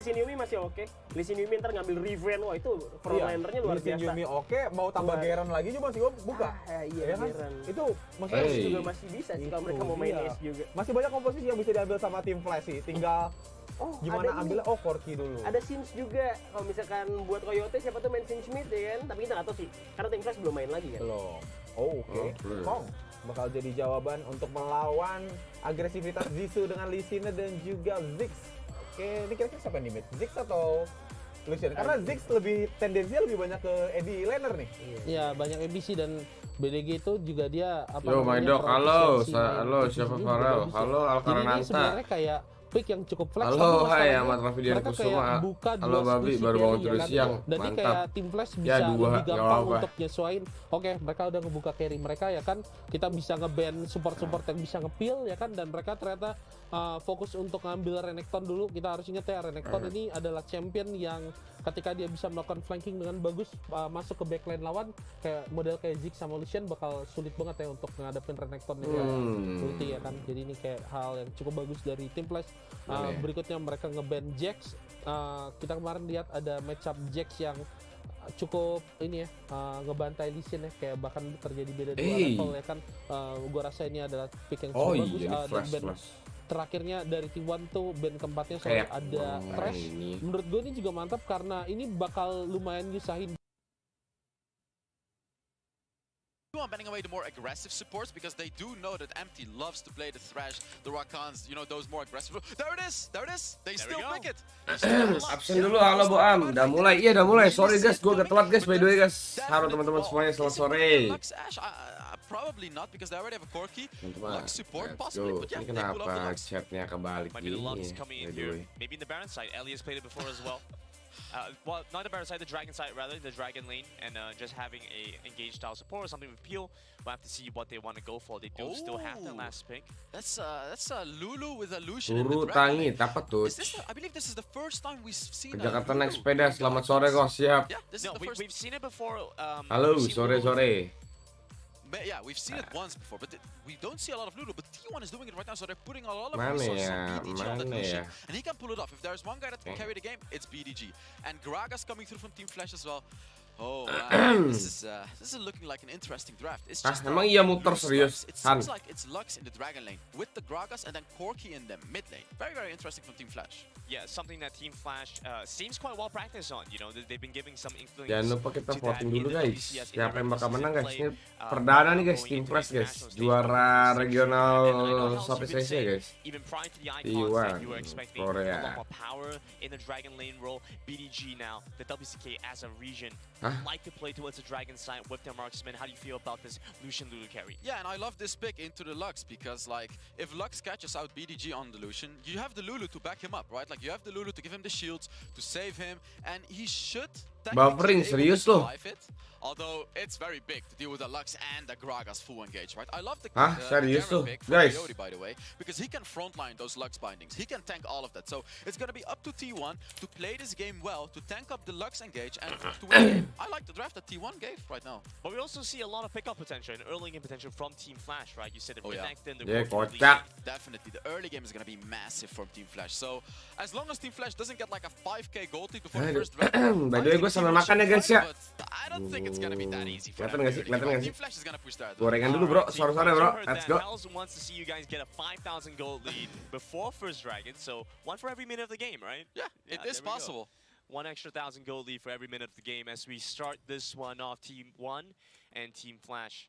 Xin Yumi masih oke. Lee Sin Yumi ntar ngambil Riven, wah itu frontlinernya luar biasa. Lee Sin Yumi oke, mau tambah Garen lagi juga masih buka. Iya kan? Garen. Itu maksudnya juga masih bisa sih kalau mereka mau main Ace juga. Masih banyak komposisi yang bisa diambil sama tim Flash sih. Tinggal gimana ambilnya? Corki dulu. Ada Sims juga. Kalau misalkan buat Coyote siapa tuh main Sims mid ya kan? Tapi kita nggak tahu sih. Karena tim Flash belum main lagi kan. Belum. Oke. Kong bakal jadi jawaban untuk melawan agresivitas Zisu dengan Lee Sin dan juga Ziggs. Oke, ini kira-kira siapa nih mid? Ziggs atau Lucian? Karena Ziggs lebih tendensinya lebih banyak ke AD laner nih. Iya, banyak ABC dan BDG itu juga dia apa Yo, my dog, halo, siapa Farel? Halo, Alkarananta. Ini sebenarnya kayak pick yang cukup flex. Halo, hai Ahmad Rafidian Kusuma. Halo Babi, baru bangun tidur siang. Jadi kayak tim Flash bisa lebih gampang untuk nyesuaiin. Oke, mereka udah ngebuka carry mereka ya kan. Kita bisa nge-ban support-support yang bisa nge-peel ya kan. Dan mereka ternyata fokus untuk ngambil Renekton dulu. Kita harus ingat ya, Renekton ini adalah champion yang ketika dia bisa melakukan flanking dengan bagus masuk ke backline lawan, kayak model kayak Ziggs sama Lucian bakal sulit banget ya untuk ngadepin Renekton ulti ya kan. Jadi ini kayak hal yang cukup bagus dari tim Flash. Berikutnya mereka nge-ban Jax. Kita kemarin lihat ada matchup Jax yang cukup ini ya, ngebantai Lee Sin ya, kayak bahkan terjadi beda dua level ya kan. Gua rasa ini adalah pick yang cukup bagus. Dan ban terakhirnya dari T1 tuh band keempatnya soal ada Trash. Menurut gue ini juga mantap karena ini bakal lumayan nyusahin. Banning away the more aggressive supports because they do know that Empty loves to play the Thresh, the Rakans, you know, those more aggressive. There it is, they still pick it. Absen dulu, halo Bu Am, udah mulai, iya udah mulai. Sorry guys, gue agak telat guys, by the way guys. Halo teman-teman semuanya, selamat sore. Probably not because they already have a Corki. Teman-teman, support possibly, but yeah, ini kenapa chatnya kebalik Maybe the Lux gini? coming in here. Maybe in the Baron side, Ellie has played it before as well. Well, not the Baron side, the Dragon side rather, the Dragon lane, and just having a engaged style support or something with Peel. We'll have to see what they want to go for. They do still have the last pick. That's a Lulu with a Lucian in the Turu Dragon tangit, lane. apa tuh? I believe this is the first time we've seen Ke Jakarta naik sepeda, selamat sore kok, siap. Yeah, this is No, the first. we've seen it before. Halo, we've seen sore-sore. But yeah, we've seen it once before, but we don't see a lot of Lulu. But T1 is doing it right now, so they're putting a lot of Mana resources ya, on BDG on that mana Lucian, ya? and he can pull it off. If there's one guy that can carry the game, it's BDG. And Gragas coming through from Team Flash as well. Oh, wow. This is looking like an interesting draft. It's just Emang iya muter Lulu's serius, Lux. It Han? seems like it's Lux in the Dragon lane with the Gragas and then Corki in the mid lane. Very, very interesting from Team Flash. Yeah, something that Team Flash seems quite well practiced on. You know, they've been giving some influence. Jangan lupa kita to voting that dulu in the guys. WCS, in Siapa the yang bakal menang guys? play, Ini perdana nih guys, going Team into Flash guys. international stage Juara performance. regional And I know how Southeast you've been Asia saying, guys. even prior to the icons T1, that you were expecting a Korea. lot more power in the Dragon lane role. BDG now, the WCK as a region, like to play towards the Dragon side with their marksman. How do you feel about this Lucian Lulu carry? Yeah, and I love this pick into the Lux because, like, if Lux catches out BDG on the Lucian, you have the Lulu to back him up, right? Like, you have the Lulu to give him the shields, to save him, and he should Buffering, serius loh. Although it's very big to deal with the Lux and the Gragas full engage, right? I love the serius Garen loh, pick from guys. Coyote, by the way, because he can frontline those Lux bindings. He can tank all of that. So it's gonna be up to T1 to play this game well, to tank up the Lux engage, and to win the game. I like the draft that T1 gave right now. But we also see a lot of pickup potential and early game potential from Team Flash, right? You said the Renekton, the Yeah, Corki kocak. Definitely, the early game is gonna be massive from Team Flash. So as long as Team Flash doesn't get like a 5k gold lead before the first draft, By the way, gue sambil makan ya guys ya. I don't think it's gonna be that easy for Kelihatan them. nggak sih? Kelihatan nggak sih? Team Flash is gonna push that. Gorengan dulu bro, sore-sore bro. Let's go. Hells wants to see you guys get a 5,000 gold lead before first dragon, so one for every minute of the game, right? Yeah, it is possible. One extra 1,000 gold lead for every minute of the game as we start this one off. Team 1 and Team Flash.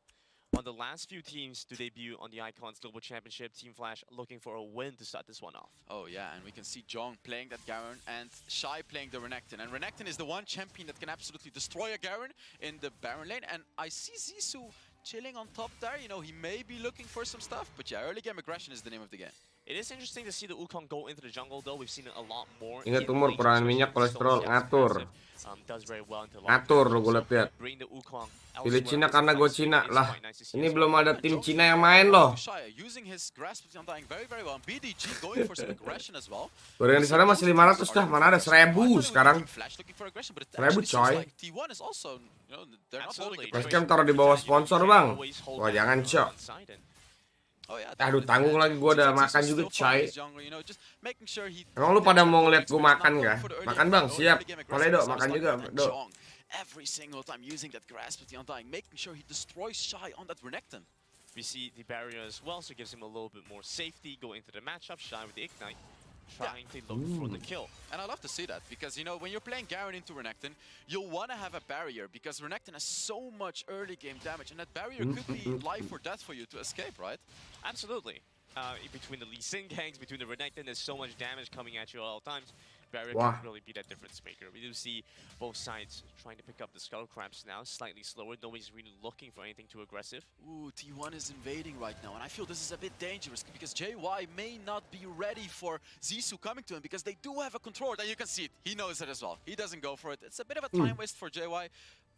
One of the last few teams to debut on the Icons Global Championship, Team Flash looking for a win to start this one off. Oh yeah, and we can see Jong playing that Garen and Shy playing the Renekton. And Renekton is the one champion that can absolutely destroy a Garen in the Baron lane. And I see Zisu chilling on top there. You know, he may be looking for some stuff, but yeah, early game aggression is the name of the game. It is interesting to see the Wukong go into the jungle though. We've seen it a lot more. Ingat umur, kurangan minyak, kolesterol, ngatur. Does very well into Ngatur lo gue liat. bring the Wukong Pilih Cina karena gue Cina lah. quite nice to see Ini as belum well. ada tim Cina yang main loh. Using his grasp of Undying very well. BDG going for some aggression as well. Gorengan di sana masih 500 dah, mana ada 1000 sekarang. Flash looking for aggression, but it 1000 actually seems coy. like T1 is also, you know, they're not holding the Absolutely. Basecamp taruh di bawah sponsor bang. Wah jangan cok. Oh yeah, Aduh, definitely. tanggung And lagi gua udah seems like makan Zisu juga, still following Cai. his jungle, you know, just making sure he Emang lu gets pada that mau gold ngeliat gua experience, makan not going kah? for the early Makan game bang, or siap. early game Boleh dok, aggressiveness. I was makan like, juga, and dok. Jong, every single time using that grasp with the Undying, making sure he destroys Shy on that Renekton. We see the barrier as well, so it gives him a little bit more safety going into the matchup. Shy with the Ignite, trying to look for the kill. And I love to see that, because, you know, when you're playing Garen into Renekton, you'll want to have a barrier, because Renekton has so much early game damage, and that barrier could be life or death for you to escape, right? Absolutely. Between the Lee Sin ganks, between the Renekton, there's so much damage coming at you at all times. Barrier Wow. can really be that difference maker. We do see both sides trying to pick up the Skull Crabs now, slightly slower. Nobody's really looking for anything too aggressive. Ooh, T1 is invading right now, and I feel this is a bit dangerous, because JY may not be ready for Zissou coming to him, because they do have a control, and you can see it. He knows it as well. He doesn't go for it. It's a bit of a time waste for JY.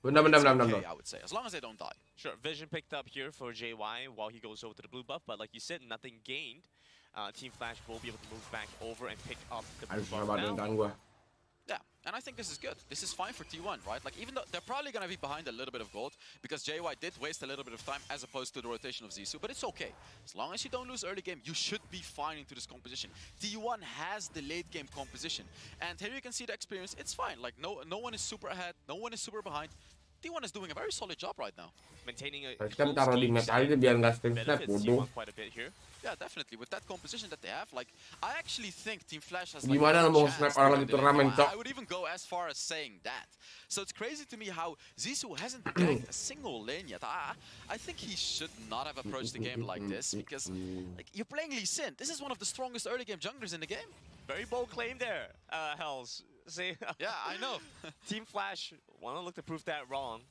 Benar, It's benar. okay, I would say, as long as they don't die. Sure, Vision picked up here for JY while he goes over to the blue buff, but like you said, nothing gained. Team Flash will be able to move back over and pick up the blue Aduh, susah buff banget now. tangan gua. Yeah, and I think this is good. This is fine for T1, right? Like, even though they're probably going to be behind a little bit of gold, because JY did waste a little bit of time as opposed to the rotation of Zissou, but it's okay. As long as you don't lose early game, you should be fine into this composition. T1 has the late game composition, and here you can see the experience. It's fine. Like, no one is super ahead, no one is super behind. T1 is doing a very solid job right now. Maintaining a Terus kan close taruh di game map side aja biar nggak stream snap, benefits bodoh. T1 quite a bit here. Yeah, definitely. With that composition that they have, like, I actually think Team Flash has Gimana like, lo mau a snap chance orang to lagi win the turnamen, late game. Cok? I would even go as far as saying that. So it's crazy to me how Zissou hasn't ganked a single lane yet. I think he should not have approached the game like this, because like, you're playing Lee Sin. This is one of the strongest early game junglers in the game. Very bold claim there, Hells. See, Yeah, I know. Team Flash want to look to prove that wrong.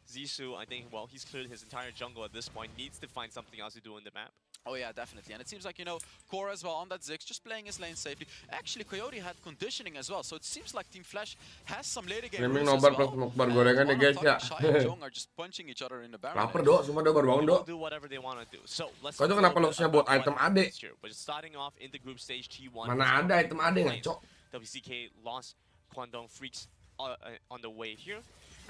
Zissou, I think, well, he's cleared his entire jungle at this point, needs to find something else to do in the map. Oh yeah, definitely. And it seems like, you know, Core as well on that Ziggs, just playing his lane safely. Actually, Coyote had conditioning as well, so it seems like Team Flash has some later game Streaming rules as Nobar well. plus Mukbar gorengan ya guys ya. Shy and Jong are just punching each other in the barrel. Laper dok, semua dok baru bangun They will dok. do whatever they want to do. So let's Kau tuh talk a kenapa little bit locksnya buat about item what AD? happens here. But starting off in the group stage, T1 Mana was ada on item the AD lane. ngaco. WCK lost Kwandong Freaks on the way here.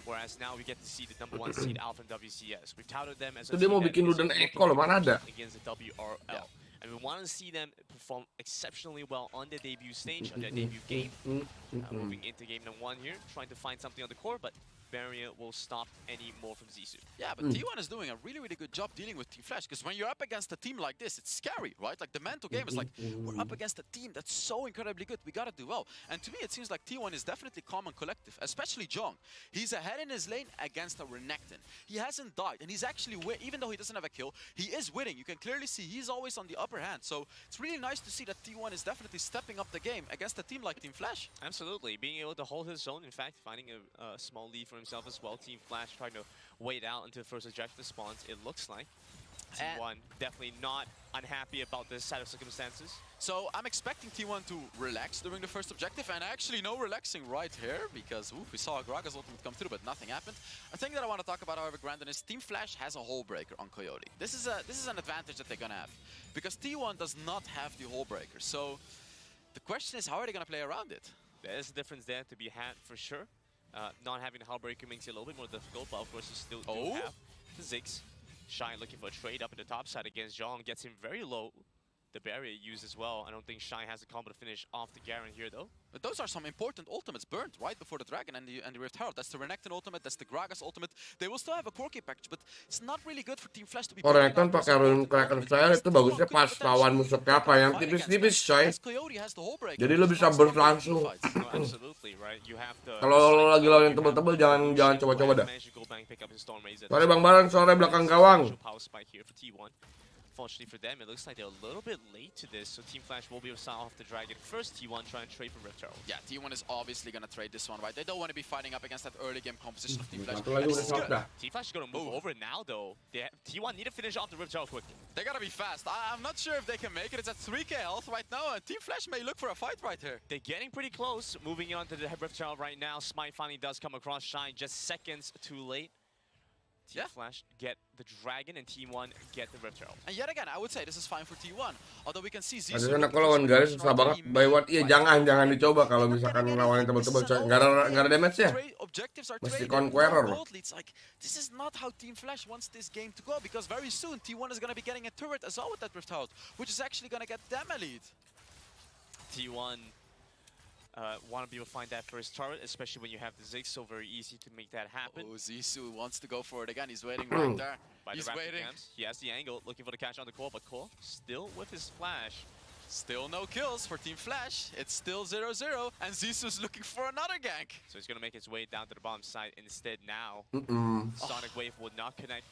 Whereas now we get to see the #1 seed Alpha and WCS. We've touted them as a Itu dia team mau that bikin is Luden looking Echo loh, mana ada? against the WRL. And we want to see them perform exceptionally well on their debut stage, on their debut game. Moving into game #1 here, trying to find something on the core, but barrier will stop any more from Zissou. Yeah, but T1 is doing a really, really good job dealing with Team Flash, because when you're up against a team like this, it's scary, right? Like, the mental game is like, we're up against a team that's so incredibly good, we gotta do well. And to me, it seems like T1 is definitely calm and collective, especially Jong. He's ahead in his lane against a Renekton. He hasn't died, and he's actually, even though he doesn't have a kill, he is winning. You can clearly see he's always on the upper hand. So it's really nice to see that T1 is definitely stepping up the game against a team like Team Flash. Absolutely, being able to hold his own, in fact, finding a small lead for himself as well. Team Flash trying to wait out until the first objective spawns, it looks like. T1 definitely not unhappy about this set of circumstances. So I'm expecting T1 to relax during the first objective, and actually no relaxing right here, because we saw Gragas ultimate come through, but nothing happened. A thing that I want to talk about, however, Grandin, is Team Flash has a hull breaker on Coyote. This is an advantage that they're gonna have, because T1 does not have the hull breaker. So the question is, how are they gonna play around it? There's a difference there to be had for sure. Not having the hull breaker makes it a little bit more difficult, but of course you still do have the Ziggs. Shy looking for a trade up in the top side against Jong, gets him very low. The barrier used as well. I don't think Shy has the combo to finish off the Garen here though. But those are some important ultimates burnt right before the Dragon and the Rift Herald. That's the Renekton ultimate, that's the Gragas ultimate. They will still have a core key package, but it's not really good for Team Flash to be... Kalau Renekton pakai rune Kraken Slayer itu bagusnya pas lawan musuh apa yang tipis-tipis coy. Jadi lo bisa burst langsung. Absolutely, right? You have to... Kalau lo lagi lawan yang tebel-tebel jangan coba-coba dah. Sore Bang Baran, sore belakang gawang. Unfortunately for them, it looks like they're a little bit late to this, so Team Flash will be able to start off the Dragon first. T1 trying to trade from Rift Herald. Yeah, T1 is obviously going to trade this one, right? They don't want to be fighting up against that early game composition of Team Flash. Satu lagi udah shock dah. Team Flash is going to move over now, though. T1 need to finish off the Rift Herald quickly. They got to be fast. I'm not sure if they can make it. It's at 3k health right now, and Team Flash may look for a fight right here. They're getting pretty close. Moving on to the Rift Herald right now. Smite finally does come across Shine just seconds too late. Team Flash get the Dragon and T1 get the Rift Herald. And yet again, I would say this is fine for T1. Although we can see Zissou... Ada kalau lawan Garis susah banget. By what? Iya jangan dicoba kalau misalkan lawan yang tebel-tebel coy. Nggak ada damage ya. objectives are Mesti traded, Conqueror. no gold leads. Like, this is not how Team Flash wants this game to go, because very soon T1 is going to be getting a turret as well with that Rift Herald, which is actually going to get them a lead. T1 want to be able to find that first turret, especially when you have the Ziggs, so very easy to make that happen. Oh, Zissou wants to go for it again. He's waiting right there. By He's the rapid waiting. camps. He has the angle, looking for the catch on the core, but Core still with his flash. Still no kills for Team Flash. It's still 0-0, and Zissou's looking for another gank. So he's going to make his way down to the bottom side instead now. Sonic Wave would not connect.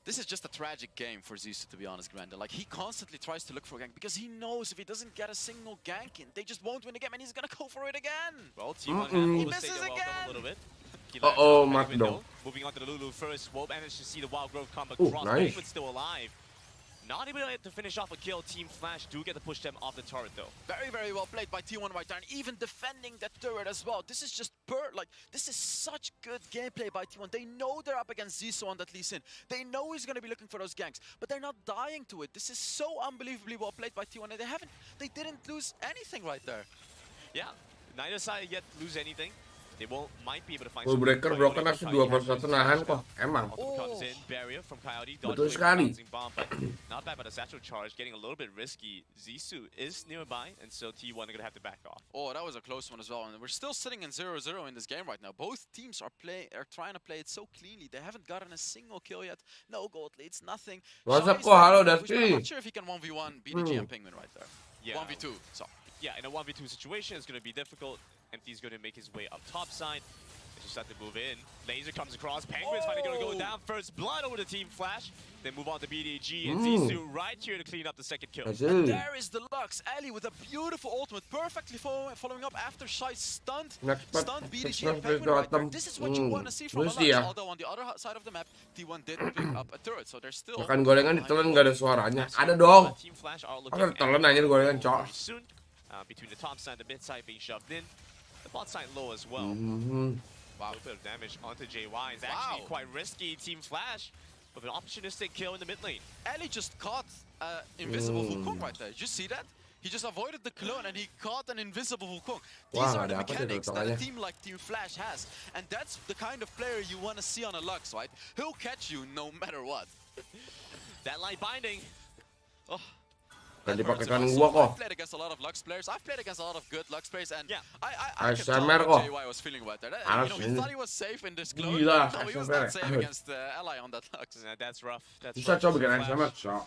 This is just a tragic game for Zissou, to be honest, Grander. Like, he constantly tries to look for a gank because he knows if he doesn't get a single gank in, they just won't win the game, and he's gonna go for it again. Well, T1 handled He the misses stake welcome again. a little bit. He Uh-oh, lands on the Mark window. Dong. Moving on to the Lulu first. Won't manage to see the Wild Growth come Ooh, across. nice. But still alive. Not able to finish off a kill. Team Flash do get to push them off the turret though. Very, very well played by T1 right there, and even defending that turret as well. This is just this is such good gameplay by T1. They know they're up against Zissou on that Lee Sin. They know he's gonna be looking for those ganks, but they're not dying to it. This is so unbelievably well played by T1, and they didn't lose anything right there. Yeah, neither side yet lose anything. They might be able to find Full breaker broken asli 2/1 nahan kok. Emang. Comes in, barrier from Coyote, Betul dodge sekali. bomb, but not bad by the satchel charge, getting a little bit risky. Zissou is nearby, and so T1 are gonna have to back off. Oh, that was a close one as well, and we're still sitting in 0-0 in this game right now. Both teams are trying to play it so cleanly. They haven't gotten a single kill yet. No gold leads, nothing. What's Shy up, is ko? Halo, trying to push, but I'm Darcy. not sure if he can 1v1 BDG and Penguin right there. Yeah. 1v2, so. Yeah, in a 1v2 situation, it's going to be difficult. MT's going to make his way up top side. They just have to move in. Laser comes across. Penguin's finally going to go down. First blood over to Team Flash. Then move on to BDG and Zissou right here to clean up the second kill. Hasil. There is the Lux. Ali with a beautiful ultimate, perfectly following up after Shy stunned BDG and Penguin right there. This is what you want to see from a Lux. ya. Although on the other side of the map, T1 did pick up a turret, so they're still... Makan gorengan ditelan nggak ada suaranya. Ada dong. Team Flash are Masa looking ditelan aja gorengan, cok. very soon. Between the top side and the mid side being shoved in. The bot side low as well. Wow. A little bit of damage onto JY. It's actually quite risky. Team Flash with an opportunistic kill in the mid lane. Ali just caught invisible Wukong right there. Did you see that? He just avoided the clone and he caught an invisible Wukong. These Wah, are the ada apa dia mechanics that a tutorialnya? team like Team Flash has. And that's the kind of player you want to see on a Lux, right? He'll catch you no matter what. That light binding. Oh, Kan that hurts dipakai him. gua kok. I've played against a lot of Lux players. I've played against a lot of good Lux players, and Yeah. I can tell ASMR what kok. JY was feeling about that. Harus He ini. thought he was safe in this clone. Gila, No, he was ASMR. not safe against Ally on that Lux. That's rough. That's Bisa rough. coba bikin Flash. ASMR, cok.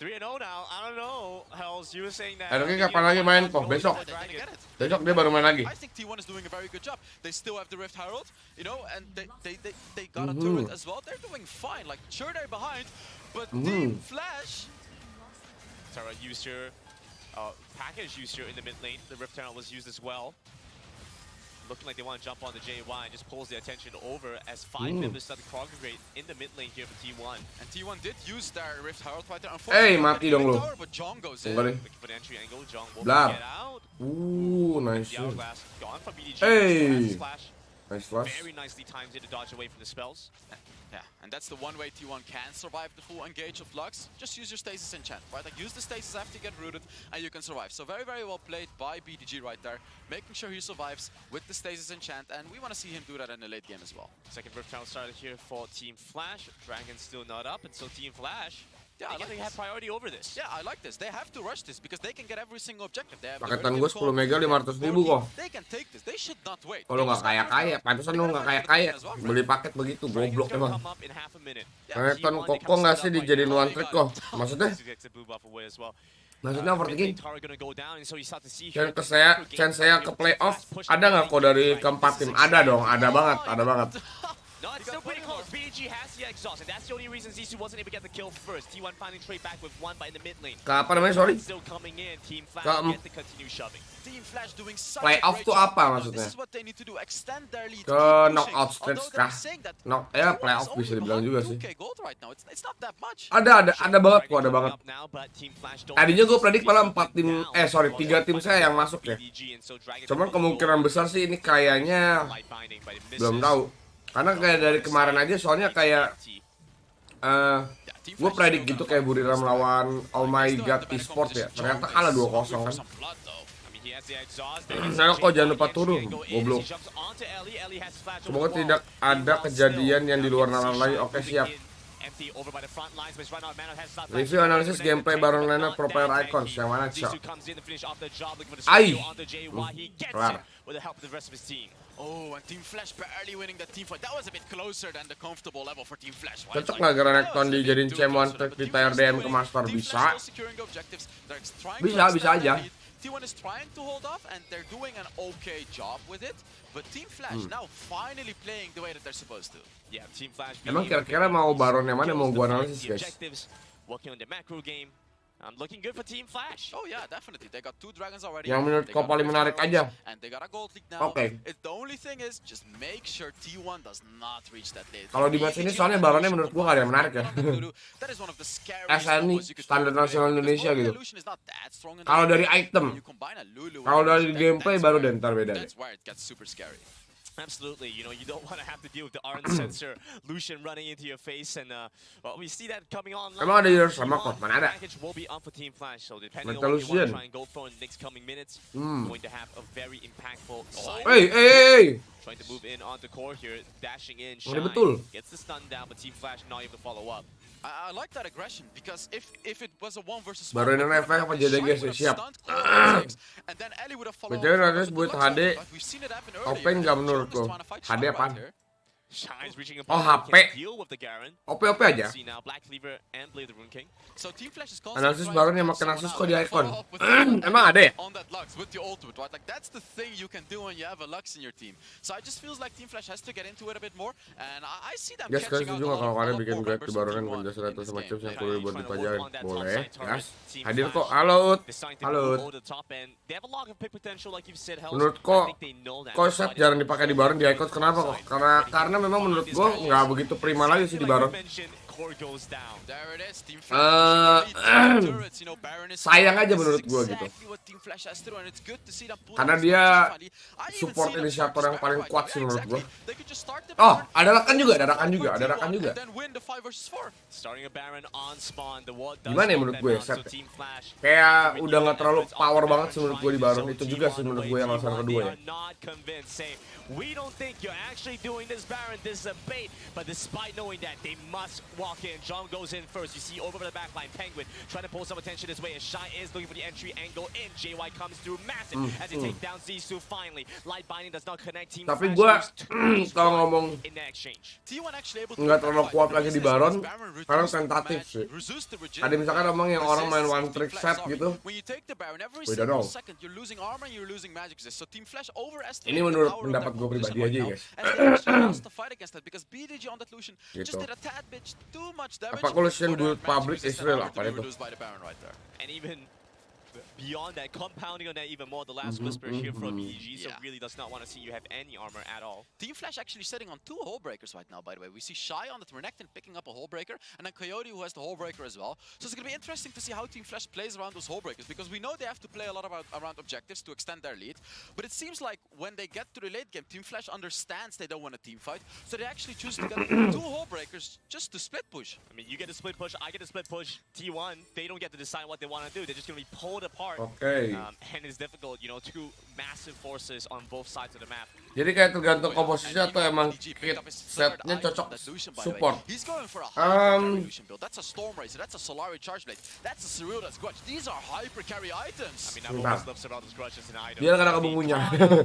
3-0 now. I don't know. Hells, you were saying that. Eroknya kapan lagi main kok? Besok. They're gonna get it. Besok dia baru main lagi. I think T1 is doing a very good job. They still have the Rift Herald, you know, and they got a turret as well. They're doing fine. Like, sure, they're behind, but Team Flash... Tara used your package used here in the mid lane. The Rift Herald was used as well. Looking like they want to jump on the JY and just pulls the attention over as 5 members start to congregate in the mid lane here for T1. And T1 did use their Rift Herald right there. Hey, Unfortunately, mati they're dong getting lu. the tower, but Jong goes in. Enggak deh. Looking for the entry angle. Jong will Blar. get out. Nice. The hourglass gone from BDG. Hey. Flash. Nice flash. Very nicely timed it to dodge away from the spells. Yeah, and that's the one way T1 can survive the full engage of Lux. Just use your stasis enchant, right? Like, use the stasis after you get rooted, and you can survive. So very, very well played by BDG right there, making sure he survives with the stasis enchant, and we want to see him do that in the late game as well. Second Rift Herald started here for Team Flash. Dragon's still not up, and so Team Flash, Yeah, I they like have this. priority over this. Yeah, I like this. They have to rush this because they can get every single objective. They have the Paketan early gue game 10 mega 500.000 kok. They can take this. They should not wait. Kalau nggak kaya-kaya, pantesan lu nggak kaya-kaya. Beli paket begitu, Dragon's goblok gonna emang. come up in half a minute. Paketan koko nggak sih dijadiin one trick kok? Maksudnya? Gets the blue buff away as well. Maksudnya overthinking? Tara gonna go down, and so you start to see Dan here. ke saya, chance saya ke playoff ada nggak kok dari keempat tim? Ada dong, ada banget, ada banget. No, it's still pretty close. BDG has the exhaust, and that's the only reason Zissou wasn't able to get the kill first. T1 finding trade back with one by in the mid lane. Ke apa namanya, sorry? Still coming in. Team Flash get to continue shoving. Team Flash doing such Playoff a great tuh job. apa No, maksudnya? This is what they need to do. Extend their lead. Ke keep pushing. knockout stage Although kah? they're saying that Ya T1 playoff is bisa only dibilang juga sih. 2K gold right now. It's not that much. Ada banget kok, ada banget. Up now, but Team Flash don't Tadinya gue have predik to malah stay 4 tim, down. 3 tim saya yang masuk ya. BDG, and so Dragon Cuman will kemungkinan go besar sih ini kayaknya light binding, but it belum misses. tahu. Karena kayak dari kemarin aja soalnya kayak gue predik gitu kayak Buriram lawan Oh My God Esport ya. Ternyata kalah 2-0 kan. I mean, he Nah, kok jangan lupa turun, goblok. Semoga tidak ada kejadian yang di luar nalar lagi. Oke, siap. Review analisis gameplay Baron Lane Pro Player Icons. Yang mana, Cok? Ai! Kelar. Oh, and Team Flash barely winning that team fight. That was a bit closer than the comfortable level for Team Flash. Cocok nggak Renekton dijadiin C1 di tier DM ke Master? Bisa. Bisa aja. T1 is trying to hold off and they're doing an okay job with it, but Team Flash now finally playing the way that they're supposed to. Yeah, Team Flash. Emang kira-kira mau Baron yang mana mau gua analisis, guys? Working on the macro game. Looking good for Team Flash. Oh yeah, definitely. They got 2 dragons already. Yang menurut kau paling menarik aja. And they got a gold league now. Oke. The only thing is just make sure T1 does not reach that late. Kalau di match ini soalnya Baronnya menurut gua gak ada yang menarik ya. SN nih standar nasional Indonesia gitu. Kalau dari item, kalau dari gameplay baru dan ntar beda deh. That's where it gets super scary. Absolutely, you know, you don't want to have to deal with the Aron sensor, Lucian running into your face, and well, we see that coming on. Emang ada Years sama kok? Mana ada? Package will be on for Team Flash, so depending Mental on what you want to Lucian. try and go for in the next coming minutes, going to have a very impactful side. Hey. Trying to move in onto core here, dashing in, Ini Shine, betul. gets the stun down, but Team Flash not able to follow up. I like that aggression because if it was a 1 versus 1, Baru ini efek apa jadi guys, siap. BTW nanti buat HD, open nggak menurut lo? HD apaan? Shine's reaching a Oh, point HP. where he can deal with the Garen. OP aja. See now Black Cleaver and Blade the Rune King. So Team Flash is Analisis Baron yang makin Asus kok di icon. Emang ada ya? On that Lux with the ultimate, right? Like that's the thing you can do when you have a Lux in your team. So I just feels like Team Flash has to get into it a bit more, and I see them Guys, catching kalian out setuju a nggak kalau lot kalian of bikin more guide members di of Baron Team yang 1 penjelasan in atau this semacam game. yang Yeah, perlu he's buat trying to work dipelajari? on that Boleh, left side guys. target. Team Hadir Flash kok, halo. deciding to Halo. move over the top end. They have a lot of pick potential, like you've said, Hells. Menurut I kok, think they know that. konsep jarang dipakai di Baron di icon. Kenapa kok? Karena memang menurut gue nggak begitu prima lagi sih di Baron. Core goes down. There it is, Team Flash. Turrets, you know, Baron is sayang aja this menurut is gua gitu. exactly what Team Flash has to do, and it's good to see them pull Karena these dia matches finally. I even support see them inisiator start yang to paling spark kuat right. sih Yeah, menurut gua. exactly. They could just start the Oh, Baron, ada Rakan juga, ada start Rakan with juga, ada T1, Rakan juga. and then win the 5 versus 4. Starting a Baron on spawn, the ward does Gimana ya slow menurut them gue, down, Seth? so Team Flash Kayak udah nggak terlalu power banget sih menurut gue di Baron. Itu juga sih menurut gue yang alasan kedua ya. Not convinced, say, we don't think you're actually doing this, Baron. This is a bait. But despite knowing that, they must walk in. John goes in first. You see over the backline, Penguin trying to pull some attention this way. As Shy is looking for the entry angle in. JY comes through massive as they take down Zissou finally. Light binding does not connect Team Tapi Flash gue lose two kalau ngomong in that exchange. T1 actually able to nggak terlalu fight, kuat but lagi di this is Baron, Baron karena reduced the tentatif mag- sih. reduced the rigidity, Tadi misalkan ngomong yang orang main resistance one of trick Team set Flash, gitu. When you take the Baron, every We don't single know. second you're losing armor and you're losing magic resist. So Team Flash overestimated Ini menurut the power of pendapat their gue composition pribadi aja, right now, guys. and they actually lost the fight against that because BDG on that Lucian just Gitu. did a tad bit too much damage. Apa kalau Lucian for build that magic public resist Israel and armor apa to be itu? reduced by the Baron right there. And even beyond that, compounding on that even more, the last whisper here from BG, so Yeah. really does not want to see you have any armor at all. Team Flash actually sitting on 2 hull breakers right now, by the way. We see Shy on the Renekton picking up a hull breaker, and then Coyote who has the hull breaker as well. So it's going to be interesting to see how Team Flash plays around those hull breakers, because we know they have to play a lot around objectives to extend their lead. But it seems like when they get to the late game, Team Flash understands they don't want a team fight, so they actually choose to get 2 hull breakers just to split push. I mean, you get a split push, I get a split push. T1, they don't get to decide what they want to do. They're just going to be pulled apart. Oke. And it's difficult, you know, 2 massive forces on both sides of the map. Jadi kayak tergantung komposisi atau emang kit setnya cocok support. He's going for a hyper carry Lucian build. That's a Storm Racer, that's a Solari Charge Blade, that's a Cerulda's Grudge. These are hyper carry items. I mean, I've always loved Cerulda's Grudge as an item. Dia nggak ada kebungunya.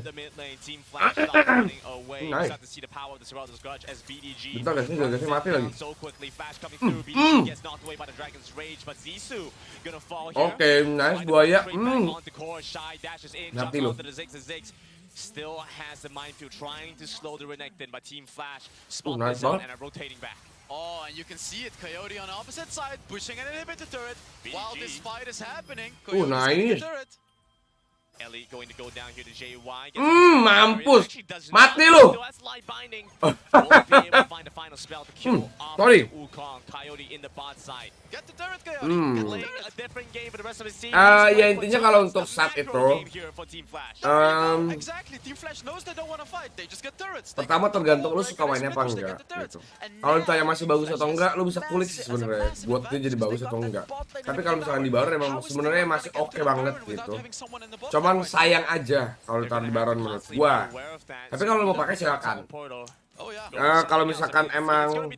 The mid lane, Team Flash not running away. You Nice. start to see the power of the Cerulda's Grudge as BDG. Bentar guys, ini gasnya mati lagi. So quickly, Flash coming through. BDG gets knocked away by the Dragon's Rage, but Zissou gonna fall here. Oke, nice buaya. Onto core, Shy dashes in, Mati jumps lu. onto the Ziggs, and Ziggs still has the minefield trying to slow the Renekton, but Team Flash spot nice this out ball. and are rotating back. Oh, and you can see it, Coyote on the opposite side, pushing an inhibitor turret. While this fight is happening, Coyote's nice. getting the turret. Ellie going to go down here to JY. Mampus. Actually does Mati not. lu. So that's light binding. Won't be able to find the final spell to kill off sorry. Wukong. Coyote in the bot side. Get the turret, Coyote. Get the Playing turret. a different game for the rest of his team. Ya intinya kalau untuk saat itu, Exactly. Team Flash knows they don't want to fight. They just get turrets. pertama tergantung lu suka mainnya apa enggak gitu. Kalau ditanya masih bagus atau enggak, lu bisa kulik sih sebenarnya buat dia jadi bagus atau enggak. Tapi kalau misalkan di Baron emang sebenarnya masih oke banget gitu. Coba cuman sayang aja kalau ditaruh di Baron menurut gua. Tapi kalau lu mau pakai silakan. Oh yeah. Kalau misalkan emang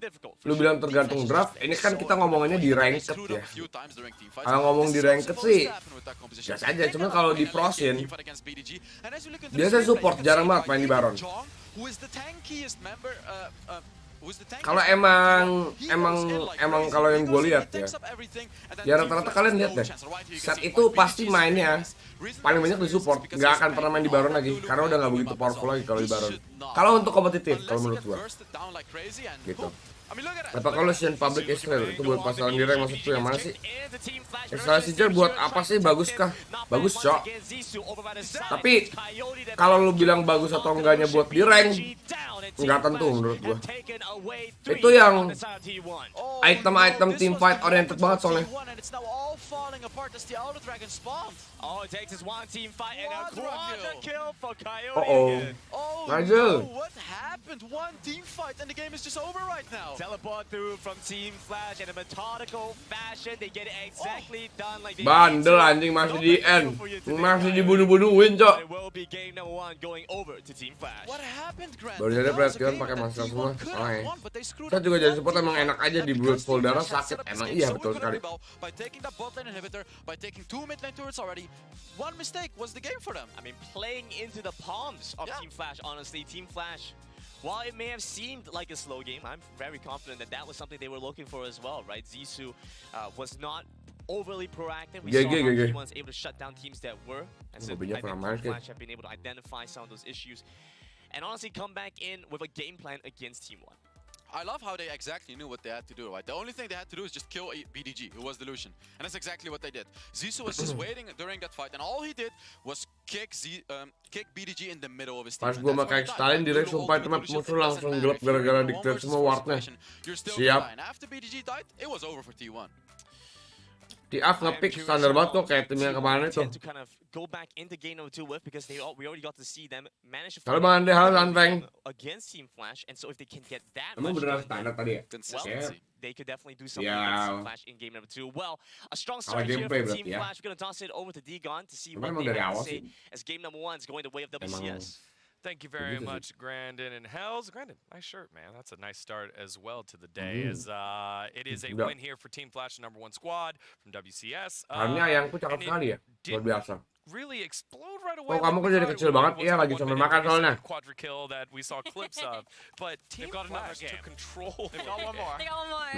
lu bilang tergantung draft, ini kan kita ngomongannya di ranked ya. Kalau ngomong di ranked sih biasa aja, cuman kalau di prosin biasanya support jarang banget main di Baron. Kalau emang kalau yang gue lihat ya rata-rata kalian lihat deh, set itu pasti mainnya paling banyak di support, nggak akan pernah main di Baron lagi karena udah nggak begitu powerful lagi kalau di Baron. Kalau untuk kompetitif, kalau menurut gue, gitu. Apa kalau Sien Public Israel itu buat pasaran di rank maksud tuh yang mana sih? Israel Seizure buat apa sih? Bagus kah? Bagus cok. Tapi kalau lu bilang bagus atau enggaknya buat di rank, nggak tentu menurut gua. Itu yang item-item team fight oriented banget soalnya. Nigel. Teleport through from Team Flash in a methodical fashion. They get it exactly done like they bandel anjing masih di end. Masih dibunuh-bunuhin, cok. Baru jadi perhatian pakai masker semua. Oke. Kita juga jadi support emang enak aja di Blood Full darah sakit. Emang iya betul sekali. One mistake was the game for them. I mean, playing into the palms of Team Flash, honestly. Team Flash, while it may have seemed like a slow game, I'm very confident that that was something they were looking for as well, right? Zissou was not overly proactive. We saw how he was able to shut down teams that were. And so I think Team Flash have been able to identify some of those issues and honestly come back in with a game plan against Team 1. I love how they exactly knew what they had to do, right? The only thing they had to do is just kill BDG, who was the Lucian. And that's exactly what they did. Zissou was just waiting during that fight, and all he did was kick BDG in the middle of his team. Pas gua pakai Stalin direct sumpah itu map musuh langsung gelap gara-gara di-clear semua wardnya. Siap. And after BDG died, it was over for T1. Di up nge-pick standar banget kok kayak tim yang kemarin itu. Kalau Bang Ande hal santai. Emang beneran standar tadi ya? They could definitely do something against Team Flash in game number 2. Well, a strong start here for Team Flash. We're going to toss it over to Digon to see what they have to say as game number 1 is going the way of WCS. Thank you very much, Grandin and Hells. Grandin, nice shirt, man. That's a nice start as well to the day. As it is a win here for Team Flash, the #1 squad from WCS. Karena ayangku cakep sekali ya, luar biasa. Really explode right away. Oh, kamu kok jadi kecil banget? Iya, lagi sambil makan soalnya. Quadra kill that we saw clips of, but Team Flash took control. They got one more.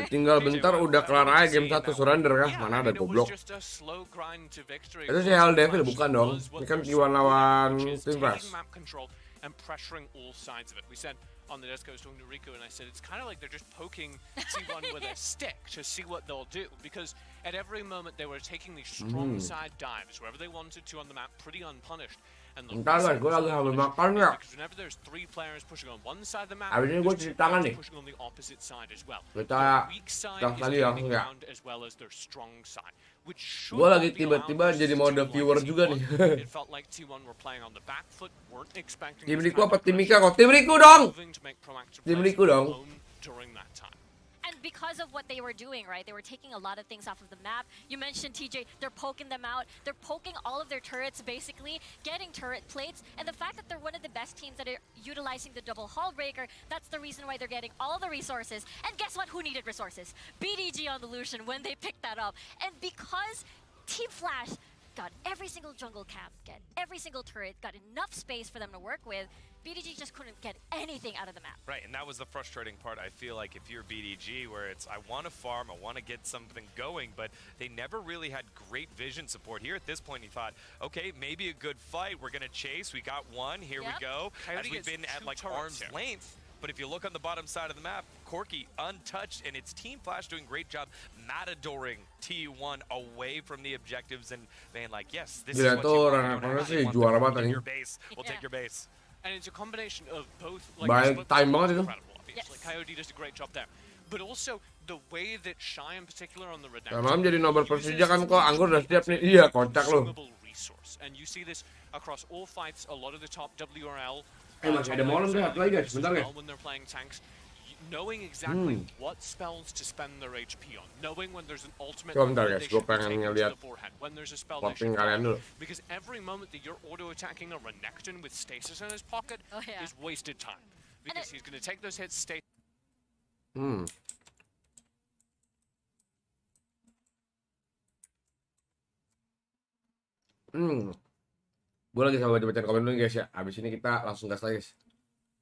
Tinggal bentar udah kelar aja game 1 surrender kah? Mana ada goblok. Itu si Hell Devil bukan dong? Ini kan T1 lawan Team Flash. And pressuring all sides of it. We said on the Lezgo, I was talking to Rico, and I said it's kind of like they're just poking T1 with a stick to see what they'll do, because at every moment they were taking these strong side dives wherever they wanted to on the map, pretty unpunished. And the because whenever there's 3 players pushing on one side of the map, pushing on the opposite side as well. Their weak side is taking ground as well as their strong side. Gue lagi tiba-tiba jadi mode viewer juga nih. Tim Riku apa tim Mika kok? Tim Riku dong! Tim Riku dong. And because of what they were doing, right? They were taking a lot of things off of the map. You mentioned TJ, they're poking them out. They're poking all of their turrets, basically, getting turret plates. And the fact that they're one of the best teams that are utilizing the double hull breaker, that's the reason why they're getting all the resources. And guess what? Who needed resources? BDG on the Lucian when they picked that up. And because Team Flash got every single jungle camp, got every single turret, got enough space for them to work with, BDG just couldn't get anything out of the map. Right, and that was the frustrating part. I feel like if you're BDG, where it's, I want to farm, I want to get something going, but they never really had great vision support. Here at this point, he thought, okay, maybe a good fight. We're going to chase. We got one. Here we go. As we've been at like arm's length. But if you look on the bottom side of the map, Corki untouched, and it's Team Flash doing a great job matadoring T1 away from the objectives, and man, like, yes, this is what you want. We'll take your base. We'll take your base. And it's a combination of both. Baik, time banget itu. Like Coyote does a great job there, but also the way that Shy in particular on the Redemption. Malam jadi Nobar Persija kan kok Anggur udah siap nih. Iya, kocak lo. And you see this across all fights. A lot of the top WRL. Masih ada malam deh, lagi guys, bentar ya. When they're playing tanks, knowing exactly what spells to spend their HP on, knowing when there's an ultimate Coba bentar that guys, they gue should be pengen taking to ngeliat the forehand, when there's a spell they porting should kalian block. dulu. Because every moment that you're auto-attacking a Renekton with stasis in his pocket is wasted time. Because he's going to take those hits, stay. Gue lagi sama baca-baca komen dulu guys ya. Abis ini kita langsung gas lagi guys.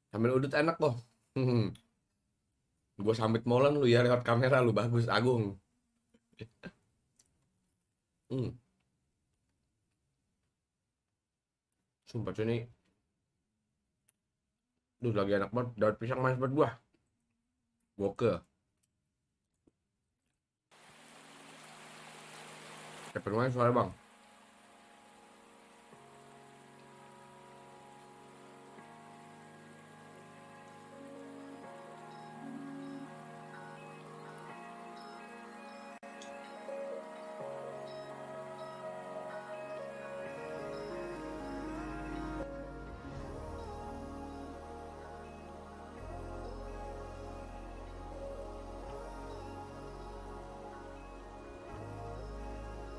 Sambil udut enak loh. Gue sambit molen lu ya lewat kamera lu, bagus Agung. Sumpah cuy ini. Duh lagi enak banget. Daun pisang manis buat gua. Gokil. Cepet manis soalnya bang.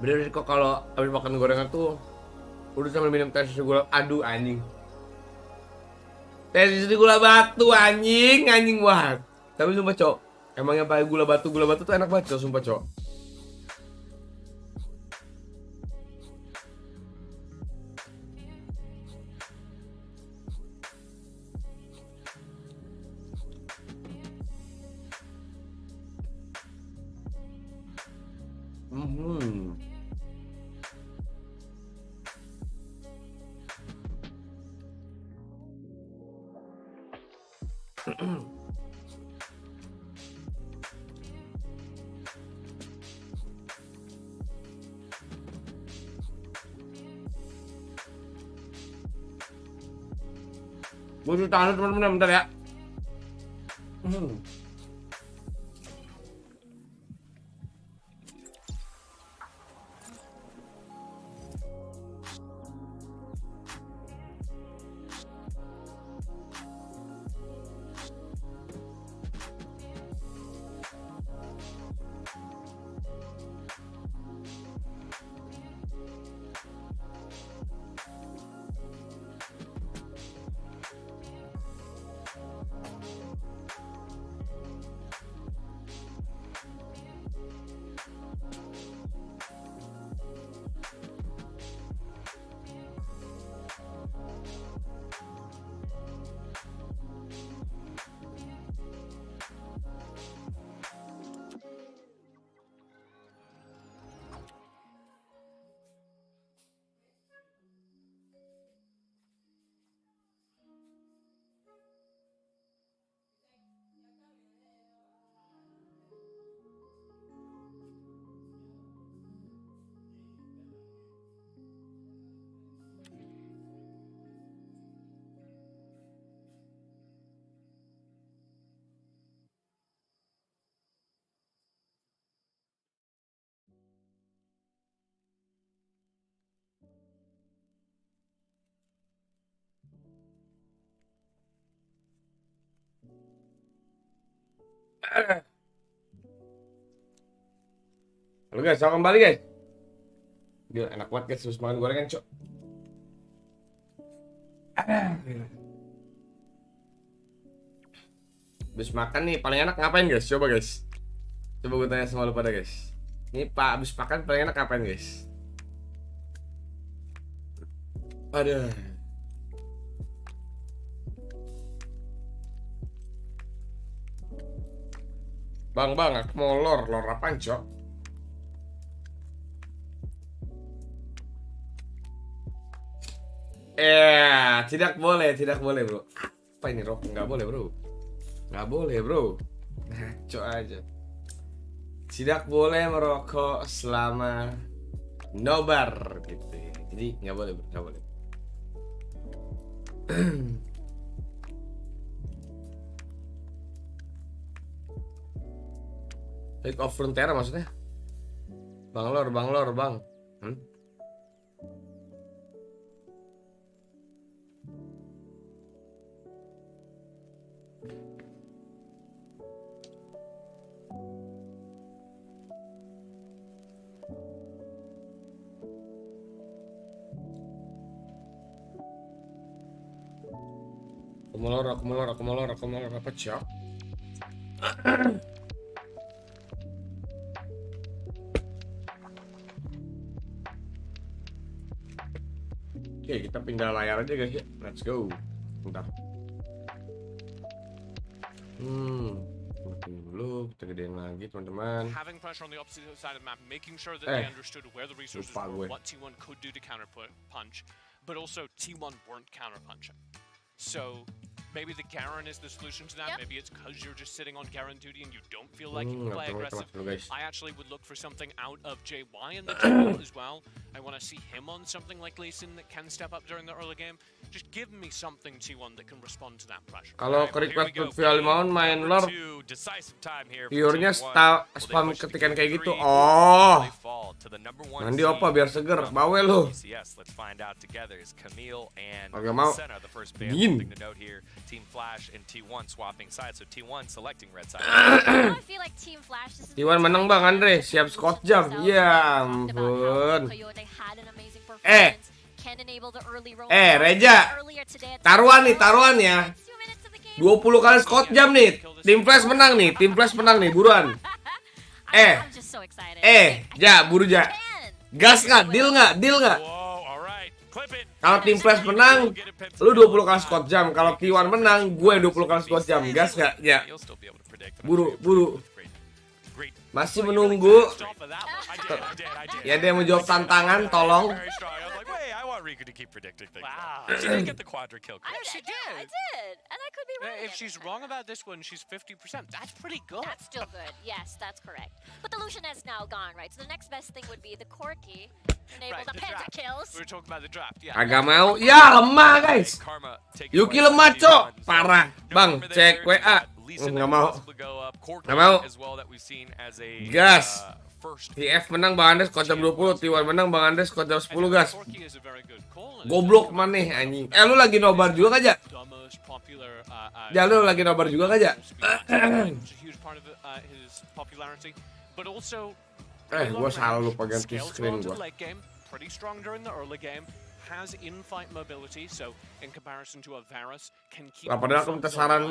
Bener sih kok kalau habis makan gorengan tuh udah sambil minum teh susu gula. Aduh anjing. Teh susu gula batu anjing banget. Tapi sumpah cok, emangnya pakai gula batu tuh enak banget cok, sumpah cok. Gue cuci tangan teman-teman bentar ya. Halo guys, selamat kembali guys. Gila, enak banget guys, terus makan gorengan cok. Habis makan nih, paling enak ngapain guys? Coba guys. Coba gue tanya sama lu pada guys. Ini Pak, habis makan paling enak ngapain guys? Aduh. Bang, aku mau lor apaan cok? Tidak boleh bro. Apa ini rok? Nggak boleh bro. Ngaco aja. Tidak boleh merokok selama nobar gitu ya. Jadi nggak boleh bro, nggak boleh. Take off Frontera maksudnya? Bang Lor. Aku melor apa cok? Oke, kita pindah layar aja guys ya. Let's go. Bentar. Tunggu dulu, kita gedein lagi teman-teman. Having pressure on the opposite side of the map, making sure that they understood where the resources were, what T1 could do to counter punch, but also T1 weren't counter punching. So maybe the Garen is the solution to that. Maybe it's because you're just sitting on Garen duty and you don't feel like you can play aggressive. I actually would look for something out of JY in the jungle as well. I want to see him on something like Lee Sin that can step up during the early game. Just give me something T1 that can respond to that pressure. Kalau request Via main lore, viewernya spam ketikan kayak gitu. Oh, mandi apa biar seger, bawel lu. Agak mau. Dingin. Team Flash and T1 swapping sides, so T1 selecting red side. I feel like Team Flash is T1 menang Bang Andre, siap Scott jam. Ya ampun. Reja. Taruhan ya. 20 kali Scott jam nih. Tim Flash menang nih, buruan. Ja, buru Ja. Gas nggak? Deal nggak? Kalau tim Flash menang, lu 20 kali Scott jam. Kalau T1 menang, gue 20 kali Scott jam. Gas nggak? Ya. Buru. Masih menunggu. Ya dia mau jawab tantangan, tolong. Riku to keep predicting things. Wow. She didn't get the quadra kill. She did. I did. And I could be wrong. If she's wrong about this one, she's 50%. That's pretty good. That's still good. Yes, that's correct. But the Lucian has now gone, right? So the next best thing would be the Corki. Enable the pentakills. We were talking about the draft. Yeah. Agak mau. Ya, lemah, guys. Yuki lemah, cok. Parah. Bang, cek WA. Nggak mau. Gas. TF menang Bang Andes Scott jam 20, T1 menang Bang Andes Scott jam 10 gas. Goblok maneh anjing. Lu lagi nobar juga kan, Ja? Ja, lu lagi nobar juga kan, Ja? Gua salah lupa ganti screen gua. Has in-fight mobility, so in comparison to a Varus, can keep. Padahal aku minta saran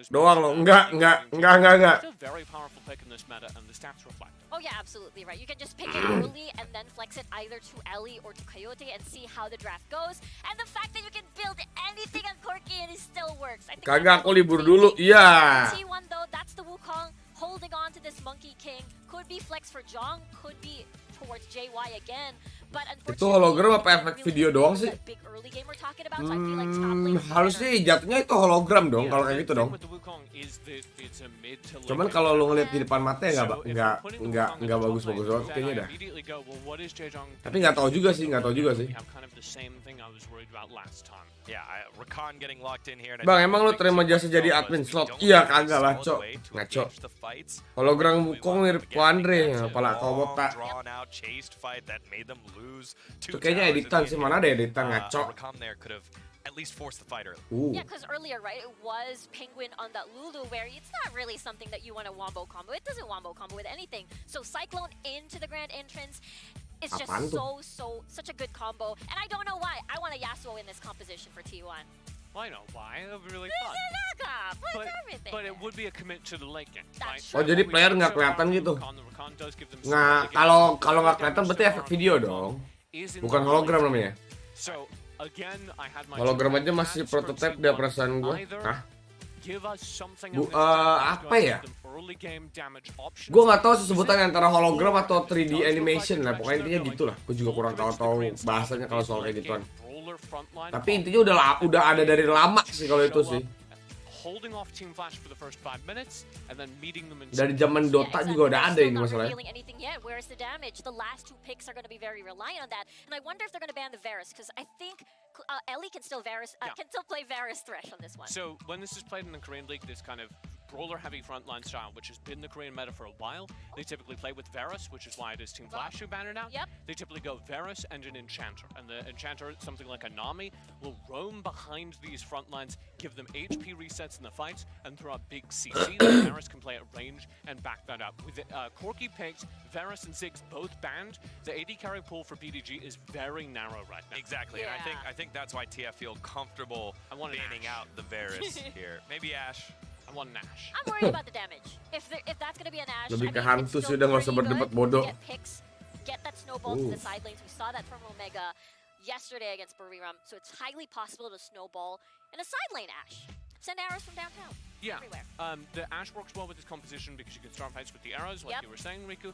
doang lo. Enggak. It's a very powerful pick in this meta, and the stats reflect it. Oh yeah, absolutely right. You can just pick it early and then flex it either to Ellie or to Coyote and see how the draft goes. And the fact that you can build anything on Corki and it still works. I think kagak aku libur dulu. Iya. T1 though, that's the Wukong holding on to this Monkey King. Could be flex for Jong, could be towards JY again. But itu hologram apa efek video doang sih? Harusnya jatuhnya itu hologram dong kalau kayak gitu dong. Cuman kalau lo ngeliat di depan mata ya nggak bagus-bagus banget kayaknya dah. Tapi nggak tahu juga sih. Bang, emang lo terima jasa jadi admin slot? Iya kagak lah, cok. Ngaco. Hologram Wukong mirip Andre, kepala kobota. Itu kayaknya editan sih, mana ada editan ngaco. Yeah, because earlier, right, it was Penguin on that Lulu where it's not really something that you want to wombo combo. It doesn't wombo combo with anything. So Cyclone into the Grand Entrance is just such a good combo. And I don't know why. I want a Yasuo in this composition for T1. Well, I know why. It would be really fun. But it would be a commit to the late game, right? Oh, jadi player nggak kelihatan gitu. Nah, kalau nggak kelihatan berarti efek video dong. Bukan hologram namanya. Hologram aja masih prototype dia perasaan gue. Hah? Apa ya? Gue nggak tahu sebutan antara hologram atau 3D animation lah. Pokoknya intinya gitulah. Gue juga kurang tahu bahasanya kalau soal kayak gituan. Tapi intinya udah ada dari lama sih kalau itu sih. Dari zaman Dota juga udah ada ini masalahnya. Ellie can still play Varus Thresh on this one. So when this is played in the Korean League, this kind of brawler-heavy frontline style, which has been the Korean meta for a while. They typically play with Varus, which is why it is Team Flash who banner now. Yep. They typically go Varus and an Enchanter, and the Enchanter, something like a Nami, will roam behind these front lines, give them HP resets in the fights, and throw a big CC that Varus can play at range and back that up. With Corki picked, Varus and Ziggs both banned, the AD carry pool for BDG is very narrow right now. Exactly, Yeah. and I think that's why TF feel comfortable banning out the Varus here. Maybe Ashe. I want an Ashe. I'm worried about the damage. If that's gonna be an Ashe, Lebih I ke mean, hantu it's sih, still udah nggak usah pretty berdebat good bodoh. to get picks, get that snowball to the side lanes. We saw that from Omega yesterday against Buriram, so it's highly possible to snowball in a side lane Ashe. Send arrows from downtown. Yeah, Everywhere. the Ashe works well with this composition because you can start fights with the arrows, like Yep. you were saying, Riku.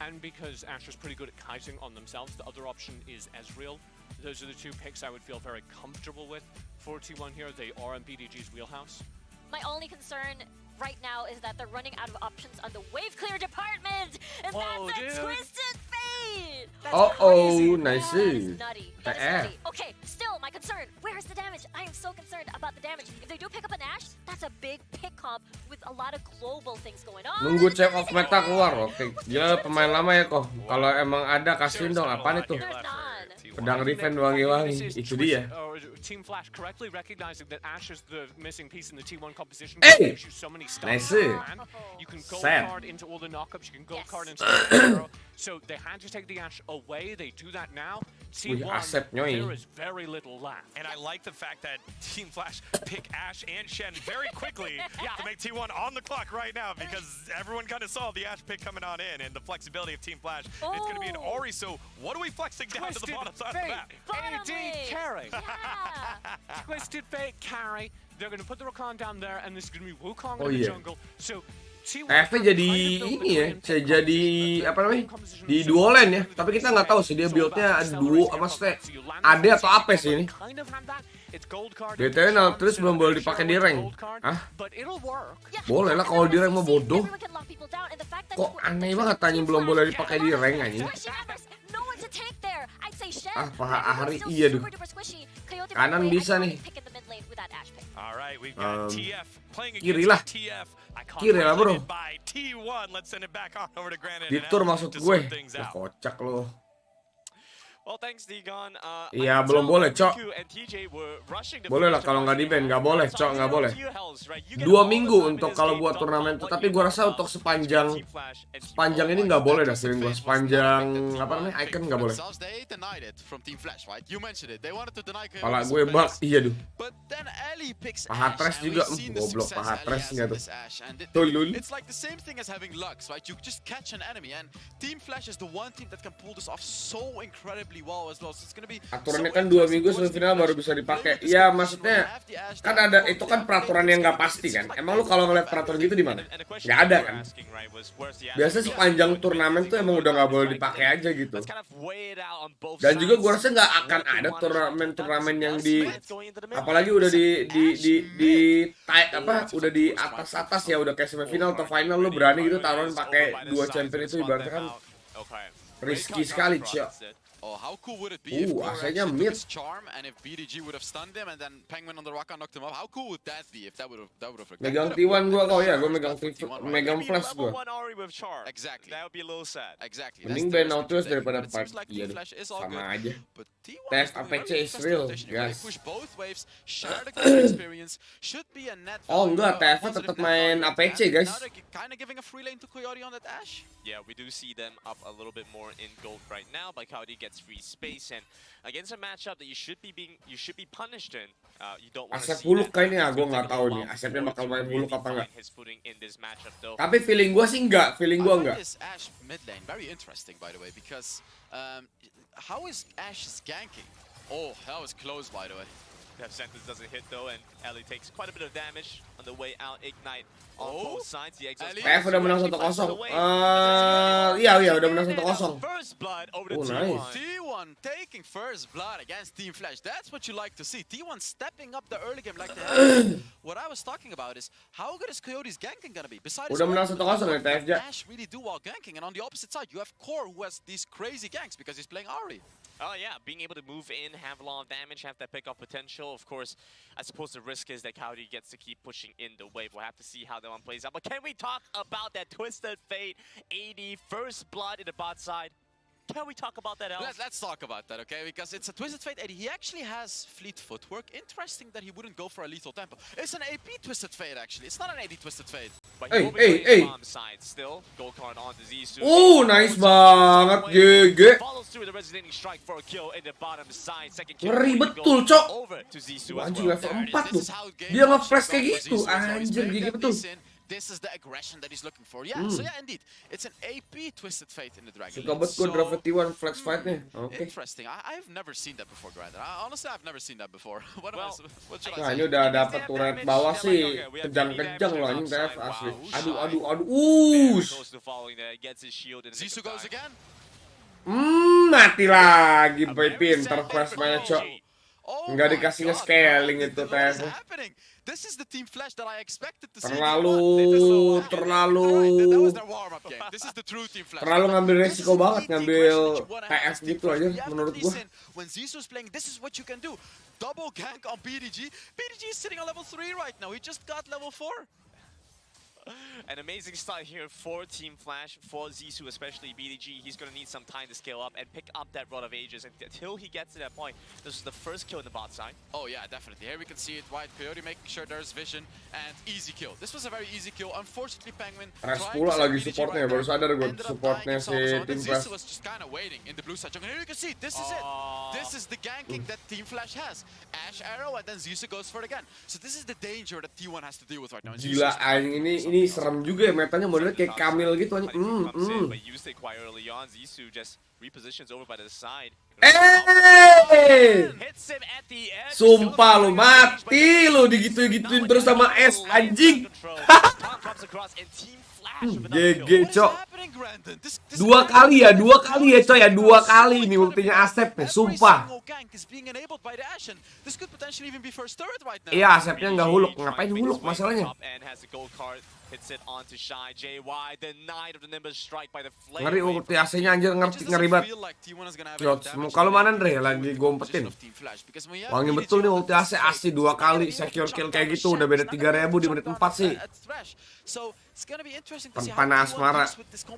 And because Ashe is pretty good at kiting on themselves, the other option is Ezreal. Those are the two picks I would feel very comfortable with for T1 here. They are in BDG's wheelhouse. My only concern right now is that they're running out of options on the wave clear department, and Whoa, that's a dude. twisted fate. That's Oh, crazy. nice. That is nutty. That is Eh. nutty. Okay, still my concern. Where's the damage? I am so concerned about the damage. If they do pick up an Ashe, that's a big pick comp with a lot of global things going on. Nunggu check off meta keluar. Oke, dia pemain lama ya kok. Kalau emang ada kasihin dong. Apaan itu? There's none. Pedang Riven wangi-wangi. Itu dia. Team Flash correctly recognizing that Ashe is the missing piece in the T1 composition. Hey! Gives you so many stuns. Nice. Man. You can gold Sad. card into all the knockups. You can gold Yes. card into the arrow. So they had to take the Ashe away. They do that now. T1, Asep nyoy. there is very little left. And I like the fact that Team Flash pick Ashe and Shen very quickly to make T1 on the clock right now because everyone kind of saw the Ashe pick coming on in and the flexibility of Team Flash. It's going to be an Ori, so what are we flexing down to the Twisted bottom side of the Fate. map? Bottom AD lane. carry. Yeah. Twisted Fate carry. They're going to put the Rakan down there, and this is going to be Wukong Oh, in the iya. jungle. So T1 TF jadi ini ya, bisa jadi apa namanya? Di duo lane ya. Tapi kita nggak tahu sih dia build-nya ada duo apa maksudnya AD atau AP sih ini. BTW Nautilus belum boleh dipakai di rank. Hah? Yeah, Boleh lah kalau di rank mah bodoh. everyone can lock people down, and the fact that Kok you- aneh banget tanya belum boleh dipakai di rank anjing. Squishy members, no one to take there. I'd say Shen. Ah, Paha Everyone's Ahri, still iya, duh. super duper squishy. Coyote, Kanan by the way, bisa I nih. pick in the mid lane with that Ashe pick. All right, we've got TF playing against kiri lah. TF. Kiri lah, bro. By T1. Let's send it back on over to Granite. Di and tour Al maksud to gue. sort things Wah, out. kocak lo. Well, thanks, Digon. Iya, belum boleh, Cok. Boleh lah kalau nggak di-ban, nggak boleh, Cok, nggak boleh. 2 minggu untuk kalau buat turnamen tuh, tapi gua rasa untuk sepanjang ini nggak boleh dah feeling gua. Sepanjang apa namanya icon nggak boleh. They denied it from Team Flash, right? You mentioned it. They wanted to deny Pala gue bug, iya duh. But then Ellie picks Paha Ashe, Tres and juga, we've seen the goblok, success Paha Ellie Tres has nggak in tuh. this Ashe, and Tulul. it's like the same thing as having Lux, right? You just catch an enemy, and Team Flash is the one team that can pull this off so incredibly well as well. So it's gonna be Aturannya kan 2 minggu semifinal baru bisa dipakai. Ya maksudnya kan ada itu kan peraturan yang nggak pasti kan. Emang lu kalau ngeliat peraturan gitu di mana? Nggak ada kan. Biasanya sepanjang turnamen tuh emang udah nggak boleh dipakai aja gitu. Dan juga gua rasa nggak akan ada turnamen yang di apalagi udah udah di atas ya udah kayak semifinal atau final lu berani gitu taruhan pakai 2 champion itu ibaratnya kan risky sekali, Cok. Oh, how cool would it be if Core aslinya actually mid. took his charm and if BDG would have stunned him and then Penguin on the Rakan knocked him up? How cool would that be if that would have Megang T1 gua kok ya, gua megang flash gua. Exactly. That would be a little sad. Exactly. Mending ban Nautilus daripada fight. Iya deh, sama aja. Tes APC is real, guys. Push both waves, share the good experience, should be a net. Oh enggak, TF tetap main APC guys. Now they're kind of giving a free lane to Coyote on that Ashe. Yeah, we do see them up a little bit more in gold right now, but Coyote gets free space, and against a matchup that you should be punished in, you don't want to Asep see huluk that. kayaknya gua nggak tahu nih. Asepnya bakal main huluk apa enggak. His footing in this matchup, though. Tapi feeling gua sih enggak, feeling gua I enggak. find this Ashe mid lane very interesting, by the way, because how is Ashe ganking? Oh, that was close, by the way. That sentence doesn't hit though, and Ellie takes quite a bit of damage on the way out. Ignite on Oh, both sides. The exhaust Ellie. TF udah menang 1-0. Iya udah menang 1-0. First blood over Oh, to nice. T1 taking first blood against Team Flash. That's what you like to see. T1 stepping up the early game like they have. What I was talking about is how good is Coyote's ganking gonna be? Besides, Udah menang 1-0 ya TF ja. Ashe really do well ganking, and on the opposite side you have Core who has these crazy ganks because he's playing Ahri. Oh yeah, being able to move in, have a lot of damage, have that pickup potential. Of course, I suppose the risk is that Coyote gets to keep pushing in the wave. We'll have to see how that one plays out. But can we talk about that Twisted Fate 80 first blood in the bot side? Can we talk about that, Alex? Let's talk about that, okay? Because it's a Twisted Fate 80. He actually has fleet footwork. Interesting that he wouldn't go for a lethal tempo. It's an AP Twisted Fate, actually. It's not an 80 Twisted Fate. But Hey, will be hey, playing hey. the bomb side still. Gold card on to Zissou. Nice banget, GG. Follows through the resonating strike for a kill in the bottom side. Second kill. Ngeri betul, Cok. Over to Zissou as Anjing well. level 4 tuh. Dia nge-flash kayak gitu. Anjir, GG betul. This is the aggression that he's looking for. Yeah, so yeah, indeed. It's an AP Twisted Fate in the Dragon Suka banget gue draft T1 flex fight-nya. Oke. Interesting. I've never seen that before, Grandin. Honestly, I've never seen that before. What should Nah, I ini say? udah dapet turret bawah sih. Kejang-kejang loh anjing TF asli. Aduh. Close to following there, gets his shield in the Zissou nick of goes time. again. Mati lagi boy pinter flash mainnya, Cok. Oh Nggak my dikasih God, nge-scaling Grandin, itu what is TF. happening? This is the team flash that I expected to see. Terlalu That was their warm-up game. This is the true team flash. Terlalu ngambil This is resiko the banget, elite ngambil aggression that you wanna have TF as team gitu flash. aja You have to menurut be gua. seen. When Zissou's playing, this is what you can do. Double gank on BDG. BDG is sitting on level 3 right now. He just got level 4. An amazing start here for Team Flash, for Zissou, especially BDG. He's going to need some time to scale up and pick up that Rod of Ages. And until he gets to that point, this is the first kill in the bot side. Oh yeah, definitely. Here we can see it. White Coyote making sure there's vision and easy kill. This was a very easy kill. Unfortunately, Penguin Res trying pula to lagi set BDG supportnya, right baru there, sadar gue ended up supportnya dying si himself. Team So Flash. Zissou was just kind of waiting in the blue side jungle. Here you can see, this is it. This is the ganking that Team Flash has. Ash Arrow and then Zissou goes for it again. So this is the danger that T1 has to deal with right now. And Gila Zissou's anjing ini serem juga ya metanya modelnya kayak Kamil gitu anjing. But used it quite early on. Zissou just repositions over by the side. Hits him at the edge. Sumpah lu mati lu digituin terus sama S anjing. GG, Cok. Dua kali ya coy ya, 2 kali ini ultinya Asep nih, sumpah. Iya, Asepnya nggak huluk, ngapain huluk masalahnya? Ngeri ulti AC-nya anjir, ngeri banget. Kalau mana Andre lagi gue umpetin. Wangi betul nih ulti AC asli 2 kali secure kill kayak gitu, udah beda 3.000 di menit 4 sih. Tanpa asmara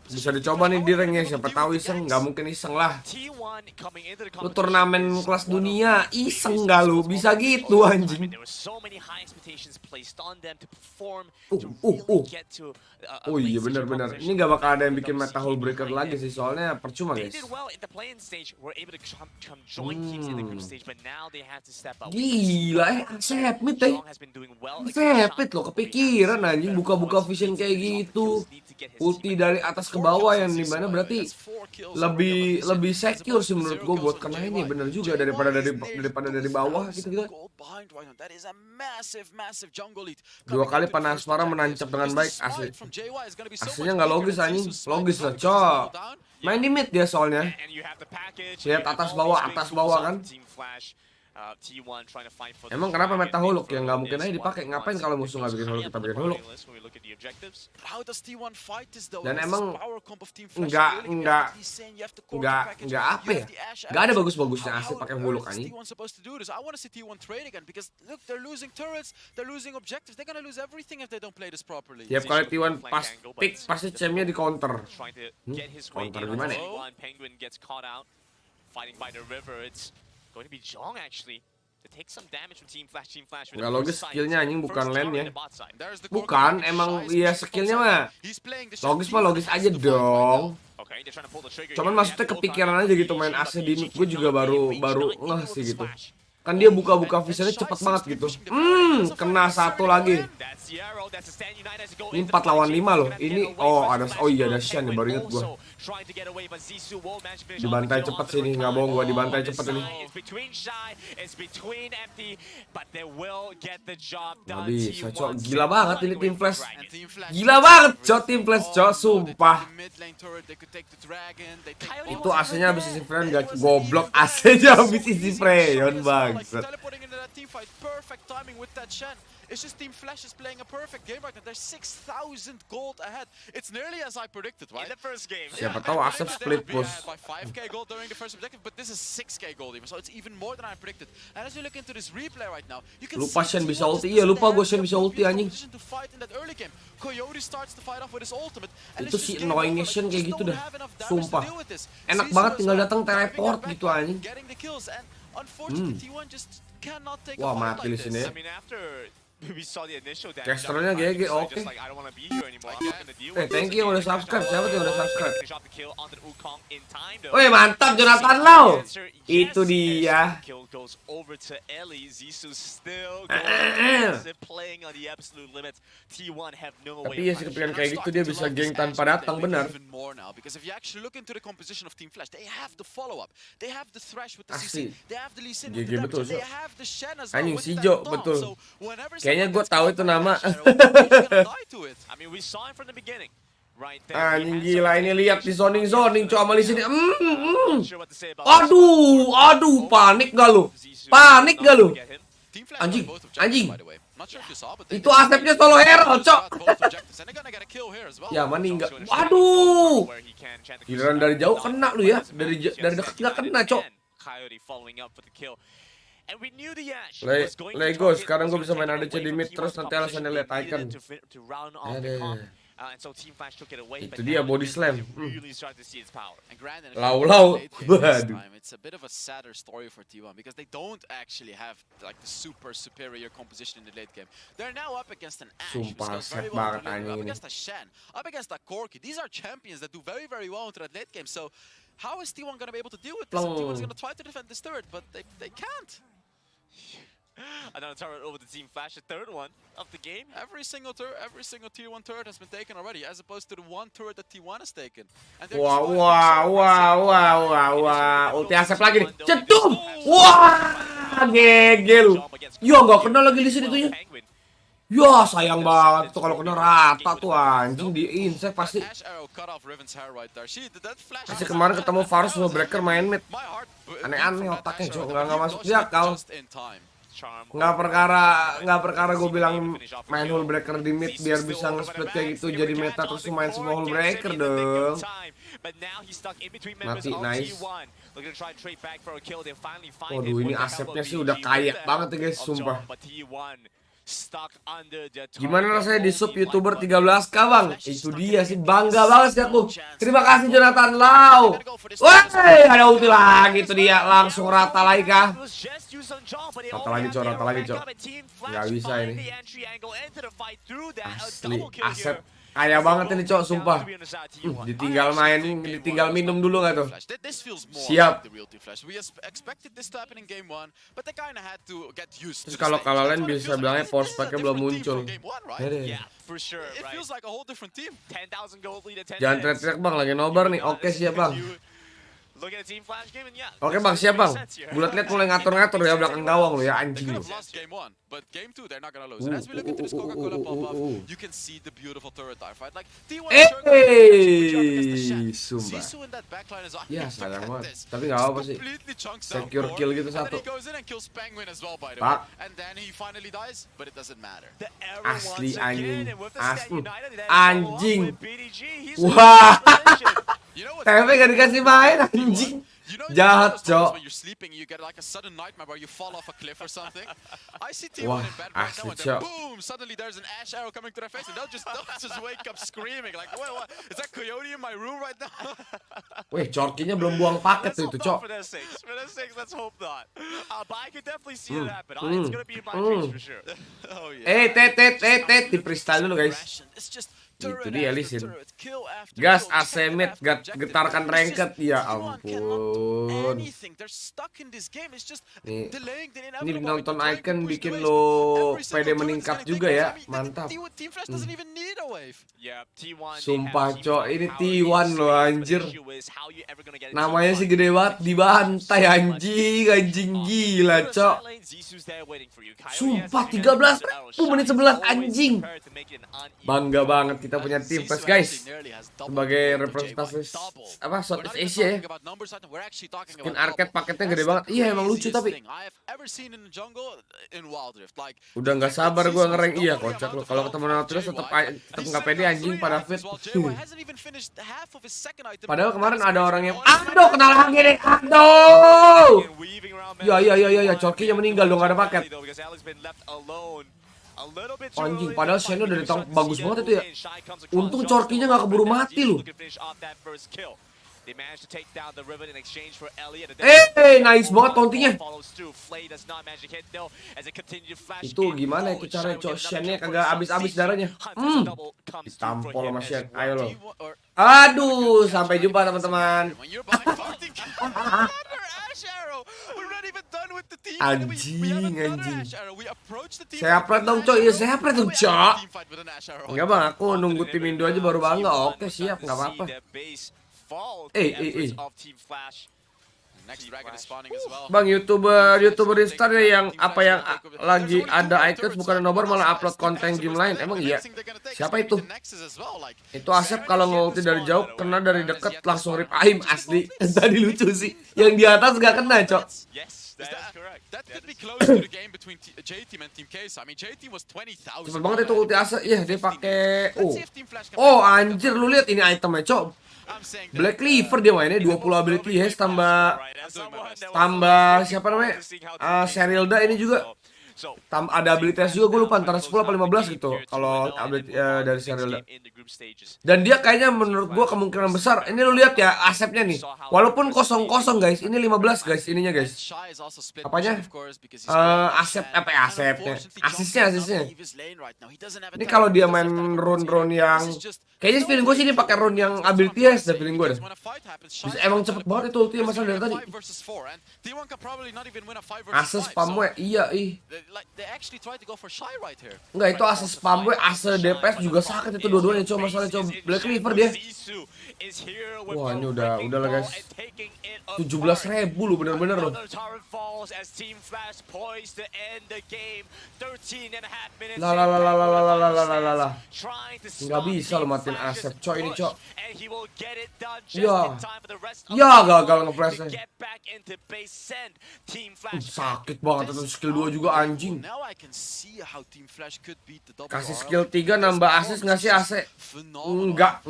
bisa dicoba nih di ranknya, siapa tahu iseng, nggak mungkin iseng lah. Lu turnamen kelas dunia iseng nggak lu, bisa gitu anjing. Oh iya benar-benar, ini nggak bakal ada yang bikin meta hole breaker lagi sih, soalnya percuma guys. Gila Asep mid Asep lo kepikiran anjing buka-buka vision kayak gitu. Ulti dari atas ke bawah yang dimana berarti lebih secure sih menurut gue buat kena ini, bener juga daripada dari bawah gitu. 2 kali panas asmara menancap dengan baik asli. Aslinya nggak logis anjing, logis lah Cok. Main di mid dia soalnya. Lihat atas bawah kan. Emang kenapa meta huluk yang nggak mungkin aja dipakai? Ngapain kalau musuh nggak bikin huluk, kita bikin huluk? Dan emang nggak apa ya? Nggak ada bagus-bagusnya asli pakai huluk anjing. Tiap kali T1 pas pick pasti champ-nya di counter. Counter gimana? Going to be Jong actually to take some damage from Team Flash. Nggak logis skillnya anjing, bukan lane-nya. Bukan, emang iya skillnya mah logis aja dong. Cuman maksudnya kepikiran aja gitu main AC di mid, gue juga baru ngeh sih gitu. Kan dia buka visionnya cepet banget gitu. Kena 1 lagi. Ini 4 lawan 5 loh. Ini iya ada Shan nih, baru inget gue. Dibantai cepet sih nih, nggak bohong gue, dibantai cepet ini. Nggak bisa Cok, gila banget ini Team Flash. Gila banget Cok, Team Flash Cok, sumpah. Itu AC-nya habis isi frame, gak goblok, AC-nya habis isi frame, bangsat. It's just Team Flash is playing a perfect game right now. They're 6,000 gold ahead. It's nearly as I predicted, right? In the first game. Siapa tahu Asep split push. By 5k gold during the first objective, but this is 6k gold even, so it's even more than I predicted. And as you look into this replay right now, you can Lupa see Shen bisa T1 ulti. just Iya, lupa doesn't gue have Shen bisa the ulti anjing. position to fight in that early game. Coyote starts to fight off with his ultimate, and Itu it's si just game annoyingnya over. Shen Like, kayak just gitu don't dah. have enough damage to Sumpah. deal with this. Enak Zizou banget as tinggal well, datang driving teleport that gitu backline, anjing. getting the kills, and unfortunately T1 just cannot take a Wah, fight mati like di sini. this. I mean, after we saw the initial damage, Casternya GG, oke. just like, I don't want to be here anymore. I'm not gonna deal Eh, with thank this. you yang udah subscribe. Siapa tuh yang udah subscribe? Finish off the kill onto the Wukong in time, though. Woi, mantap Jonathan Lau. Answer, Itu yes, dia. and kill goes over to Ellie. Zizou still going aggressive, playing on the absolute limits. T1 have no Tapi way ya of sih punishing. kepikiran kayak gitu dia bisa geng tanpa datang, benar. Even more now, because if you actually look into the composition of Team Flash, they have the follow-up, they have the Thresh with the Asli. CC, they have the Lee Sin GG with the betul, damage, they so. have the Shen as well Anjing with si that Jo, dom. betul. So whenever Kayaknya someone gue gets tahu caught itu by nama. Flash, he's gonna die to it. I mean, we saw him from the beginning. Right there. Anjing gila ini lihat di zoning coba di sini. Sure what to say about Aduh, panik gak lu? Panik gak lu? Team Flash Anjing, got both objectives, anjing. by the way. Not sure if you saw, but they Itu Asepnya solo hero, cok. got both objectives, and they're gonna get a kill here as well. Ya meninggal. Waduh. Giliran dari jauh kena lu ya. Dari dekat nggak kena, cok. Coyote following up for the kill. And we knew the Ash Le- was going Lego, to target, sekarang was gua bisa gonna main take it ADC di away mid, from terus T1's nanti alasannya composition. lihat They icon. needed to round off Ada. the comp. And so Team Flash took it away. Itu but dia now body they slam. really started to see its power. And granted, Lau-lau. late game this Waduh. time, it's a bit of a sadder story for T1 because they don't actually have like the super superior composition in the late game. They're now up against an Ashe, who Sumpah, scales very set well, banget anjing up ini. against a Shen, up against a Corki. These are champions that do very, very well into that late game. So how is T1 going to be able to deal with this? And T1 is going to try to defend this turret, but they can't. Another turret over the Team Flash, the third one of the game. Every single tier 1 turret has been taken already, as opposed to the one turret that T1 has taken. And they're just Wah. Ulti Asep lagi nih. Cetum. Wah, GG lu. Ya nggak kena lagi di sini tuh ya. Ya sayang banget tuh kalau kena rata tuh anjing di insect pasti. Ash arrow cut off Riven's hair right there. That flash. Masih kemarin ketemu Varus sama Breaker main mid. My heart Aneh-aneh from that otaknya, Ash Cok. arrow, Nggak but masuk he dodged dia, Kal. just in time. Nggak perkara gue bilang main Hull Breaker di mid biar bisa nge-split kayak gitu jadi meta terus main semua Hull Breaker dong. Mati, nice. Waduh, ini Asepnya sih udah kaya banget ya guys, sumpah. Gimana rasanya di sub YouTuber 13k bang? Itu dia sih, bangga banget sih aku. Terima kasih Jonathan Lau. Woi, ada ulti lagi tuh dia, langsung rata lagi kah? Rata lagi cok. Gak bisa ini. Asli, Asep kaya banget ini cok, sumpah. Ditinggal main, ditinggal minum dulu gak tuh? Siap. Terus kalau kalian bisa bilangnya power spike-nya belum muncul. Jangan teriak-teriak bang, lagi nobar nih. Oke siap bang. Oke bang, siap bang. Gue liat mulai ngatur-ngatur ya belakang gawang lo ya, anjing lo. Sumpah. Ya sayang banget. Tapi gak apa sih. Secure kill gitu satu. Pak. Asli anjing. Asli. Anjing. Wah. TP gak dikasih main anjing. Jahat cok. Wah, asli cok. Wih, Corkinya belum buang paket tuh itu cok. Di freestyle dulu guys. Itu dia Lisin. Gas AC mid, getarkan ranked. Ya ampun. Ini nonton icon bikin lo PD meningkat juga ya. Mantap. Sumpah cok, ini T1 lo anjir. Namanya sih gede banget, dibantai anjing gila cok. Sumpah 13 menit 11 anjing. Bangga banget kita kita punya tim Flash guys. Sebagai representasi apa Southeast Asia ya. Skin arcade paketnya gede banget. Iya emang lucu tapi. Udah nggak sabar gue ngerank iya kocak lo. Kalau ketemu Nautilus tetap nggak pede anjing pada fit. Padahal kemarin ada orang yang aduh kenal lagi nih. Aduh. Ya, Corkinya meninggal dong, gak ada paket. Anjing, padahal Shane udah ditangkap bagus banget itu ya. Untung Corkinya gak keburu mati loh. Nice banget tauntingnya. Itu gimana itu caranya cok Shane-nya kagak habis-habis darahnya. Ditampol sama Shane, ayo lo. Aduh, sampai jumpa teman-teman. Anjing. Saya upload dong cok, iya saya upload dong cok. Enggak bang, aku nunggu tim Indo aja baru bangga. Oke siap, nggak apa-apa. Bang, youtuber Instar yang lagi ada icons bukan Nobar malah upload konten game lain. Emang iya? Siapa itu? Itu Asep kalau ngulti dari jauh kena dari deket langsung rip aim asli. Tadi lucu sih. Yang di atas gak kena, cok. Cepet banget itu ulti Asep. Iya, dia pakai Oh, anjir lu lihat ini itemnya, cok. Black Cleaver dia mainnya 20 ability haste tambah siapa namanya? Serilda ini juga. Ada abilitas juga, gue lupa antara 10 atau 15 gitu kalau ability dari Serilda. Dan dia kayaknya menurut gue kemungkinan besar, ini lu lihat ya Asepnya nih. Walaupun kosong-kosong guys, ini 15 guys ininya guys. Apanya? Asepnya. Asisnya. Ini kalau dia main run yang kayaknya feeling gue sih ini pakai run yang ability haste dah feeling gue dah. Emang cepet banget itu ultinya masalah dari tadi. Ases spamwe iya Enggak, itu ases spamwe, ases DPS juga sakit itu dua-duanya coba masalah coba Black Cleaver dia. Wah, ini udah lah guys. 17.000 lu bener-bener loh. Lah. Nggak bisa lo matiin Asep, cok ini cok. Ya gagal nge-flashnya. Sakit banget itu skill 2 juga anjing. Kasih skill 3 nambah asis nggak sih AC? Enggak.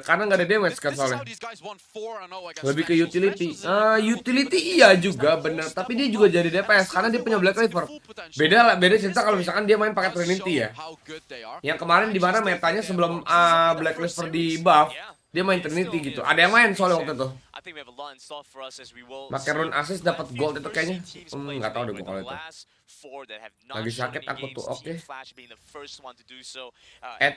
Karena nggak ada damage kan soalnya. Lebih ke utility. Utility iya juga bener, tapi dia juga jadi DPS karena dia punya Black Cleaver. Beda cerita kalau misalkan dia main pakai Trinity ya. Yang kemarin di mana metanya sebelum Black Cleaver di buff, dia main Trinity gitu. Ada yang main soalnya waktu itu. Pakai rune assist dapat gold itu kayaknya. Nggak tahu deh gue kalau itu. Lagi sakit aku tuh, oke.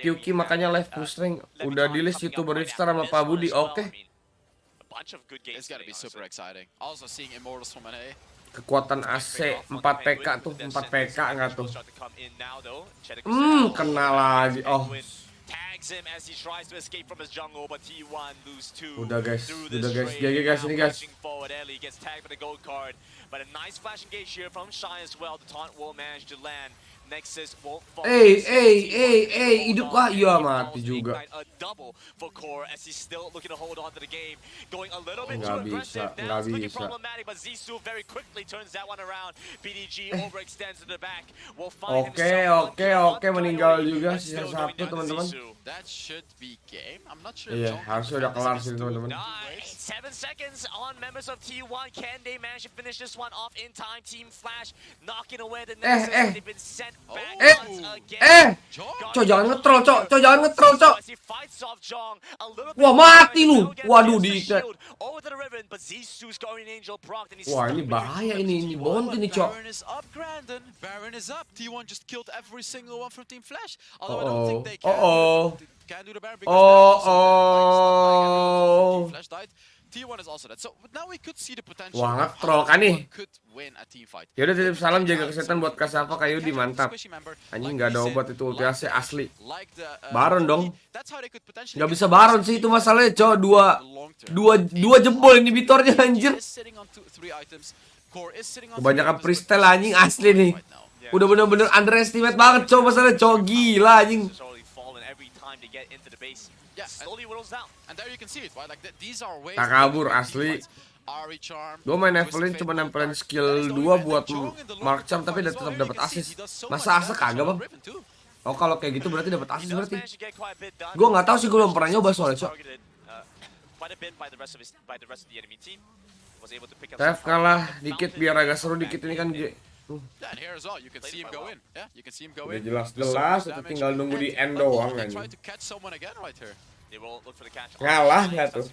Yuki makanya live full strength. Udah di list youtuber Rifstar sama Pak Budi, oke. Kekuatan AC 4 PK tuh, 4 PK nggak tuh? Kena lagi. Oh. Udah guys, GG guys ini guys. Hidup kah? Iya mati juga. Nggak bisa. Oke, meninggal juga sisa 1 teman-teman. Iya, harusnya udah kelar sih teman-teman. 7 seconds on members of T1. Can they manage to finish this one off in time? Team Flash knocking away the Nexus. They've been sent back once again. Cok jangan ngetrol, Cok. Wah, mati lu. Waduh, di wah, ini bahaya ini Bond ini, Cok. Baron is up. T1 just killed every single one from Team Flash. T1 is also dead. So now we could see the potential. Wah, ngetrol kan nih. Yaudah, titip salam jaga kesehatan buat Kasafa Kayudi, mantap. Anjing nggak ada obat itu ulti AC asli. Baron dong. Nggak bisa Baron sih itu masalahnya, Cok. Dua jebol inhibitornya anjir. Kebanyakan freestyle anjing asli nih. Udah bener-bener underestimate banget, Cok, masalahnya, Cok. Gila anjing. they get into the base. Yeah, Slowly whittles down. And there you can see it, right? Like these are ways. Tak kabur asli. Gue main Evelyn cuma nempelin skill 2 buat Mark Charm tapi tetap dapat assist. Masa asa kagak bang? Oh kalau kayak gitu berarti dapat assist berarti. Gue nggak tahu sih, gue belum pernah nyoba soalnya cok. Tef kalah dikit biar agak seru dikit ini kan J. Udah jelas-jelas itu tinggal nunggu di end doang kan. Ngalah nggak tuh?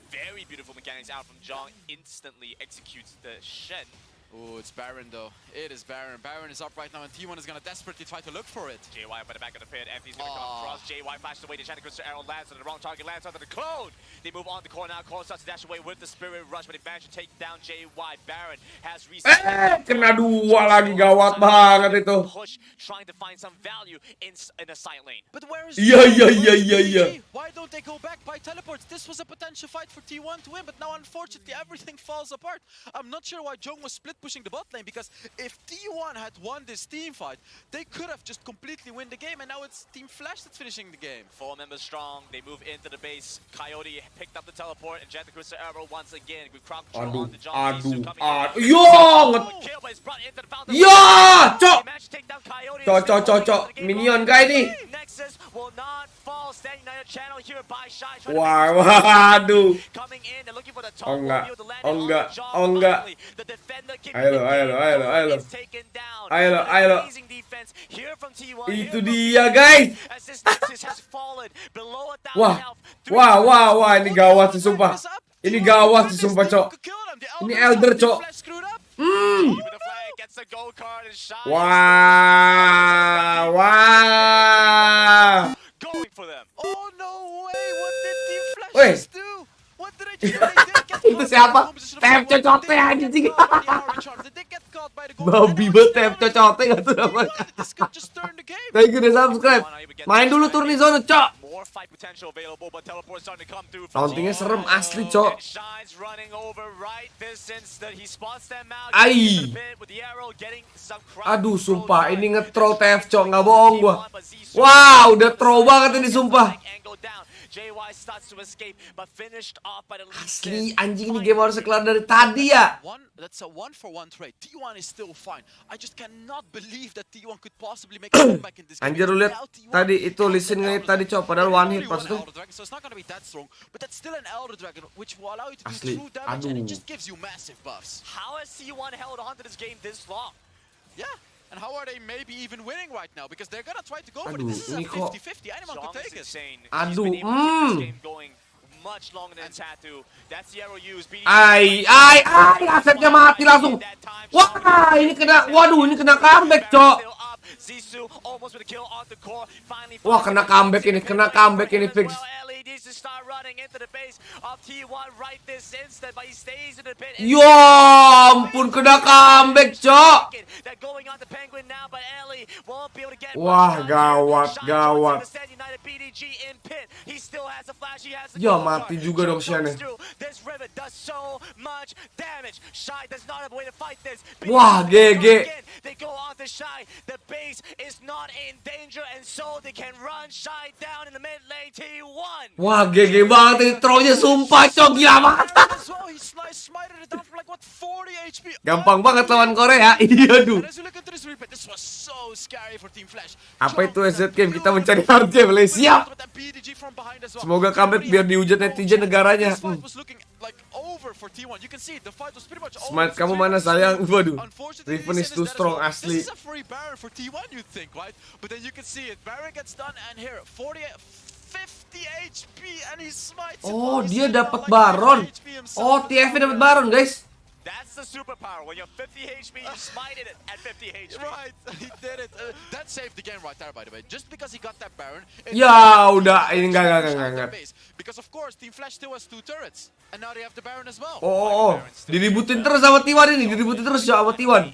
Very beautiful mechanics out from Jong, instantly executes the Shen. Oh, it's Baron though. It is Baron. Baron is up right now and T1 is gonna desperately try to look for it. JY by the back of the pit. FD's gonna come across. JY flashes away. The Shannon Crystal arrow lands on the wrong target, lands onto the clone. They move on the core now. Core starts to dash away with the Spirit Rush, but they manage to take down JY. Baron has reset. Kena dua lagi, gawat banget itu. Push, trying to find some value in a side lane. But where is Iya. Why don't they go back by teleports? This was a potential fight for T1 to win, but now unfortunately everything falls apart. I'm not sure why Jong was split pushing the bot lane, because if T1 had won this team fight, they could have just completely win the game, and now it's Team Flash that's finishing the game. 4 members strong, they move into the base. Coyote picked up the teleport, and Jet the Crystal Arrow once again. With crowd control on the John. Cok, minion kah ini? Nexus will not fall. Standing on your channel here by Shy. Waduh. Coming in and looking for the top. Oh enggak. Ayo. Itu dia guys. Wah, ini gawat sih sumpah. Cok. Ini Elder cok. Wah. Oh no way! What did Team Flash do? What did they do? Itu siapa? Tep cocote anjing. Babi banget tep cocote enggak tuh namanya. Thank you udah subscribe. Main dulu turun di zona, cok. Tauntingnya serem asli, cok. Ai. Aduh, sumpah ini nge-troll TF, cok, nggak bohong gua. Wah, udah troll banget ini sumpah. Asli anjing, ini game harusnya kelar dari tadi ya. That's a 1-for-1 trade. T1 is still fine. I just cannot believe that T1 could possibly make a comeback in this game. Anjir, lu lihat tadi itu listen ngait tadi, cok, padahal one hit pas itu. So it's not gonna be that strong, but that's still an Elder Dragon which will allow you to do true damage and it just gives you massive buffs. How has T1 held on to this game this long? Yeah. And how are they maybe even winning right now? Because they're gonna try to go for it. This is a 50-50. Anyone could take it. Aduh, Much longer than Tattoo. That's the arrow used. Ai, asetnya mati langsung. Wah, ini kena comeback, cok. Wah, kena comeback ini fix. Ya ampun, kena comeback, cok. Wah, gawat. Ya mati juga dong Shen. Wah, GG. Wah, GG banget ini trollnya sumpah, cok, gila banget. Gampang banget lawan Korea. Iya, aduh. Apa itu SZ Game? Kita mencari hard game, siap. Semoga comeback biar dihujat netizen negaranya. Smite kamu mana sayang? Waduh, Riven is too strong asli. Oh, dia dapat Baron. Oh, TF dapat Baron, guys. That's the superpower. When you're 50 HP, you smite it at 50 HP. Right, he did it. That saved the game right there, by the way. Just because he got that Baron. Ya, udah. Ini enggak. Because of course, Team Flash still has 2 turrets. And now they have the Baron as well. Oh. Diributin terus sama T1 ini. Sama T1.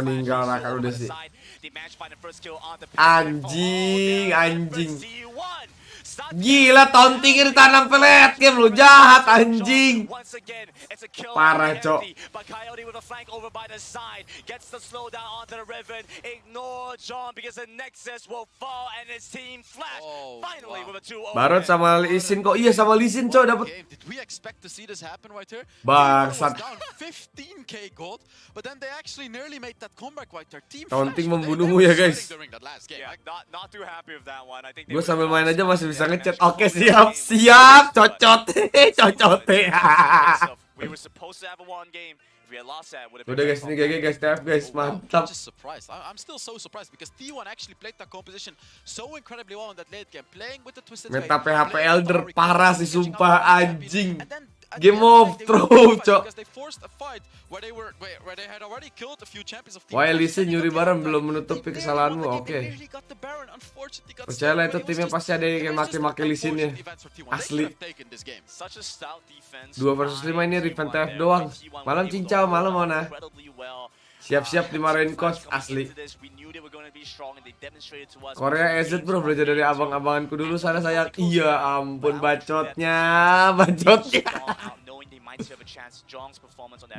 Meninggal Raka udah sih. Anjing. Gila, taunting ditanam pelet game lu, jahat anjing. Parah, Cok. Barot sama Lee Sin kok. Iya, sama Lee Sin, Cok, dapat. Bangsat. Taunting membunuhmu ya, guys. Gue sambil main aja masih bisa ngechat. Oke, siap, siap, cocot, cocot. Udah guys, ini GG guys, TF guys, mantap. Meta PHP Elder parah sih, sumpah anjing. Game of Thrones, Cok. Wah, Elise nyuri bareng belum menutupi kesalahanmu. Oke. Percayalah itu timnya pasti ada yang maki-maki Lisinnya. Asli. 2 versus 5 ini revent TF doang. Malam cincau, malam Mona. Siap-siap dimarahin coach, asli. Korea EZ bro, belajar dari abang-abanganku dulu sana sayang. Iya ampun, bacotnya.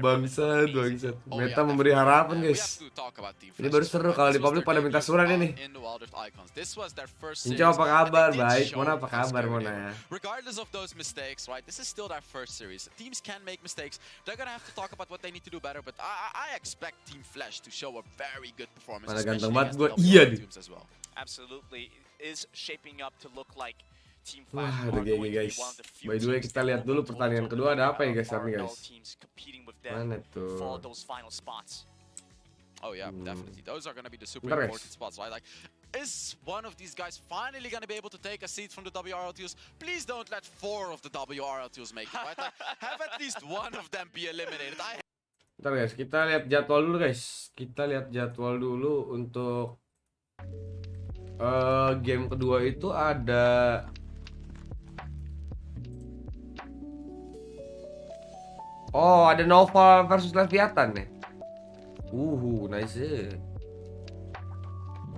Bangsat. Meta memberi harapan guys. Ini baru seru kalau di publik pada minta surat ini. Cincau apa kabar? Baik, Mona apa kabar Mona? Regardless of those mistakes, right? This is still their first series. Teams can make mistakes. They're gonna have to talk about what they need to do better. But I expect Team Flash to show a very good performance. Mana ganteng banget gue, iya nih. Absolutely is shaping up to look like Team Wah, Flash udah GG guys. By the way, kita lihat dulu pertandingan kedua ada apa ya guys nih guys. Mana tuh? Oh yeah, definitely. Those are gonna be the super important spots, right? Like, is one of these guys finally gonna be able to take a seat from the WRLTs? Please don't let 4 of the WRLTs make it, right? Like, have at least one of them be eliminated. Bentar guys, kita lihat jadwal dulu guys. Kita lihat jadwal dulu untuk game kedua itu ada ada Nobar versus Leviathan nih. Nice.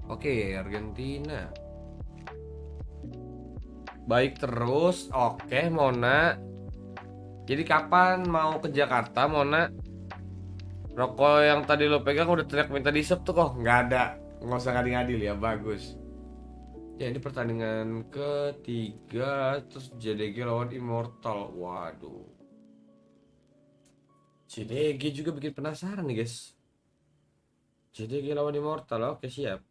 Oke, Argentina. Baik terus. Oke, Mona. Jadi kapan mau ke Jakarta, Mona? Rokok yang tadi lo pegang udah teriak minta di-sub tuh kok. Nggak ada. Nggak usah ngadil-ngadil ya, bagus. Ya, ini pertandingan ketiga. Terus JDG lawan Immortal. Waduh. JDG juga bikin penasaran nih guys. JDG lawan Immortal. Oke, siap.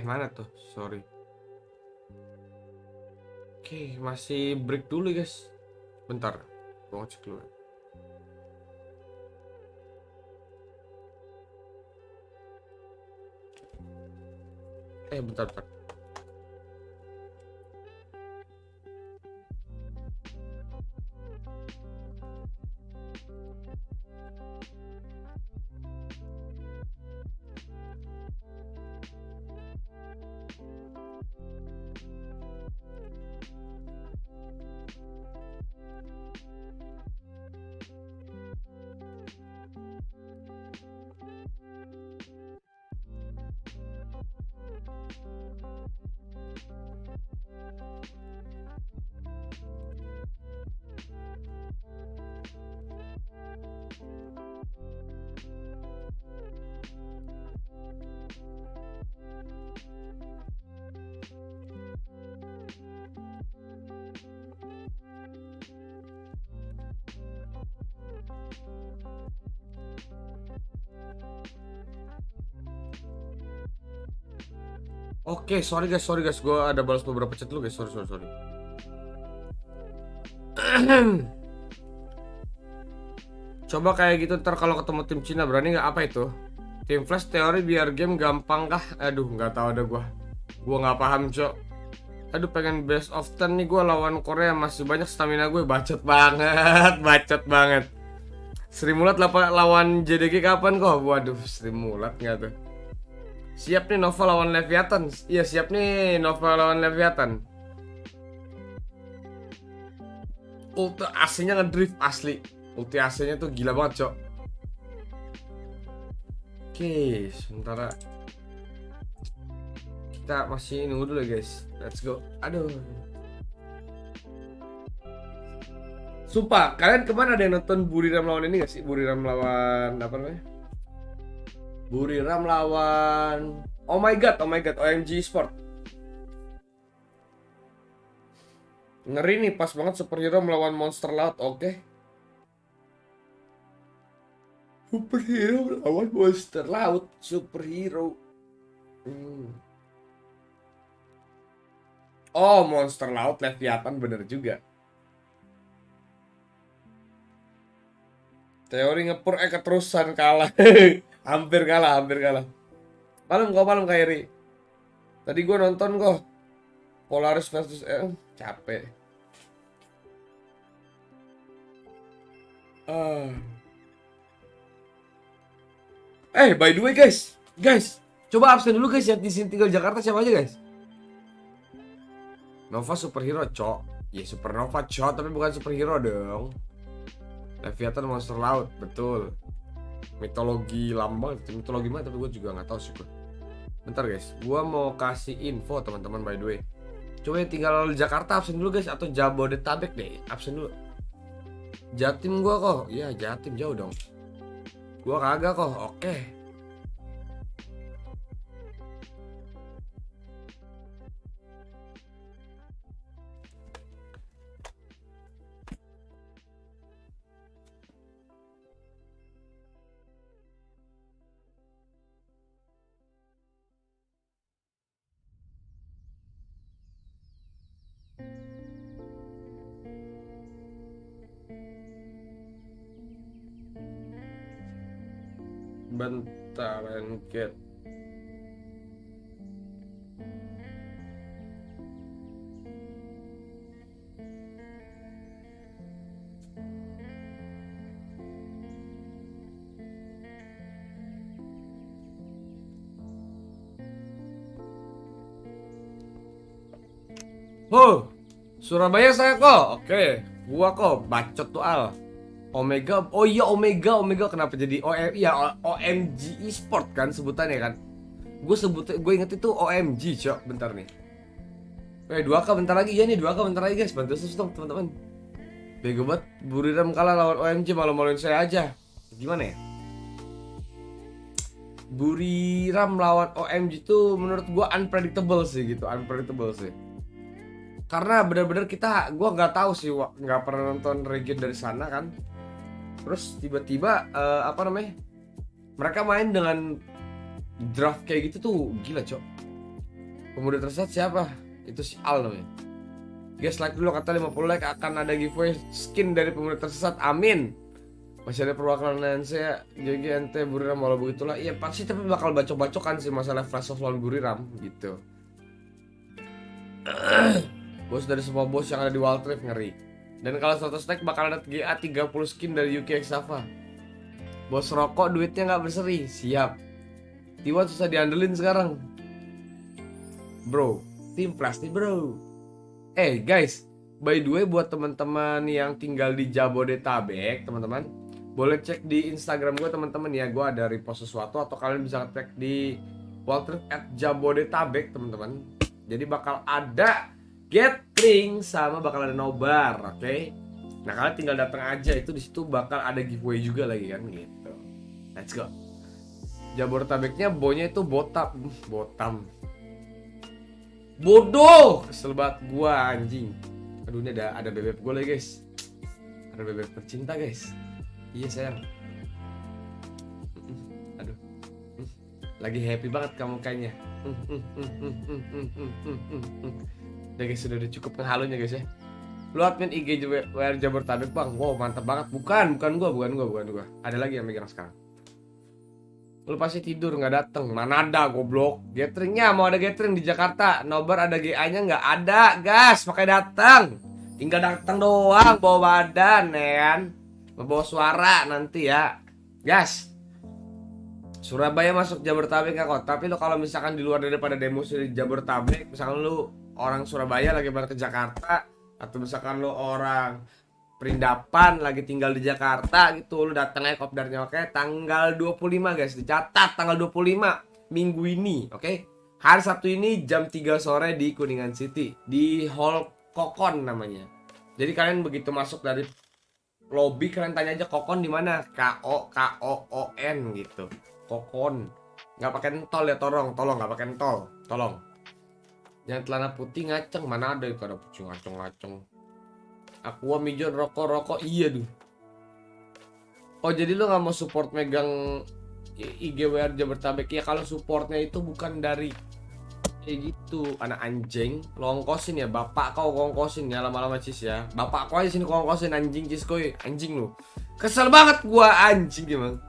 Mana tuh? Sorry. Oke, masih break dulu guys. Bentar, gua ngecek dulu. Bentar. Oke, sorry guys, gue ada balas beberapa chat dulu guys, sorry. Coba kayak gitu ntar kalau ketemu tim Cina berani nggak? Apa itu? Tim Flash teori biar game gampang kah? Aduh, nggak tahu ada gue nggak paham cok. Aduh, pengen best of 10 nih gue lawan Korea, masih banyak stamina gue, bacot banget. Sri Mulat lawan JDG kapan kok? Waduh, Sri Mulat nggak tuh? Siap nih Nova lawan Leviathan. Iya, siap nih Nova lawan Leviathan. Ulti AC-nya ngedrift asli. Ulti AC-nya tuh gila banget, cok. Oke, Oke, sementara kita masih nunggu dulu ya guys. Let's go. Aduh. Sumpah, kalian kemana ada yang nonton Buriram lawan ini gak sih? Buriram lawan apa namanya? Buriram lawan oh my god, OMG Sport. Ngeri nih, pas banget superhero melawan monster laut. Oke. Superhero melawan monster laut, superhero. Oh, monster laut Leviathan, bener juga. Teori ngepur keterusan kalah. hampir kalah. Malam Kairi. Tadi gue nonton kok. Polaris versus capek. By the way guys, coba absen dulu guys ya, di sini tinggal Jakarta siapa aja guys? Nova superhero cok. Ya supernova cok, tapi bukan superhero dong. Leviathan monster laut, betul. Mitologi lama, mitologi mana tapi gue juga nggak tahu sih gue. Bentar guys, gue mau kasih info teman-teman by the way. Coba yang tinggal Jakarta absen dulu guys, atau Jabodetabek deh, absen dulu. Jatim gue kok, iya Jatim jauh dong. Gue kagak kok, oke. Bentar, Enket. Surabaya saya kok. Oke, gua kok bacot tuh Al. Omega, oh iya Omega kenapa jadi OMG Esport kan sebutannya kan? Gue inget itu OMG cok, bentar nih. 2K bentar lagi, iya nih 2K bentar lagi guys, bantu sus dong teman-teman. Bego banget, Buriram kalah lawan OMG, malu-maluin saya aja. Gimana ya? Buriram lawan OMG tuh menurut gue unpredictable sih. Karena benar-benar gue nggak tahu sih, nggak pernah nonton region dari sana kan. Terus tiba-tiba mereka main dengan draft kayak gitu tuh gila cok. Pemuda tersesat siapa? Itu si Al namanya. Guys, like dulu, kata 50 like akan ada giveaway skin dari pemuda tersesat. Amin. Masih ada perwakilan saya JGNT Buriram, walau begitulah. Iya pasti, tapi bakal bacok-bacokan sih masalah Flash of lawan Buriram gitu. Bos dari semua bos yang ada di Wild Rift ngeri. Dan kalau 100 stack bakal ada GA 30 skin dari UK Xava. Bos rokok duitnya nggak berseri. Siap. Tiwan susah diandelin sekarang. Bro, tim plastik bro. Guys, by the way buat teman-teman yang tinggal di Jabodetabek, teman-teman, boleh cek di Instagram gue teman-teman ya. Gue ada repost sesuatu, atau kalian bisa cek di @Jabodetabek teman-teman. Jadi bakal ada gathering sama bakal ada nobar, oke? Nah kalian tinggal datang aja, itu di situ bakal ada giveaway juga lagi kan gitu. Let's go. Jabodetabeknya bonya itu botam. Bodoh, kesel banget gua anjing. Aduh ini ada bebek gue lagi guys. Ada bebek tercinta guys. Iya sayang. Aduh. Lagi happy banget kamu kayaknya. Udah guys, sudah cukup ngehalunya guys ya. Lu admin IG WR Jabodetabek bang. Wow mantap banget. Bukan gua. Ada lagi yang megang sekarang. Lu pasti tidur nggak dateng. Mana ada goblok. Gatheringnya mau ada gathering di Jakarta. Nobar ada GA-nya nggak ada gas. Makanya datang. Tinggal datang doang. Bawa badan ya kan. Bawa suara nanti ya. Gas. Surabaya masuk Jabodetabek nggak kok. Tapi lu kalau misalkan di luar daripada demo di Jabodetabek, misalkan lu orang Surabaya lagi balik ke Jakarta, atau misalkan lo orang perindapan, lagi tinggal di Jakarta gitu, lu datang aja kopdarnya, oke? Tanggal 25 guys, dicatat tanggal 25 minggu ini, oke? Hari Sabtu ini jam 3 sore di Kuningan City, di Hall Kokon namanya. Jadi kalian begitu masuk dari lobby, kalian tanya aja Kokon di mana? KOKOON gitu. Kokon. Nggak pakai tol ya, tolong nggak pakai tol, tolong. Yang celana putih ngaceng, mana ada itu ada putih ngaceng. Aqua Mijon rokok iya duh. Oh jadi lu nggak mau support megang IGWR Jabodetabek ya? Kalau supportnya itu bukan dari kayak gitu, anak anjing lo ongkosin ya, bapak kau ongkosin ya lama-lama cis ya, bapak kau aja sini kau ongkosin anjing cis koi, anjing lu, kesel banget gua anjing emang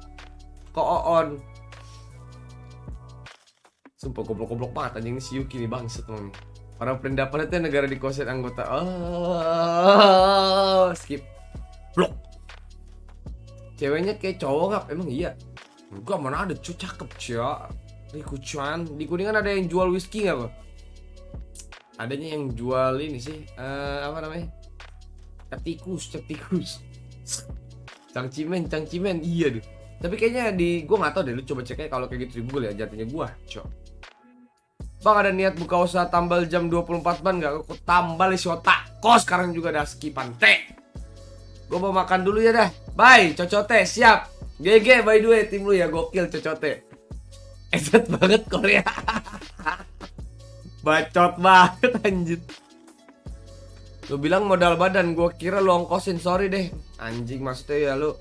kok on. Sumpah goblok-goblok banget anjing si Yuki nih bangset emang. Orang perindapan itu negara dikuasain anggota. Oh, skip. Blok. Ceweknya kayak cowok nggak? Emang iya. Enggak, mana ada cu cakep cia. Kucuan. Di Kuningan ada yang jual whisky nggak kok? Adanya yang jual ini sih. Apa namanya? Cetikus. Cangcimen. Iya deh. Tapi kayaknya di gua nggak tahu deh. Lu coba cek aja kalau kayak gitu di Google ya. Jatuhnya gua, cok. Bang ada niat buka usaha tambal jam 24 ban gak? Aku tambal isi otak kos sekarang juga ada skipan teh. Gue mau makan dulu ya dah. Bye cocote siap. GG by the way tim lu ya gokil cocote. Eset banget Korea. Bacot banget anjir. Lu bilang modal badan, gue kira lu ongkosin, sorry deh. Anjing maksudnya ya lu.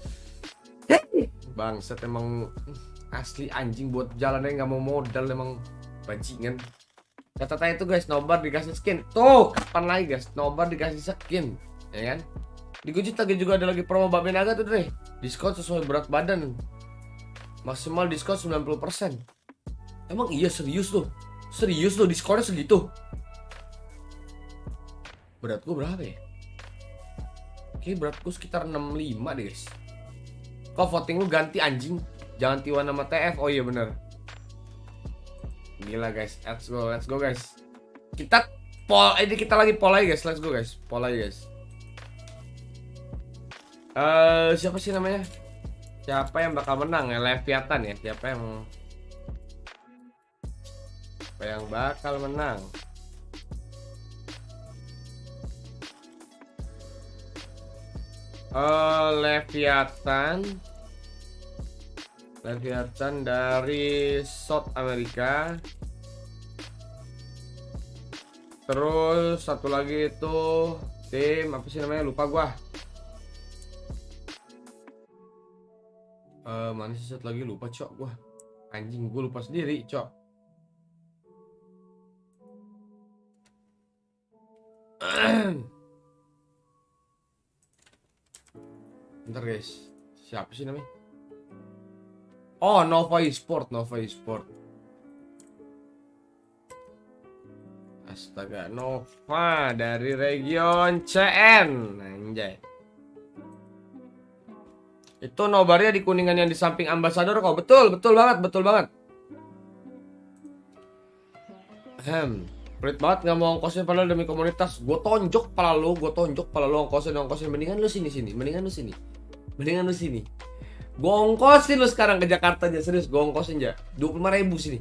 Bangset emang asli anjing buat jalannya nggak mau modal emang. Bajingan. Catatan itu guys, Nobar dikasih skin. Tuh, kapan lagi guys? Nobar dikasih skin, ya kan? Di Gojek lagi juga ada lagi promo Babe Naga tuh deh. Diskon sesuai berat badan. Maksimal diskon 90%. Emang iya serius loh? Serius loh diskonnya segitu? Berat gua berapa ya? Oke, beratku sekitar 65 deh guys. Kok voting lu ganti anjing? Jangan tiwan nama TF. Oh iya bener. Gila guys, let's go guys. Kita ini kita lagi poll aja guys, let's go guys. Poll aja guys. Siapa sih namanya? Siapa yang bakal menang ya? Leviathan ya. Siapa yang bakal menang? Leviathan dari South America. Terus satu lagi itu tim apa sih namanya? Lupa gua. Mana sih satu lagi lupa cok gua. Anjing gua lupa sendiri cok. Bentar guys. Siapa sih namanya? Oh, Nova Esport. Astaga, Nova dari region CN. Anjay. Itu nobarnya di Kuningan yang di samping ambasador kok. Betul banget. Pelit banget nggak mau ongkosin padahal demi komunitas. Gue tonjok pala lu ongkosin. Mendingan lu sini. Gue ongkosin lu sekarang ke Jakarta aja, serius gue ongkosin aja 25.000 sini.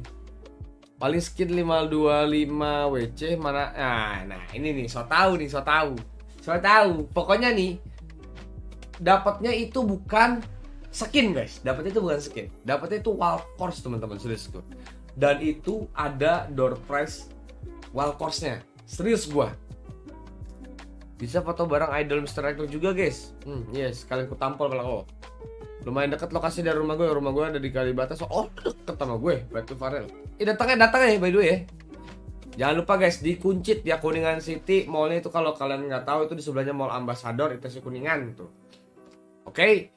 Paling skin 525 WC mana? Nah ini nih, so tau. Pokoknya nih dapatnya itu bukan skin guys, dapatnya itu wall course teman-teman, serius gue. Dan itu ada door prize wall course-nya, serius gue. Bisa foto bareng idol Mr. Rector juga guys. Yes, kalian ku tampol kalau lumayan dekat lokasi dari rumah gue ada di Kalibata. Deket sama gue, Batu Farel. Datang ya by the way ya. Jangan lupa guys, di Kuncit ya, Kuningan City. Mallnya itu kalau kalian nggak tahu itu di sebelahnya Mall Ambassador, itu si Kuningan tuh. Oke.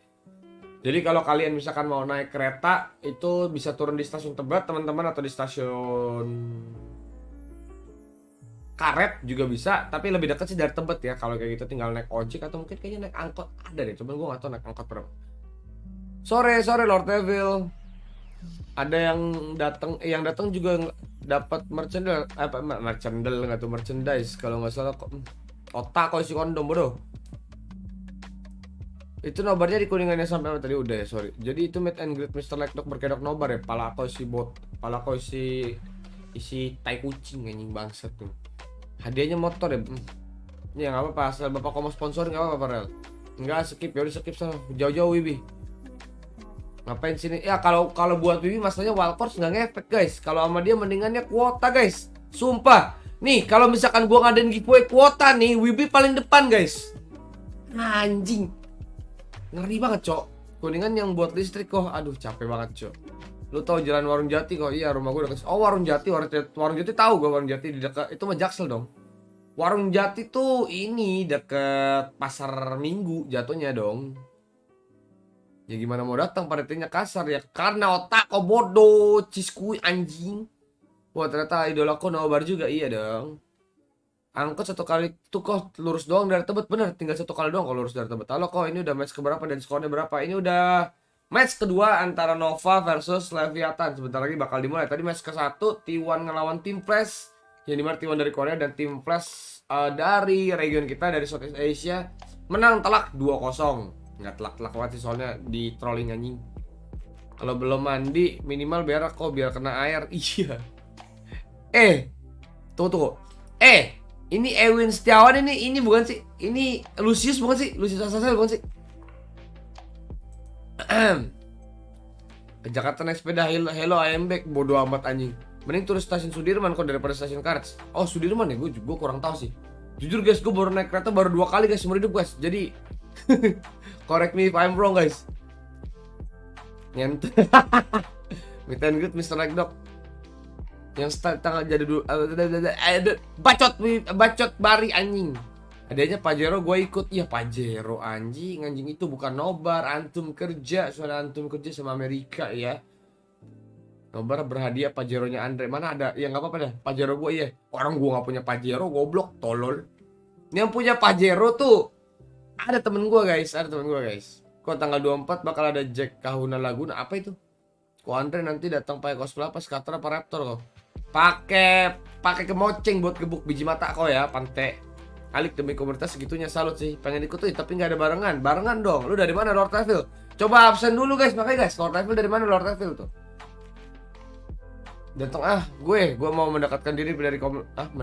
Jadi kalau kalian misalkan mau naik kereta itu bisa turun di stasiun Tebet teman-teman, atau di stasiun Karet juga bisa, tapi lebih dekat sih dari Tebet ya. Kalau kayak gitu tinggal naik ojek atau mungkin kayaknya naik angkot ada deh, cuman gue nggak tahu naik angkot berapa. Sore Lord Devil. Ada yang datang juga dapat merchandise kalau nggak salah. Otak kok isi kondom bodoh. Itu nobarnya di kuningannya sampai apa tadi udah ya, sorry. Jadi itu meet and greet Mr. Lezgo berkedok nobar ya. Pala kau isi tai kucing anjing bangsat tuh. Hadiahnya motor ya. Ya enggak apa-apa, asal Bapak mau sponsor enggak apa-apa, Rel. Enggak skip, ya udah skip sana. Jauh-jauh Wibi. Ngapain sini? Ya kalau buat Wibi masalahnya wildcards enggak ngefek, guys. Kalau sama dia mendingannya kuota, guys. Sumpah. Nih, kalau misalkan gua ngadain giveaway kuota nih, Wibi paling depan, guys. Anjing. Ngeri banget, Cok. Kuningan yang buat listrik kok. Aduh, capek banget, Cok. Lu tahu jalan Warung Jati kok? Iya, rumah gue dekat. Oh, Warung Jati tahu gue. Warung Jati di dekat itu mah Jaksel dong. Warung Jati tuh ini deket Pasar Minggu jatuhnya dong. Ya gimana mau datang panitianya kasar ya, karena otak kok bodoh, ciskui anjing. Wah, ternyata idolaku Nobar juga, iya dong. Angkot 1 kali tuh kok lurus doang dari Tebet, bener, tinggal 1 kali doang kalau lurus dari Tebet. Halo kok, ini udah match keberapa dan skornya berapa? Ini udah match kedua antara Nova versus Leviathan. Sebentar lagi bakal dimulai. Tadi match ke-1 T1 ngelawan Team Flash, yang dimana T1 dari Korea dan Team Flash dari region kita dari Southeast Asia menang telak 2-0. Nggak telak-telak banget sih soalnya di trolling anjing. Kalau belum mandi minimal berak kok biar kena air. Iya. Tunggu. Ini Ewin Setiawan ini bukan sih? Ini Lucius bukan sih? Lucius Asasel bukan sih? Ke Jakarta naik sepeda, hello I am back. Bodoh amat anjing. Mending turun stasiun Sudirman kok daripada stasiun Karts. Oh Sudirman ya, gue kurang tahu sih. Jujur guys, gue baru naik kereta baru 2 kali guys seumur hidup guys. Jadi correct me if I'm wrong guys. Nyent. Meet and greet Mr. Lezgo. Yang tanggal jadi dulu bacot bari anjing. Adanya Pajero gue ikut. Iya Pajero anjing itu bukan Nobar. Antum kerja, soalnya antum kerja sama Amerika ya. Nobar berhadiah Pajeronya Andre. Mana ada? Ya nggak apa-apa dah. Pajero gue iya. Orang gue nggak punya Pajero, goblok, tolol. Yang punya Pajero tuh ada temen gue guys, Kok tanggal 24 bakal ada Jack Kahuna Laguna. Apa itu? Kok Andre nanti datang pakai cosplay apa? Skater apa Raptor kok? Pakai kemoceng buat gebuk biji mata kok ya, Pante. Alik demi komunitas segitunya, salut sih. Pengen ikutin tapi nggak ada barengan dong. Lu dari mana Lord Evil? Coba absen dulu guys, makanya guys. Lord Evil dari mana Lord Evil tuh? Datang gue mau mendekatkan diri dari komunitas,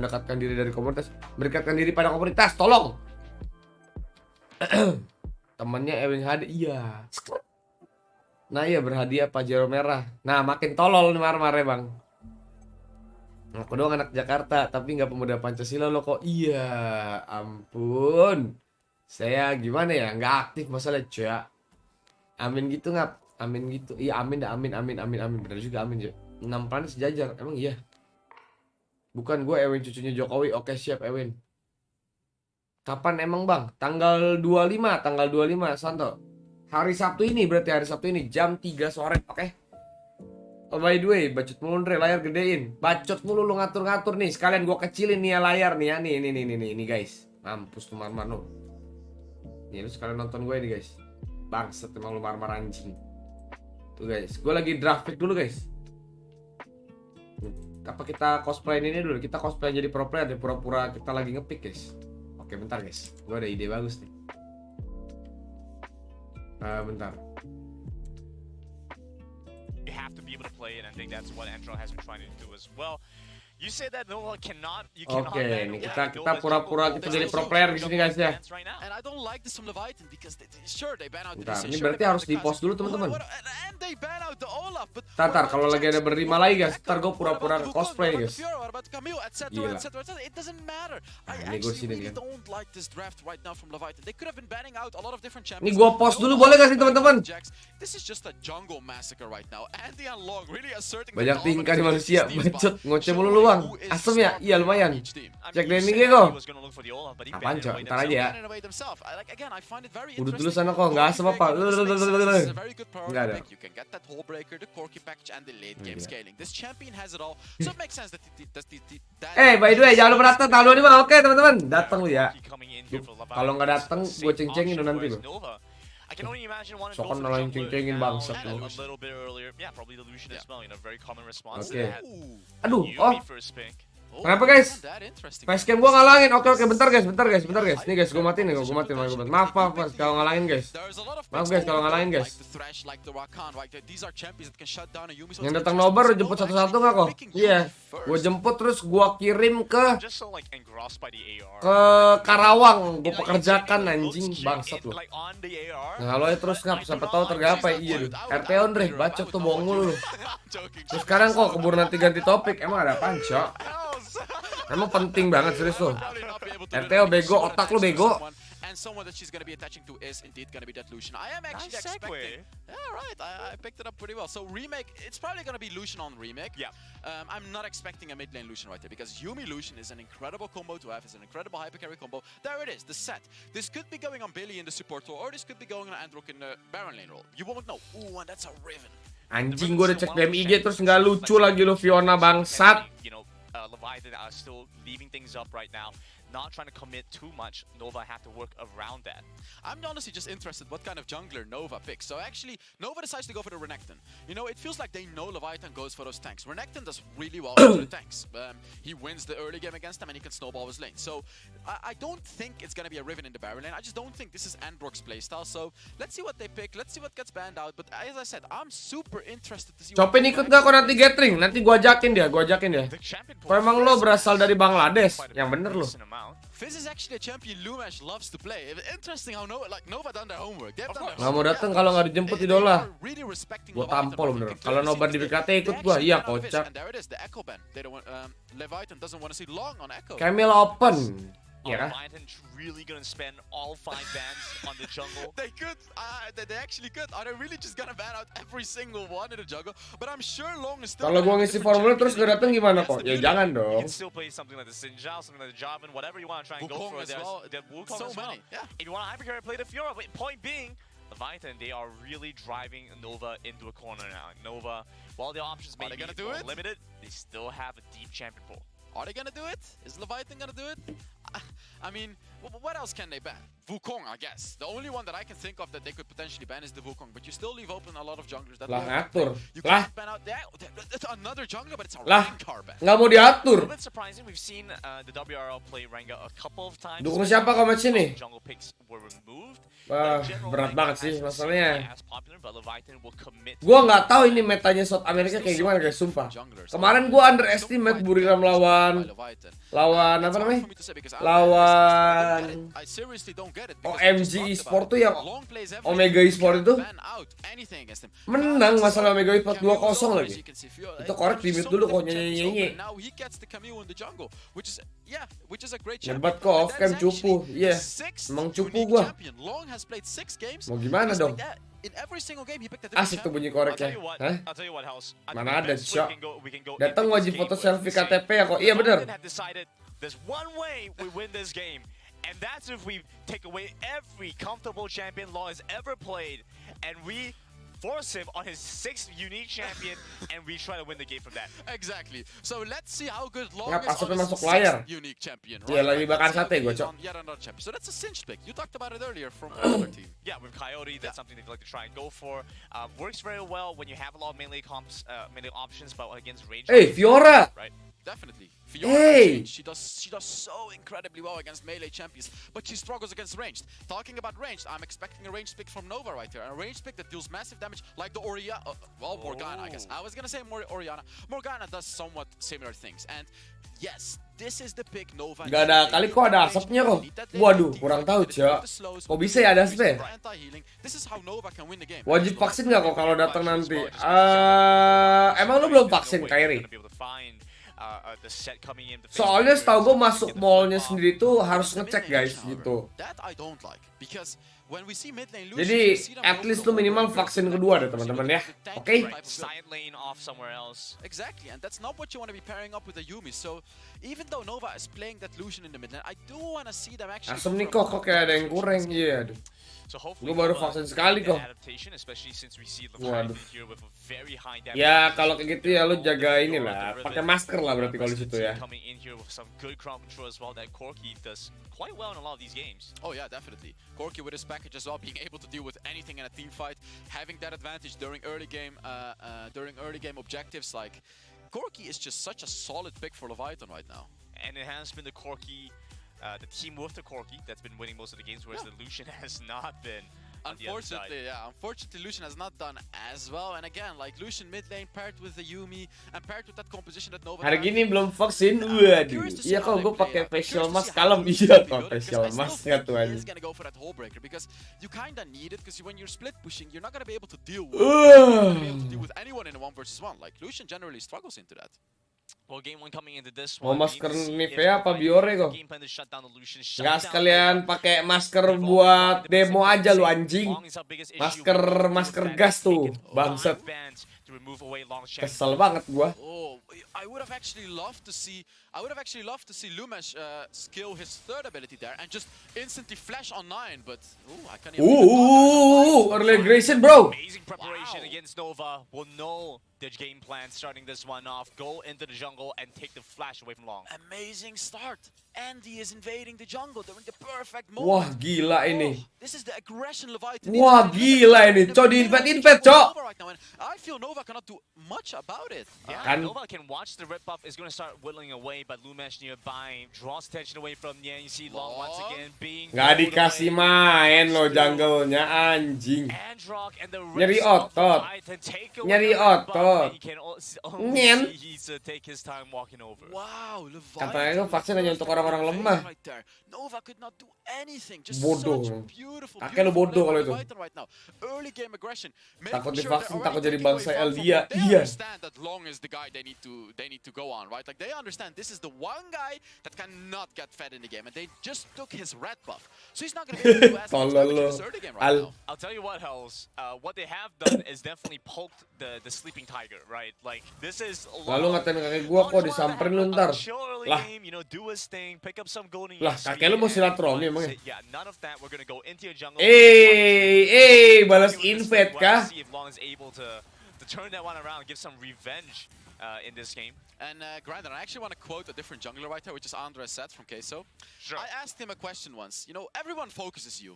mendekatkan diri pada komunitas, tolong. Temennya Ewing HD, iya. Nah iya berhadiah Pajero merah. Nah makin tolol nih marah-marah bang. Aku doang anak Jakarta tapi nggak pemuda Pancasila lo kok. Iya ampun. Saya gimana ya, nggak aktif masalah cuy. Amin gitu ngap. Amin gitu. Iya amin dah, amin. Bener juga amin ya. 6 planet sejajar, emang iya. Bukan gue Ewin cucunya Jokowi. Oke siap Ewin. Kapan emang bang? Tanggal 25 Santo. Hari Sabtu ini jam 3 sore, oke? Oh, by the way, bacot mulu Andre, layar gedein. Bacot mulu lu ngatur-ngatur nih. Sekalian gua kecilin nih ya layar nih ya. Nih guys. Mampus tuh marmar lu. Nih lu sekalian nonton gue nih guys. Bangsat emang lu marmar anjing. Tuh guys, gua lagi draft pick dulu guys. Apa kita cosplay ini dulu? Kita cosplay jadi pro player deh, pura-pura kita lagi ngepick guys. Oke, bentar guys. Gua ada ide bagus nih. Bentar. You have to be able to play it, and I think that's what Antron has been trying to do as well. You say that Nova cannot. You cannot. Oke, nih kita pura-pura kita jadi pro player di sini guys ya. And I don't like this from Leviathan because sure they ban out the Bentar, ini berarti harus di post dulu teman-teman. And they ban out the Olaf, but Tar kalau lagi ada berlima lagi guys, ntar gue pura-pura cosplay guys. Gila. It doesn't matter. I Ini gue actually sini really kan. don't like this draft right now from Leviathan. They could have been banning out a lot of different champions. Ini gue post dulu boleh gak sih teman-teman? This is just a jungle massacre right now. Andy and Long really asserting Banyak tingkah di manusia, bacot, ngoceh mulu lu bang. Asem ya? Iya lumayan. Cek Denny kok. Apaan cok? Ntar aja ya. Udut dulu sana kok, nggak asem apa? Nggak ada. By the way, jangan lupa datang tanggal 25, oke teman-teman. Datang lu ya. Kalau nggak datang, gue ceng-cengin lu nanti lu. Sokon nolain ceng-cengin bangsat lu. Oke. Aduh, Kenapa guys? Facecam gua ngalangin. Oke, bentar guys. Nih guys, gua matiin. Maaf guys kalau ngalangin guys. Yang datang Nobar jemput satu-satu nggak kok? Iya, gua jemput terus gua kirim ke Karawang. Gua pekerjakan anjing bangsat lu. Nah, lo terus ngap siapa tahu tergapai. Iya, RTO Andre, bacot tuh bohong lu. Terus sekarang kok keburu nanti ganti topik. Emang ada apaan, Cok? Emang penting banget serius tuh. RTO bego, otak lu bego. And someone that she's going to be attaching to is indeed going to be that Lucian. I am actually expecting. Yeah, right. I picked it up pretty well. So remake, it's probably going to be Lucian on remake. Yeah. I'm not expecting a mid lane Lucian right there because Yumi Lucian is an incredible combo to have. It's an incredible hyper carry combo. There it is, the set. This could be going on Billy in the support role, or this could be going on Androck in the Baron lane role. You won't know. Ooh, and that's a Riven. Anjing, gue udah cek BMIG terus nggak lucu lagi lu Fiona bangsat. Leviathan are still leaving things up right now, not trying to commit too much. Nova have to work around that. I'm honestly just interested what kind of jungler Nova picks. So actually, Nova decides to go for the Renekton. You know, it feels like they know Leviathan goes for those tanks. Renekton does really well with the tanks. He wins the early game against them and he can snowball his lane. So I don't think it's going to be a Riven in the Baron lane. I just don't think this is Androck's playstyle. So let's see what they pick. Let's see what gets banned out. But as I said, I'm super interested to see. Chopin ikut nggak kok nanti gathering? Nanti gua ajakin dia. Kok emang lo berasal dari Bangladesh? Yang bener lo. Fizz is actually a champion Lumesh loves to play. Interesting how Nova done their homework. Nggak mau datang kalau nggak dijemput idola. Gua tampol bener. Kalau Nobar di BKT ikut gua, iya kocak. Camille open. Yeah. Leviathan's really gonna spend all 5 bans on the jungle. They could. They actually could. Are they really just gonna ban out every single one in the jungle? But I'm sure Long is still. Kalau gua ngisi formulir terus gak datang gimana kok? Ya jangan dong. You can still play something like the Sinjao, something like the Jarvan, whatever you want to try and go for. There's Wukong so as well. many. Yeah. If you want to hypercarry, play the Fiora. But point being, Leviathan, they are really driving Nova into a corner now. Nova, while their options may be more limited, they still have a deep champion pool. Are they gonna do it? Is Leviathan gonna do it? I mean, what else can they ban? Wukong, I guess. The only one that I can think of that they could potentially ban is the Wukong. But you still leave open a lot of junglers that ngatur. You can't ban out that's another jungler, but it's a Rengar ban. Nggak mau diatur. A little bit surprising. We've seen the WRL play Rengar a couple of times. Dukung siapa komen sini? Jungle picks were removed. Berat banget sih masalahnya. Gua nggak tahu ini metanya South America kayak gimana guys, sumpah. Kemarin gua underestimate Buriram lawan apa namanya? Lawan OMG Esport tuh yang Omega Esport itu menang masalah Omega Esport 2-0 lagi. Itu korek di mute dulu kok nyanyi. Hebat kok off cam cupu. Iya. Emang cupu gua. Mau gimana dong? Asik tuh bunyi koreknya. Hah? Mana ada, Cok? Datang wajib foto selfie KTP ya kok. Iya bener. There's one way we win this game, and that's if we take away every comfortable champion Law has ever played, and we force him on his 6th unique champion, and we try to win the game from that. Exactly. So let's see how good Long is on his masuk layar. 6th unique champion. Iya lagi bakar sate gue, Cok. So that's a cinch pick. You talked about it earlier from another team. Yeah, with Coyote, that's something they like to try and go for. Works very well when you have a lot of melee options, but against range. Hey, Fiora. Right. Definitely. Fiora, she does so incredibly well against melee champions, but she struggles against ranged. Talking about ranged, I'm expecting a ranged pick from Nova right there. A ranged pick that deals massive damage like the Morgana, I guess. I was gonna say Orianna. Morgana does somewhat similar things, and yes, this is the pick Nova. Gak ada kali kok ada asapnya kok. Waduh, kurang tahu, Cok. Kok bisa ya ada asapnya? Wajib vaksin nggak kok kalau datang nanti? Emang lu belum vaksin, Kairi? Soalnya setahu gue masuk mallnya sendiri tuh harus ngecek guys gitu. Jadi at least lu minimal vaksin kedua deh teman-teman ya. Oke? Exactly, and that's not what you want to be pairing up with a Yumi. So even though Nova is playing that Lucian in the mid lane, I do want to see them actually. Asem nih kok kayak ada yang kurang ya. Gue baru vaksin sekali kok. Waduh. Ya kalau kayak gitu ya lu jaga inilah, pakai masker lah berarti kalau di situ ya. Oh yeah, definitely. Corki with his package as well, being able to deal with anything in a team fight, having that advantage during early game objectives like. Corki is just such a solid pick for Leviathan right now. And it has been the Corki, the team with the Corki that's been winning most of the games, whereas the Lucian has not been. Unfortunately, unfortunately Lucian has not done as well. And again, like Lucian mid lane paired with the Yuumi and paired with that composition that Nova. Hari gini belum vaksin, waduh. Iya kalau gue pakai facial mask kalem iya kok facial mask nggak tuh aja. He's gonna go for that hole breaker because you kinda need it because when you're split pushing, you're not gonna be able to deal with anyone in a 1v1. Like Lucian generally struggles into that. Well, game 1 coming into this Mau one. masker Nivea apa Biore kok? Nggak Nggak sekalian pakai masker buat demo aja lu anjing. Masker gas tuh, bangsat. Kesel banget gua. Oh, I would have actually loved to see Lumesh skill his third ability there and just instantly flash on 9, but I can't even. Early aggression, bro. Amazing preparation against Nova. Will know the game plan starting this one off. Go into the jungle and take the flash away from Long. Amazing start. Andy is invading the jungle during the perfect moment. Wah, gila ini. This is the aggression Leviathan. Wah, gila ini. Cok, di-invade, Cok. I feel Nova cannot do much about it. Yeah, Nova can watch the red buff is going to start whittling away, but Lumesh nearby draws attention away from Nian. You see Long once again being nggak dikasih main lo jungle-nya anjing. Nyeri otot. Nyeri otot. Nyen. Wow, Katanya itu vaksin hanya untuk orang-orang lemah. Nova could not do anything. Just Bodoh. Beautiful. Kakek lu bodoh kalau itu. Early game aggression. Takut divaksin, takut jadi bangsa Eldia. Iya. That Long is the guy they need to go on, right? Like they understand this is the one guy that cannot get fed in the game, and they just took his red buff, so he's not going to be able to do as much damage in this early game right now. I'll tell you what, Hells. What they have done is definitely poked the sleeping tiger, right? Like this is. Lalu ngatain kakek gua kok disamperin lu ntar. Lah. Lah, kakek lu mau silaturahmi emangnya? Balas invade kah? To turn that one around, give some revenge in this game. And Grandin, I actually want to quote a different jungler right here, which is Andres Set from Queso. Sure. I asked him a question once. You know, everyone focuses you.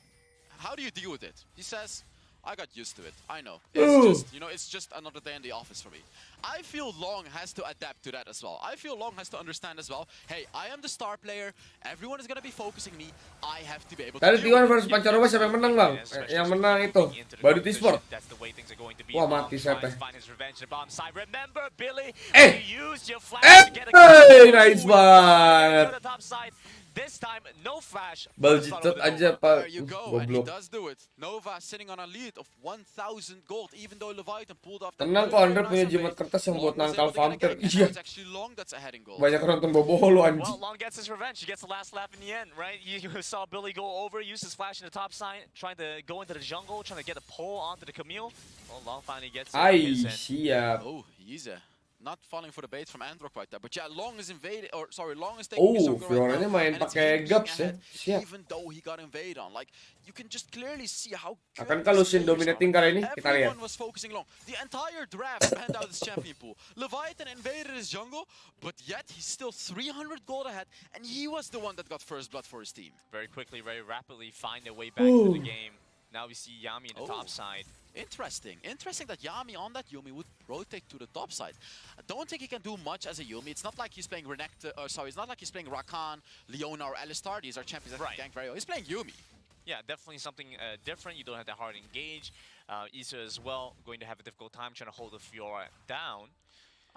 How do you deal with it? He says, I got used to it. I know. It's just another day in the office for me. I feel Long has to adapt to that as well. I feel Long has to understand as well. Hey, I am the star player. Everyone is gonna be focusing me. I have to be able to. Tadi T1 versus Pancaroba siapa yang menang, Bang? Yang menang itu Badut Esport. Wah, mati siapa? Nice banget. This time, no flash. Baljitot aja Pak. There you go, and he does do it. Nova sitting on a lead of 1,000 gold, even though Leviathan pulled off. Tenang kok, Andre punya jimat kertas yang buat nangkal vampir. Iya. Banyak nonton bobo lu anjing. Well, Long gets his revenge. He gets the last lap in the end, right? You saw Billy go over, use his flash in the top side, trying to go into the jungle, trying to get a pull onto the Camille. Well, Long finally gets it. Siap. Oh, he's not falling for the bait from Androck right there, but yeah, Long is invaded, or sorry, Long is taking his jungle right now, main pakai gaps ya. Siap. Even though he got invaded on, like you can just clearly see how. Akan Lucian dominating kali ini, kita lihat. Everyone was focusing Long. The entire draft panned out his champion pool. Leviathan invaded his jungle, but yet he's still 300 gold ahead, and he was the one that got first blood for his team. Very quickly, very rapidly find their way back to the game. Now we see Yami in the top side. Interesting that Yami on that Yuumi would rotate to the top side. I don't think he can do much as a Yuumi. It's not like he's playing it's not like he's playing Rakan, Leona, or Alistar. These are champions that can gank very well. He's playing Yuumi. Yeah, definitely something different. You don't have that hard engage. Issa as well going to have a difficult time trying to hold the Fiora down.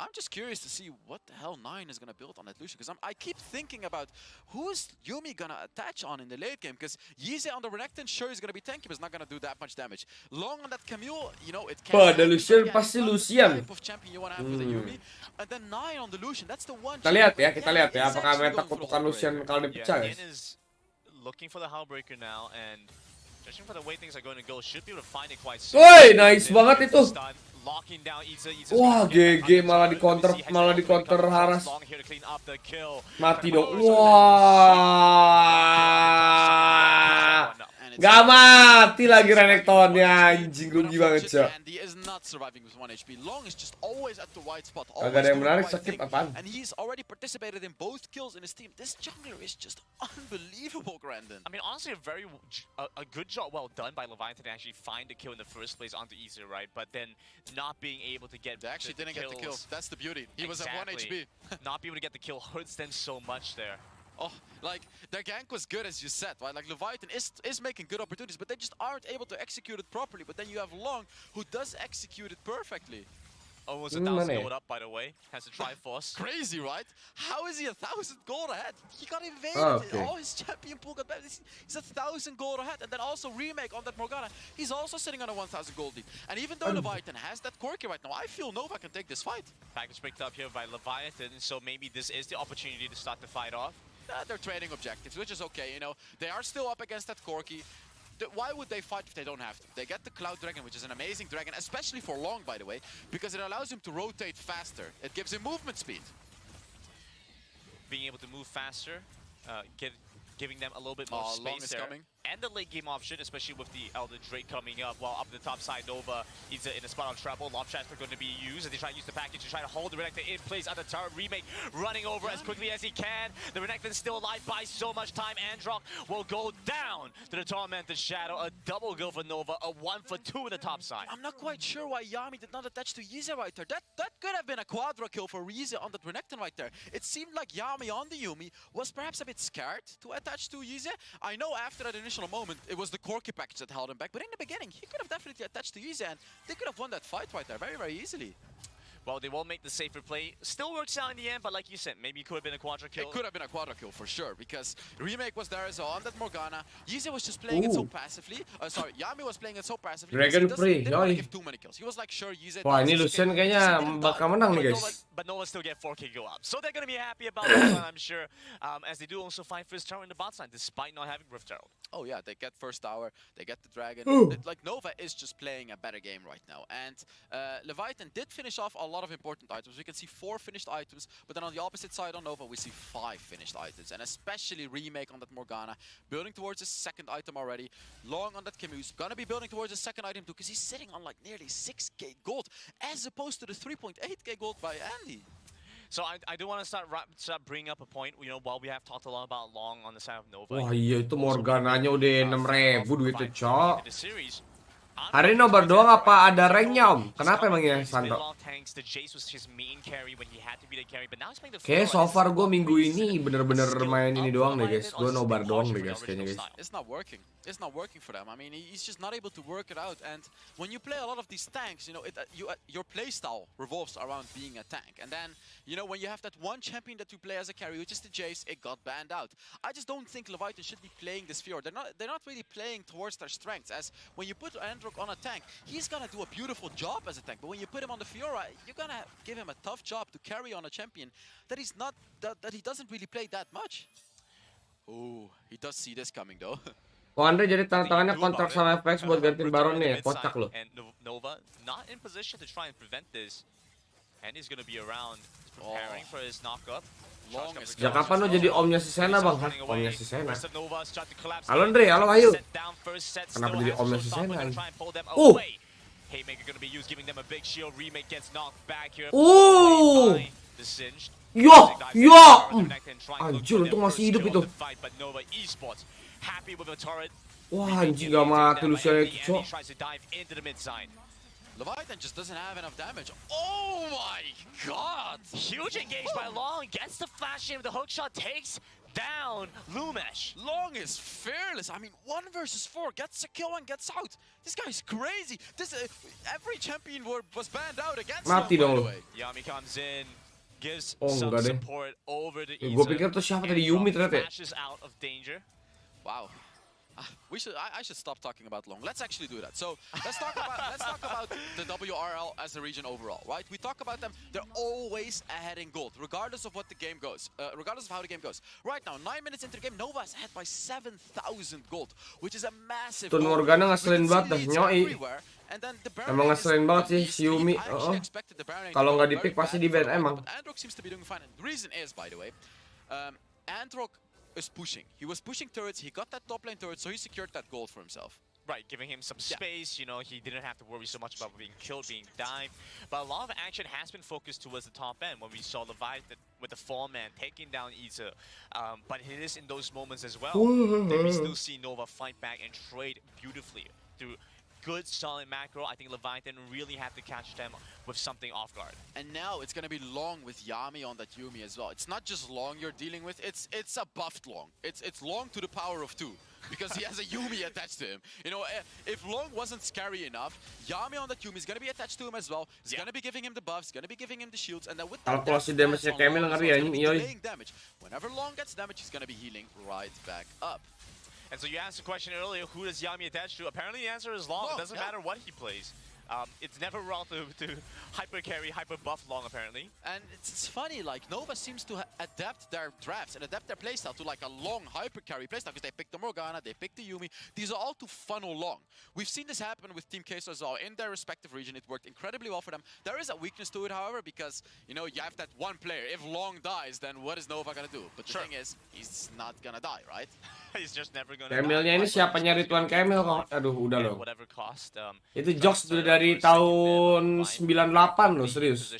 I'm just curious to see what the hell 9 is going to build on that Lucian, because I keep thinking about who's Yuumi going to attach on in the late game, because Yeezy on the Renekton, sure he's going to be tanky, but it's not going to do that much damage. Long on that Camille, you know, it can... the Lucian pasti Lucian. Type of champion you want to have with a Yuumi. And then 9 on the Lucian, that's the one... Kita lihat ya, apakah meta kutukan Lucian kalau dipecah guys. Is looking for the Hellbreaker now, and judging for the way things are going to go, should be able to find it quite soon. Woi, nice banget itu. Wah, GG malah di counter Haras. Mati dong. Wah. Gak mati lagi Renektonnya, anjing rugi banget cok. Kagak ada yang menarik, skip apaan? And he's already participated in both kills in his team. This jungler is just unbelievable, Grandin. I mean, honestly, a good job well done by Leviathan to actually find the kill in the first place onto Easer, right? But then not being able to get they actually didn't get the kill. That's the beauty. He was at 1 HP. Not being able to get the kill hurts them so much there. Oh, like, their gank was good, as you said, right? Like, Leviathan is making good opportunities, but they just aren't able to execute it properly. But then you have Long, who does execute it perfectly. Almost 1,000 gold up, by the way. Has to Triforce. Crazy, right? How is he 1,000 gold ahead? He got invaded. Oh, okay. All his champion pool got bad. He's 1,000 gold ahead. And then also Remake on that Morgana. He's also sitting on a 1,000 gold lead. And even though Leviathan has that quirky right now, I feel Nova can take this fight. Package picked up here by Leviathan, so maybe this is the opportunity to start the fight off. They're trading objectives, which is okay, you know. They are still up against that Corki. Why would they fight if they don't have to? They get the Cloud Dragon, which is an amazing dragon, especially for Long, by the way, because it allows him to rotate faster. It gives him movement speed. Being able to move faster, giving them a little bit more space Long is there. coming. And the late game option, especially with the Elder Drake coming up, while up the top side, Nova is in a spot on treble. Lob transfer going to be used, and they try to use the package to try to hold the Renekton in place at the turret. Remake running over as quickly as he can. The Renekton's still alive by so much time. Androck will go down to the Tormented Shadow. A double kill for Nova, a 1 for 2 in the top side. I'm not quite sure why Yami did not attach to Yize right there. That could have been a quadra kill for Yize on the Renekton right there. It seemed like Yami on the Yumi was perhaps a bit scared to attach to Yize. I know after that initial moment, it was the Corki package that held him back, but in the beginning, he could have definitely attached to Yize, and they could have won that fight right there very, very easily. Well, they won't make the safer play. Still works out in the end, but like you said, maybe it could have been a quadra kill. It could have been a quadra kill for sure, because Remake was there as well on that Morgana. Yize was just playing it so passively. Sorry, Yami was playing it so passively. Dragon Free, didn't want to give too many kills. He was like, sure, Yize. Wah, ini Lucian kayaknya bakal menang nih guys. But Nova still get 4k go up. So they're going to be happy about this one, I'm sure. As they do also find first tower in the bot side, despite not having Rift Herald. Oh yeah, they get first tower, they get the dragon. Like, Nova is just playing a better game right now. And Leviathan did finish off a lot of important items. We can see 4 finished items, but then on the opposite side on Nova, we see 5 finished items. And especially Remake on that Morgana, building towards his second item already. Long on that Camus, gonna be building towards his second item too, because he's sitting on like nearly 6k gold, as opposed to the 3.8k gold by Andy. So I do want to start bringing up a point, you know, while we have talked a lot about Long on the side of Nova. Wah iya itu Morgananya udah 6.000 duitnya cok. The series, Hari ini Nobar doang apa ada ranknya om? Kenapa emangnya Sandro? Oke, so far gue minggu ini bener-bener main ini doang deh guys. Gue Nobar doang deh guys kayaknya guys. It's not working. It's not working for them. I mean, he's just not able to work it out. And when you play a lot of these tanks, you know, your playstyle revolves around being a tank. And then, you know, when you have that one champion that you play as a carry, which is the Jace, it got banned out. I just don't think Leviathan should be playing this Fjord. They're not really playing towards their strengths. As when you put Androck on a tank, he's gonna do a beautiful job as a tank. But when you put him on the Fiora, you're gonna give him a tough job to carry on a champion that he's not that he doesn't really play that much. Oh, he does see this coming though. Oh, Andre jadi tantangannya kontrak sama FX buat gantiin Baron nih, kocak loh. And Nova not in position to try and prevent this. And he's gonna be around preparing for his knock-up. Ya kapan lo jadi omnya si Sena bang? Hah? Omnya si Sena. Halo Andre, halo Ayu. Kenapa jadi omnya si Sena? Haymaker gonna be used, giving them a big shield. Remake gets knocked back here. The Singed. Anjir, untung masih hidup itu. But Nova Esports happy with the turret. Wah, anjing gak mati Lucian itu, cok. Tries to dive into the mid side. Leviathan just doesn't have enough damage. Oh my god! Huge engage by Long, gets the flash in, the hook shot takes down Lumesh. Long is fearless. I mean, 1 versus 4, gets a kill and gets out. This guy's crazy. This every champion was banned out against him, by the way. Yami comes in, gives some support over the Gue pikir tuh siapa tadi, Yumi ternyata. Flashes out of danger. Wow. I should stop talking about Long. Let's actually do that. So let's talk about the WRL as a region overall, right? We talk about them. They're always ahead in gold, regardless of what the game goes. Regardless of how the game goes. Right now, 9 minutes into the game, Nova is ahead by 7,000 gold, which is a massive. Tuh Morgana ngeselin banget dah, nyoi. Emang ngeselin banget sih si Yumi. Kalau nggak di-pick pasti di-ban emang. Androck seems to be doing fine. And the reason is, by the way, Androck is pushing. He was pushing turrets, he got that top lane turret, so he secured that gold for himself. Right, giving him some space, you know, he didn't have to worry so much about being killed, being dived. But a lot of action has been focused towards the top end when we saw Leviathan with the 4-man taking down Isa. But it is in those moments as well that we still see Nova fight back and trade beautifully through good, solid macro. I think Leviathan really have to catch them with something off guard. And now it's gonna be long with Yami on that Yuumi as well. It's not just long you're dealing with, it's a buffed long. It's long to the power of 2. Because he has a Yuumi attached to him. You know, if Long wasn't scary enough, Yami on that Yuumi is gonna be attached to him as well. He's gonna be giving him the buffs, gonna be giving him the shields, and then with that delaying damage. Whenever Long gets damage, he's gonna be healing right back up. And so you asked the question earlier, who does Yami attach to? Apparently the answer is Long. It doesn't matter what he plays. It's never wrong to hyper carry, hyper buff Long apparently. And it's funny, like Nova seems to adapt their drafts and adapt their playstyle to like a Long hyper carry playstyle because they picked the Morgana, they picked the Yuumi. These are all to funnel Long. We've seen this happen with Team Queso as well. In their respective region, it worked incredibly well for them. There is a weakness to it, however, because you know you have that one player. If Long dies, then what is Nova gonna do? But the thing is, he's not gonna die, right? He's just never gonna Camille-nya ini siapa nyari Tuan Camille kok? Aduh, udah loh. Whatever cost. Itu jokes dari tahun 98 loh, serius.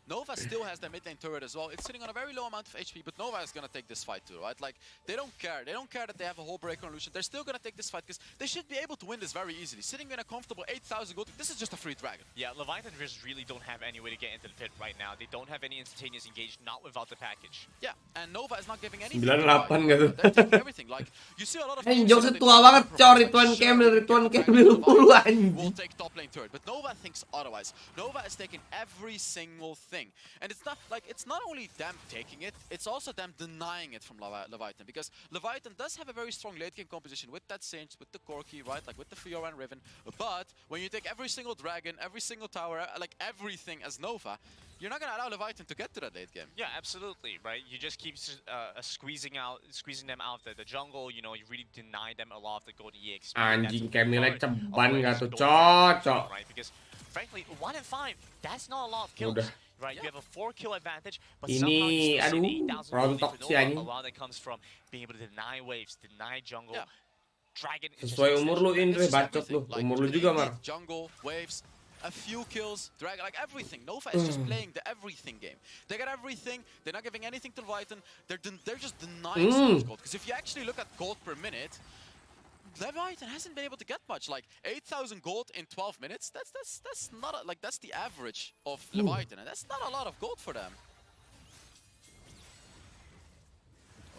Nova still has the mid lane turret as well. It's sitting on a very low amount of HP, but Nova is gonna take this fight too, right? Like, they don't care. They don't care that they have a whole breaker on Lucian. They're still gonna take this fight because they should be able to win this very easily. Sitting in a comfortable 8,000 gold, this is just a free dragon. Yeah, Leviathan just really don't have any way to get into the pit right now. They don't have any instantaneous engage, not without the package. Yeah, and Nova is not giving anything. 98 gitu. They're taking everything. Like, you see a lot of jokes tua banget, cor Rituan Camille mulu anjing. Will take top lane turret, but Nova thinks otherwise. Nova is taking every single thing, and it's not only them taking it, it's also them denying it from Leviathan, because Leviathan does have a very strong late game composition with that Singe, with the Corki, right, like with the Fiora and Riven. But when you take every single dragon, every single tower, like everything as Nova, you're not gonna allow Leviathan to get to that late game. Yeah, absolutely, right? You just keep squeezing them out the jungle. You know, you really deny them a lot of the golden EXP. Anjing Camille ceban gak tuh, cocok. Right, because frankly, 1 in 5, that's not a lot of kills. Udah. Right, you have a 4 kill advantage, but Ini, somehow aduh, rontok si anjing. a lot that comes from being able to deny waves, deny jungle. Yeah. Dragon Sesuai umur lu Indre, bacot lu. Umur lu juga, Mar. Jungle, waves, a few kills, dragon, like everything. Nova is just playing the everything game. They got everything. They're not giving anything to Leviathan. They're just denying so much gold. Because if you actually look at gold per minute, Leviathan hasn't been able to get much. Like 8,000 gold in 12 minutes. That's not that's the average of Leviathan, and that's not a lot of gold for them.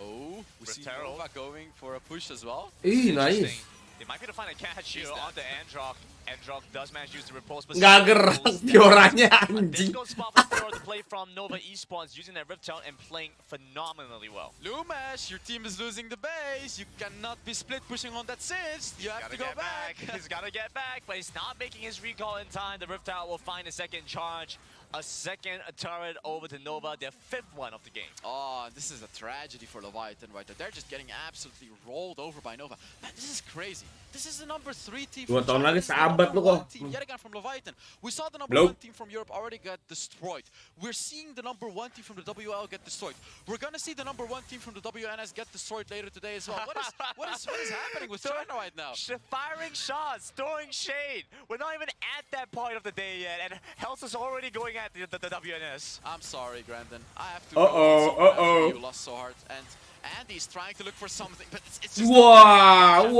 Oh, we see Nova going for a push as well. Nice. They might be able to find a catch here on the Androck. Androck does manage to use the repulse, but Gak gerak Fioranya anjing. This spot for Fiora to play from Nova Esports, using that Rift Talent and playing phenomenally well. Lumesh, your team is losing the base. You cannot be split pushing on that Singe. You have to go back. He's gotta get back, but he's not making his recall in time. The Rift Talent will find a second charge. A second turret over to Nova, their 5th one of the game. Oh, this is a tragedy for Leviathan right there. They're just getting absolutely rolled over by Nova. Man, this is crazy. This is the number 3 team from 2 tahun lagi sahabat lu kok. Yet again from Leviathan. We saw the number 1 team from Europe already get destroyed. We're seeing the number 1 team from the WL get destroyed. We're gonna see the number 1 team from the WNS get destroyed later today as well. What is happening with China right now? Firing shots, throwing shade. We're not even at that point of the day yet, and Health is already going at the WNS. I'm sorry, Grandin. I have to. You lost so hard, and Andy's trying to look for something, but it's just. Waduh.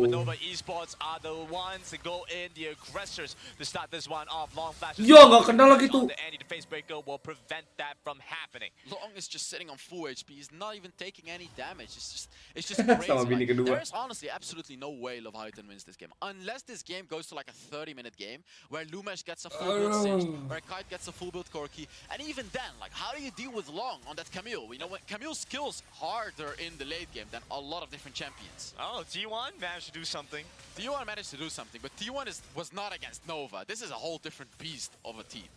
Nova Esports are the ones to go in, the aggressors to start this one off. Long flashes. Yo, gak kena lagi tuh. Andy, the face breaker will prevent that from happening. Long is just sitting on full HP. He's not even taking any damage. It's just crazy. Like, there's honestly absolutely no way Leviathan wins this game unless this game goes to like a 30-minute game where Lumesh gets a full build Singe, where Kite gets a full build Corki, and even then, like, how do you deal with Long on that Camille? You know, when Camille's skills harder in the late game than a lot of different champions. Oh, T1 managed to do something. T1 managed to do something, but T1 was not against Nova. This is a whole different beast of a team.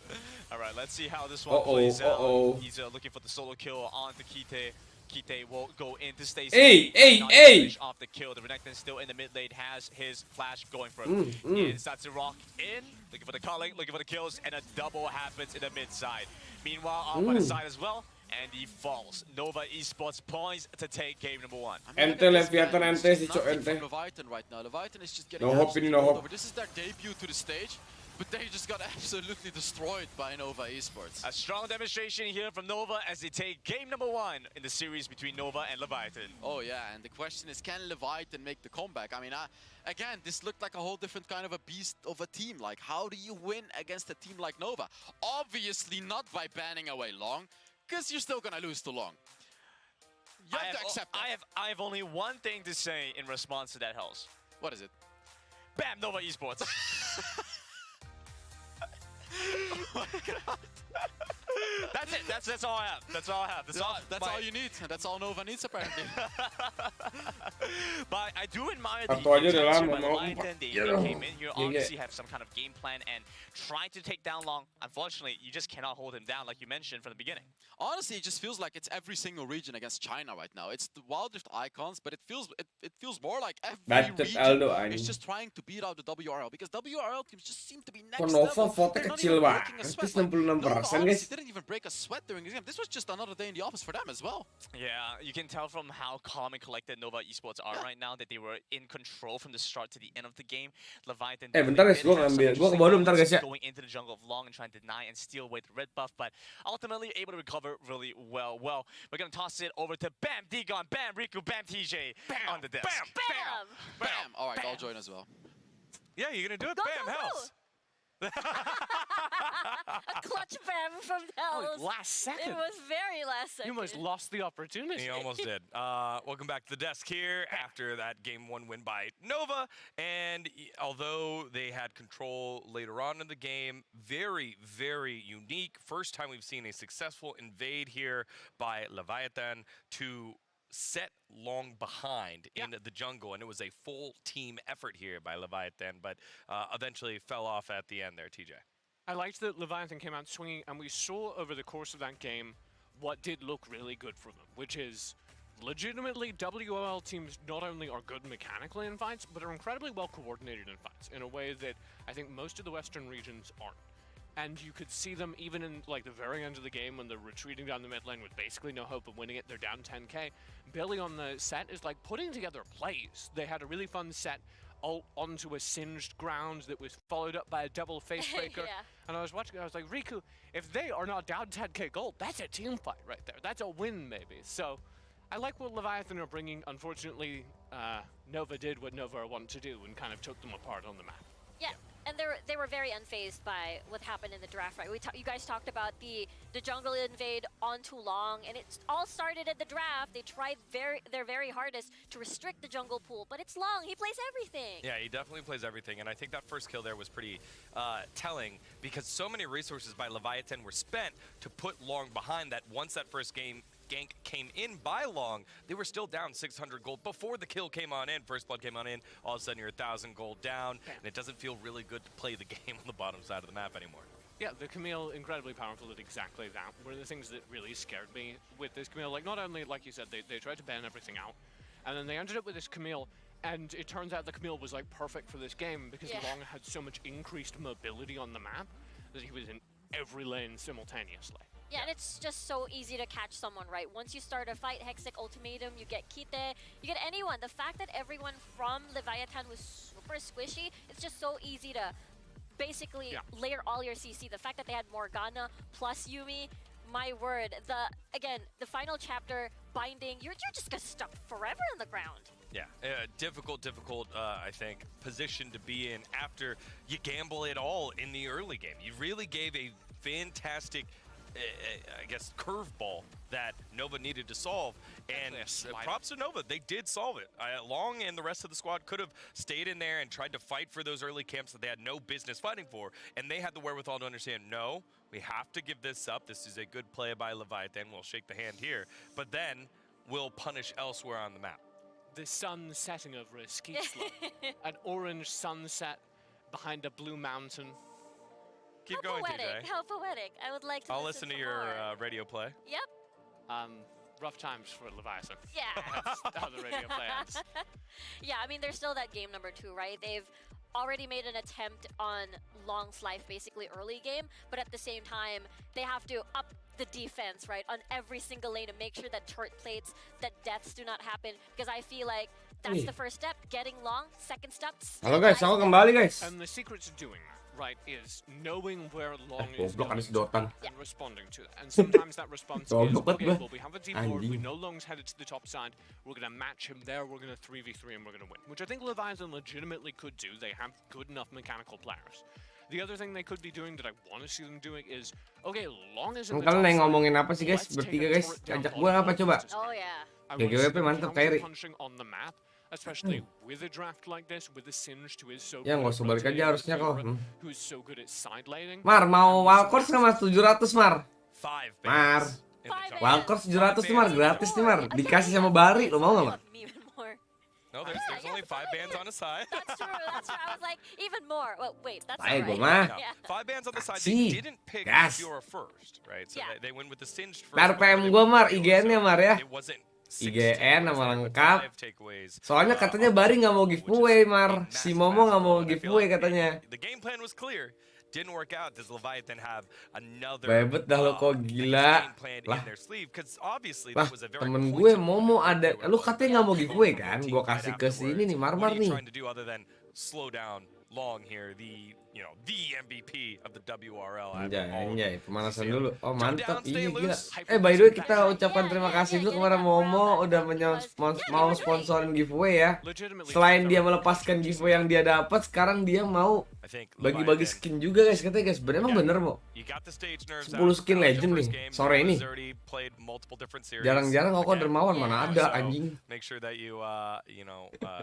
All right, let's see how this one plays out. He's looking for the solo kill on the Kite. Kite will go into stay Hey, safe, hey, not hey! finish off the kill. The Renekton still in the mid lane has his flash going for him. Inside the rock in, looking for the calling, looking for the kills, and a double happens in the mid side. Meanwhile, on by the side as well, and he falls. Nova Esports points to take game number 1. Ente Leviathan, ente si Cok, ente. Leviathan right now. Leviathan is just getting No hope ini, no hope. This is their debut to the stage, but they just got absolutely destroyed by Nova Esports. A strong demonstration here from Nova as they take game number 1 in the series between Nova and Leviathan. Oh yeah, and the question is, can Leviathan make the comeback? I mean, again, this looked like a whole different kind of a beast of a team. Like, how do you win against a team like Nova? Obviously not by banning away Long, because you're still gonna lose to Long. You have to accept that. I have only one thing to say in response to that, Hells. What is it? Bam, Nova Esports. Oh my God. That's it. That's all I have. That's all I have. That's all you need. That's all Nova needs, apparently. But I do admire the Satu aja udah attention lama by mau. Leviathan. They came in here, obviously have some kind of game plan and trying to take down Long. Unfortunately, you just cannot hold him down like you mentioned from the beginning. Honestly, it just feels like it's every single region against China right now. It's the Wild Rift icons, but it feels more like every region is just trying to beat out the WRL, because WRL teams just seem to be next Nova level. vote They're not kecil even banget. breaking a Itu sweat. Like, 66% Nova guys. honestly didn't even break a sweat during this game. This was just another day in the office for them as well. Yeah, you can tell from how calm and collected Nova Esports are right now that they were in control from the start to the end of the game. Leviathan Bentar guys, gua ngambil. Gua ke bawah dulu bentar guys ya. going into the jungle of Long and trying to deny and steal away the red buff, but ultimately able to recover really well. Well, we're gonna toss it over to Bam Digon, Bam Riku, Bam TJ on the desk. Bam! Bam! All right, I'll join as well. Yeah, you're gonna do it. Go, Bam, go, go. Hells. A clutch bam from Hells. Last second. It was very last second. You almost lost the opportunity. He almost did. Welcome back to the desk here after that game 1 win by Nova. And although they had control later on in the game, very, very unique. First time we've seen a successful invade here by Leviathan to set Long behind in the jungle, and it was a full team effort here by Leviathan, but eventually fell off at the end there, TJ. I liked that Leviathan came out swinging, and we saw over the course of that game what did look really good for them, which is legitimately WOL teams not only are good mechanically in fights, but are incredibly well coordinated in fights in a way that I think most of the Western regions aren't. And you could see them even in like the very end of the game when they're retreating down the mid lane with basically no hope of winning it. They're down 10k. Billy on the set is like putting together plays. They had a really fun set onto a singed ground that was followed up by a double facebreaker. And I was watching, I was like, Riku, if they are not down 10k gold, that's a team fight right there. That's a win maybe. So I like what Leviathan are bringing. Unfortunately, Nova did what Nova wanted to do and kind of took them apart on the map. Yeah, and they were very unfazed by what happened in the draft, right? You guys talked about the jungle invade onto Long, and it all started at the draft. They tried their very hardest to restrict the jungle pool, but it's Long. He plays everything. Yeah, he definitely plays everything, and I think that first kill there was pretty telling because so many resources by Leviathan were spent to put Long behind that once that first gank came in by Long, they were still down 600 gold before the kill came on in. First blood came on in, all of a sudden you're 1,000 gold down, and it doesn't feel really good to play the game on the bottom side of the map anymore. Yeah, the Camille, incredibly powerful at exactly that. One of the things that really scared me with this Camille, like not only, like you said, they tried to ban everything out, and then they ended up with this Camille, and it turns out the Camille was like perfect for this game because Long had so much increased mobility on the map that he was in every lane simultaneously. Yeah, and it's just so easy to catch someone, right? Once you start a fight, Hextech Ultimatum, you get Kite, you get anyone. The fact that everyone from Leviathan was super squishy, it's just so easy to basically layer all your CC. The fact that they had Morgana plus Yumi, my word. The final chapter, binding, you're just gonna stuck forever in the ground. Yeah, difficult, I think, position to be in after you gamble it all in the early game. You really gave a fantastic I guess, curveball that Nova needed to solve. And props to Nova, they did solve it. Long and the rest of the squad could have stayed in there and tried to fight for those early camps that they had no business fighting for. And they had the wherewithal to understand, no, we have to give this up. This is a good play by Leviathan. We'll shake the hand here. But then we'll punish elsewhere on the map. The sun setting over a ski slope. An orange sunset behind a blue mountain. Keep how going, poetic, TJ. How poetic. I would like to I'll listen to your radio play. Yep. rough times for Leviathan. Yeah. That's how the radio plans. Yeah, I mean, there's still that game number 2, right? They've already made an attempt on Long's life basically early game, but at the same time, they have to up the defense, right, on every single lane to make sure that turret plates, that deaths do not happen, because I feel like that's the first step, getting Long. Second step, Halo guys, aku kembali guys. And the secret to doing that, right, is knowing where Long is Goblok ada going sedotan. and responding to that. And sometimes that response is, Goblok okay, banget, well, we have a deep board, we anjing. know Long's headed to the top side, we're going to match him there, we're going to 3v3 and we're going to win. Which I think Leviathan legitimately could do. They have good enough mechanical players. The other thing they could be doing that I want to see them doing is, okay, Long is in the Kalian top yang side, ngomongin apa sih guys? let's take Bertiga a guys. turret down Ajak on gua the apa coba? opposite Oh side. yeah. I want to see GWP them mantap, Kairi. counter-punching on the map, especially with a draft like this, with a Singed who is so Ya good nggak at usah balik aja rotating, harusnya kok. who is so good at side laning. Mar mau Walkers nggak mas 700 Mar? 5 Mar. bans in the jungle. Walkers 700 nih Mar, gratis nih Mar. Dikasih sama Bari, lo mau nggak Mar? Even more. No, there's only 5 bans on a side. That's true. That's true. I was like, even more. Well, wait, that's Baik, not gua right. mah. No, Yeah. 5 bans on the side. Si, They didn't pick gas. Fiora first, right? So Yeah. they went with the Singed first. RPM gua Mar, IGN-nya Mar ya. It wasn't IGN sama lengkap. 5 takeaways. Soalnya katanya Bari nggak mau giveaway Mar. Si Momo nggak mau giveaway katanya. The game plan was clear. Didn't work out. Does Leviathan have another Bebet dah lo kok gila. game plan Lah. in their sleeve? Because obviously Lah, that was a very temen gue pointed Momo point ada. they were Lu katanya nggak mau looking giveaway for kan? team Gue fight kasih ke afterwards. sini nih What Marmar are you nih. trying to do other than slow down Long here, the MVP of the WRL. Anjay, pemanasan dulu. Oh Jump mantap, down, stay iya gila. loose. By the way kita ucapkan terima kasih dulu kepada Momo udah mau sponsorin giveaway ya. Legitimately, Selain dia melepaskan giveaway yang dia dapat, sekarang dia mau I think bagi-bagi Leviathan, skin juga guys katanya guys. Emang bener Mo? you got the stage nerves 10 out. skin That was your legend first nih, game. sore ini. Zerdy played multiple different series. Jarang-jarang kok Again. dermawan mana ada So, anjing. make sure that you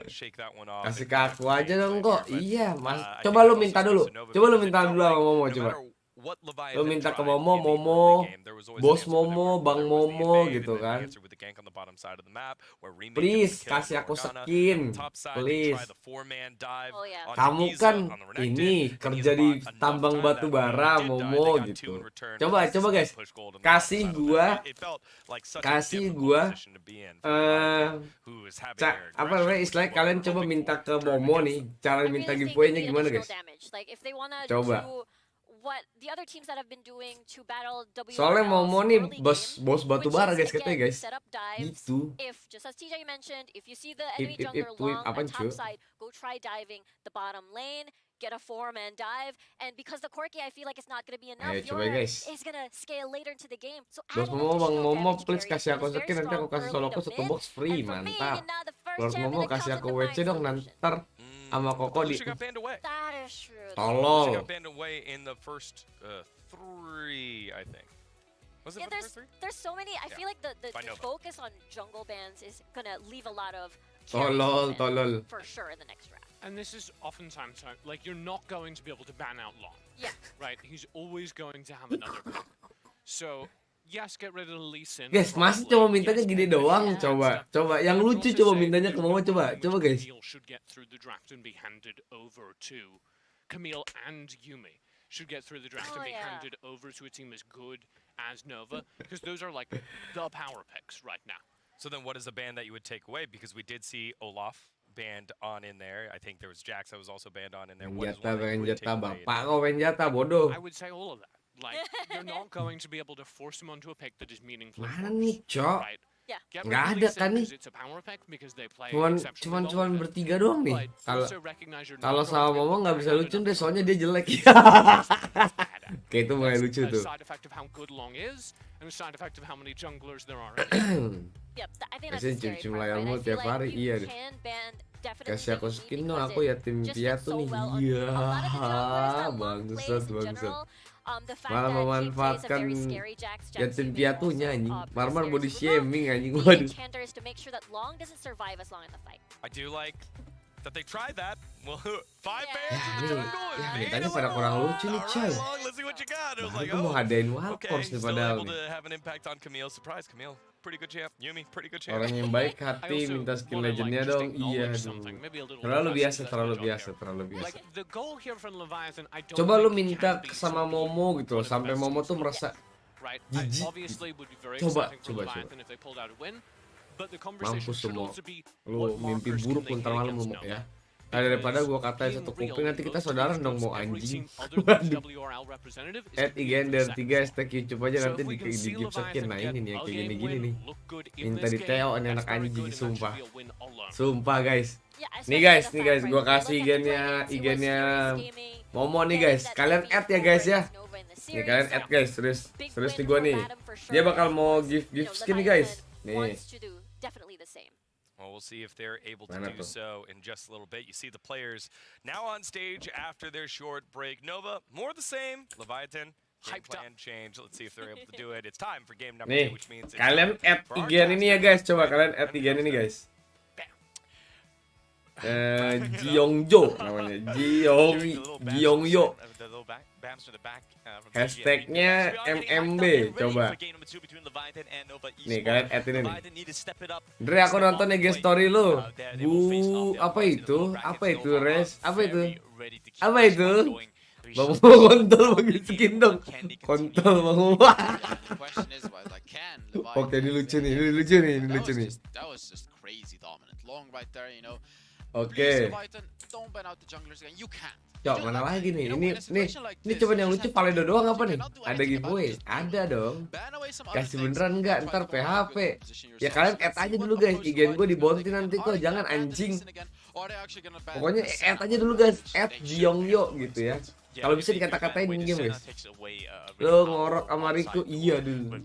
shake that one off. Kasih If ke you aku have aja to dong play kok. here, but, Iya, Mas. I Coba think lu also minta dulu. Nova Coba lu because it minta felt dulu sama like Momo no coba. matter what Leviathan Lu minta ke tried Momo, in the early Momo, game, there was always Bos an answer with Momo, everyone. Bang There was the Momo evade, gitu and then the kan. answer with the gank on the bottom side of the map, where Remake Please gets the kill kasih for aku Morgana. skin. Top side, they Please. try the 4-man dive Oh, yeah. onto Kamu Giza kan on the Renekton, ini and kerja Giza di bought enough tambang time batu that when bara, they did die, Momo they got gitu. 2 in return. Coba This is guys. push gold on the Kasih bottom side of the gua map. It felt like such a kasih difficult gua position to be in for Leviathan, who is having their apa namanya aggression, istilahnya what kalian we're coba hoping minta for, ke turn Momo against nih them. cara I minta really think giveaway-nya the gimana additional guys? damage. Like if they wanna Coba. do what the other teams that have been doing to battle WRL's Soalnya Momo nih early bos game, batu which bara is, guys katanya again, guys. set up dives. Gitu. If just as TJ mentioned, if you see the enemy If, jungler tweet, long apaan on cuy? top side, go try diving the bottom lane, get a 4-man dive, and because the Corki I feel like it's not gonna be enough, Ayo coba Fiora guys. is gonna scale later into the game. So Bos add an Momo, Bang additional Momo, damage please carry kasih aku that is very skin nanti aku strong kasih early soloku to 1 mid. box free, And for me, mantap. now the first Bos champion Momo that kasih comes aku in the WC dong Mind nanti Solution. sama Koko di She got banned away. That is true. She tolol. got banned away in the first 3, I think. Was it Yeah, for the first 3? there's so many. I Yeah. feel like the By Nova. focus on jungle bans is gonna leave a lot of carries Tolol, open tolol. for sure in the next draft. And this is oftentimes like you're not going to be able to ban out Long. Yeah. Right? He's always going to have another pick. So yes, get rid of Lee Sin. Guys, masih probably. cuma mintanya Yes, gini get rid of doang, that coba. stuff. Coba yang I would lucu also coba say mintanya ke there's Momo no coba. way in Coba which guys. Camille should get through the draft and be handed over to Camille and Yumi should get through the draft Oh, and be yeah. handed over to a team as good as Nova because those are like the power picks right now. So then what is a ban that you would take away? Because we did see Olaf banned on in there. I think there was Jax that was also banned on in there. What is Jatah, one that you pengen would take jatah, away? bapak kau pengen jatah, bodoh. I would say all of that. Like you're not going to be able to force him onto a pick that is meaningful. Mana nih, Cok? Right? Yeah. Get Nggak rid of ada Lee Sin kan nih? because it's a power pick because they play Cuman exceptionally well with it. bertiga doang nih. But Kalau also recognize you're not kalau going sama to be able Momo to nggak back bisa out lucu enough deh, to soalnya go dia jelek. Kayak itu mulai lucu a tuh. side effect of how good Long is, and a side effect of how many junglers there are. in it. Yep, I think that's Biasanya the scary cium-cium part, layarmu right? I feel tiap like hari, you iya deh. can ban definitely Kasih aku Yumi skin dong, because aku it yatim just fits piatu so nih. well on Iya, a lot of the junglers that Long bangsat, plays in bangsat. general. The fact Malah that he plays a memanfaatkan very scary Jax yatim Yumi piatunya also, anjing. pretty Marmar scary. body So remove shaming anjing. the Waduh. enchanters to make sure that Long doesn't survive as long in the fight. I do like that they tried that. Well, 5 Yeah. bans in the Nih, jungle. ya and ditanya made pada it kurang alone. lucu nih, All coy. right, Long, let's see what you got. It was Baru like, gue mau oh, ngadain okay, Walkers nih still padahal able nih. to have an impact on Camille. Surprise, Camille. Pretty good champ. Yumi, pretty good champ. Orang yang baik I hati also minta skill wanna, legendnya just dong. Iya, acknowledge aduh. something, maybe a little Terlalu offensive, biasa, that's terlalu my job biasa, here. terlalu biasa. Like the goal here from Leviathan, I don't Coba lu think minta can be sama to be Momo gitu loh, one of the sampai best Momo teams tuh in the merasa right? Jijik. Obviously, would be very Coba, exciting for coba. Leviathan if they pulled out a win. But the conversation Mampus should semua. also be Lu what mimpi markers buruk can they ntar hit malam lu against mau Nova. ya. Nah, daripada gua katain satu kuping nanti kita saudara dong mau anjing. Waduh. At Igender 3 stack YouTube aja nanti di gift sekian. Nah ini nih yang kayak gini-gini nih. Minta di TO ini anak anjing sumpah. Sumpah guys. Nih guys, gua kasih IG-nya Momo nih guys. Kalian add ya guys ya. Nih kalian add guys, serius nih gua nih. Dia bakal mau gift skin nih guys. Nih. Well, we'll see if they're able to do so in just a little bit. You see the players now on stage after their short break. Nova, more the same. Leviathan, game plan change. Let's see if they're able to do it. It's time for game number 2, which means it's kalian add IG ini ya guys. Coba kalian add IG ini guys. Jiongjo namanya. Jiongyo. Hashtagnya MMB. Coba. Nih kalian add ini nih. Dre, aku nonton IG story lu. Apa itu? Res? Apa itu? Bang mau kontol bagi skin dong. Kontol bang. Oke, ini lucu nih. Oke. Cok, mana lagi nih? Ini coba yang lucu Valedo doang apa nih? Ada giveaway? Ada dong. Kasih beneran enggak? Ntar PHP. Ya kalian add aja dulu guys. IG gue dibonti nanti kok. Jangan anjing. Pokoknya add aja dulu guys. Add Jiongyo gitu ya. Kalau bisa dikata-katain game guys. Lo ngorok sama Riku, iya dulu.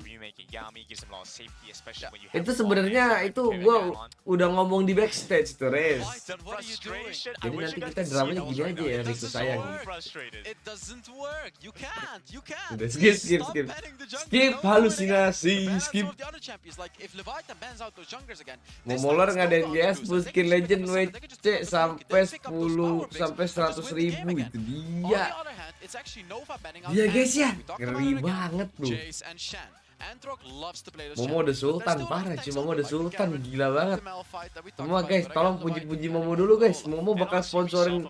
Itu sebenarnya itu gue udah ngomong di backstage tuh Res. Jadi nanti kita dramanya gini aja ya Riku sayang. Udah skip halusinasi, skip. Momoler ngadain GS skin legend WC sampai 10 sampai 100 ribu itu dia. Iya guys ya, ngeri banget tuh. Momo udah sultan, parah sih Momo udah sultan, gila banget. Semua guys, tolong puji-puji Momo dulu guys. Momo bakal sponsorin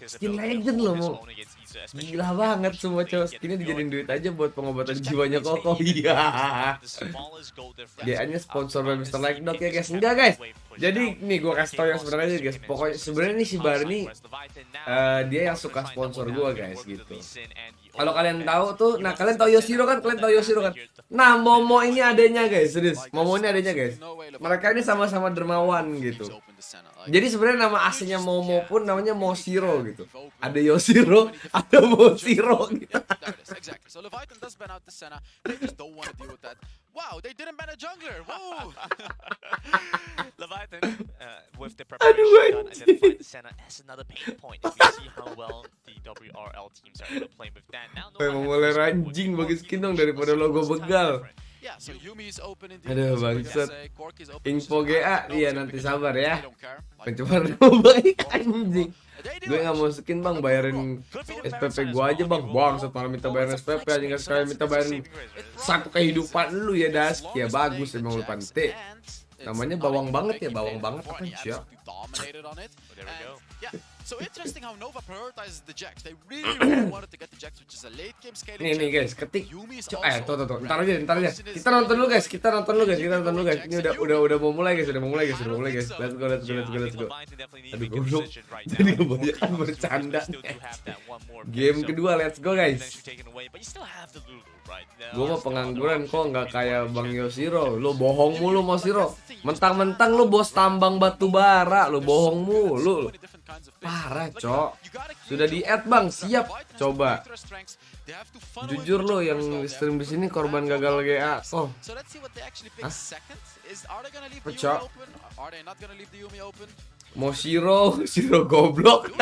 skin legend loh Mo. Gila banget semua cowok skinnya dijadiin duit aja buat pengobatan jiwanya Koko. Iya. GA-nya sponsor by Mr. Like Dog ya guys. Enggak guys. Jadi nih gue kasih tau yang sebenarnya guys. Pokoknya sebenarnya nih si Barney dia yang suka sponsor gue guys gitu. Kalau kalian tahu tuh, nah kalian tahu Yoshiro kan? Nah, Momo ini adanya guys, serius. Momo ini adanya guys. Mereka ini sama-sama dermawan gitu. Jadi sebenarnya nama aslinya Momo pun namanya Moshiro gitu. Ada Yoshiro, ada Moshiro gitu. Wow, they didn't ban a jungler. Whoa. Leviathan, with the preparation done, identified the Senna as another pain point. We see how well the WRL teams are able to play with that. Now, mau mulai ranjing bagi skin dong daripada logo begal. Aduh bangsat. Info GA dia nanti sabar ya. Pencemaran nama baik anjing. Gue gak mau skin bang, bayarin SPP gue aja bang. Bangsat malah minta bayarin SPP aja, gak sekali minta bayarin satu kehidupan lu ya das. Ya bagus emang lu pante. Namanya bawang banget ya, bawang banget apa sih ya. So interesting how Nova prioritizes the Jax. They really wanted to get the Jax, which is a late game scaling. Nih guys, ketik. Tuh. Ntar aja. Kita nonton dulu guys. Ini udah mau mulai guys. Let's go. Aduh goblok. Jadi kebanyakan bercanda. Game kedua, let's go guys. Gue mah pengangguran kok nggak kayak Bang Yoshiro. Lu bohong mulu Moshiro. Mentang-mentang lu bos tambang batu bara, lu bohong mulu. Parah, cok. Sudah di-add, Bang. Siap. Coba. Jujur lo yang stream di sini korban gagal GA. Oh. Hah? Cok. Moshiro goblok.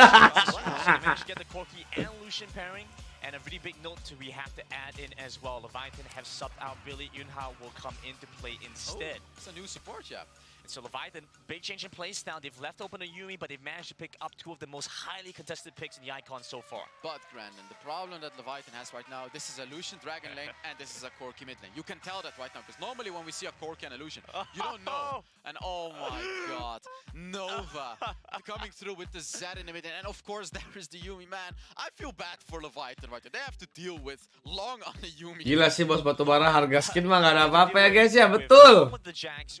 And a really big note we have to add in as well. Leviathan have subbed out Billy. Yunhao will come into play instead. It's a new support, yeah. so Leviathan, big change in place now. They've left open a Yumi, but they've managed to pick up 2 of the most highly contested picks in the Icon so far. But Brandon, the problem that Leviathan has right now, this is a Lucian Dragon lane and this is a Corki mid lane. You can tell that right now, because normally when we see a Corki and a Lucian, you don't know. And oh my god, Nova coming through with the Z in the mid lane. And of course there is the Yumi, man. I feel bad for Leviathan right there. They have to deal with long on the Yumi. Gila sih bos batubara, harga skin mah gak ada apa-apa ya guys ya, betul.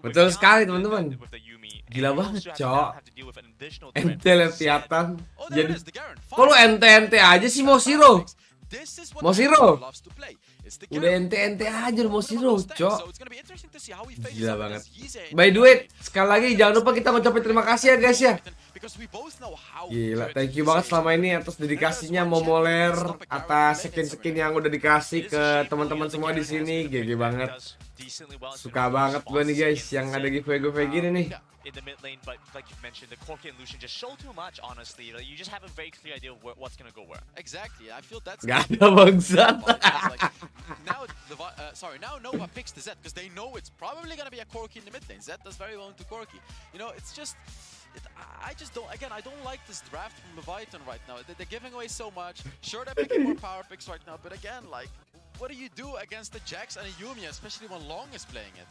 Betul sekali teman-teman. Gila banget cok. Ente Leviathan. Jadi kok lu ente aja sih mau Zero? Mau Zero? Udah ente aja mau Zero cok. Gila banget. By the way, sekali lagi jangan lupa kita ngucapin terima kasih ya guys ya. Gila, thank you banget selama ini atas dedikasinya Momoler, atas skin-skin yang udah dikasih ke teman-teman semua di sini. GG banget. Suka banget gue nih guys yang ada giveaway gini nih. In the mid lane, but like you mentioned, the Corki and Lucian just show too much, honestly. Like, you just have a very clear idea of what's gonna go where. Exactly, I feel that's... Gak ada bangsat. Now Nova picks the Z, because they know it's probably gonna be a Corki in the mid lane. Z does very well into Corki. You know, it's just... I just don't, again, I don't like this draft from Leviathan right now. They're giving away so much. Sure, they're picking more power picks right now, but again, like, what do you do against the Jax and a Yumi, especially when Long is playing it?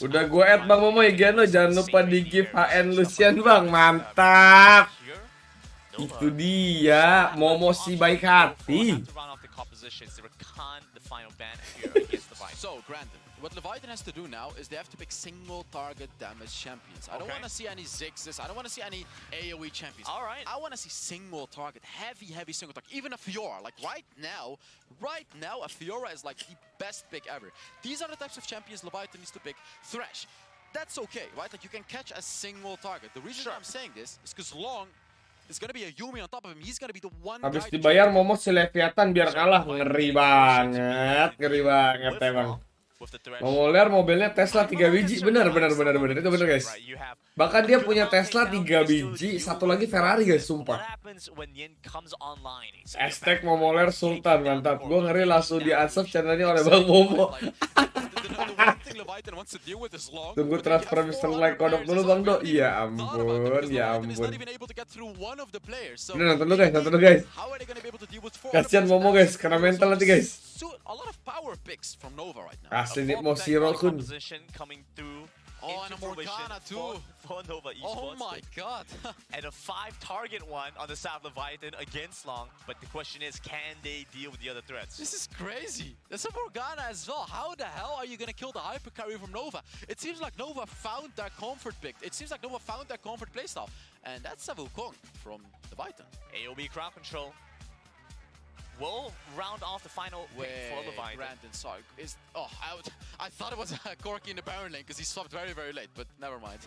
Udah gue add Bang Momo ya lo, jangan lupa di give HN Lucian Bang, mantap. Itu dia Momo si baik hati. So Brandon, what Leviathan has to do now is they have to pick single target damage champions. I don't want to see any Ziggs, I don't want to see any AoE champions. All right. I want to see single target, heavy single target. Even a Fiora, like right now a Fiora is like the best pick ever. These are the types of champions Leviathan needs to pick. Thresh, that's okay, right? Like you can catch a single target. The reason I'm saying this is because Long is gonna be a Yumi on top of him. He's gonna be the one. Habis dibayar Momo si Leviathan biar kalah, ngeri banget emang. Momoler mobilnya Tesla 3 biji, benar itu benar guys. Bahkan dia punya Tesla 3 biji, satu lagi Ferrari guys, sumpah. Hashtag Momoler Sultan, mantap. Gue ngeri langsung di unsub channelnya oleh Bang Momo. Tunggu transfer Mr. Like kodok dulu Bang Do. Iya ampun. Ini nonton dulu guys. Kasian Momo guys, karena mental nanti guys. Asli nih mau Zero kun. Oh, and a Morgana too. For Nova Oh Esports. my god. And a 5-target one on the side of Leviathan against Long. But the question is, can they deal with the other threats? This is crazy. There's a Morgana as well. How the hell are you gonna kill the hyper carry from Nova? It seems like Nova found their comfort pick. It seems like Nova found their comfort playstyle. And that's a Wukong from Leviathan. AoB crowd control will round off the final pick for Leviathan. Brandon, sorry. I thought it was a Corki in the Baron lane because he swapped very late, but never mind.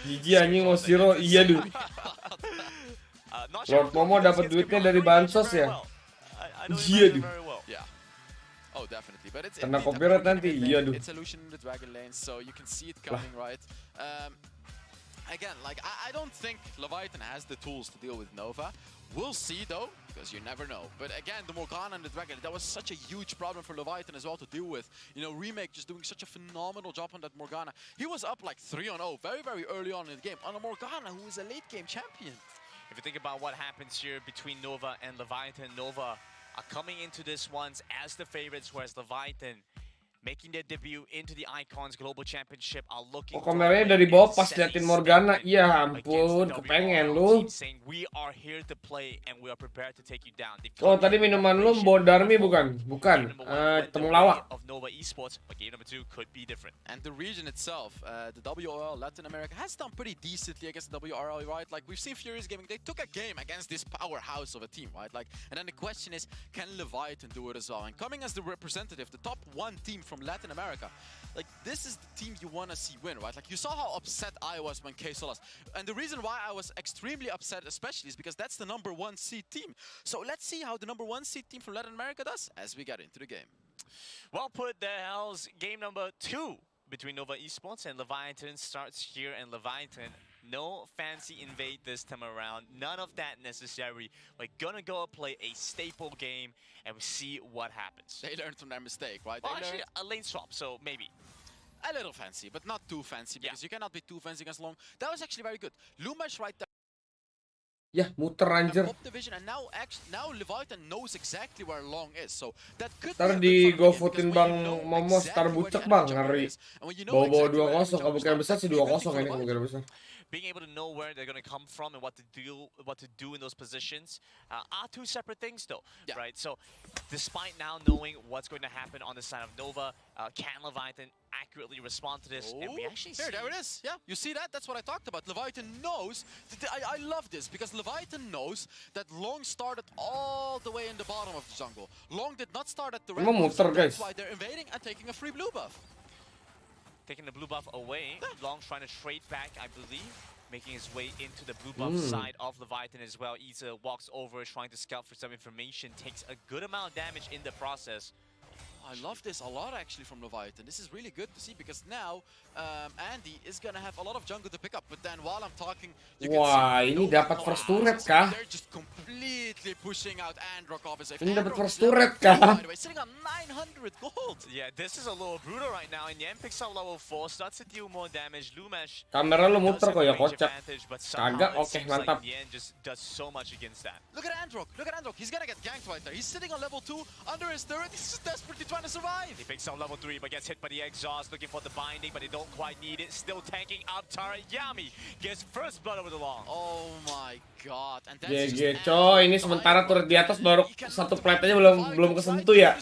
Gigi anjing mau Zero, iya duh. Lord Momo dapat duitnya dari bansos ya. Iya duh. Yeah. Oh, definitely. But it's kena copyright nanti, iya duh. It's a Lucian in the Dragon lane, so you can see it coming, right? Again, like I don't think Leviathan has the tools to deal with Nova. We'll see though, because you never know. But again, the Morgana and the Dragon, that was such a huge problem for Leviathan as well to deal with. You know, Remake just doing such a phenomenal job on that Morgana. He was up like 3-0 very early on in the game on a Morgana who is a late game champion. If you think about what happens here between Nova and Leviathan, Nova are coming into this ones as the favorites, whereas Leviathan making their debut into the Icons Global Championship are looking. Komennya dari bawah pas liatin Morgana, iya ampun, kepengen lu. Oh tadi minuman lu bawa Darmi bukan? Bukan, temulawak. And the region itself, the WRL Latin America has done pretty decently against the WRL, right? Like we've seen Furious Gaming, they took a game against this powerhouse of a team, right? Like, and then the question is, can Leviathan do it as well? And coming as the representative, the top one team from Latin America, like this is the team you want to see win, right? Like you saw how upset I was when K lost, and the reason why I was extremely upset especially is because that's the #1 seed team. So let's see how the #1 seed team from Latin America does as we get into the game. Well put, the Hells. Game number 2 between Nova Esports and Leviathan starts here, and Leviathan, no fancy invade this time around, none of that necessary. We're gonna go play a staple game and we see what happens. They learned from their mistake, right? Well, actually, a lane swap, so maybe. A little fancy, but not too fancy, because you cannot be too fancy against Long. That was actually very good. Lumash right there. Ya, muter anjir. Pop division, and now Leviathan knows exactly where Long is, so that could Ntar be di GoFootin Bang Momos, ntar bucek Bang, ngeri. Bawa-bawa 2-0, kemungkinan besar sih 2-0 ini kemungkinan besar. Being able to know where they're going to come from and what to do in those positions are two separate things, though, right? So, despite now knowing what's going to happen on the side of Nova, can Leviathan accurately respond to this? And we actually see... There it is. Yeah, you see that? That's what I talked about. Leviathan knows. I love this because Leviathan knows that Long started all the way in the bottom of the jungle. Long did not start at the red buff, so that's why they're invading and taking a free blue buff. Taking the blue buff away. Long trying to trade back, I believe. Making his way into the blue buff side of Leviathan as well. Isa walks over, trying to scout for some information. Takes a good amount of damage in the process. I love this a lot actually from Leviathan. This is really good to see because now Andy is gonna have a lot of jungle to pick up. But then while I'm talking, you can see ini dapat first turret kah? They're just completely pushing out Androck off his safe. Ini dapat first turret kah? By the way, sitting on 900 gold. Yeah, this is a little brutal right now. And Yen picks up level 4, starts to deal more damage. Lumash Kamera lu muter kok ya kocak. Kagak, oke, mantap. Yen just does so much against that. Look at Androck. Look at Androck. He's gonna get ganked right there. He's sitting on level 2 under his turret. He's just desperately trying to survive. He picks up level 3 but gets hit by the exhaust, looking for the binding, but they don't quite need it. Still tanking up turret. Yami gets first blood over the Long. Oh my god. And that's GG coy, ini sementara turret di atas baru satu plate aja belum kesentuh ya.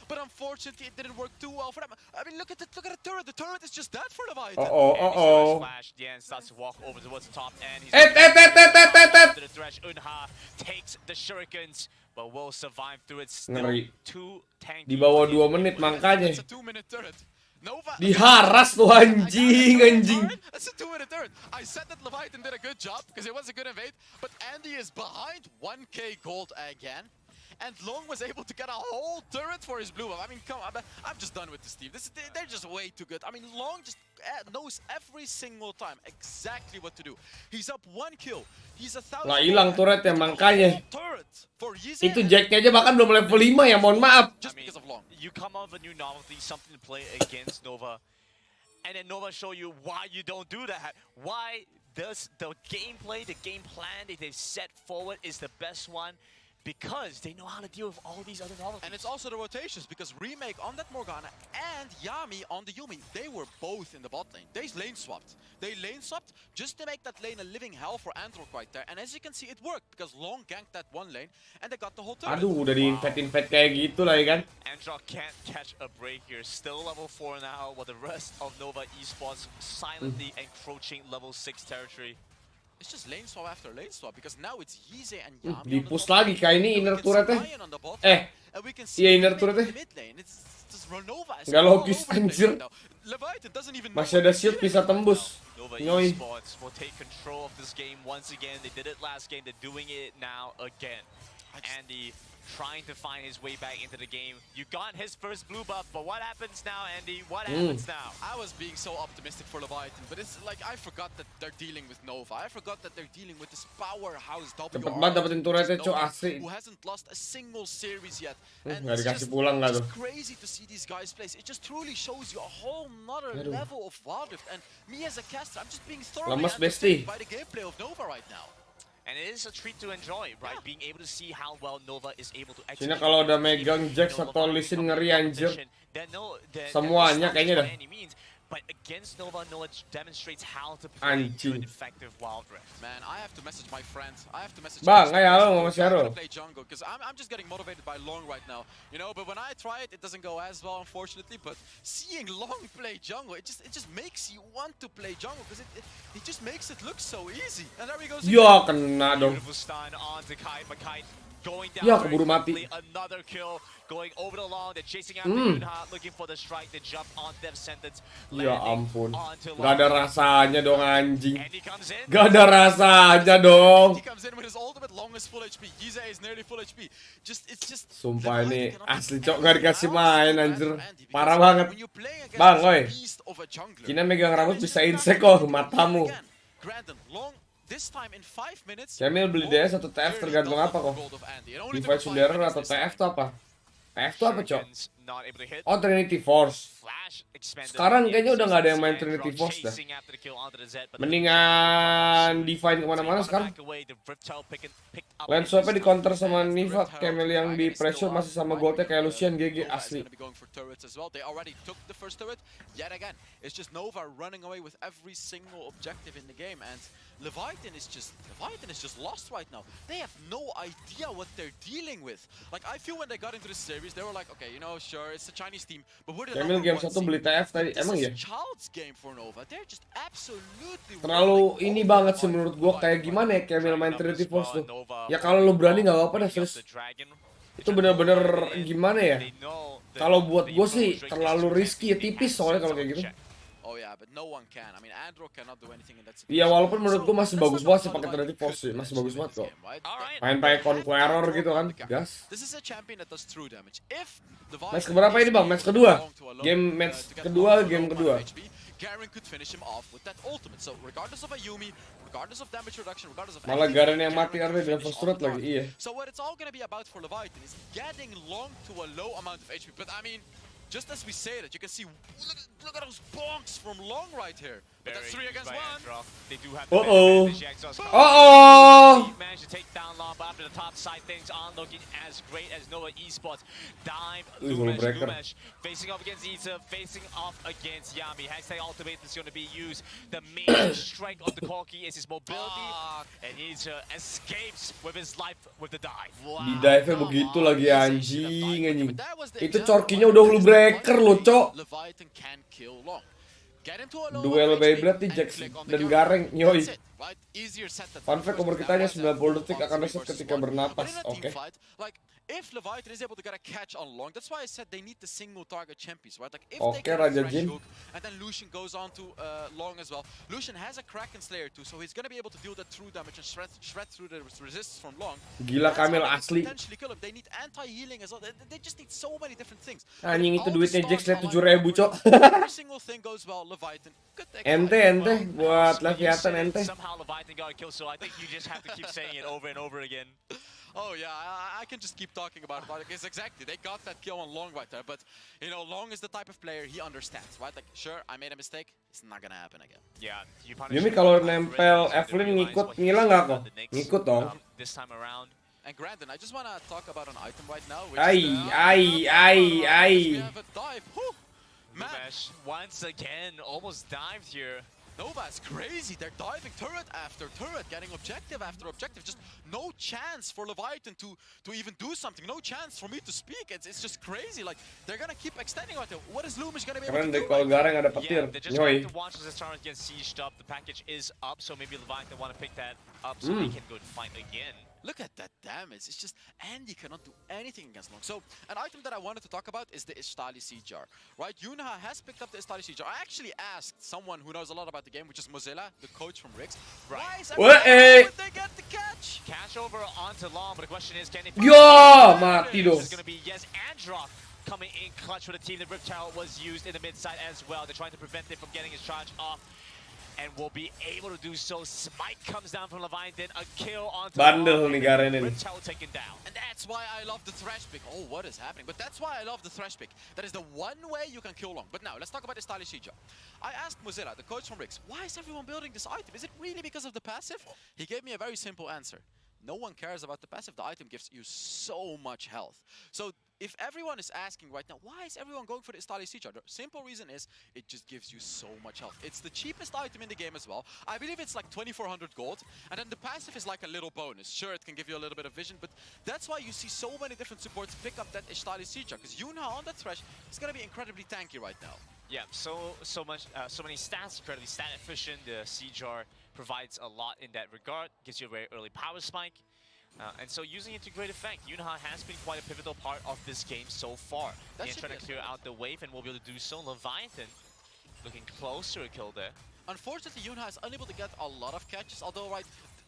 But unfortunately, it didn't work too well for them. I mean, look at the turret. The turret is just that for Leviathan. Flash. Yen starts to walk over towards the top end. He's the thresh. Unha takes the shurikens, but will survive through it. Still two tank. Di bawah 2 menit makanya. It's a 2-minute turret. Nova diharas tuh anjing. That's a 2-minute turret. I said that Leviathan did a good job because it was a good invade, but Andy is behind 1k gold again. And Long was able to get a whole turret for his blue buff. I mean, come on, I'm just done with this team. They're just way too good. I mean, Long just knows every single time exactly what to do. He's up 1 kill. He's 1,000. Nggak hilang turret ya makanya. Itu Jacknya aja bahkan belum level 5 ya, mohon maaf. Just because of Long. You come up with a new novelty, something to play against Nova, and then Nova show you why you don't do that. Why does the gameplay, the game plan that they've set forward is the best one? Because they know how to deal with all these other novelties. And it's also the rotations, because Remake on that Morgana and Yami on the Yuumi, they were both in the bot lane. They lane swapped. They lane swapped just to make that lane a living hell for Androck right there. And as you can see, it worked, because Long ganked that one lane, and they got the whole turret. Aduh, udah di-invade kayak gitu lah ya kan. Androck can't catch a break here. Still level 4 now, while the rest of Nova Esports silently encroaching level 6 territory. It's just lane swap after lane swap because now it's Yze and Yami. Di-push lagi kayak ini inner turretnya. Iya inner turretnya. Gak logis anjir. Masih ada shield bisa tembus. Nova Esports will take control of this game once again. They did it last game. They're doing it now again. Andy trying to find his way back into the game. You got his first blue buff, but what happens now, Andy? What happens now? I was being so optimistic for Leviathan, but it's like I forgot that they're dealing with Nova. I forgot that they're dealing with this powerhouse Cepet banget dapetin turretnya cuy, asli. who hasn't lost a single series yet. And Nggak it's dikasih just pulang nggak tuh. crazy to see these guys play. It just truly shows you a whole nother level of Wild Rift. And me as a caster, I'm just being thoroughly entertained by the gameplay of Nova right now. And it is a treat to enjoy, right? Being able to see how well Nova is able to Sini kalau udah megang Jax atau Lee Sin ngeri anjir. Semuanya kayaknya dah. But against Nova, Noah demonstrates how to play good, effective Wild Rift. Man, I have to message my friends. I have to message Bang, ayo lo ngomong Syarul. play jungle because I'm just getting motivated by Long right now. You know, but when I try it, it doesn't go as well, unfortunately. But seeing Long play jungle, it just makes you want to play jungle because it just makes it look so easy. And there he goes. Ya kena dong. Beautiful stun onto Kite, but Kite going down Ya very keburu mati. quickly. Another kill going over the long. They're chasing after Yunha, looking for the strike. They jump on their sentence. Ya ampun. Gak ada rasanya dong anjing. Gak ada rasanya dong. He comes in with his ultimate, Long is full HP. Yze is nearly full HP. It's just Sumpah ini asli cok gak dikasih main anjir. Parah banget. Bang, oi. Cina megang rambut bisa insek kok matamu. Camille beli DS atau TF tergantung apa kok. Divide Sundarer atau TF itu apa? TF itu apa cok? not able to hit. Oh, Trinity Force. Flash expanded. Sekarang again, kayaknya udah so nggak ada yang main Androck Trinity Force dah. chasing after the kill onto the Z, but the Mendingan Divine kemana-mana so he sekarang. back away, the Riptile picked up Lane swapnya di counter sama Niva. Camel yang di pressure masih sama goldnya kayak Lucian. GG asli. Be going for turrets as well. They already took the first turret. Yet again, it's just Nobar running away with every single objective in the game, and Leviathan is just lost right now. They have no idea what they're dealing with. Like, I feel when they got into this series, they were like, okay, you know, sure, it's a Chinese team, but we're the Camel number game one 1 seed. beli TF tadi. This Emang is ya? child's game for Nova. They're just absolutely Terlalu rolling ini over banget sih on menurut gua. Leviathan Kayak right gimana now. ya Camel main Trinity Force tuh. Ya kalau lu berani nggak apa-apa dah, serius. Itu bener-bener gimana ya? Kalau buat gue sih terlalu risky ya, tipis soalnya kalau kayak gitu. Oh yeah, but no one can. I mean, Andro cannot do anything in that situation. Iya, walaupun menurut gue masih bagus banget sih pakai Trinity Force sih, masih bagus banget kok. Main pakai Conqueror gitu kan, gas. This is a champion that does true damage. If the Match keberapa ini bang? Match kedua? Match kedua. Garen could finish him off with that ultimate. So regardless of Ayumi, regardless of damage reduction, regardless of Malah anything, Garen yang mati Garen artinya could dengan finish first off turret the lagi, target. iya. So what it's all gonna be about for Leviathan is getting long to a low amount of HP. But I mean, just as we say that, you can see, look at those bonks from long right here. But that's 3 against 1. They do have Uh-oh. He managed to take down Long, but after the top side, things aren't looking as great as Nova Esports. Dive, Lumesh facing off against Ita, facing off against Yami. Hashtag ultimate is going to be used. The main strength of the Corki is his mobility, and Ita escapes with his life with the dive. Di dive-nya begitu lagi anjing. Itu corkinya udah hulu breaker loh, cok. Leviathan can kill Long. Get him to a low Duel Beyblade nih Jax dan Gareng, nyoi. Fun fact, umur kita hanya 90 detik akan reset ketika bernapas. Oke. Like, if Leviathan is able to get a catch on Long, that's why I said they need the single target champions, right? Like, if they get a Raja fresh Jin. hook, and then Lucian goes on to Long as well. Lucian has a Kraken Slayer too, so he's gonna be able to deal that true damage and shred through the resists from Long. Gila Kamil asli. Potentially kill him. They need anti-healing as well. They just need so many different things. Anjing itu duitnya Jax lihat 7.000, cok. Every single thing goes well. Leviathan, good take. Ente buat Leviathan ente. Somehow Leviathan got a kill, so I think you just have to keep saying it over and over again. Oh yeah, I can just keep talking about it. Like, it's exactly, they got that kill on Long right there, but you know, Long is the type of player he understands, right? Like, sure, I made a mistake, it's not gonna happen again. Yeah, Yumi kalau nempel Evelyn ngikut ngilang nggak kok? Ngikut dong. This time around. And Grandin, I just wanna talk about an item right now. Which Ai. we have a dive. Whew. Man, Lumesh once again almost dived here. Nova's crazy. They're diving turret after turret, getting objective after objective. Just no chance for Leviathan to even do something. No chance for me to speak. It's just crazy. Like, they're gonna keep extending right there. What is Lumish gonna be able to Keren do? deh kalau Gareng ada Yeah, petir, they just nyoi. have to watch as the start against Siege up. The package is up, so maybe Leviathan want to pick that up so they can go and fight again. Look at that damage. It's just Andy cannot do anything against Long. So an item that I wanted to talk about is the Ishtali Jar. Right? Yunha has picked up the Ishtali Jar. I actually asked someone who knows a lot about the game, which is Mozilla, the coach from Rix. Right. Why is What? they get the catch? Cash over onto Long, but the question is, can they... Yo, mati dong. This is going to be, yes, Androck coming in clutch for the team. The Riptile was used in the mid side as well. They're trying to prevent it from getting his charge off. And will be able to do so. Smite comes down from Leviathan, a kill onto Bandel nih Garen ini. Riptile taken down. And that's why I love the Thresh pick. Oh, what is happening? But that's why I love the Thresh pick. That is the one way you can kill Long. But now, let's talk about the Stylish Jar. I asked Mozilla, the coach from Rix, why is everyone building this item? Is it really because of the passive? He gave me a very simple answer. No one cares about the passive. The item gives you so much health. So if everyone is asking right now, why is everyone going for the Stylish Jar? The simple reason is it just gives you so much health. It's the cheapest item in the game as well. I believe it's like 2,400 gold. And then the passive is like a little bonus. Sure, it can give you a little bit of vision, but that's why you see so many different supports pick up that Stylish Jar. Because Yunha on that Thresh is going to be incredibly tanky right now. Yeah, so many stats, incredibly stat efficient. The C-Jar provides a lot in that regard. Gives you a very early power spike. And so using it to great effect. Yunha has been quite a pivotal part of this game so far. They're trying to clear out the wave and will be able to do so. Leviathan looking close to a kill there. Unfortunately, Yunha is unable to get a lot of catches, although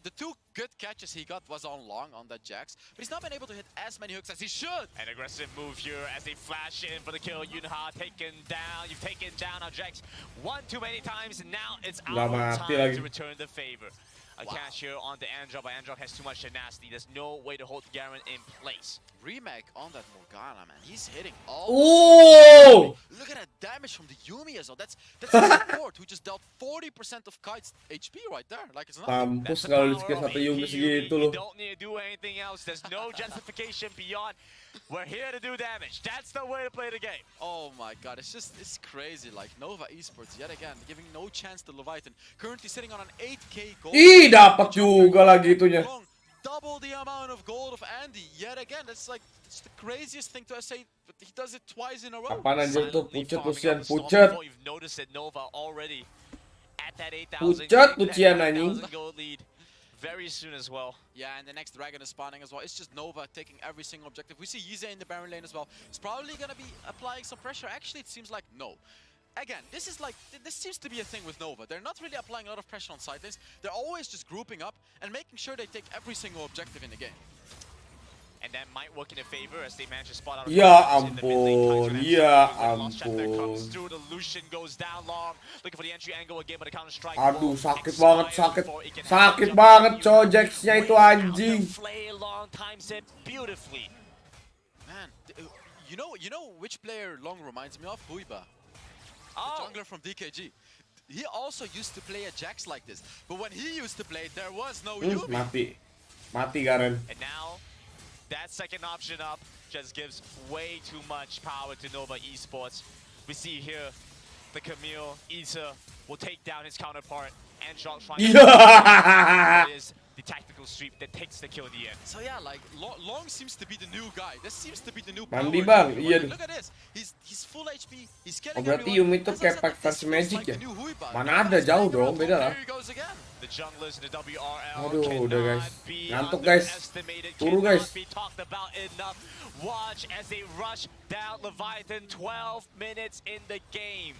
the two good catches he got was on Long on that Jax, but he's not been able to hit as many hooks as he should. An aggressive move here as they flash in for the kill. Yunha taken down. You've taken down our Jax one too many times, and now it's our time to return the favor. A catch here on the Android, but Android has too much tenacity. There's no way to hold Garen in place. Remake on that Morgana, man. He's hitting all. Oh! Look at that damage from the Yumi as well. That's a support who just dealt 40% of Kite's HP right there. Like it's nothing. Mampus kalau lu skill satu Yumi segitu You loh. don't need to do anything else. There's no justification beyond. We're here to do damage. That's the way to play the game. Oh my god, it's crazy. Like Nova Esports yet again giving no chance to Leviathan. Currently sitting on an 8k gold. Ih, dapat juga lagi itunya. Double the amount of gold of Andy yet again. That's like it's the craziest thing to say, but he does it twice in a row. Apaan anjir tuh, pucet Lucian, Before pucet. you've noticed that Nova already at that 8,000 Pucet Lucian anjing. gold lead very soon as well. Yeah, and the next dragon is spawning as well. It's just Nova taking every single objective. We see Yize in the Baron lane as well. He's probably gonna be applying some pressure. Actually, it seems like no. Again, this seems to be a thing with Nova. They're not really applying a lot of pressure on side lanes. They're always just grouping up and making sure they take every single objective in the game. And that might work in their favor as they manage to spot out. Ya ampun, ya ampun. The Lucian goes down long, looking for the entry angle again, but the counter strike. Aduh, sakit banget coy, Jax-nya itu anjing. Long times it beautifully. Man, you know which player Long reminds me of? Huiba. The jungler from DKG. He also used to play a Jax like this, but when he used to play, there was no Yumi. Mati Garen. And now, that second option up just gives way too much power to Nova Esports. We see here, the Camille, Isa will take down his counterpart, and trying to is the tactical sweep that takes the kill in the end. So yeah, like Long seems to be the new guy. This seems to be the new Mandi power. bang, iya. Look at this. He's full HP. He's killing Berarti everyone. Yumi itu As I kayak said, pack this versi feels Magic like ya? the new Huiba. Mana ada, jauh dong, beda lah. There he goes again. The junglers in the WRL Aduh, udah guys. cannot be Ngantuk guys. underestimated, Turu cannot guys. be talked about enough. Watch as they rush down Leviathan, 12 minutes in the game.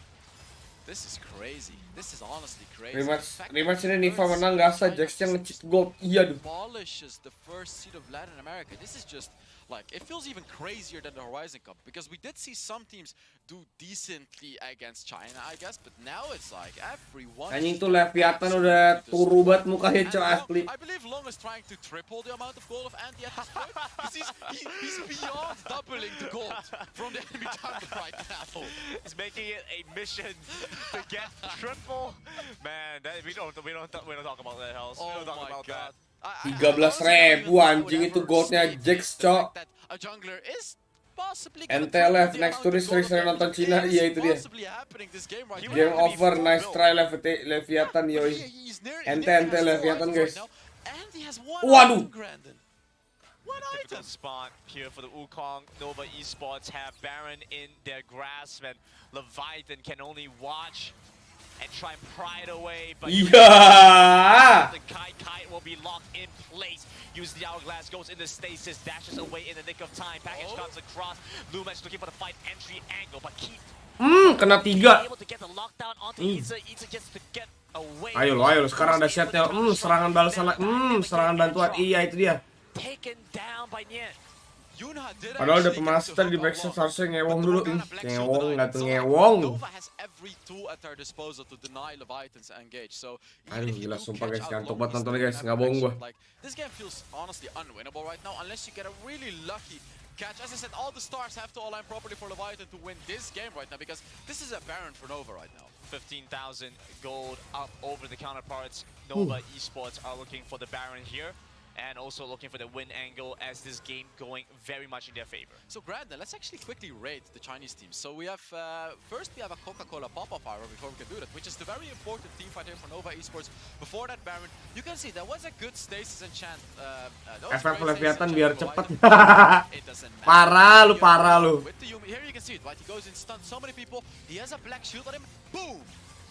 This is crazy. This is honestly crazy. Rematch ini Niva menang, gak usah Jax-nya nge-cheat gold. Iya duh. Abolishes the first seed of Latin America. This is just like, it feels even crazier than the Horizon Cup, because we did see some teams do decently against China, I guess, but now it's like everyone. Anjing tuh Leviathan udah turu banget mukanya coy asli. I believe Long is trying to triple the amount of gold of Andy at this point, because he's beyond doubling the gold from the enemy jungle right now. He's making it a mission to get triple. Man, we don't talk about that, Hells. We don't talk about that. 13.000 anjing itu goldnya Jax cok. A jungler is possibly NTLF next to this sering nonton Cina, iya itu dia. Game over, nice try Leviathan yoi. NT Leviathan guys. Waduh. Difficult spot here for the Wukong. Nova Esports have Baron in their grasp, and Leviathan can only watch and try and pry it away, but the Kite will be locked in place. Use the hourglass, goes into stasis, dashes away in the nick of time. Package comes across. Lumex looking for the fight entry angle, but keep Kena 3. able to get the lockdown onto Isa. Isa gets to get away. Ayo lo, sekarang ada shotnya. Serangan balasan, serangan bantuan. Iya itu dia. Taken down by Nien. Padahal udah pemaster di backstage harusnya ngewong dulu. Ngewong nggak tuh ngewong. Aduh gila sumpah guys, ngantuk banget nontonnya guys, nggak bohong gua. This game feels honestly unwinnable right now unless you get a really lucky catch. As I said, all the stars have to align properly for Leviathan to win this game right now, because this is a Baron for Nova right now. 15,000 gold up over the counterparts. Nova Esports are looking for the Baron here, and also looking for the win angle as this game going very much in their favor. So Brandon, let's actually quickly rate the Chinese team. So we have, first we have a Coca-Cola pop-up hour before we can do that, which is the very important team fight here for Nova Esports. Before that Baron, you can see there was a good stasis and chant. Efek Leviathan biar cepet. It doesn't matter. Parah lu. With the Yumi, here you can see it, right? He goes in stun so many people. He has a black shield on him. Boom!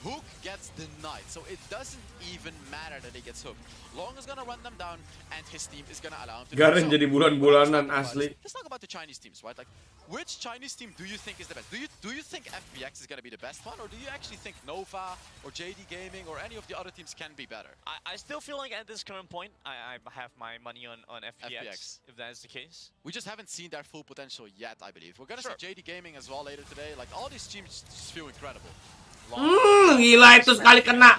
Hook gets denied, so it doesn't even matter that he gets hooked. Long is gonna run them down, and his team is gonna allow him to. Garen jadi bulan-bulanan asli. Let's talk about the Chinese teams, right? Like, which Chinese team do you think is the best? Do you think FPX is gonna be the best one, or do you actually think Nova or JD Gaming or any of the other teams can be better? I still feel like at this current point, I have my money on FPX, if that is the case. We just haven't seen their full potential yet, I believe. We're gonna see JD Gaming as well later today. Like, all these teams just feel incredible. Gila itu sekali kena.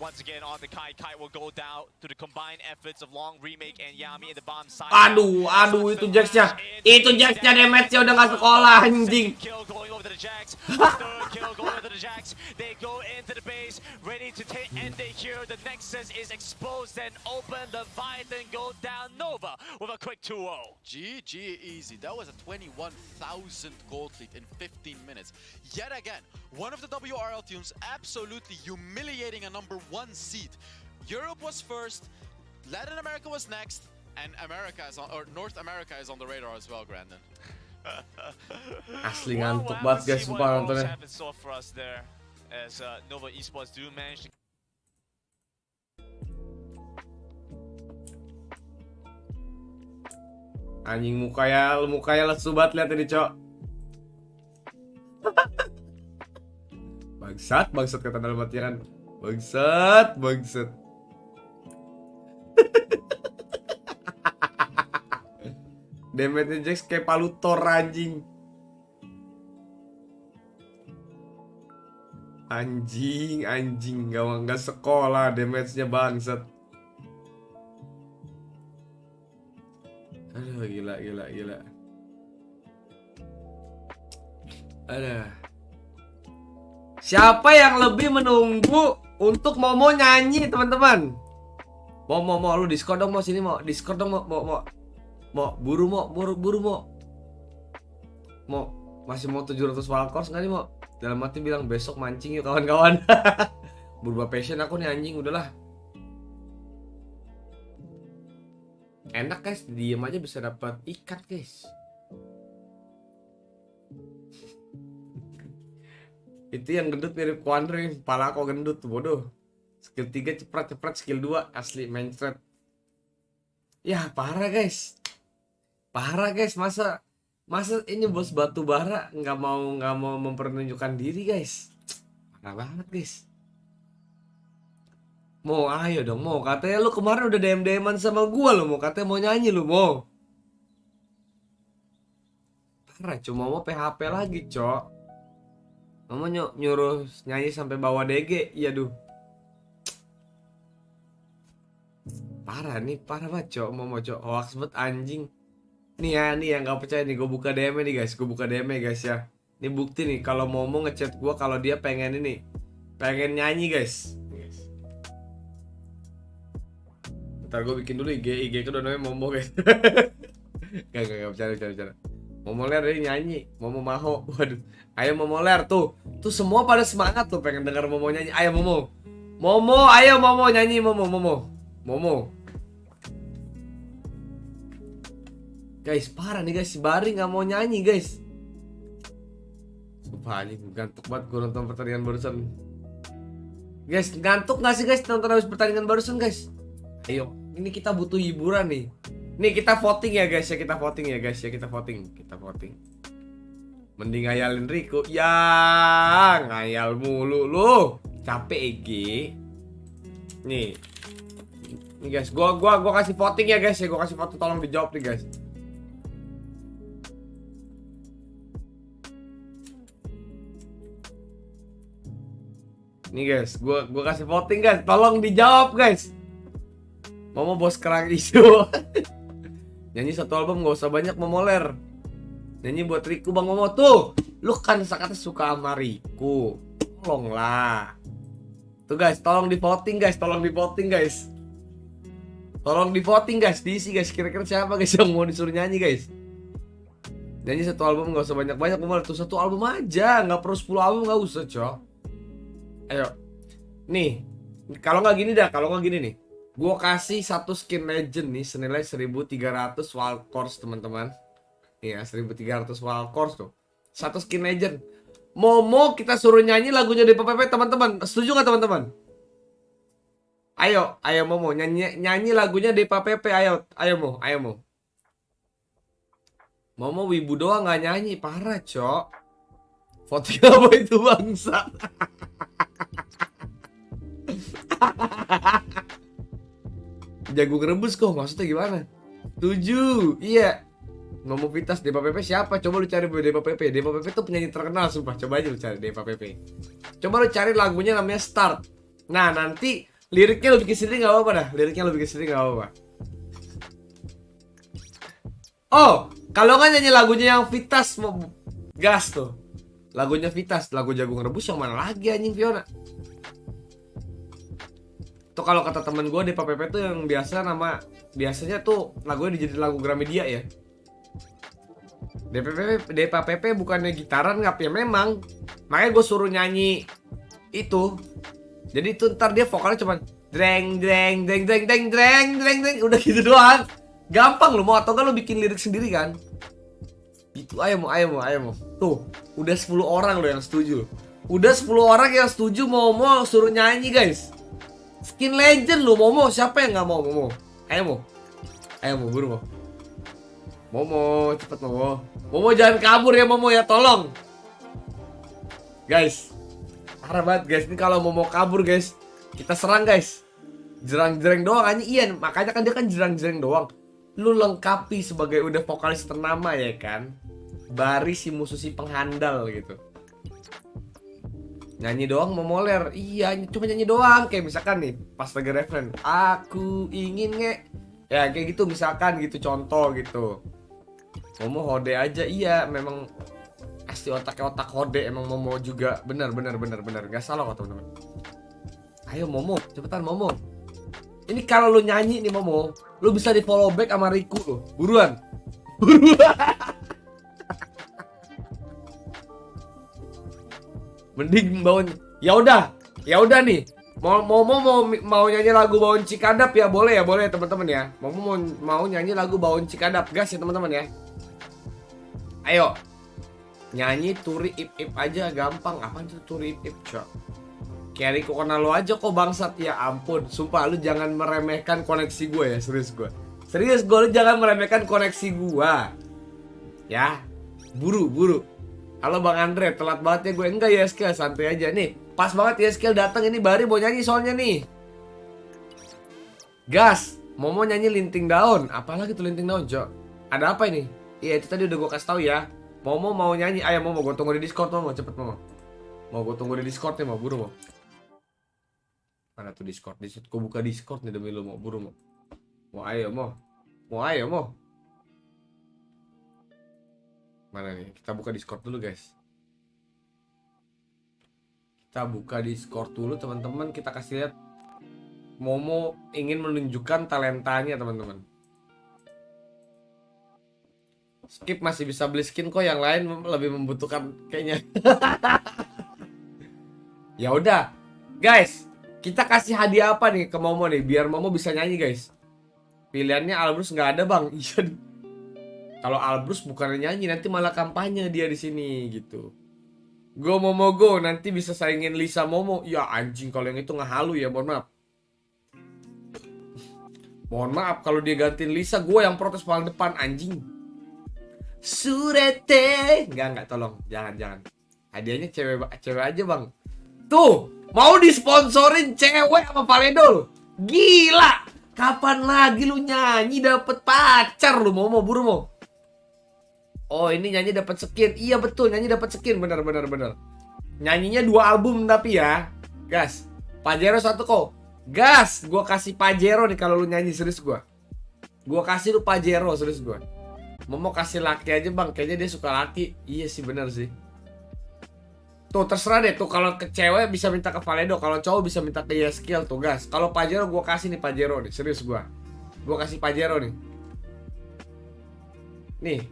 once again on the Kai. Kai will go down to the combined efforts of Long, Remake, and Yami in the bomb side. Aduh, itu Jax-nya. Itu Jax-nya, damage-nya udah nggak sekolah, anjing. Kill going over to the Jax. Third kill going over to the Jax. They go into the base, ready to end it here. The Nexus is exposed and open. The Leviathan go down. Nova with a quick 2-0. GG easy. That was a 21,000 gold lead in 15 minutes. Yet again, one of the WRL teams absolutely humiliating a #1 seed. Europe was first, Latin America was next, and America is on, or North America is on the radar as well, Grandin. Asli ngantuk banget guys, sumpah nontonnya. As Nova Esports do manage to Anjing mukanya lesu banget, lihat ini, Cok. Bangsat kata dalam hati kan. Bangsat. Damage-nya Jax kayak palu Thor, anjing. Anjing, nggak sekolah damage-nya, bangsat. Aduh, gila. Ada. Siapa yang lebih menunggu untuk Momo nyanyi, teman-teman? Mo, lu Discord dong, Mo, sini, Mo. Discord dong, Mo, buru, Mo. Mo, masih mau 700 Valkors nggak nih, Mo? Dalam hati bilang besok mancing yuk, kawan-kawan. Berubah passion aku nih, anjing, udahlah. Enak guys, diem aja bisa dapat ikan guys. Itu yang gendut mirip Quandre, kepala aku gendut tuh, bodoh. Skill 3 cepet, skill 2 asli main thread. Ya parah guys, masa ini bos batu bara nggak mau mempertunjukkan diri guys. Parah banget guys. Mau ayo dong, mau katanya lu kemarin udah DM-an sama gua lo, mau katanya mau nyanyi lu, mau. Parah, cuma mau PHP lagi, Cok. Mau nyuruh nyanyi sampai bawa DG, iya duh. Parah banget, Cok. Mau Cok, hoax banget anjing. Nih yang nggak percaya nih, gue buka DM nih guys, ya. Ini bukti nih kalau Momo ngechat gua kalau dia pengen nyanyi guys. Ntar gue bikin dulu IG itu udah namanya Momo guys. Gak bercanda. Momo Ler ini nyanyi, Momo Maho. Waduh, ayo Momo Ler tuh semua pada semangat tuh pengen dengar Momo nyanyi. Ayo Momo, ayo Momo nyanyi, Momo. Guys, parah nih guys, si Bari nggak mau nyanyi guys. Sumpah anjing, ngantuk banget gue nonton pertandingan barusan. Guys, ngantuk nggak sih guys nonton habis pertandingan barusan guys? Ayo, ini kita butuh hiburan nih. Nih kita voting ya guys, kita voting. Mending ngayalin Rico. Ya, ngayal mulu lu. Capek EG. Nih guys, gua kasih voting ya guys ya, gua kasih voting, tolong dijawab nih guys. Nih guys, gua kasih voting guys, tolong dijawab guys. Momo bos kerang isu. Nyanyi satu album gak usah banyak, Momo Ler. Nyanyi buat Riku Bang Momo tuh. Lu kan sakatnya suka sama Riku. Tolonglah. Tuh guys, tolong di voting guys. Diisi guys. Kira-kira siapa guys yang mau disuruh nyanyi guys? Nyanyi satu album gak usah banyak-banyak, Momo Ler. Tuh satu album aja, gak perlu 10 album, gak usah, Cok. Ayo. Nih, kalau nggak gini nih. Gue kasih satu skin legend nih senilai 1.300 Valkors teman-teman. Iya, 1.300 Valkors tuh. Satu skin legend. Momo kita suruh nyanyi lagunya DPPP teman-teman. Setuju nggak teman-teman? Ayo Momo nyanyi lagunya DPPP. Ayo Mo. Momo wibu doang nggak nyanyi, parah Cok. Voting apa itu bangsa? Jago ngerebus kok, maksudnya gimana? 7, iya. Momo Vitas, DPPP siapa? Coba lu cari DPPP. DPPP tuh penyanyi terkenal, sumpah. Coba aja lu cari DPPP. Coba lu cari lagunya namanya Start. Nah, nanti Liriknya lu bikin sendiri nggak apa-apa dah. Liriknya lu bikin sendiri nggak apa-apa. Oh, kalau nggak nyanyi lagunya yang Vitas mau gas tuh. Lagunya Vitas, lagu Jagung Rebus yang mana lagi anjing Fiona? Tuh kalau kata temen gue di PPP tuh yang biasanya tuh lagunya dijadiin lagu Gramedia ya. DPP bukannya gitaran ngap ya memang. Makanya gue suruh nyanyi itu. Jadi tuh ntar dia vokalnya cuma dreng dreng dreng dreng dreng dreng dreng dreng udah gitu doang. Gampang lu mau atau enggak lu bikin lirik sendiri kan? Gitu ayo mau. Tuh, udah 10 orang lo yang setuju. Udah 10 orang yang setuju mau suruh nyanyi guys. Skin legend lu Momo, siapa yang nggak mau Momo? Ayo mau buru Momo, cepet Momo jangan kabur ya Momo ya, tolong. Guys, parah banget guys, ini kalau Momo kabur guys, kita serang guys. Jerang-jereng doang aja, iya makanya kan dia kan jerang-jereng doang. Lu lengkapi sebagai udah vokalis ternama ya kan, baris si musuh si penghandal gitu. Nyanyi doang mau moler. Iya, cuma nyanyi doang. Kayak misalkan nih, pas lagi referen, aku ingin ya kayak gitu misalkan gitu, contoh gitu. Momo hode aja. Iya, memang asli otaknya otak hode. Emang Momo juga bener. Gak salah kok teman-teman. Ayo Momo, cepetan Momo. Ini kalau lu nyanyi nih Momo, lu bisa di follow back sama Riku lu. Buruan. Mending bawon. Ya udah nih. Mau nyanyi lagu Bawon Cikadap ya boleh teman-teman ya. Mau nyanyi lagu Bawon Cikadap gas ya teman-teman ya. Ayo. Nyanyi Turi Ip Ip aja gampang. Apaan tuh Turi Ip Ip, Cok? Kayak Rico kenal lo aja kok bangsat ya ampun. Sumpah lu jangan meremehkan koneksi gue ya, serius gue. Lu jangan meremehkan koneksi gue. Ya. Buru. Halo Bang Andre, telat banget ya gue. Enggak ya Skill, santai aja nih. Pas banget ya Skill datang ini Bari mau nyanyi soalnya nih. Gas, Momo nyanyi Linting Daun. Apalagi tuh Linting Daun, Cok? Ada apa ini? Iya itu tadi udah gue kasih tahu ya. Momo mau nyanyi. Ayo Momo, gue tunggu di Discord Momo, cepet Momo. Mau gue tunggu di Discord nih, mau buru mau. Mana tuh Discord? Gue buka Discord nih demi lu mau buru mau. Mau ayo mau. Mana nih? Kita buka Discord dulu guys. Kita buka Discord dulu teman-teman. Kita kasih lihat Momo ingin menunjukkan talentanya teman-teman. Skip masih bisa beli skin kok, yang lain lebih membutuhkan kayaknya. Ya udah, guys, kita kasih hadiah apa nih ke Momo nih biar Momo bisa nyanyi guys. Pilihannya Albrus nggak ada bang. Iya. Kalau Albrus bukan nyanyi nanti malah kampanye dia di sini gitu. Go Momo go, nanti bisa saingin Lisa Momo. Ya anjing kalau yang itu ngehalu ya, mohon maaf. Mohon maaf kalau dia gantiin Lisa, gue yang protes paling depan anjing. Surete. Enggak tolong, jangan. Hadiahnya cewek aja bang. Tuh, mau disponsorin cewek sama Paledo. Gila. Kapan lagi lu nyanyi dapet pacar lu Momo, buru mau. Oh ini nyanyi dapat skin. Iya betul, nyanyi dapat skin, bener. Nyanyinya 2 album tapi ya. Gas. Pajero 1 kok. Gas, gua kasih Pajero nih kalau lu nyanyi, serius gua. Gua kasih lu Pajero, serius gua. Momo kasih laki aja bang, kayaknya dia suka laki. Iya sih bener sih. Tuh terserah deh tuh, kalau ke cewek bisa minta ke Valedo, kalau cowok bisa minta ke Yeskiel tuh gas. Kalau Pajero gua kasih nih Pajero nih, serius gua. Gua kasih Pajero nih. Nih.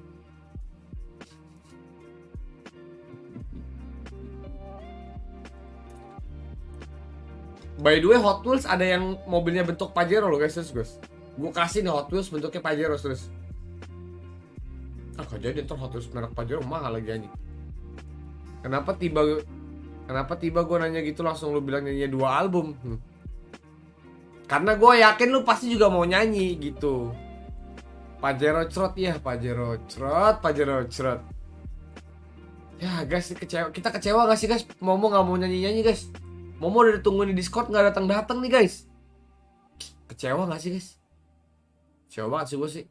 By the way, Hot Wheels ada yang mobilnya bentuk Pajero loh guys, guys. Gue kasih nih Hot Wheels bentuknya Pajero terus. Kok jadi ntar Hot Wheels merek Pajero mahal lagi anjing. Kenapa tiba gue nanya gitu langsung lu bilang nyanyi 2 album? Karena gue yakin lu pasti juga mau nyanyi gitu. Pajero cerot ya, Pajero cerot. Ya guys, kita kecewa gak sih guys? Momo gak mau nyanyi guys. Momo udah ditungguin di Discord gak datang nih guys. Kecewa gak sih guys? Kecewa banget sih gue sih.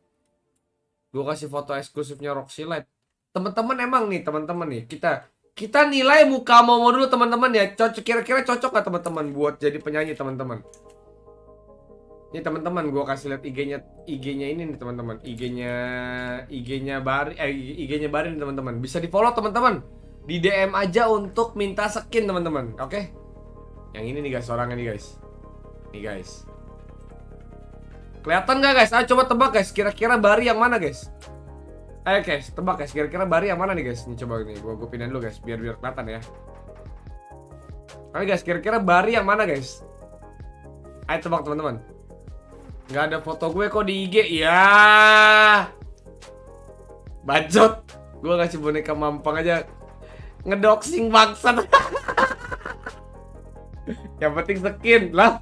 Gue kasih foto eksklusifnya Roxy Light. Teman-teman nih, kita nilai muka Momo dulu teman-teman ya. Kira-kira cocok gak teman-teman buat jadi penyanyi teman-teman? Ini teman-teman, gua kasih lihat IG-nya ini nih teman-teman. IG-nya Bari nih teman-teman. Bisa di-follow teman-teman. Di DM aja untuk minta skin teman-teman. Oke? Yang ini nih guys, orangnya nih guys. Nih guys. Kelihatan nggak guys? Ayo coba tebak guys, kira-kira Bari yang mana guys? Ayo guys, tebak guys, kira-kira Bari yang mana nih guys? Ini coba nih, gua pindahin dulu guys, biar kelihatan ya. Ayo guys, kira-kira Bari yang mana guys? Ayo tebak teman-teman. Nggak ada foto gue kok di IG. Ya. Bacot. Gue ngasih boneka mampang aja. Ngedoxing bangsat. Yang penting skin lah.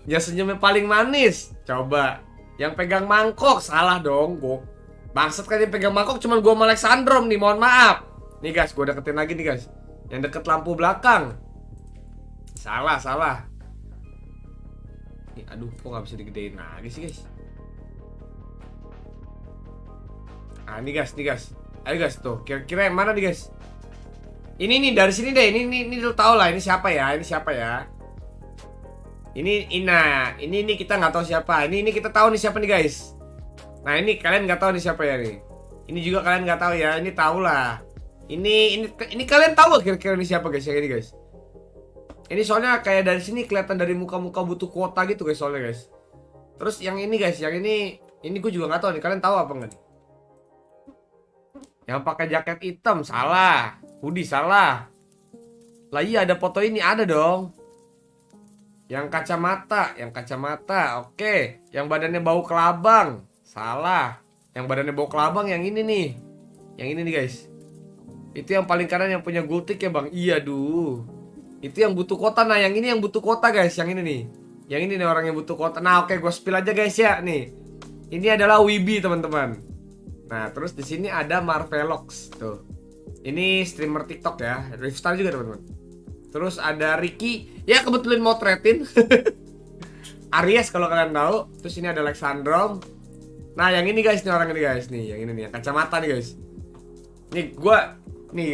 Ya senyumnya paling manis. Coba. Yang pegang mangkok. Salah dong. Gue bangsat kan yang pegang mangkok. Cuman gue sama Alexandrom nih. Mohon maaf. Nih guys. Gue deketin lagi nih guys. Yang deket lampu belakang. Salah. Nih, aduh. Kok gak bisa digedein lagi sih guys. Nah nih guys. Ayo guys tuh. Kira-kira yang mana nih guys? Ini nih dari sini deh. Ini lu tau lah. Ini siapa ya? Ini kita nggak tahu siapa. Ini kita tahu nih siapa nih guys. Nah ini kalian nggak tahu nih siapa ya nih. Ini juga kalian nggak tahu ya. Ini tahu lah. Ini kalian tahu gak kira-kira ini siapa guys? Yang ini guys. Ini soalnya kayak dari sini kelihatan dari muka-muka butuh kuota gitu guys soalnya guys. Terus yang ini guys, yang ini gue juga nggak tahu nih. Kalian tahu apa nggak nih? Yang pakai jaket hitam salah. Hoodie salah. Lah iya ada foto ini ada dong. Yang kacamata, oke. Yang badannya bau kelabang, salah. Yang badannya bau kelabang yang ini nih. Yang ini nih guys. Itu yang paling kanan yang punya gultik ya bang. Iya duh. Itu yang butuh kota. Nah yang ini yang butuh kota guys. Yang ini nih. Yang ini nih orang yang butuh kota. Nah oke gue spill aja guys ya nih. Ini adalah Wibi teman-teman. Nah terus di sini ada Marvelox tuh. Ini streamer TikTok ya. Rifstar juga teman-teman. Terus ada Ricky, ya kebetulan mau threatin. Aries kalau kalian tahu. Terus ini ada Alexandrom. Nah yang ini guys, nih orang ini guys nih, yang ini nih, yang kacamata nih guys. Nih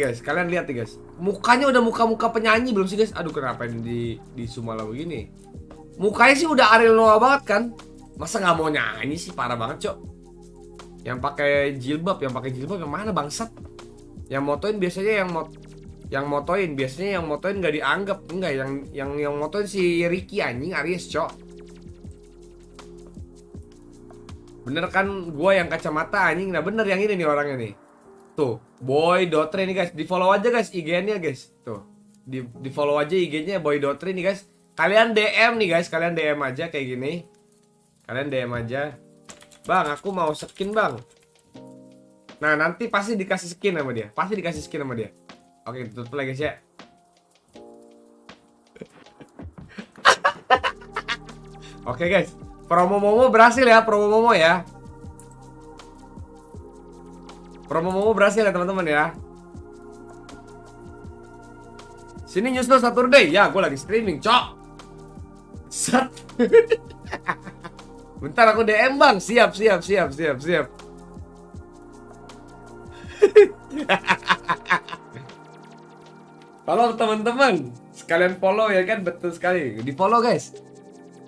guys, kalian lihat nih guys. Mukanya udah muka-muka penyanyi belum sih guys? Aduh kenapa ini di Sumala begini? Mukanya sih udah Ariel Noah banget kan? Masa nggak mau nyanyi sih, parah banget cok. Yang pakai jilbab yang mana bangsat? Yang motoin biasanya yang motoin nggak dianggap. Enggak, yang motoin si Ricky anjing, Aries cok. Bener kan gua yang kacamata anjing. Nah bener yang ini nih orangnya nih. Tuh boy.3 nih guys. Di follow aja guys IG-nya guys. Tuh di follow aja IG-nya boy.3 nih guys. Kalian DM nih guys. Kalian DM aja kayak gini. Kalian DM aja. Bang aku mau skin bang. Nah nanti pasti dikasih skin sama dia. Oke, tutup lagi guys ya. Oke guys, promo Momo berhasil ya, Promo Momo berhasil ya teman-teman ya. Sini nyusul Saturday. Ya, gue lagi streaming, cok. Set. Bentar aku DM bang. Siap. Halo teman-teman, sekalian follow ya kan, betul sekali. Di follow guys,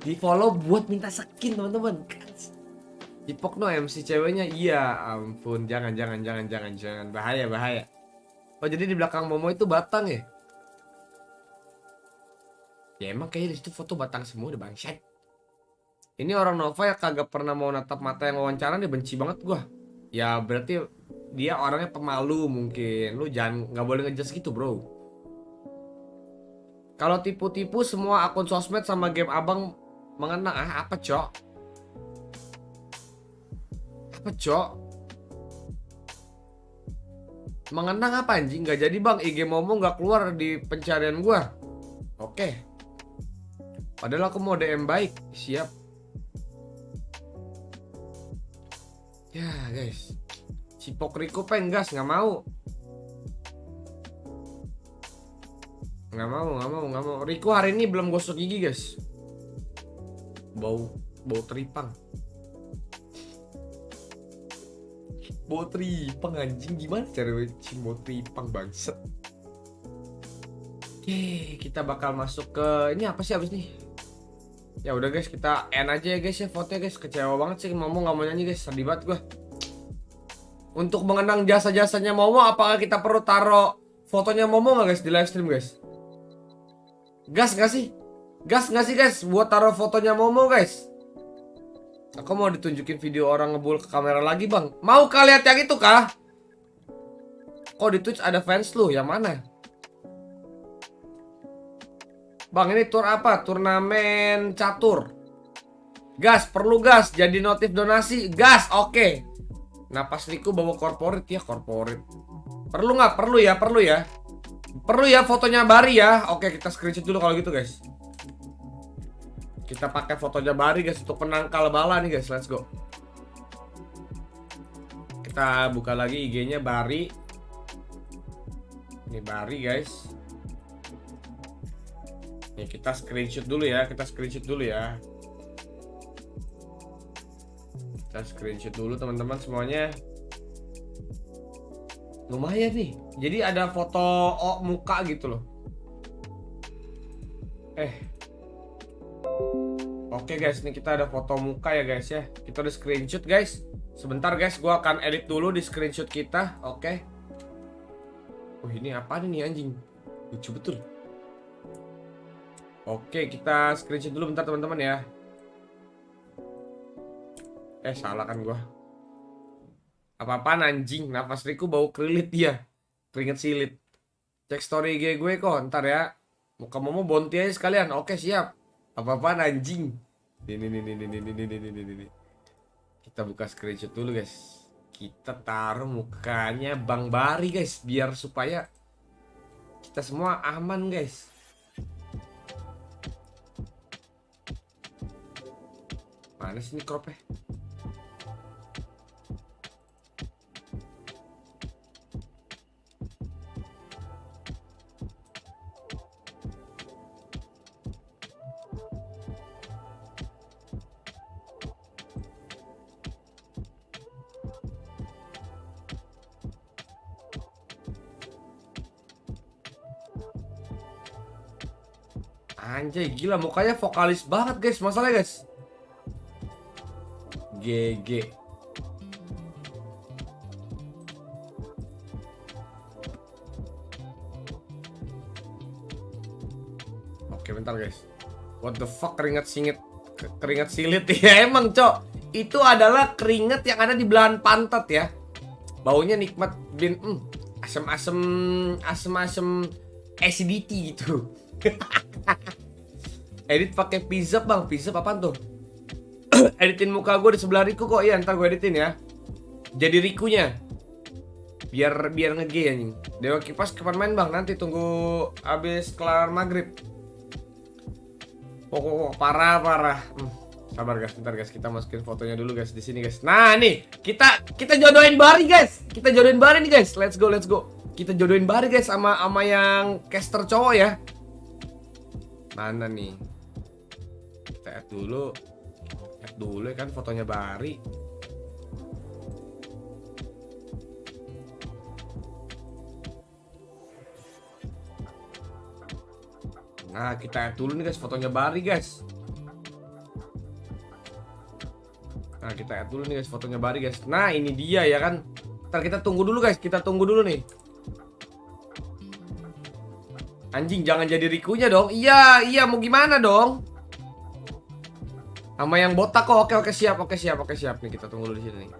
di follow buat minta skin teman-teman. Ipok no MC ceweknya, iya ampun, jangan, bahaya. Oh jadi di belakang Momo itu batang ya? Ya emang kayaknya di situ foto batang semua udah bangsat. Ini orang Nova yang kagak pernah mau natap mata yang wawancara, dia benci banget gua. Ya berarti dia orangnya pemalu mungkin. Lu jangan, nggak boleh ngejudge gitu bro. Kalau tipu-tipu semua akun sosmed sama game abang mengenang. Apa cok? Mengenang apa anjing? Gak jadi bang, IG Momo gak keluar di pencarian gua. Oke. Padahal aku mau DM baik. Siap. Ya guys, Cipok Riko pengen gas, nggak mau. Riko hari ini belum gosok gigi guys. Bau teripang. Bau teripang anjing, gimana cara cium bau teripang bangset. Oke, kita bakal masuk ke ini apa sih abis nih? Ya udah guys, kita end aja ya guys ya vote guys. Kecewa banget sih Momo nggak mau nyanyi guys, sedih banget gua. Untuk mengenang jasa-jasanya Momo, apakah kita perlu taruh fotonya Momo nggak guys di live stream guys? Gas nggak sih? Gas nggak sih guys buat taruh fotonya Momo guys? Aku mau ditunjukin video orang ngebul ke kamera lagi bang. Mau kah lihat yang itu kah? Kok di Twitch ada fans lu? Yang mana? Bang ini tur apa? Turnamen catur. Gas, perlu gas. Jadi notif donasi. Gas, oke. Napas Riku bawa korporat ya, korporat. Perlu nggak? Perlu ya, perlu ya. Perlu ya fotonya Bari ya. Oke, kita screenshot dulu kalau gitu guys. Kita pakai fotonya Bari guys untuk penangkal bala nih guys. Let's go. Kita buka lagi IG-nya Bari. Ini Bari guys. Nih kita screenshot dulu ya, kita screenshot dulu ya. Kita screenshot dulu teman-teman semuanya. Lumayan nih. Jadi ada foto muka gitu loh. Oke guys, nih kita ada foto muka ya guys ya. Kita udah screenshot guys. Sebentar guys, gua akan edit dulu di screenshot kita. Oke. Ini apa nih anjing? Lucu betul. Oke, kita screenshot dulu bentar teman-teman ya. Salah kan gua. Apa-apaan anjing? Nafas Riku bau kerilit dia. Keringet silit. Cek story IG gue kok, ntar ya. Muka Momo bonti aja sekalian. Oke, siap. Apa-apaan anjing? Ini. Kita buka screenshot dulu guys. Kita taruh mukanya Bang Bari guys, biar supaya kita semua aman guys. Mana sih ini cropnya? Anjay, gila mukanya vokalis banget guys, masalahnya guys. GG. Oke, bentar guys. What the fuck, keringat silit ya emang, Cok. Itu adalah keringat yang ada di belahan pantat ya. Baunya nikmat asem-asem acidity gitu. Edit pakai pizza bang, pizza apaan tuh? Editin muka gue di sebelah Riku kok, ya ntar gue editin ya. Jadi Rikunya, biar nge-G anjing. Dewa Kipas kapan main bang? Nanti tunggu abis kelar maghrib. Parah. Sabar guys, bentar guys, kita masukin fotonya dulu guys di sini guys. Nah nih, kita jodohin Bari guys. Kita jodohin Bari nih guys. Let's go. Kita jodohin Bari guys sama yang caster cowok ya. Mana nih? Kita add dulu ya kan fotonya Bari. Nah, kita add dulu nih guys fotonya Bari guys. Nah, ini dia ya kan. Ntar kita tunggu dulu guys, nih. Anjing, jangan jadi Rikunya dong. Iya, mau gimana dong? Sama yang botak kok. Oke, siap. Nih kita tunggu dulu di sini nih.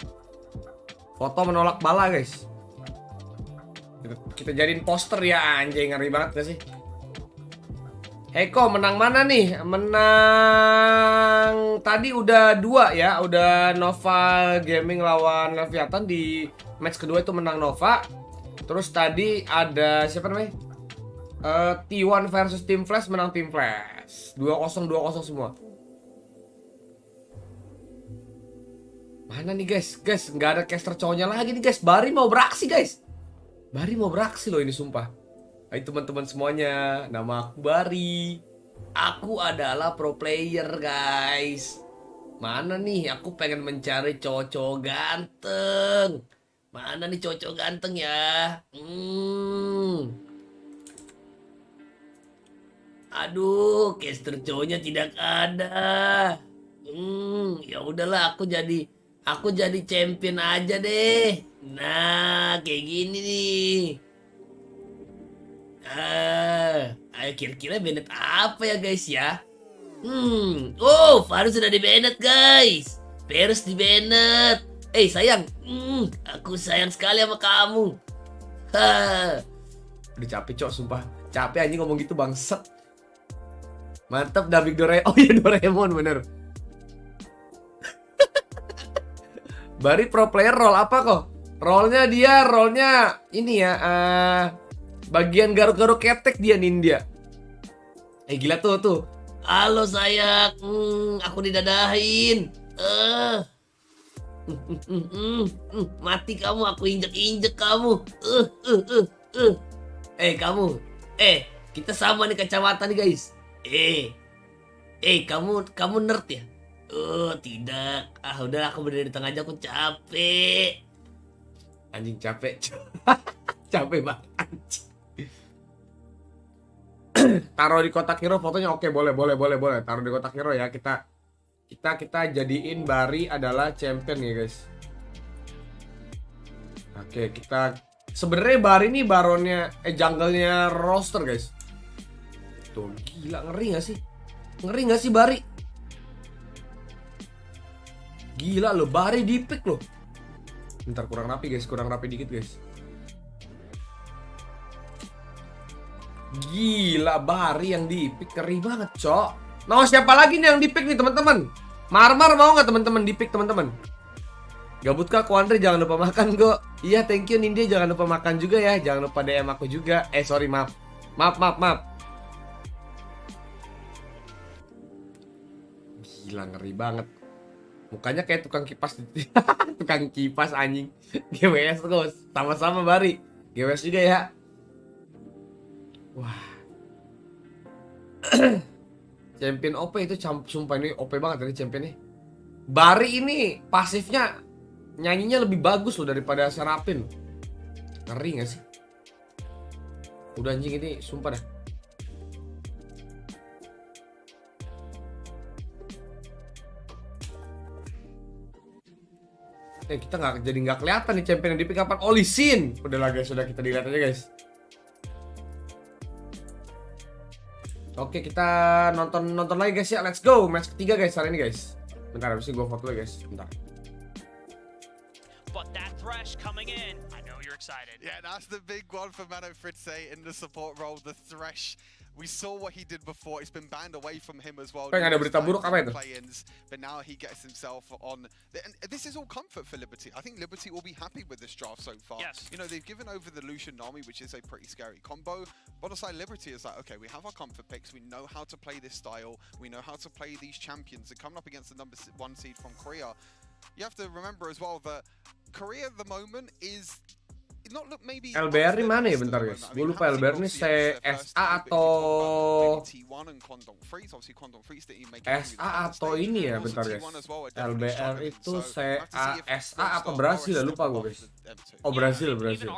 Foto menolak bala, guys. Kita jadiin poster ya, anjing, ngeri banget gak sih? Heko menang mana nih? Menang tadi udah 2 ya, udah Nova Gaming lawan Leviathan di match kedua itu menang Nova. Terus tadi ada siapa namanya? T1 versus Team Flash menang Team Flash. 2-0 semua. Mana nih guys? Guys, nggak ada caster cowoknya lagi nih guys. Bari mau beraksi guys. Bari mau beraksi loh ini sumpah. Hai teman-teman semuanya, nama aku Bari. Aku adalah pro player guys. Mana nih? Aku pengen mencari cowok-cowok ganteng. Mana nih cowok ganteng ya? Aduh, caster cowoknya tidak ada. Ya udahlah, aku jadi champion aja deh. Nah, kayak gini nih. Ayo kira-kira Bennett apa ya guys ya? Oh, Varus sudah di Bennett guys. Varus di Bennett. Sayang, aku sayang sekali sama kamu. Udah capek cok, sumpah. Capek anjing ngomong gitu bangset. Mantap dubbing Doraemon. Oh iya Doraemon bener. Bari pro player role apa kok? Role-nya ini ya, bagian garuk-garuk ketek dia ninja. Gila tuh. Halo sayang, aku didadahin. Mati kamu, aku injek-injek kamu. Kamu. Kita sama nih kacamata nih guys. Kamu nerd ya? Tidak. Udah aku berdiri di tengah aja, aku capek. Anjing capek. Capek banget anjing. Taruh di kotak hero fotonya, oke, boleh. Taruh di kotak hero ya. Kita jadiin Bari adalah champion ya guys. Oke, kita sebenarnya Bari ini baronnya jungle-nya roster guys. Tuh gila, ngeri gak sih Bari? Gila loh, Bari di pick loh. Bentar, kurang rapi dikit guys. Gila, Bari yang di pick ngeri banget cok. Mau siapa lagi nih yang di pick nih teman-teman? Marmar mau nggak teman-teman di pick teman-teman? Gabut kak, Kuandre jangan lupa makan kok. Iya, thank you Nindya, jangan lupa makan juga ya. Jangan lupa DM aku juga. Sorry, maaf. Gila, ngeri banget. Mukanya kayak tukang kipas. Tukang kipas anjing. GWS terus. Sama-sama Bari. GWS juga ya. Wah. Champion OP itu sumpah ini OP banget dari champion nih. Bari ini pasifnya nyanyinya lebih bagus loh daripada Serapin. Ngeri gak sih? Udah anjing ini sumpah dah. Kita nggak kelihatan nih champion yang di pick up-an. Lee Sin. Udahlah guys, sudah kita dilihat aja guys. Oke, kita nonton lagi guys ya. Let's go. Match ketiga guys hari ini guys. Bentar, habis ini gue foto lagi guys. Bentar. But that thresh coming in. I know you're excited. Yeah, that's the big one for Mano Fritze in the support role, the thresh. We saw what he did before. It's been banned away from him as well. Ada berita buruk apa itu? But now he gets himself on. And this is all comfort for Liberty. I think Liberty will be happy with this draft so far. Yes. You know, they've given over the Lucian Nami, which is a pretty scary combo. But aside Liberty is like, okay, we have our comfort picks. We know how to play this style. We know how to play these champions. They're coming up against the number 1 seed from Korea. You have to remember as well that Korea at the moment is LBR di mana ya bentar guys? Gue lupa LBR ini CSA atau ini ya bentar guys. LBR itu CSA apa Brasil ya, lupa gue guys. Oh Brasil. Brasil.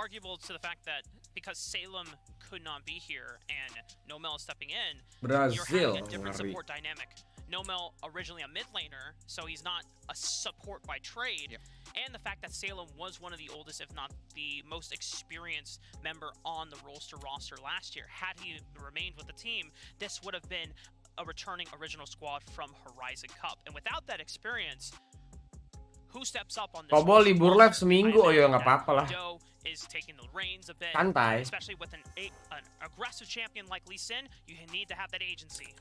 Nomel originally a mid laner, so he's not a support by trade. Yep. And the fact that Salem was one of the oldest, if not the most experienced member on the roster last year. Had he remained with the team, this would have been a returning original squad from Horizon Cup. And without that experience, who steps up on this? Kobo libur live seminggu, oh ya nggak apa-apa lah. Is taking the reins a bit, santai. Especially with an aggressive champion like Lee Sin, you need to have that agency.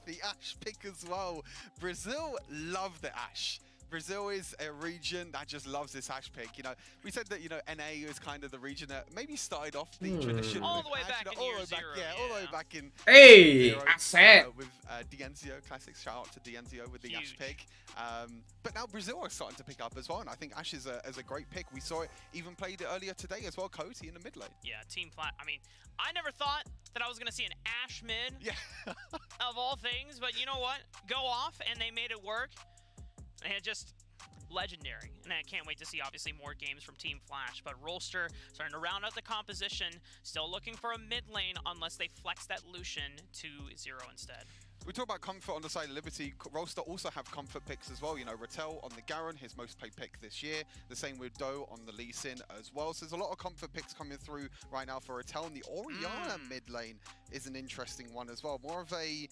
The Ashe pick as well. Brazil love the Ashe. Brazil is a region that just loves this Ashe pick. You know, we said that, you know, NA is kind of the region that maybe started off the tradition all the way Ashe, back in all year the way back, zero. all the way back in Ashe with Dienzio, classic shout out to Dienzio with the Ashe pick. But now Brazil are starting to pick up as well, and I think Ashe is a great pick. We saw it even played it earlier today as well, Coty in the mid lane. Yeah, team flat. I mean, I never thought that I was gonna see an Ashe mid of all things, but you know what? Go off, and they made it work. And it just legendary. And I can't wait to see, obviously, more games from Team Flash. But Rolster starting to round out the composition, still looking for a mid lane unless they flex that Lucian to 0 instead. We talk about comfort on the side of Liberty. Rolster also have comfort picks as well. You know, Rattel on the Garen, his most played pick this year. The same with Doe on the Lee Sin as well. So there's a lot of comfort picks coming through right now for Rattel. And the Orianna mid lane is an interesting one as well. More of a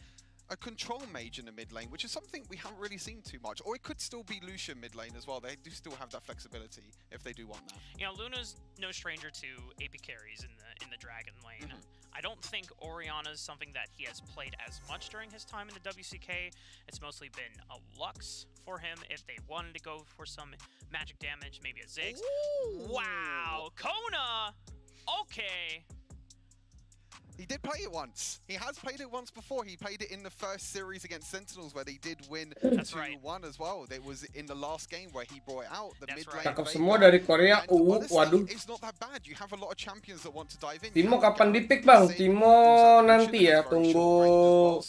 control mage in the mid lane, which is something we haven't really seen too much. Or it could still be Lucian mid lane as well. They do still have that flexibility if they do want that. You know, Luna's no stranger to AP carries in the Dragon lane. I don't think Orianna's something that he has played as much during his time in the WCK. It's mostly been a Lux for him if they wanted to go for some magic damage, maybe a Ziggs. Ooh. Wow, Kona! Okay. He did play it once. He has played it once before. He played it in the first series against Sentinels where they did win 2-1 as well. It was in the last game where he brought out the mid lane. Cakep semua dari Korea. Waduh. It's not that bad. You have a lot of champions that want to dive in. Timo kapan di-pick, Bang? Timo nanti ya, tunggu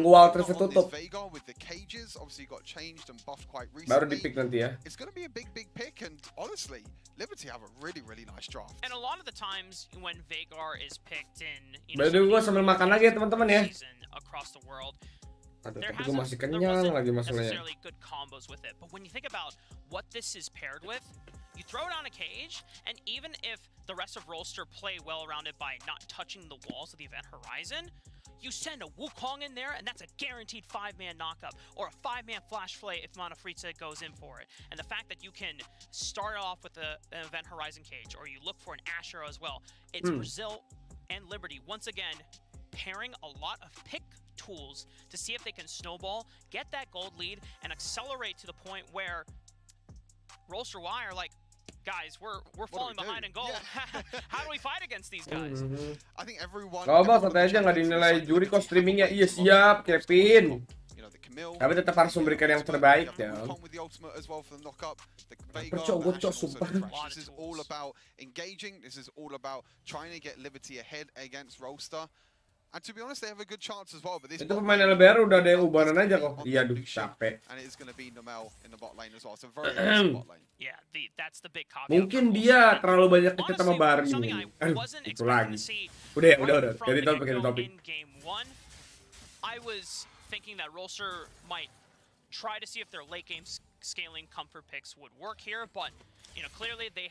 Walter tutup. With the cages, obviously got changed and buffed quite recently. Baru di-pick nanti ya. It's going to be a big pick, and honestly, Liberty have a really nice draft. And a lot of the times when Veigar is picked in, By the way, gue sambil makan lagi ya teman-teman ya. Across the world, Aduh, tapi gue masih kenyang lagi masalahnya. Necessarily good combos with it, but when you think about what this is paired with, you throw down a cage, and even if the rest of Rolster play well around it by not touching the walls of the event horizon, you send a Wukong in there, and that's a guaranteed 5-man knockup, or a 5-man flash play if Manafritza goes in for it. And the fact that you can start off with an event horizon cage, or you look for an Asher as well, it's Brazil and Liberty once again pairing a lot of pick tools to see if they can snowball, get that gold lead, and accelerate to the point where Rolster Y are like, guys, we're falling behind in gold. Yeah. How do we fight against these guys? I think everyone. Bang, santai aja, nggak dinilai juri kok streamingnya. Iya siap, Kevin. Tapi tetap harus memberikan yang terbaik ya. Percok sumpah. This is all about engaging. This is all about trying to get Liberty ahead against Rolster. And to be honest, they have a good chance as well. But this itu pemain LBR udah ada yang ubanan aja kok. Iya, duh, capek. And it's going to be Nomel in the bot lane as well. So very good bot lane. Yeah, that's the big caveat. Mungkin dia terlalu banyak deket sama Bari ini. Aduh, itu lagi. Udah. Jadi topik. In game 1, I was thinking that Rolster might try to see if their late game scaling comfort picks would work here, but you know, clearly they've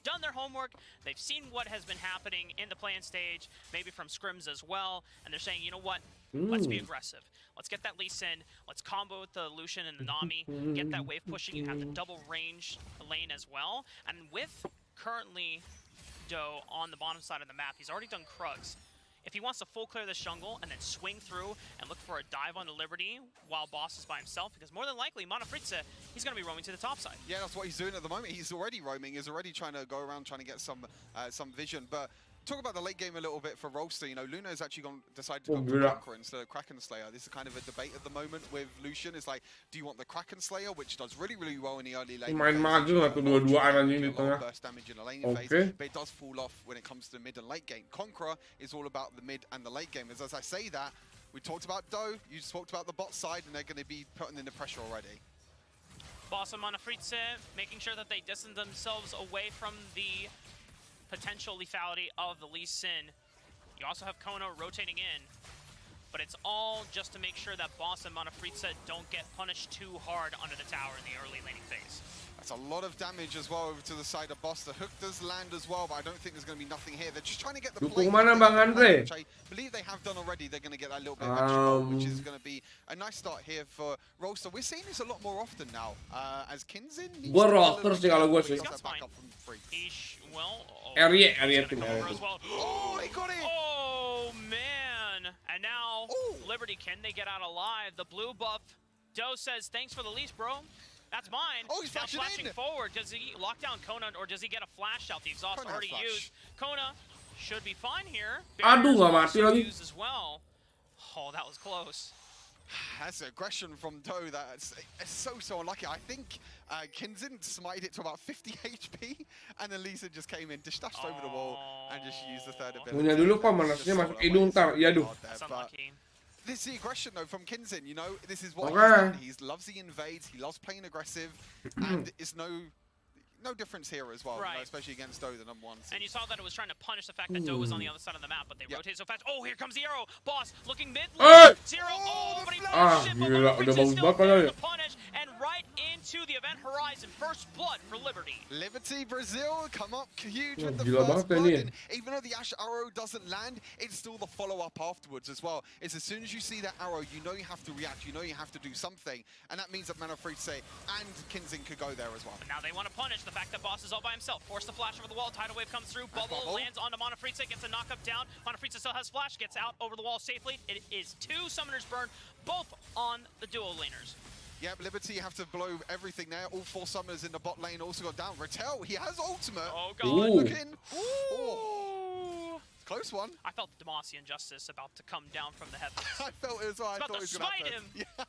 done their homework. They've seen what has been happening in the play-in stage, maybe from scrims as well, and they're saying, you know what, let's be aggressive. Let's get that Lee Sin, let's combo with the Lucian and the Nami, get that wave pushing. You have the double range lane as well, and with currently Doe on the bottom side of the map, he's already done Krugs. If he wants to full clear this jungle and then swing through and look for a dive on the Liberty while Boss is by himself, because more than likely, Manafritza, he's going to be roaming to the top side. Yeah, that's what he's doing at the moment. He's already roaming. He's already trying to go around, trying to get some vision. But talk about the late game a little bit for Rolster. You know, Luna has actually decided to go for Conqueror instead of Kraken Slayer. This is kind of a debate at the moment with Lucian. It's like, do you want the Kraken Slayer, which does really well in the early lane? Main maju atau dua-duaan anjing di tengah. Burst damage in the lane phase, but it does fall off when it comes to the mid and late game. Conqueror is all about the mid and the late game. As I say that, we talked about Doe, you just talked about the bot side, and they're going to be putting in the pressure already. Boss and Manafritza making sure that they distance themselves away from the potential lethality of the Lee Sin. You also have Kona rotating in, but it's all just to make sure that Boss and Manafritza don't get punished too hard under the tower in the early laning phase. That's a lot of damage as well over to the side of Boss. The hook does land as well, but I don't think there's going to be nothing here. They're just trying to get the play. Mana Bang Andre? Which I believe they have done already. They're going to get that little bit of extra gold, which is going to be a nice start here for Rolster. We're seeing this a lot more often now. As Kinzin needs Gua roster sih kalau gua sih. Area tim. Oh, they got it! Oh, man. And now, Liberty, can they get out alive? The blue buff. Doe says, thanks for the leash, bro. That's mine. Oh, he's now flashing forward. Does he lock down Kona, or does he get a flash out? The exhaust already used. Kona should be fine here. Aduh, nggak mati lagi. As well. Oh, that was close. That's aggression from Doe. That's so unlucky. I think Kinzin smited it to about 50 HP, and then Lisa just came in, dashed over the wall, and just used the third ability. Punya dulu kok, manasnya masuk hidung tar. Iya, duh. That's unlucky. This is the aggression though from Kinzin, you know, this is what he's done. He loves the invades, he loves playing aggressive, and it's no difference here as well, you know, especially against Do, the #1 seed. And you saw that it was trying to punish the fact that Do was on the other side of the map, but they rotate so fast. Oh, here comes the arrow. Boss looking mid lane. Zero. Oh, but he punished it, but Monofreaks is still there to punish, and right into the event horizon. First blood for Liberty. Liberty Brazil come up huge with the first blood, and even though the Ash arrow doesn't land, it's still the follow-up afterwards as well. It's as soon as you see that arrow, you know you have to react, you know you have to do something, and that means that Monofreaks and Kinzin could go there as well. But now they want to punish the fact that Boss is all by himself. Force the flash over the wall. Tidal wave comes through. Bubble lands onto Monofreaks, gets a knock-up down. Monofreaks still has flash, gets out over the wall safely. It is 2 summoners burned, both on the duo laners. Yep, Liberty have to blow everything there. All 4 summoners in the bot lane also got down. Rattel, he has ultimate. Oh, God. Looking. Oh. Close one. I felt the Demacian justice about to come down from the heavens. I felt it as well. I thought it was going to him. Yeah.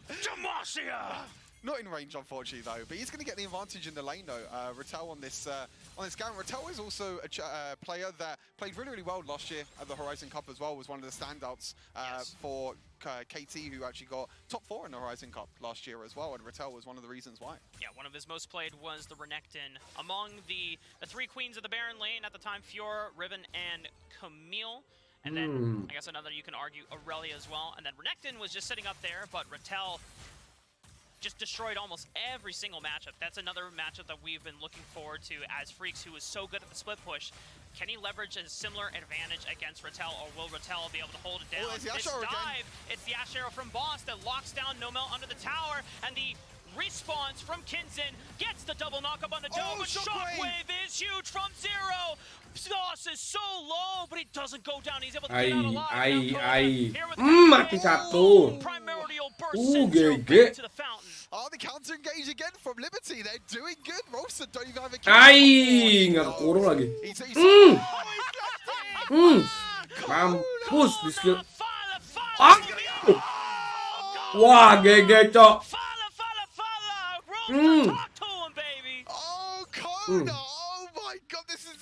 Demacia! Not in range, unfortunately, though. But he's going to get the advantage in the lane, though. Rattel on this Garen. Rattel is also a player that played really, really well last year at the Horizon Cup as well. Was one of the standouts for KT, who actually got top 4 in the Horizon Cup last year as well. And Rattel was one of the reasons why. Yeah, one of his most played was the Renekton. Among the 3 queens of the Baron lane at the time, Fiora, Riven, and Camille. And then, I guess another you can argue, Aurelia as well. And then Renekton was just sitting up there, but Rattel just destroyed almost every single matchup. That's another matchup that we've been looking forward to as Freaks, who is so good at the split push. Can he leverage a similar advantage against Rattel, or will Rattel be able to hold it down? This dive, it's the Ash Arrow from Boss that locks down Nomel under the tower, and the respawns from Kinzin, gets the double knock-up on the dome, but Shockwave is huge from Zero! Boss is so low, but he doesn't go down. He's able to get out alive. Mati satu. GG. Oh, the counter engage again from Liberty. They're doing good. Roasted don't even have a kill. Nggak kekurung lagi. Mampus di skill. Wah, GG, cok. Oh, Kona. Oh my god, this is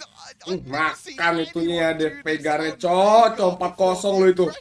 Makan itunya deh, Vegarnya, cok. 4-0 lo itu.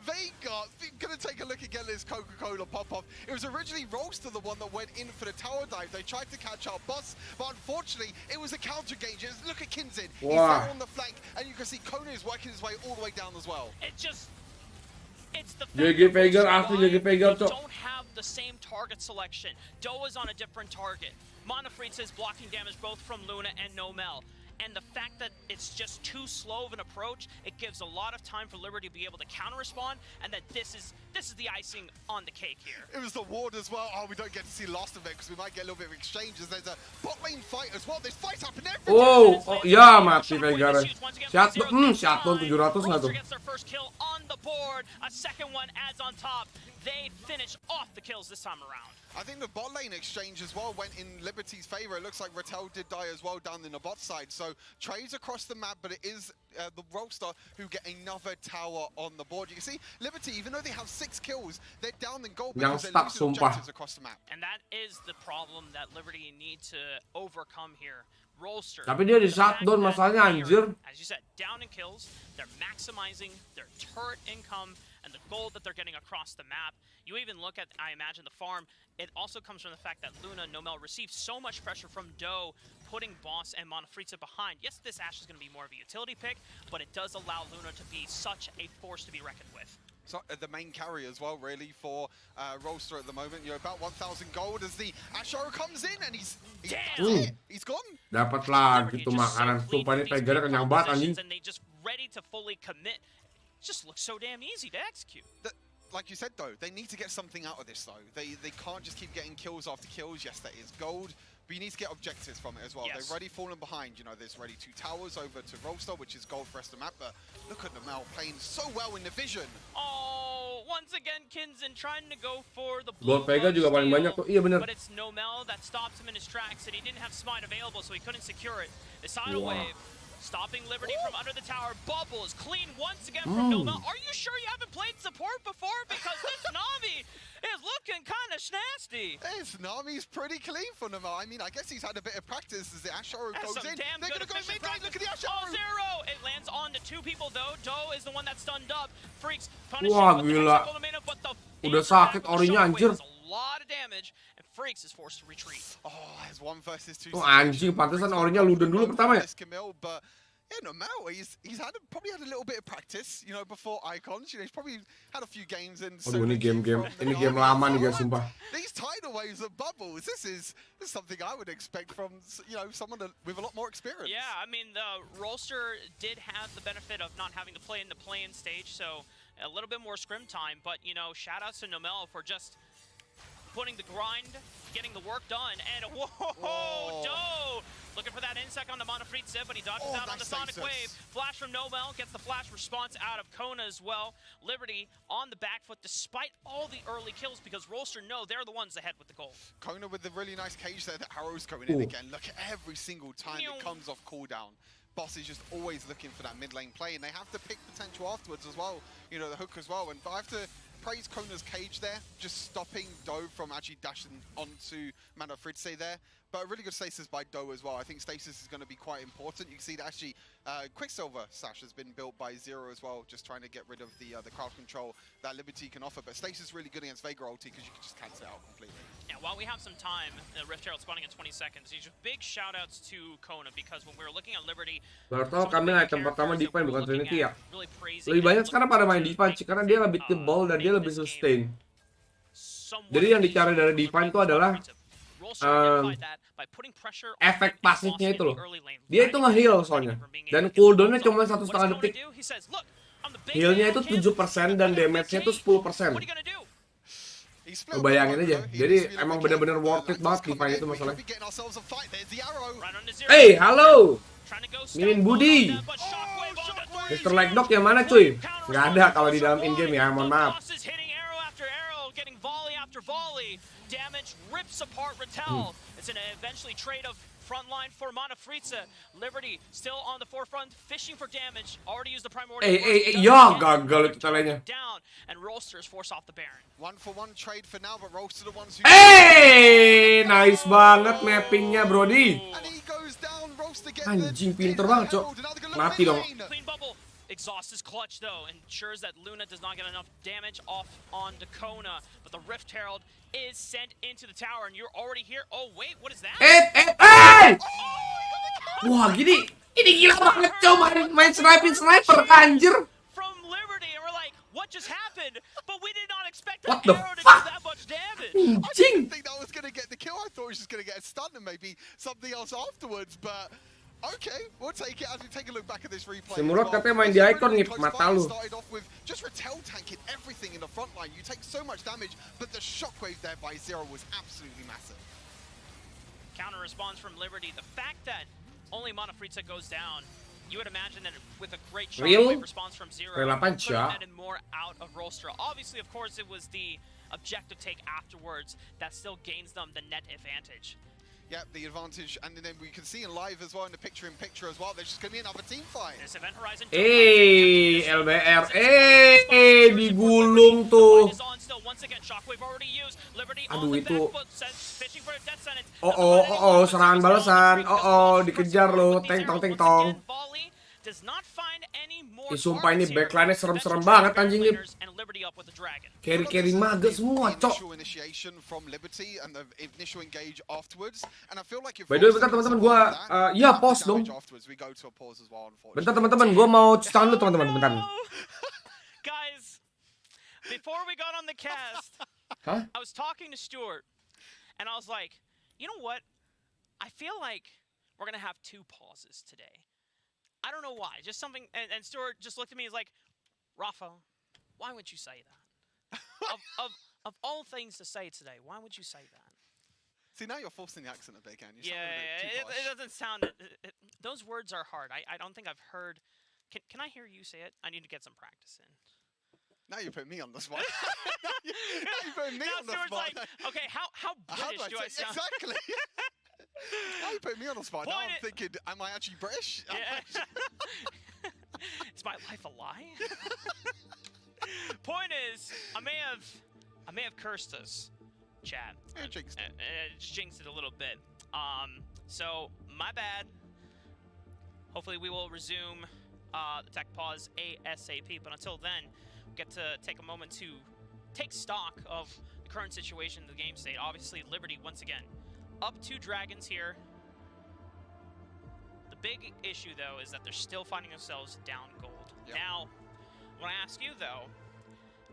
Vega, gonna take a look again at this Coca-Cola pop-off. It was originally Roaster the one that went in for the tower dive. They tried to catch our boss, but unfortunately, it was a counter gauge. Look at Kinzin. He's there on the flank, and you can see Kona is working his way all the way down as well. It's the GG Vegar, asli GG Vegar, cok. Don't have the same target selection. Doa's on a different target. Monofreaks is blocking damage both from Luna and Nomel. And the fact that it's just too slow of an approach, it gives a lot of time for Liberty to be able to counter-respond, and that this is the icing on the cake here. It was the ward as well. Oh, we don't get to see the last of it because we might get a little bit of exchanges. There's a bot lane fight as well. There's fights happening everywhere. Oh, ya mati Vegar. Shutdown 700 nggak tuh? Gets their first kill on the board. A second one adds on top. They finish off the kills this time around. I think the bot lane exchange as well went in Liberty's favor. It looks like Rattel did die as well down in the bot side. So trades across the map, but it is the Rollstar who get another tower on the board. You can see Liberty, even though they have 6 kills, they're down in gold because they're losing objectives across the map. And that is the problem that Liberty need to overcome here. Rollster. Tapi dia di shutdown masalahnya, anjir. As you said, down in kills, they're maximizing their turret income and the gold that they're getting across the map. You even look at, I imagine, the farm. It also comes from the fact that Luna and Nomel received so much pressure from Do, putting Boss and Monofreaks behind. Yes, this Ashe is going to be more of a utility pick, but it does allow Luna to be such a force to be reckoned with. So, the main carry as well, really, for Rollster at the moment. You're about 1,000 gold as the Ash Arrow comes in, and he's gone. Dapat lagi tuh makanan. Sumpah ini Vegar kenyang banget anjing. And they just ready to fully commit. It just looks so damn easy to execute. Like you said, though, they need to get something out of this, though. They can't just keep getting kills after kills. Yes, that is gold, but you need to get objectives from it as well. Yes. They've already fallen behind. You know, there's already 2 towers over to Rollstar, which is gold for the rest of the map, but look at Nomel playing so well in the vision. Oh, once again, Kinzin trying to go for the blue. Gold Vega juga paling banyak tuh. Iya bener. But it's Nomel that stops him in his tracks, and he didn't have Smite available, so he couldn't secure it. The Tidal Wave Stopping Liberty from under the tower. Bubbles clean once again from Noma. Are you sure you haven't played support before? Because this Nami is looking kind of nasty. This Nami's pretty clean for Noma. I mean, I guess he's had a bit of practice as the Ash Arrow goes in. They're going to go mid-lane. Look at the Ash Arrow. Zero. It lands on to 2 people though. Doe is the one that's stunned up. Freaks punishing Wah, with the gila. Hexagon Mana, but the Udah sakit orinya, anjir. a lot of damage, and Freaks is forced to retreat. Oh, there's 1 versus 2. Oh anjing, pantesan orinya Luden dulu pertama ya. But yeah, no matter, he's probably had a little bit of practice, you know, before Icons. You know, he's probably had a few games in. Aduh, ini game lama nih guys, sumpah. These tidal waves of bubbles, this is something I would expect from, you know, someone with a lot more experience. Yeah, I mean, the Rolster did have the benefit of not having to play in the play-in stage, so a little bit more scrim time. But, you know, shout-outs to Nomel for just putting the grind, getting the work done, and whoa, Doe! Looking for that insect on the Monofritze, but he dodges out on the Sonic Wave. Flash from Nomel, gets the flash response out of Kona as well. Liberty on the back foot despite all the early kills because Rolster know they're the ones ahead with the goal. Kona with the really nice cage there, the arrows going in again. Look at every single time it comes off cooldown. Boss is just always looking for that mid lane play, and they have to pick potential afterwards as well. You know, the hook as well. And I have to praise Kona's cage there, just stopping Doe from actually dashing onto Manofritze there. But a really good stasis by Doe as well. I think stasis is going to be quite important. You can see that actually Quicksilver Sash has been built by Zero as well, just trying to get rid of the crowd control that Liberty can offer. But stasis is really good against Vega ulti because you can just cancel it out completely. Yeah, while we have some time, Rift Herald spawning in 20 seconds. These are big shout-outs to Kona because when we were looking at Liberty, Berto kami item pertama defense bukan Trinity ya. Lebih banyak sekarang pada main defense karena dia lebih tebal dan dia lebih sustain. Jadi yang dicari dari defense itu adalah efek pasifnya itu loh. Dia itu nge-heal soalnya. Dan cooldownnya cuma 1,5 detik. Healnya itu 7% dan damage-nya itu 10%. Lo bayangin aja. Jadi emang bener-bener worth it banget defense itu masalahnya. Hey, halo! Mimin Budi! Mr. Legdog yang mana cuy? Nggak ada kalau di dalam in-game ya, mohon maaf. Damage rips apart Rattel. It's an eventually trade of frontline for Monofritze. Liberty still on the forefront, fishing for damage. Already used the primordial. Ya gagal itu talenya. Down and Rolster is forced off the Baron. 1-for-1 trade for now, but Rolster the ones who. Nice banget mappingnya, Brody. And he goes down. Rolster gets Anjing pinter banget, Cok. Mati dong. Clean bubble. Exhaust is clutch though, ensures that Luna does not get enough damage off on Kona. But the Rift Herald is sent into the tower, and you're already here. Oh wait, what is that? Wah gini gila banget cow main sniper anjir. From Liberty, and we're like, what just happened? But we did not expect What that the arrow to fuck? do that much damage. I didn't think that was going to get the kill. I thought it was just going to get a stun and maybe something else afterwards, but. Okay, we'll take it as we take a look back at this replay. Si Murad katanya main di Icon ngip mata lu. Started off with just Rattel tanking everything in the front line. You take so much damage, but the shockwave there by Zero was absolutely massive. Counter response from Liberty. The fact that only Monofritze goes down, you would imagine that with a great shockwave response from Zero, could have netted more out of Rolster. Obviously, of course, it was the objective take afterwards that still gains them the net advantage. Yeah, the advantage, and then we can see in live as well, in the picture-in-picture as well, there's just going to be another team fight. LBR, digulung tuh. Aduh itu. Serangan balasan. Dikejar lo, teng-tong. Sumpah ini backline-nya serem-serem banget anjing nih. Carry maga semua, cok. By the way, bentar teman-teman, gua ya pause dong. Bentar teman-teman, gua mau cuci tangan dulu teman-teman, bentar. Guys, before we got on the cast, I was talking to Stuart, and I was like, you know what? I feel like we're gonna have 2 pauses today. I don't know why, just something, and Stuart just looked at me and was like, Rafa, why would you say that? of all things to say today, why would you say that? See, now you're forcing the accent a bit, Ken. It doesn't sound, those words are hard. I don't think I've heard, can I hear you say it? I need to get some practice in. Now you're putting me on the spot. now you're putting me on the spot. Like, okay, how British do I sound? Exactly. Now you put me on the spot. Now I'm thinking, am I actually British? Yeah. Is my life a lie? Point is, I may have cursed us, chat. Jinxed it. Jinxed it a little bit. So my bad. Hopefully we will resume the tech pause ASAP. But until then, we get to take a moment to take stock of the current situation in the game state. Obviously, Liberty once again up 2 dragons here. The big issue though is that they're still finding themselves down gold. Yep. Now, I want to ask you though,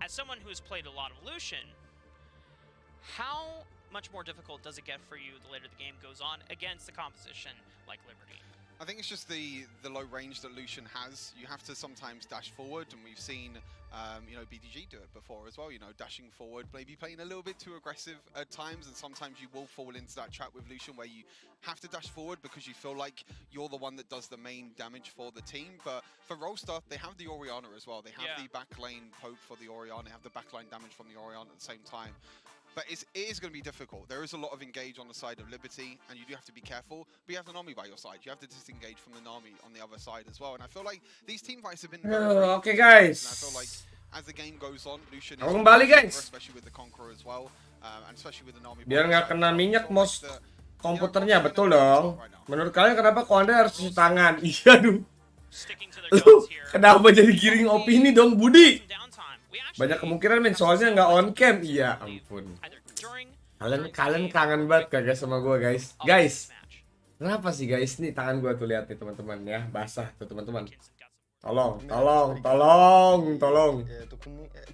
as someone who has played a lot of Lucian, how much more difficult does it get for you the later the game goes on against a composition like Liberty? I think it's just the low range that Lucian has. You have to sometimes dash forward, and we've seen BDG do it before as well. Dashing forward, maybe playing a little bit too aggressive at times, and sometimes you will fall into that trap with Lucian where you have to dash forward because you feel like you're the one that does the main damage for the team. But for Rolster, they have the Orianna as well. They have the back lane poke for the Orianna. They have the backline damage from the Orianna at the same time. But it is going to be difficult. There is a lot of engage on the side of Liberty, and you do have to be careful. But you have the Nami by your side. You have to disengage from the Nami on the other side as well. And I feel like these team fights have been very Oke guys. And I feel like as the game goes on, Lucian Aku kembali guys. especially with the Conqueror as well, and especially with the Nami. Biar nggak kena minyak mouse komputernya, betul dong. Menurut kalian kenapa Konda harus cuci tangan? Iya duh. Kenapa jadi giring opini dong Budi? Banyak kemungkinan men, soalnya nggak on cam. Iya ampun. Kalian kangen banget kagak sama gue guys. Guys, kenapa sih guys? Nih tangan gue tuh, lihat nih teman-teman ya, basah tuh teman-teman. Tolong.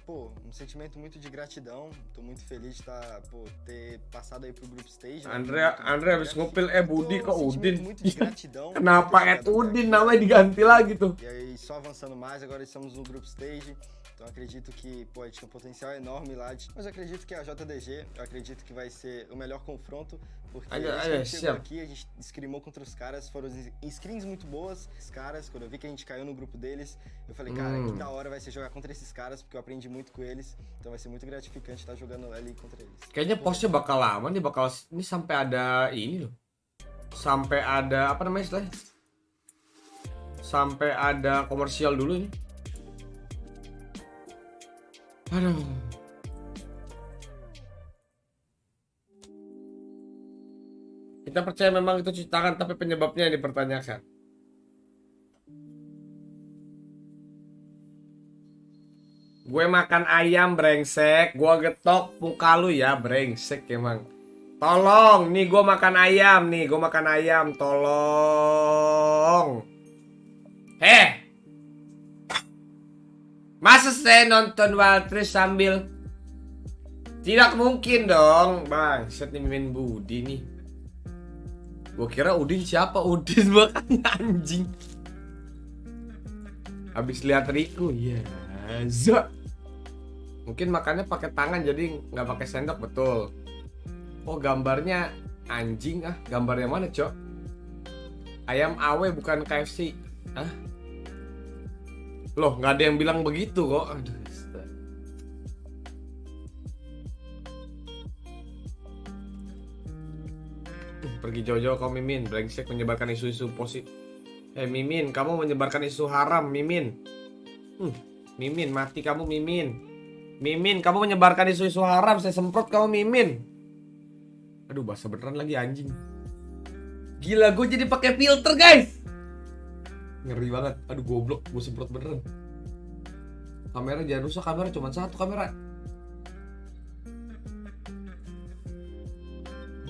Pô, sentimento muito de gratidão. Tô muito feliz de ter passado aí pro group stage. Andre habis ngupil Budi kok Udin. Muito de gratidão. Kenapa Udin namanya diganti lagi tuh? E aí só avançando mais, agora estamos no group stage. Então acredito que, a gente tem um potencial enorme lá. Mas eu acredito que a JDG, eu acredito que vai ser o melhor confronto. Porque a gente chegou aqui, a gente scrimou contra os caras, foram screens muito boas. Os caras, quando eu vi que a gente caiu no grupo deles, eu falei, cara, que da hora vai ser jogar contra esses caras, porque eu aprendi muito com eles. Então vai ser muito gratificante estar jogando ali contra eles. Kayaknya postnya bakal lama nih, ini sampai ada ini loh. Sampai ada apa namanya istilahnya? Sampai ada komersial dulu nih. Aduh. Kita percaya memang itu cuci tangan, tapi penyebabnya yang dipertanyakan. Gue makan ayam brengsek, gue getok muka lu ya brengsek emang. Tolong, nih gue makan ayam, tolong. Masa saya nonton Waltris sambil? Tidak mungkin dong, bang. Set nih Mimin Budi nih. Gue kira Udin siapa? Udin makanya anjing. Habis lihat Riku, ya. Mungkin makannya pakai tangan jadi nggak pakai sendok, betul. Oh gambarnya anjing ah, gambarnya mana cok? Ayam awe bukan KFC, ah? Loh nggak ada yang bilang begitu kok. Aduh. Pergi jauh-jauh kau Mimin, brengsek menyebarkan isu-isu positif. Mimin, kamu menyebarkan isu haram, Mimin. Mimin, mati kamu Mimin. Mimin, kamu menyebarkan isu-isu haram, saya semprot kamu Mimin. Aduh, bahasa beneran lagi anjing. Gila, gue jadi pakai filter, guys. Ngeri banget. Aduh, goblok, gue semprot beneran. Kamera jangan rusak, kamera cuma satu kamera.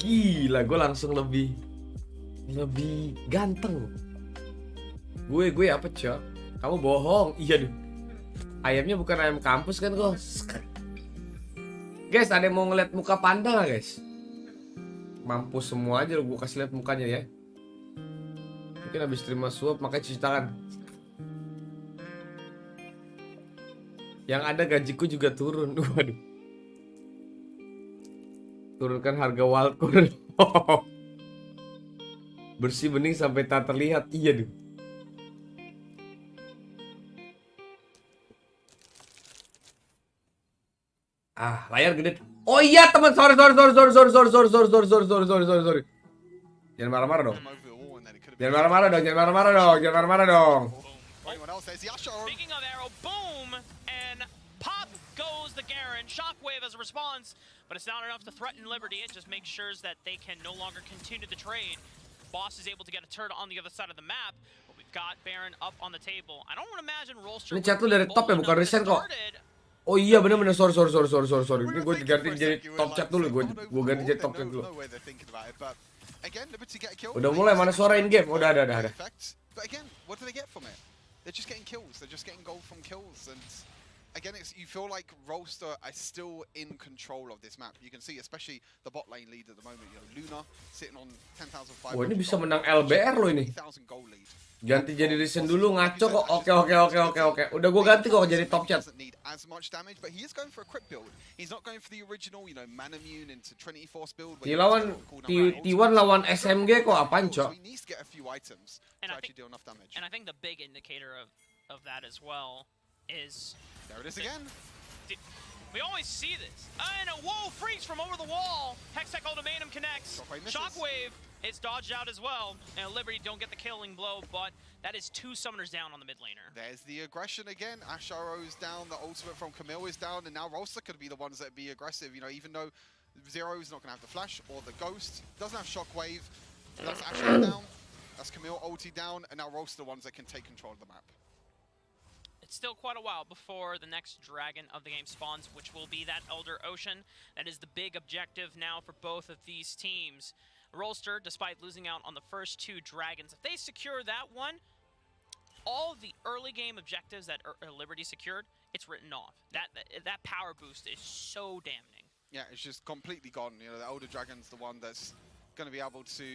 Gila, gue langsung lebih ganteng. Gue apa cok? Kamu bohong. Iya duh. Ayamnya bukan ayam kampus kan kok. Guys, ada yang mau ngeliat muka panda gak guys? Mampus semua aja gue kasih lihat mukanya ya. Mungkin habis terima suap makanya cuci tangan. Yang ada gajiku juga turun. Waduh. Turunkan harga Walkur. Bersih bening sampai tak terlihat. Iya duh. Layar gede. Oh iya teman, sorry. Jangan marah-marah dong. Them over the wall, and then it could have Jangan been- marah-marah dong, jangan marah-marah dong, jangan marah-marah dong. For anyone else, there's the Asher. Speaking of arrow, boom! And pop goes the Garen. Shockwave as a response, but it's not enough to threaten Liberty. It just makes sure that they can no longer continue the trade. Boss is able to get a turret on the other side of the map, but we've got Baron up on the table. I don't want to imagine Rolster. Ini chat lu dari top ya, bukan resign kok. Oh iya bener-bener, sorry. Ini gue ganti jadi top chat dulu, gue ganti jadi top chat dulu. Udah mulai, mana suara in game? Udah ada. But again, what do they get from it? They're just getting kills. They're just getting gold from kills. And again, you feel like Rolster are still in control of this map. You can see, especially the bot lane lead at the moment. You know, Luna sitting on 10,500. Wah, ini bisa menang LBR loh ini. 3,000 gold lead. Ganti jadi resign dulu, ngaco kok. Oke. Udah gue ganti kok jadi top chat. Doesn't need as much damage, but he is going for a crit build. He's not going for the original, you know, mana immune into Trinity Force build. Di lawan T1 lawan SMG kok apaan, Cok? He needs to get a few items to actually deal enough damage. And I think the big indicator of that as well is... There it is again. We always see this. And a whoa, freeze from over the wall. Hextech Ultimatum connects. Shockwave is dodged out as well. And Liberty don't get the killing blow, but that is 2 summoners down on the mid laner. There's the aggression again. Asharo's down, the ultimate from Camille is down, and now Rolster could be the ones that be aggressive. You know, even though Zero's not going to have the flash or the ghost, doesn't have Shockwave. That's Asharo down. That's Camille ulti down, and now Rolster the ones that can take control of the map. It's still quite a while before the next dragon of the game spawns, which will be that Elder Ocean. That is the big objective now for both of these teams. Rolster, despite losing out on the first 2 dragons, if they secure that one, all of the early game objectives that Liberty secured, it's written off. That power boost is so damning. Yeah, it's just completely gone. You know, the Elder Dragon's the one that's going to be able to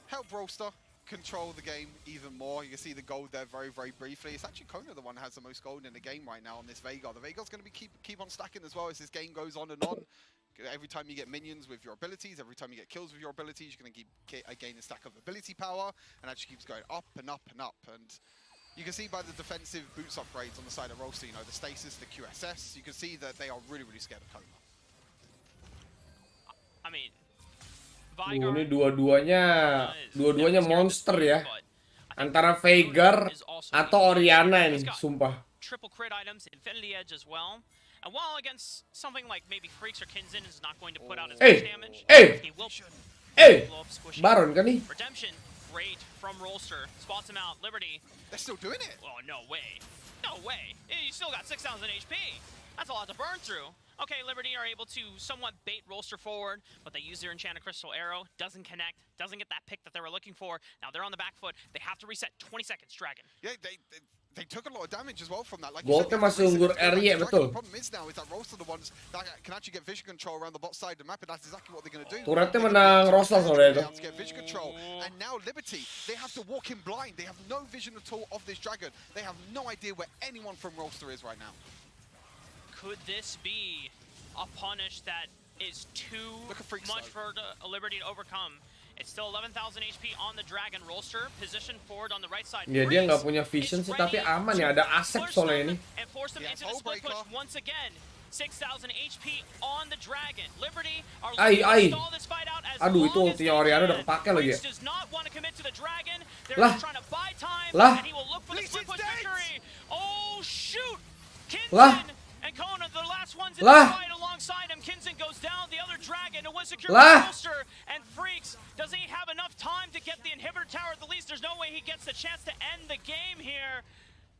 help Rolster control the game even more. You can see the gold there very, very briefly. It's actually Kona the one that has the most gold in the game right now on this Veigar. The Veigar's going to be keep on stacking as well as this game goes on and on. Every time you get minions with your abilities, every time you get kills with your abilities, you're going to keep gain a stack of ability power, and that just keeps going up and up and up. And you can see by the defensive boots upgrades on the side of Rolster, you know, the stasis, the QSS, you can see that they are really, really scared of Kona. I mean, Ini dua-duanya monster ya. Antara Veigar atau Oriana ini, sumpah. Triple crit items, Infinity Edge as well. And while against something like maybe Freaks or Kinzin is not going to put out as much damage, he will blow up Squishy. Baron kan nih? Redemption, great from Rolster, spots him out. Liberty, they're still doing it. Oh no way, no way! You still got 6,000 HP. That's a lot to burn through. Okay, Liberty are able to somewhat bait Rolster forward, but they use their Enchanted Crystal Arrow. Doesn't connect, doesn't get that pick that they were looking for. Now they're on the back foot. They have to reset 20 seconds, Dragon. Yeah, they took a lot of damage as well from that. Like Goldnya masih unggul RY, betul. The problem is now is that Rolster the ones that can actually get vision control around the bot side of the map, and that's exactly what they're going to do. Turretnya menang Rolster soalnya itu. To get vision control, and now Liberty, they have to walk in blind. They have no vision at all of this Dragon. They have no idea where anyone from Rolster is right now. Could this be a punish that is too much for Liberty to overcome? It's still 11,000 HP on the Dragon. Rolster positioned forward on the right side. Ya dia nggak punya vision sih, tapi aman ya, ada asep soalnya ini. And force them into the split push once again. 6,000 HP on the Dragon. Liberty are looking to stall this fight out as Aduh, itu ultinya Oriana udah kepake lagi ya. does not want to commit to the Dragon. They're Lah. trying to buy time, Lah. and he will look for the split push victory. Oh shoot! Lah. Kinzin and Kona, the last ones in Lah. the fight alongside him. Kinzin goes down. The other Dragon, it was secured Lah. by Rolster and Freaks. Does he have enough time to get the inhibitor tower at the least? There's no way he gets the chance to end the game here.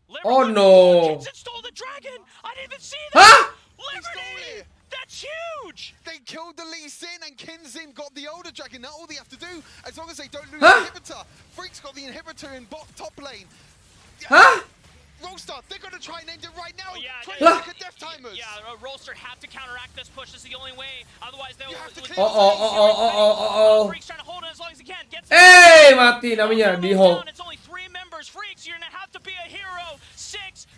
Liberty, Oh no! Kinzin stole the Dragon. I didn't even see Huh? that. Liberty, that's huge. They killed the Lee Sin, and Kinzin got the Elder Dragon. Now all they have to do, as long as they don't lose the inhibitor, Freak's got the inhibitor in top lane. Huh? Rolster, they're going to try and end it right now. Yeah, 20-second death timers. Yeah, Rolster have to counteract this push. This is the only way. Otherwise, they'll. Oh. Freaks trying to hold it as long as he can. Mati namanya di hold. It's only 3 members. Freaks, you're gonna have to be a hero.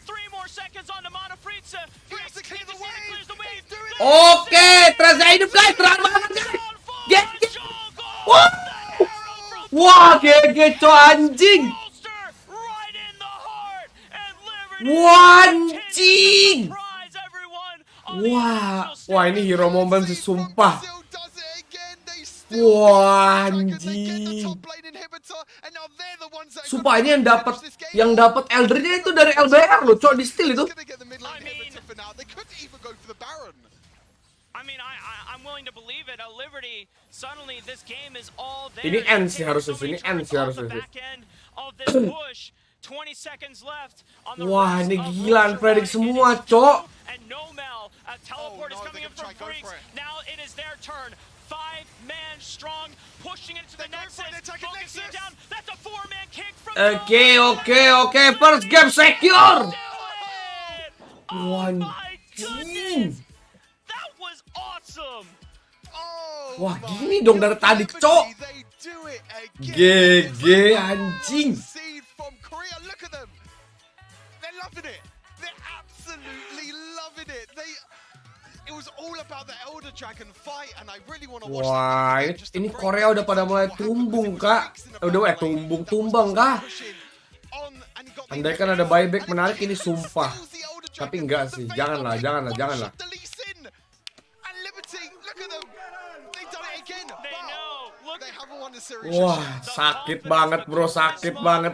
3 more seconds on the Mana Freaks. Freaks clears the way. Oke, terasa hidup guys, terang banget guys. Wah, GG coy anjing. Anjing. Wah, ini hero moment sih sumpah. Wah, anjing. Sumpah ini yang dapat Eldernya itu dari LBR loh, cok, di steal itu. I'm willing to believe it. Liberty, suddenly this game is all there. Ini end sih harusnya, ini end sih harusnya. 20 seconds left on the Wah, ini gila, predik semua, cok. And Nomel, a teleport is coming in from Freaks. Now it is their turn. 5-man strong, pushing into the Nexus. Focus it down. That's a 4-man kick from Oke. First game secure. Wah, anjing. That was awesome. Wah, gini dong dari tadi, cok. GG, anjing. Loving it. They're absolutely loving it. It was all about the Elder Dragon fight, and I really want to watch. Wah, ini Korea udah pada mulai tumbang, Kak. Udah tumbang, Kak. Andai kan ada buyback menarik ini sumpah. Tapi enggak sih. Janganlah. Wah, sakit banget,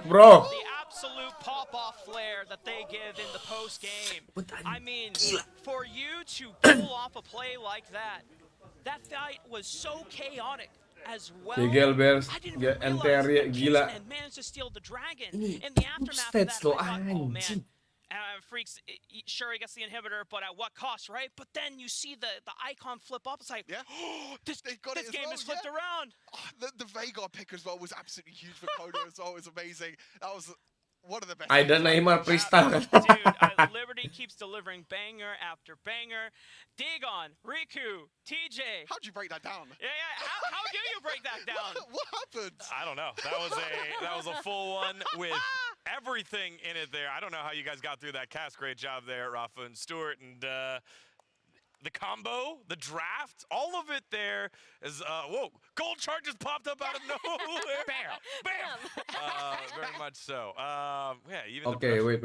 bro. Absolute pop-off flair that they give in the post-game. I mean, for you to pull off a play like that fight was so chaotic as well. Tigel Bears, NTR gila. And managed to steal the dragon. In the aftermath of that, I thought, oh man, Freaks, sure he gets the inhibitor, but at what cost, right? But then you see the icon flip up. It's like, this game is flipped around. The Veigar pick as well was absolutely huge for Kodo as well. It was amazing. That was one of the best. Aida Neymar Prista. Dude, Liberty keeps delivering banger after banger. Dagon, Riku, TJ. How'd you break that down? Yeah. How do you break that down? What happened? I don't know. That was a full one with everything in it there. I don't know how you guys got through that cast. Great job there, Rafa and Stuart. And the combo, the draft, all of it there is, whoa, gold charges popped up out of nowhere. Bam. Very much so. Yeah, even Okay, wait.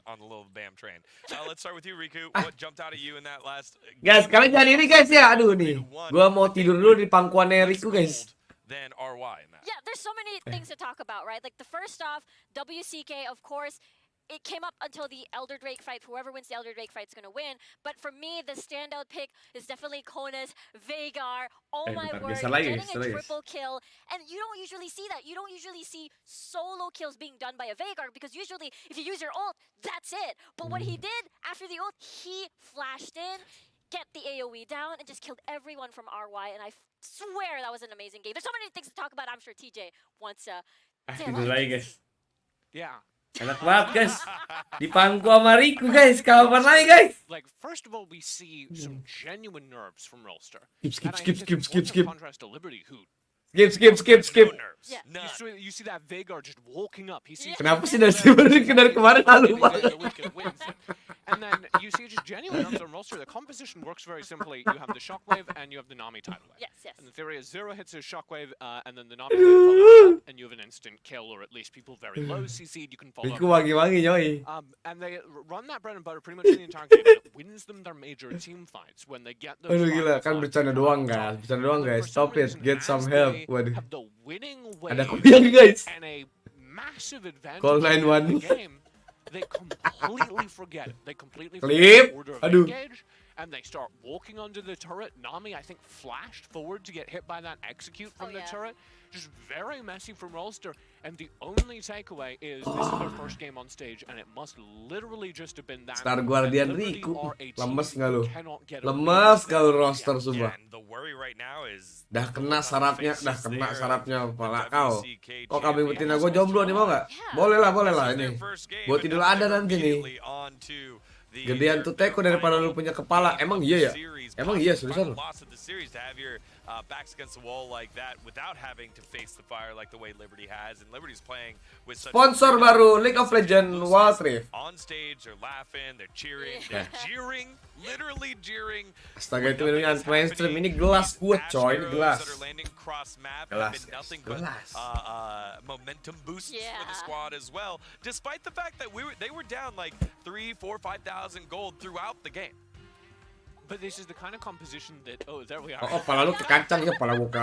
on the little BAM train. Let's start with you, Riku. What jumped out at you in that last Guys, kalian jangan ini guys ya. Aduh nih. Gua mau tidur dulu di pangkuannya Riku, guys. Then RY in that. Yeah, there's so many things to talk about, right? Like the first off, WCK, of course, it came up until the Elder Drake fight. Whoever wins the Elder Drake fight is going to win. But for me, the standout pick is definitely Kona's Veigar. Oh my word, getting a triple kill. And you don't usually see that. You don't usually see solo kills being done by a Veigar because usually if you use your ult, that's it. But what he did after the ult, he flashed in, get the AoE down, and just killed everyone from RY. And I swear that was an amazing game. There's so many things to talk about. I'm sure TJ wants to say a lot. Guys. Yeah. Enak banget guys. Di pangku sama Riku guys. Kapan lagi guys? Like first of all, we see some genuine nerves from Rolster. Skip. Contrast to Liberty, who Skip. Yeah. You see that Veigar just walking up. He sees Kenapa sih dari kemarin lalu banget? And then you see just genuine nerves on Rolster. The composition works very simply. You have the Shockwave and you have the Nami tidal wave. Yes. And the theory is Zero hits his Shockwave and then the Nami wave follows up, and you have an instant kill, or at least people very low CC'd, you can follow Riku wangi-wangi yoi. and they run that bread and butter pretty much the entire game. It wins them their major team fights when they get those. Aduh gila, kan bercanda doang guys. Stop it, get some help. Waduh. Have the winning Ada wave kuyang guys. and a massive advantage Call in 911. the game. They completely forget it. They completely Clip. forget the order of Aduh. engage, and they start walking under the turret. Nami, I think, flashed forward to get hit by that execute from the turret. Just very messy from Rolster. And the only takeaway is this is their first game on stage, and it must literally just have been that. Star Guardian Riku. Lemes nggak lu? Lemes kalau roster sumpah. Dah kena sarapnya kepala kau. Kok kambing betina gue jomblo nih mau nggak? Boleh lah ini. Buat tidur ada nanti nih. Gedean tuh teko daripada lu punya kepala. Emang iya ya? Emang iya seriusan lu? Backs against the wall like that without having to face the fire like the way Liberty has, and Liberty's playing with such sponsor baru League of Legends Wild Rift. On stage, they're laughing, they're cheering, they're jeering, literally jeering. Astaga itu minumnya mainstream, ini gelas gue coy, ini gelas. Gelas. Momentum boosts for the squad as well, despite the fact that they were down like 3, 4, 5,000 gold throughout the game. But this is the kind of composition that there we are. Oh, pala lu ke kacang ya, pala gua ke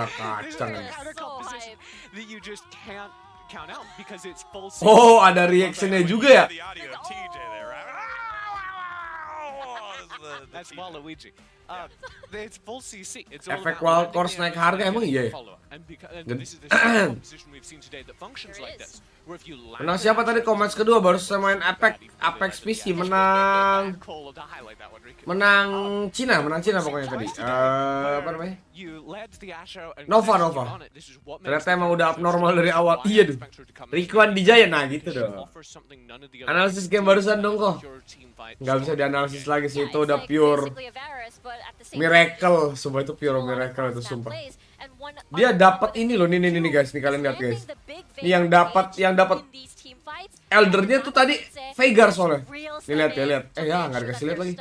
This is the kacang. kind of composition that you just can't count out because it's full. Oh, ada reactionnya juga ya. The audio of TJ there, right? That's Waluigi. It's full CC. It's all Efek about wild course naik harga emang iya ya? and this is the same composition we've seen today that functions like this. Where if you Menang siapa tadi match kedua baru selesai main Apex PC menang Cina pokoknya tadi. Apa namanya? Nova. Ternyata emang udah abnormal dari awal. Iya dong. Rikuan Dijaya nah gitu dong. Analisis game barusan dong kok. Nggak bisa dianalisis lagi sih, itu udah pure miracle. Sumpah itu pure miracle itu sumpah. Dia dapat ini loh, nih guys, nih kalian lihat guys. Ini yang dapat Eldernya tuh tadi Veigar soalnya. Nih lihat ya, lihat. Ya nggak dikasih lihat lagi.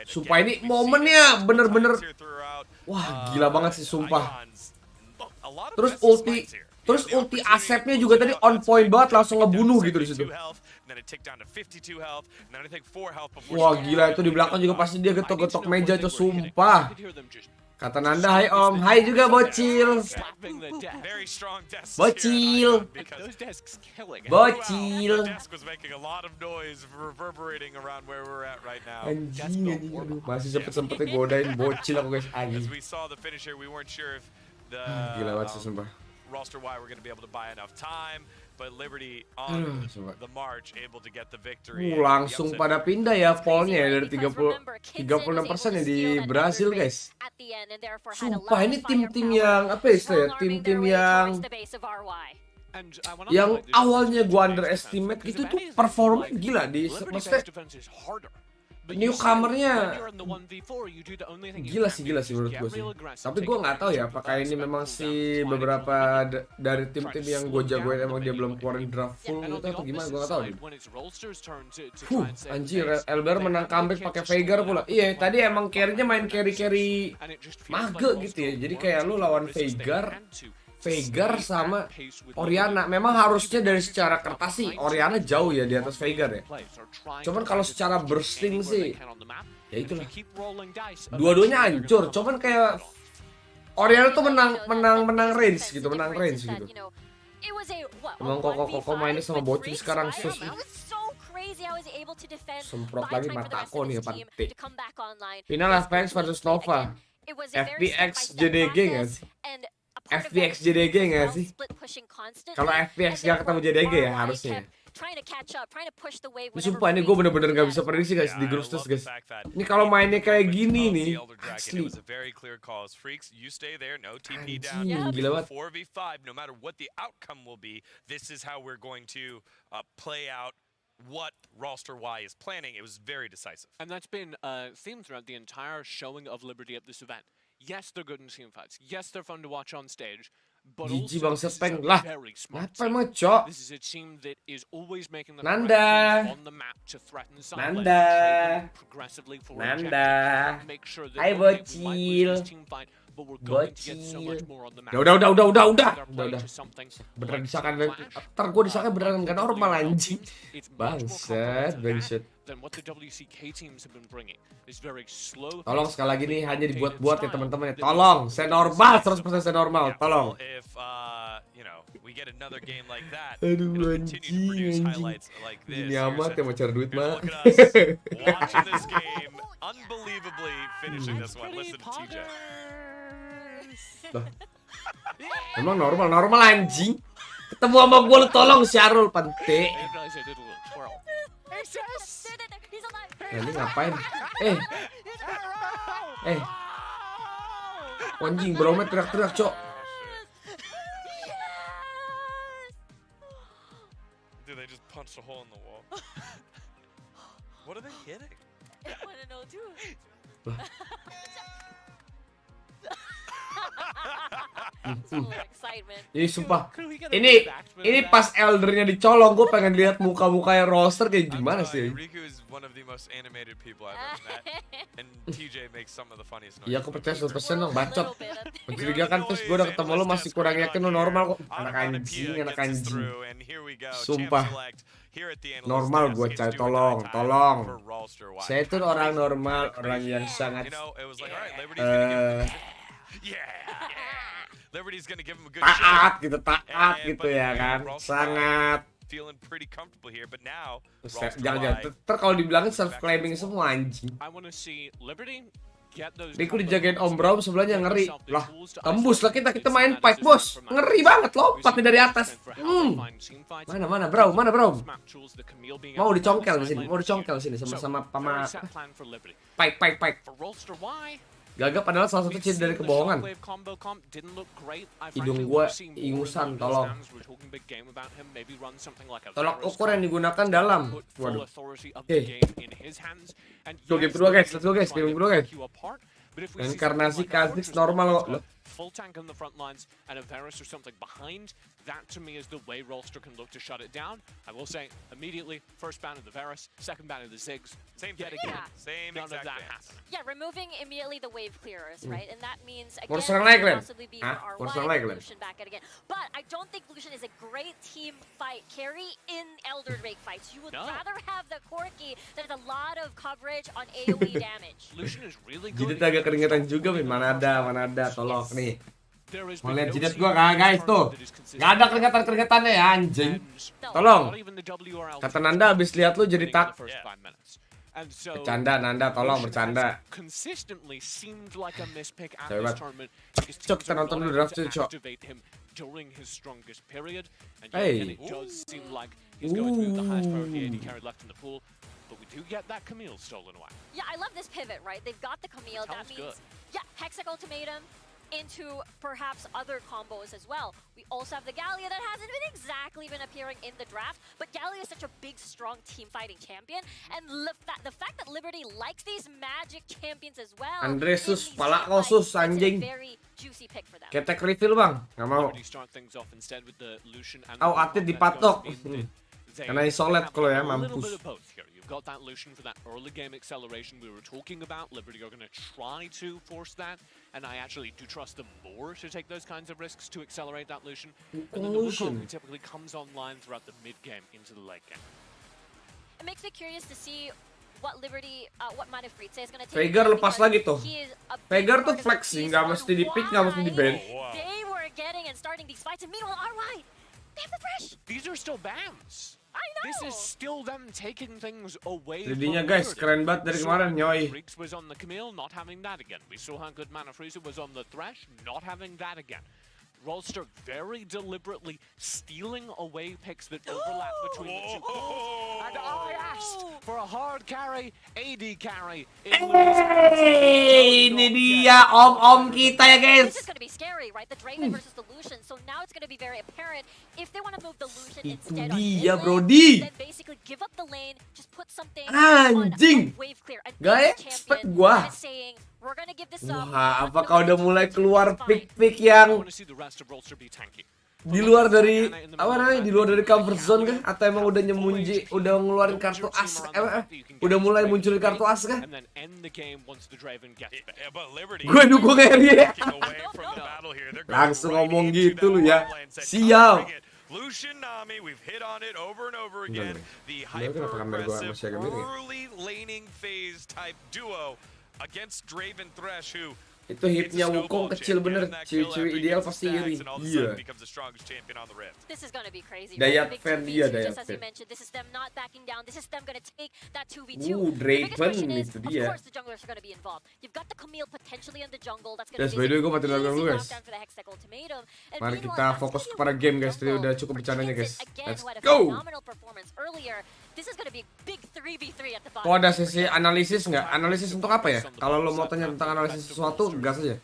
Sumpah ini momennya bener-bener wah gila banget sih sumpah. Terus ulti Asepnya juga tadi on point banget, langsung ngebunuh gitu di situ. Wah gila, itu di belakang juga pasti dia getok-getok meja tuh sumpah. Kata Nanda, hai om, hai juga bocil. Anjing, masih sempet-sempetnya godain bocil aku guys, anjing. Gila banget sih sumpah. Roster Y we're going to be able to buy enough time, but Liberty on the march able to get the victory. Langsung pada pindah ya pollnya ya, dari 36% ya di Brasil guys. Sumpah ini tim-tim yang apa ya, tim-tim yang awalnya gua underestimate gitu tuh performa gila di maksudnya newcomernya gila sih menurut gue sih. Tapi gue nggak tahu ya apakah ini memang si beberapa dari tim-tim yang gue jagoin emang dia belum keluarin draft full gitu atau gimana, gue nggak tahu. Anjir, Elber menang comeback pakai Veigar pula. Iya, tadi emang carry-nya main carry mage gitu ya. Jadi kayak lu lawan Veigar sama Orianna. Memang harusnya dari secara kertas sih Orianna jauh ya di atas Veigar ya. Cuman kalau secara bursting sih ya itulah. Dua-duanya hancur. Cuman kayak Orianna tuh menang range gitu, Emang kok mainnya sama bocil sekarang sus. Semprot lagi mata aku nih pante. Final FPX versus Nova. FPX JDG nggak sih? FPX JDG nggak sih? Kalau FPX nggak ketemu JDG ya harusnya. Ini sumpah ini gue bener-bener nggak bisa prediksi guys di grup stage guys. Ini kalau mainnya kayak gini nih asli. Anjing gila banget. 4v5 no matter what the outcome will be, this is how we're going to play out what roster Y is planning. It was very decisive. And that's been a theme throughout the entire showing of Liberty at this event. Yes, they're good in team fights. Yes, they're fun to watch on stage. But Gigi also, bang sepeng lah. Apa emang cok? This is a team that is always making the Nanda. on the map to threaten Nanda. progressively for Nanda. make sure that Hai bocil. Udah. Beneran disahkan, ntar gue disahkan beneran gak normal anjing. Bangsat. Tolong sekali lagi nih hanya dibuat-buat ya teman-teman ya. Tolong, saya normal, 100% saya normal. Tolong. Aduh anjing. Gini amat ya mau cari duit mah. Emang normal anjing. Ketemu sama gue lu tolong Syarul pante. Ini ngapain? Anjing Bromet teriak-teriak cok. Dude, they just punched a hole in the wall. What are they hitting? I wanna know too. Ini sumpah. Ini pas Eldernya dicolong, gue pengen lihat muka-mukanya roster kayak gimana sih. Riku is one of the most animated people I've ever met, and TJ makes some of the funniest noises. Iya, aku percaya 100% dong, bacot. Mencurigakan, terus gue udah ketemu lo masih kurang yakin lo normal kok. Anak anjing. Sumpah. Normal gue cari, tolong. Saya itu orang normal, orang yang sangat taat gitu ya kan, sangat. Jangan. Kalau dibilangin self claiming semua anjing. Riku dijagain Om Bro sebelahnya, ngeri. Lah, tembus lah kita main fight, bos. Ngeri banget, lompat nih dari atas. Mana bro? Mau dicongkel di sini sama Pike. Gagap adalah salah satu ciri dari kebohongan. Hidung gue ingusan, tolong. Tolak ukur yang digunakan dalam. Waduh. Oke. Game kedua guys, let's go guys. Inkarnasi Kha'Zix normal kok. Full tank on the front lines and a Varus or something behind. That to me is the way Rolster can look to shut it down. I will say immediately, first ban of the Varus, second ban of the Ziggs. Same yet thing. again. Same None exact of that bans. happened. Yeah, removing immediately the wave clearers, right? And that means again possibly be for RY, Lucian back at again. But I don't think Lucian is a great team fight carry in Elder Drake fights. You would rather have the Corki that has a lot of coverage on AoE damage. Lucian is really good. Jidet agak keringetan juga, mana ada, tolong nih. Mau lihat jidat gua kagak guys tuh. Gak ada keringetan-keringetannya ya anjing. Tolong. Kata Nanda abis lihat lu jadi tak. Bercanda Nanda, tolong bercanda. Coba. Cok, kita nonton dulu draft tuh, Cok. Hey. But we do get that Camille stolen away. Yeah, I love this pivot, right? They've got the Camille. That means, yeah, Hextech Ultimatum into perhaps other combos as well. We also have the Gallia that hasn't been appearing in the draft, but Gallia is such a big, strong team fighting champion, and the fact that Liberty likes these magic champions as well. Andresus, pala kau sus anjing. Ketek refill bang, nggak mau. Atit dipatok. Karena isolat kalau ya, mampus. Got that Lucian for that early game acceleration we were talking about. Liberty are going to try to force that, and I actually do trust them more to take those kinds of risks to accelerate that Lucian. And then the Wukong typically comes online throughout the mid game into the late game. It makes me curious to see what Liberty, what mana Fritz is going to take. Veigar lepas lagi tuh. Veigar tuh flexing, nggak mesti di pick, nggak mesti di ban. They were getting and starting these fights, and meanwhile, RY, they have the fresh. These are still bans. This is still them taking things away. Jadinya guys, keren banget dari kemarin, nyoy. Freaks was on the Camille, not having that again. We saw how good Mana Freezer was on the Thresh, not having that again. Rolster very deliberately stealing away picks that overlap between the two pools. And I asked for a hard carry, AD carry. Hey, ini dia om kita ya guys. This is going to be scary, right? The Draven versus the Lucian. So now it's going to be very apparent if they want to move the Lucian instead on dia, Brody. Then basically give up the lane, just put something on wave clear. Gak expect gua. Wah, apakah udah mulai keluar pick-pick yang di luar dari apa namanya, di luar dari comfort zone kan? Atau emang udah udah ngeluarin kartu as, udah mulai munculin kartu as kan? Gue dukung Harry ya. Langsung ngomong gitu lu ya. Siap. Lucian Nami, we've hit on it over and over again. The hyper-aggressive early laning phase type duo against Draven Thresh, who itu hitnya Wukong kecil bener, cewek-cewek ideal pasti iri. Iya. This is gonna be crazy. Dayat fan dia, Dayat fan. This is them not backing down. This is them gonna take that 2v2. Draven itu dia. Of course the junglers are gonna be involved. You've got the Camille potentially in the jungle. That's gonna be. By the way, gue mati lagu lu guys. Mari kita fokus kepada game guys. Tadi udah cukup bercandanya guys. Let's go. This is gonna be a big 3v3 at the Kok bottom. ada sesi analisis nggak? Analisis untuk apa ya? Kalau lo mau tanya tentang analisis sesuatu, gas aja.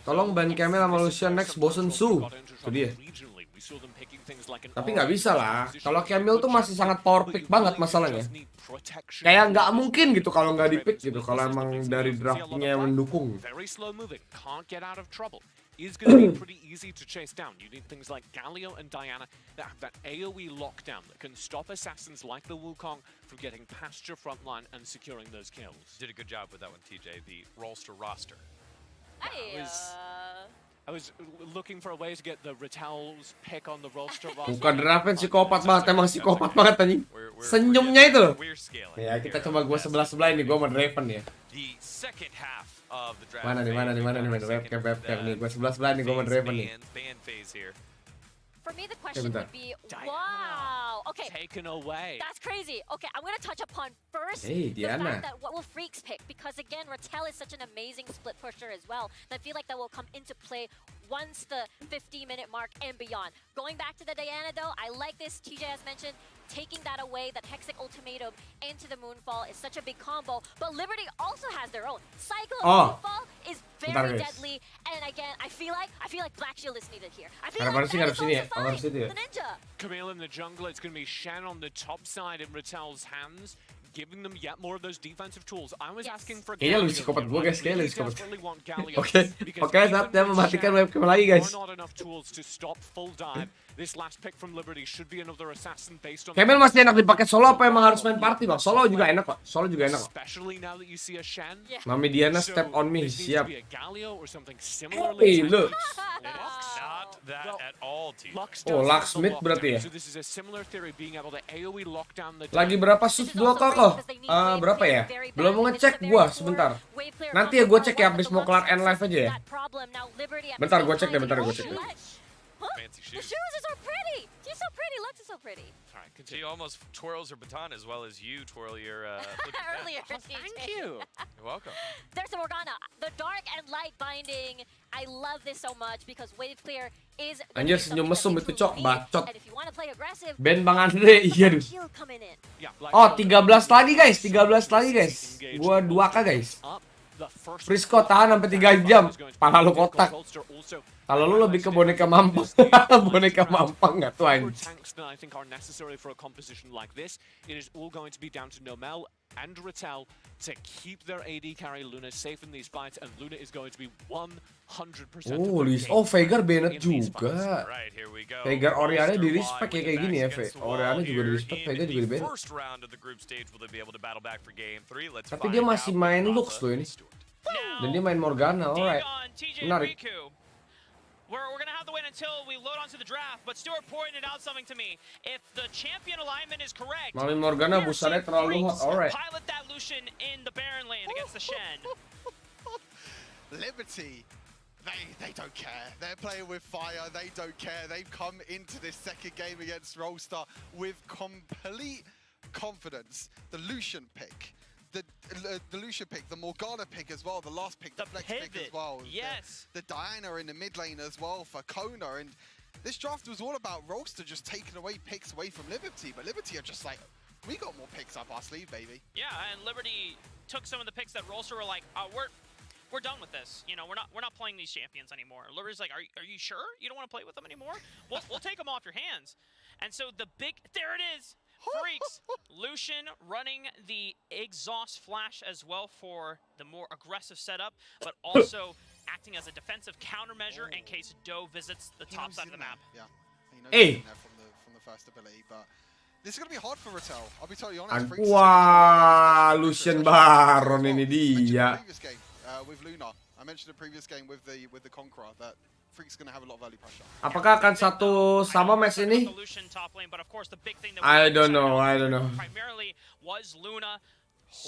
Tolong ban Camel sama Lucian next bosen Su. Itu dia. Tapi nggak bisa lah. Kalau Camel tuh masih sangat power pick banget masalahnya. Kayak nggak mungkin gitu kalau nggak di pick gitu. Kalau emang dari draftnya yang mendukung. Is going to be pretty easy to chase down. You need things like Galio and Diana that have that AoE lockdown that can stop assassins like the Wukong from getting past your front line and securing those kills. Did a good job with that one, TJ. The Rolster roster. I was looking for a way to get the Ritel's pick on the Rolster roster. Bukan draftnya psikopat banget, emang psikopat banget anjing. Senyumnya itu loh. Ya kita coba gua sebelah ini, gua mau Draven ya. The second half of the draft. Mana nih webcam nih. Gua sebelah nih, gua mau Draven nih. For me, the question would be, wow, okay, taken away. That's crazy. Okay, I'm gonna touch upon first Hey, the Diana. fact that what will Freaks pick, because again, Ratel is such an amazing split pusher as well. And I feel like that will come into play once the 50-minute mark and beyond. Going back to the Diana though, I like this. TJ has mentioned taking that away, that Hexic Ultimatum into the Moonfall is such a big combo. But Liberty also has their own. Cyclone Moonfall is very deadly. And again, I feel like Black Shield is needed here. I feel like that is also the Ninja. Camille in the jungle, it's going to be Shen on the top side in Ritel's hands, giving them yet more of those defensive tools. I was asking for Kayaknya lebih psikopat gue guys, kayaknya lebih psikopat. Oke, saatnya mematikan webcam lagi guys. Camel masih enak dipakai solo apa emang harus main party bang? Solo juga enak kok, solo juga enak kok. Mami Diana step on me, siap. Hey, look. Oh, Locksmith berarti ya? Lagi berapa shoot dua kok? Berapa ya? Belum mau ngecek gua, sebentar. Nanti ya gua cek ya, abis mau kelar end live aja ya. Bentar gua cek deh, The shoes are so pretty. She's so pretty. Lux is so pretty. All right, she almost twirls her baton as well as you twirl your earlier. Thank you. You're welcome. There's the Morgana, the dark and light binding. I love this so much because wave clear is. Anjir senyum mesum itu cok bacot. And if you want to play aggressive, Ben Bang Andre, iya duh. Oh 13 lagi guys, 13 lagi guys. Gua 2K guys. Frisco tahan sampai 3 jam. Pala lu kotak. Kalau lu lebih ke boneka mampang. Boneka mampang nggak tuh anjing. I think are necessary for a composition like this. It is all going to be down to Nomel and Ratel to keep their AD carry Luna safe in these fights, and Luna is going to be 100%. Oh, Veigar Bennett juga. Veigar Oriannya di respect ya kayak gini ya, Oriannya juga di respect, Veigar juga di Bennett. Tapi dia masih main Lux loh ini. Dan dia main Morgana, alright. Menarik. We're going to have to wait until we load onto the draft, but Stuart pointed out something to me. If the champion alignment is correct, Mami Morgana busannya terlalu hot, alright. Pilot that Lucian in the Baron lane against the Shen. Liberty, they don't care. They're playing with fire, they don't care. They've come into this second game against Rolster with complete confidence. The Lucian pick. The Lucia pick, the Morgana pick as well, the last pick, the Flex pick as well. Yes. The Diana in the mid lane as well for Kona. And this draft was all about Rolster just taking away picks away from Liberty. But Liberty are just like, we got more picks up our sleeve, baby. Yeah, and Liberty took some of the picks that Rolster were like, we're done with this. You know, we're not playing these champions anymore. Liberty's like, are you sure you don't want to play with them anymore? We'll take them off your hands. And so there it is. Freaks, Lucian running the exhaust flash as well for the more aggressive setup, but also acting as a defensive countermeasure in case Doe visits the top side of the map. Yeah, hey. From the first ability, but this is going to be hard for Ratel. I'll be totally honest. Wah, Lucian Baron ini dia. With Luna, I mentioned the previous game with the Conqueror that Freak's gonna have a lot of early pressure. Apakah akan satu sama match ini? I don't know. Primarily was Luna.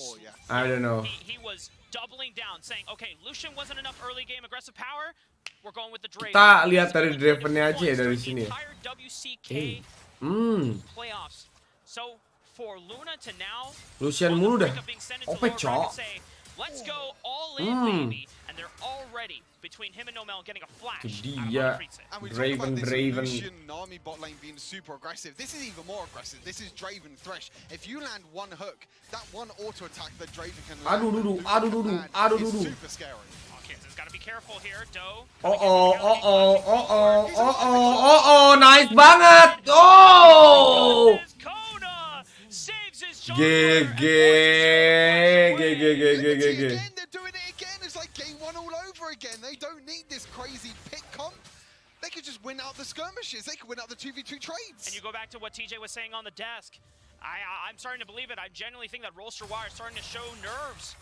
Oh yeah. I don't know. He was doubling down, saying, "Okay, Lucian wasn't enough early game aggressive power. We're going with the Drake." Kita lihat dari Dravennya aja ya dari sini. Playoffs. So for Luna to now, Lucian mulu dah. Ope cok. let's go all in, baby, and they're already between him and Nomel getting a flash. Dia Draven. Lucian Nami bot lane being super aggressive. This is even more aggressive. This is Draven Thresh. If you land one hook, that one auto attack that Draven can land, is super scary. Kansas gotta be careful here. Doe. Nice banget. Oh. GG. They're doing it again. It's like game one all over again. They don't need this crazy pick comp. They could just win out the skirmishes. They could win out the 2v2 trades. And you go back to what TJ was saying on the desk. I'm starting to believe it. I genuinely think that Rolster Wire is starting to show nerves.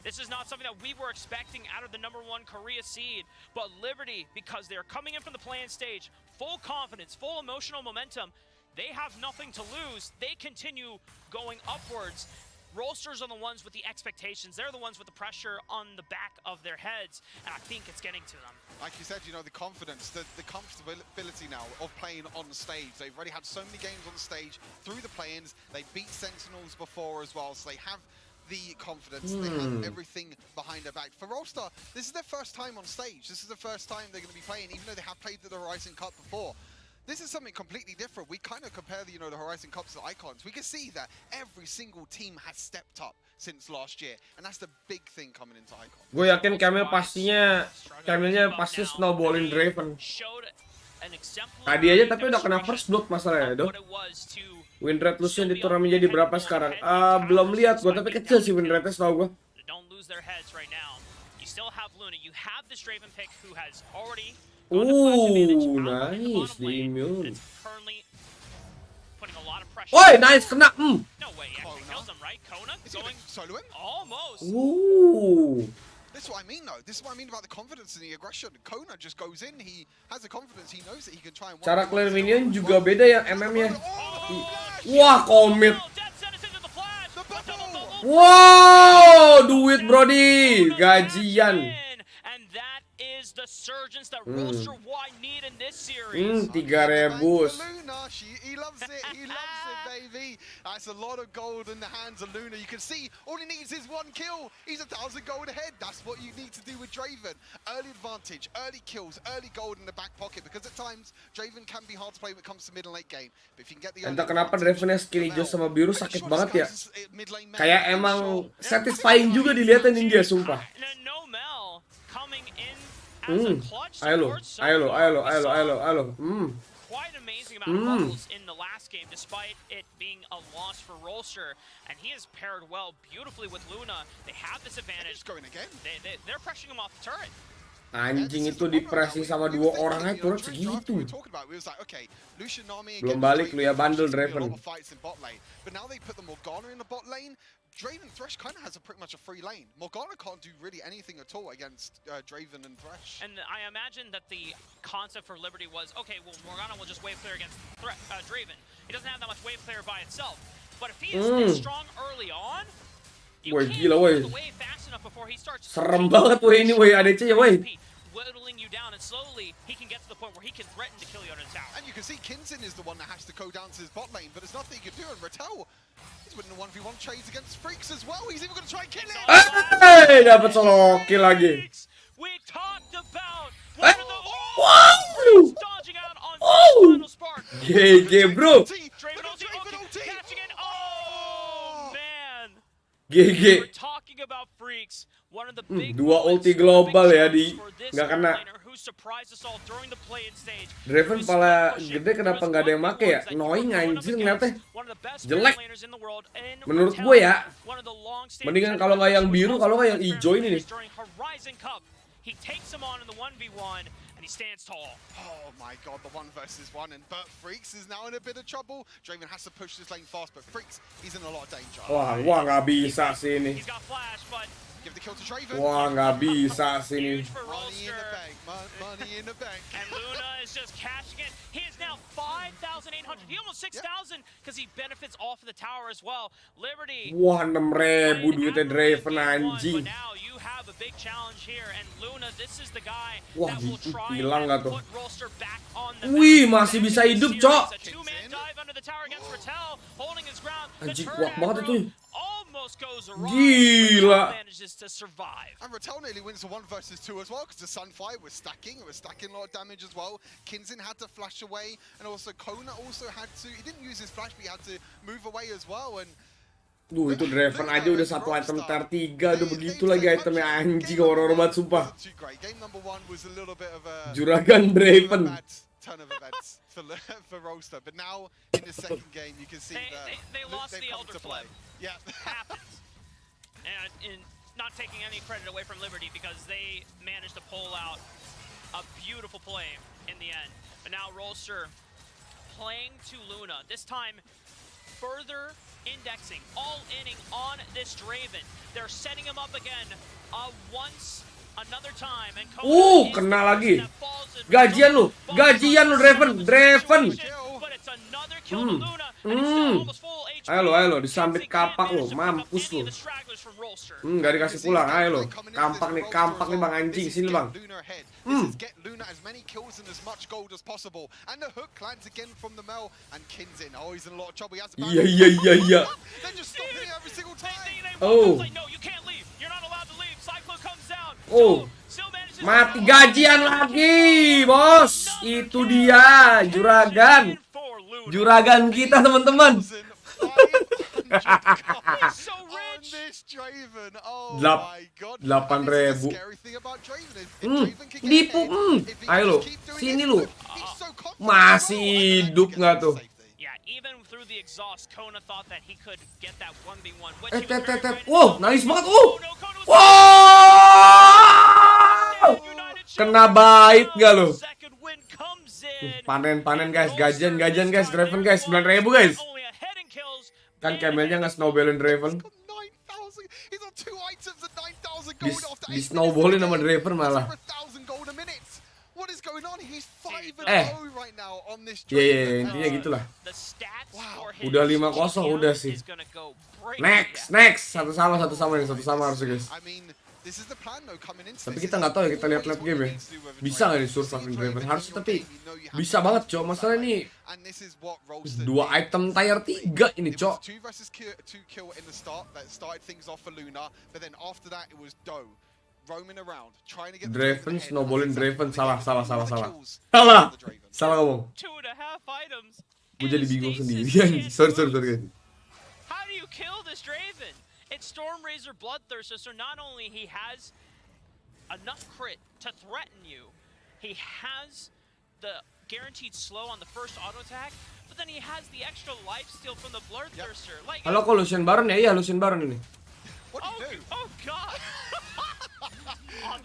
This is not something that we were expecting out of the #1 Korea seed. But Liberty, because they're coming in from the play-in stage, full confidence, full emotional momentum, they have nothing to lose. They continue going upwards. Rolsters are the ones with the expectations. They're the ones with the pressure on the back of their heads, and I think it's getting to them. Like you said, you know, the confidence, the comfortability now of playing on stage. They've already had so many games on the stage through the play-ins. They beat Sentinels before as well, so they have the confidence. They have everything behind their back. For Rolster, this is their first time on stage. This is the first time they're going to be playing, even though they have played the Horizon Cup before. This is something completely different. We kind of compare the, the Horizon Cups to Icons. We can see that every single team has stepped up since last year, and that's the big thing coming into Icons. Gue yakin Camilnya pasti snowballin Draven. Tadi aja tapi udah kena first blood masalahnya, Dok. Win rate Lucian di turnamen jadi berapa sekarang? Belum lihat gue, tapi kecil sih win rate-nya setahu gue. Nice di immune. Woi, nice kena. This is what I mean, though. This is what I mean about the confidence and the aggression. Kona just goes in. He has the confidence. He knows that he can try and. Cara clear minion juga beda ya MM-nya. Wah, komit. Wow, duit Brody, gajian. The surgeons that Rolster Y need in this series. 3.000. He loves it. He loves it, baby. That's a lot of gold in the hands of Luna. You can see all he needs is 1 kill. He's 1,000 gold ahead. That's what you need to do with Draven. Early advantage, early kills, early gold in the back pocket. Because at times Draven can be hard to play when it comes to mid and late game. But if you can get the entah kenapa Draven-nya skill hijau sama biru sakit banget ya. Kayak emang satisfying juga dilihatin dia, sumpah. Ayo lo. Quite an amazing amount of bubbles in the last game, despite it being a loss for Rolster, and he has paired well beautifully with Luna. They have this advantage. They're pressuring him off the turret. Anjing itu dipresi sama 2 orang aja turret segitu. Belum balik lu ya bandel Draven. But now they put the Morgana in the bot lane. Draven Thresh kind of has pretty much a free lane. Morgana can't do really anything at all against Draven and Thresh. And I imagine that the concept for Liberty was, okay, well, Morgana will just wave clear against Draven. He doesn't have that much wave clear by itself. But if he is this strong early on, you can't get the wave fast enough before he starts. Serem banget woi ini woi ADC ya woi. Whittling you down, and slowly he can get to the point where he can threaten to kill you on his tower. And you can see Kinsin is the one that has to go down to his bot lane, but there's nothing he can do. And Rattel, he's winning the 1v1 trades against Freaks as well. He's even going to try and kill him. Hey, dapat solo kill lagi. We talked about one of the dodging out on final spark. GG bro. Draven ulti, catching it. Oh man. GG. We're talking about Freaks. One of the big 2 ulti global ya di nggak kena. Draven pala gede kenapa nggak ada yang make ya? Annoying anjir ngeliatnya. Jelek. Menurut gue ya. Mendingan kalau nggak yang biru, kalau nggak yang hijau ini nih. He takes him on in the 1v1 and he stands tall. Oh my god, the 1 versus 1, and Burt Freaks is now in a bit of trouble. Draven has to push this lane fast, but Freaks, he's in a lot of danger. Wah nggak bisa sih ini. He's got flash, but give the kill to Draven. Wah nggak bisa sih ini. Money in the bank, money in the bank. And Luna is just cashing it. He is now 5,800. He almost 6,000 because he benefits off of the tower as well. Liberty. Wah 6.000 duitnya Draven anjing. But now you have a big challenge here, and Luna, this is the guy Wah that will try hilang nggak tuh? put Rolster back on the Wih masih bisa hidup cok. Two-man dive under the tower against Rattel, holding his ground. Anjing kuat banget itu. almost goes awry. Gila. Manages to survive. And Rattel nearly wins the 1 versus 2 as well, because the Sunfire was stacking. It was stacking a lot of damage as well. Kinzin had to flash away, and also Kona also had to. He didn't use his flash, but he had to move away as well. And Duh, itu Draven aja udah satu item tier 3, udah begitu lagi itemnya anjing, horor banget sumpah. Juragan Draven. Turn of events for Roaster, but now in the second game you can see they lost the Elder Flame. Yeah, happens. And in not taking any credit away from Liberty because they managed to pull out a beautiful play in the end. But now Roaster playing to Luna. This time further indexing, all inning on this Draven. They're setting him up again once. Another time and kena lagi. Gajian lu Draven. Ayo lo, disambit kapak lo, mampus lo. Gak dikasih pulang, ayo lo. Kampak nih bang anjing, sini bang. Get Luna as many kills and as much gold as possible. And the hook lands again from the Mel and Kinzin. Oh, he's in a lot of trouble. He has to Iya. They're just stopping it every single time. Oh. No, you can't leave. You're not allowed to leave. Cyclone comes down. Oh. Mati gajian lagi, bos. Itu dia, juragan. Juragan kita, teman-teman. 8.000. Dipu. Ayo lo, sini lo. Masih hidup nggak tuh? Wow, nangis banget. Wow, kena bait nggak lo? Panen guys, gajian guys, Draven guys, 9.000 guys. Kan Camelnya nggak snowballin Draven. Di snowballin sama Draven malah. Iya, intinya gitulah. Udah 5-0 udah sih. Next. Satu sama harus guys. Tapi kita nggak tahu ya, kita lihat late game ya. Bisa nggak nih survive Draven? Harus, tapi bisa banget cok. Masalah ini 2 item tier 3 ini cok. Draven, snowballin Draven, salah ngomong. Gue jadi bingung sendirian. Sorry guys. How do you kill this Draven? It's Stormrazor Bloodthirster, so not only he has enough crit to threaten you, he has the guaranteed slow on the first auto attack, but then he has the extra life steal from the Bloodthirster. Like, halo kok Lucian Baron ya? Iya, Lucian Baron ini. Oh god.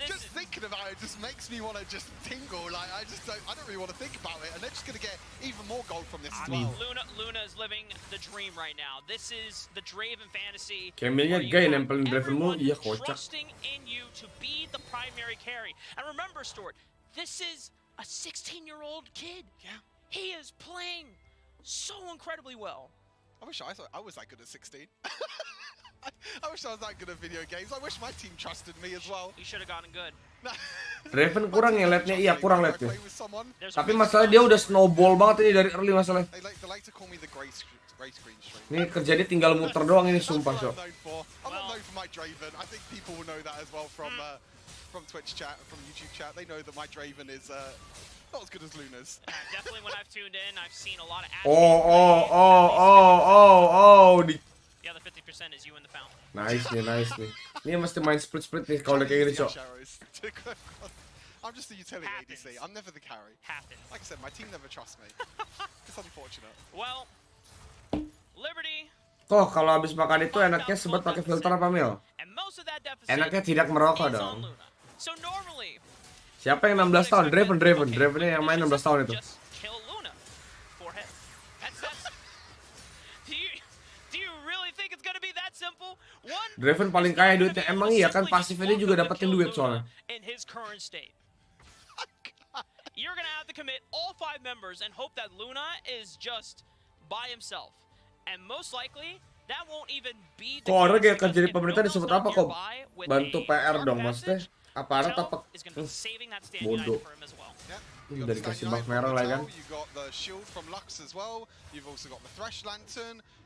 Just thinking about it just makes me want to just tingle. Like I don't really want to think about it, and they're just gonna get even more gold from this as well. Luna is living the dream right now. This is the Draven fantasy. Camelnya gay nempelin Dravenmu, iya kocak. Trusting in you to be the primary carry. And remember, Stort, this is a 16-year-old kid. Yeah. He is playing so incredibly well. I wish I thought I was that good at 16. I wish I was that good at video games. I wish my team trusted me as well. You should have gotten good. Draven kurang ya late-nya, iya kurang late-nya. Tapi masalah dia udah snowball banget ini dari early masalah. Ini kerjanya tinggal muter doang ini sumpah cok. I'm not known for my Draven. I think people will know that as well from Twitch chat, from YouTube chat. They know that my Draven is not as good as Luna's. Definitely when I've tuned in, I've seen a lot of The other 50% is you in the fountain. Nice nih. Ini mesti main split nih kalau kayak gini, cok. I'm just the utility ADC. I'm never the carry. Like I said, my team never trusts me. It's unfortunate. Well, Liberty. Kok kalau habis makan itu enaknya sebat pakai filter apa Mil? Enaknya tidak merokok dong. Siapa yang 16 tahun? Dravennya yang main 16 tahun itu. Draven paling kaya duitnya, emang iya kan, pasifnya dia juga dapetin duit soalnya. You're gonna have to commit all 5 members and hope that Luna is just by himself. And most likely that won't even be the kok orang kayak kerja di pemerintah disebut apa kok? Bantu PR dong maksudnya? Aparat apa? Bodoh. Udah dikasih bak merah lah kan.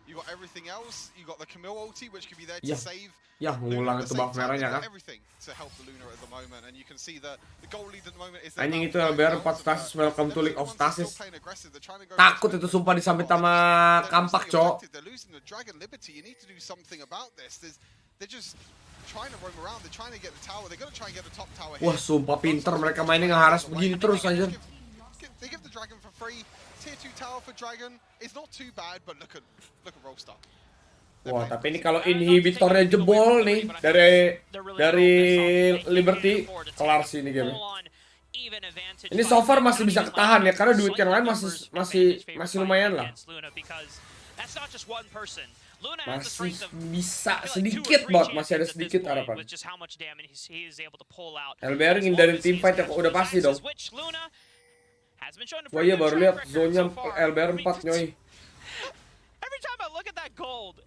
You got everything else. You got the Camille ulti, which could be there to Yeah. save. Ya, ngulang itu buff merahnya kan. Everything to help the Luna at the moment, and you can see the goal lead at the moment is. Anjing itu LBR 4 stasis, welcome to League of Stasis. Takut itu sumpah disambit sama kampak, cok. They're losing the Dragon Liberty. You need to do something about this. They're just trying to roam around. They're trying to get the tower. They're gonna try and get the top tower here. Wah, sumpah pinter mereka mainnya ngeharas begini terus aja. They give the Dragon for free. Tier 2 tower for Dragon. It's not too bad, but look at Rollstar. Wah, tapi ini kalau inhibitornya jebol nih dari Liberty, kelar sih ini game. Ini so far masih bisa ketahan ya, karena duit yang lain masih lumayan lah. Masih bisa sedikit banget, masih ada sedikit harapan. LBR ngindarin teamfight ya kok udah pasti dong. Wah iya baru lihat zonnya LBR 4 nyoy. Every time I look at that gold,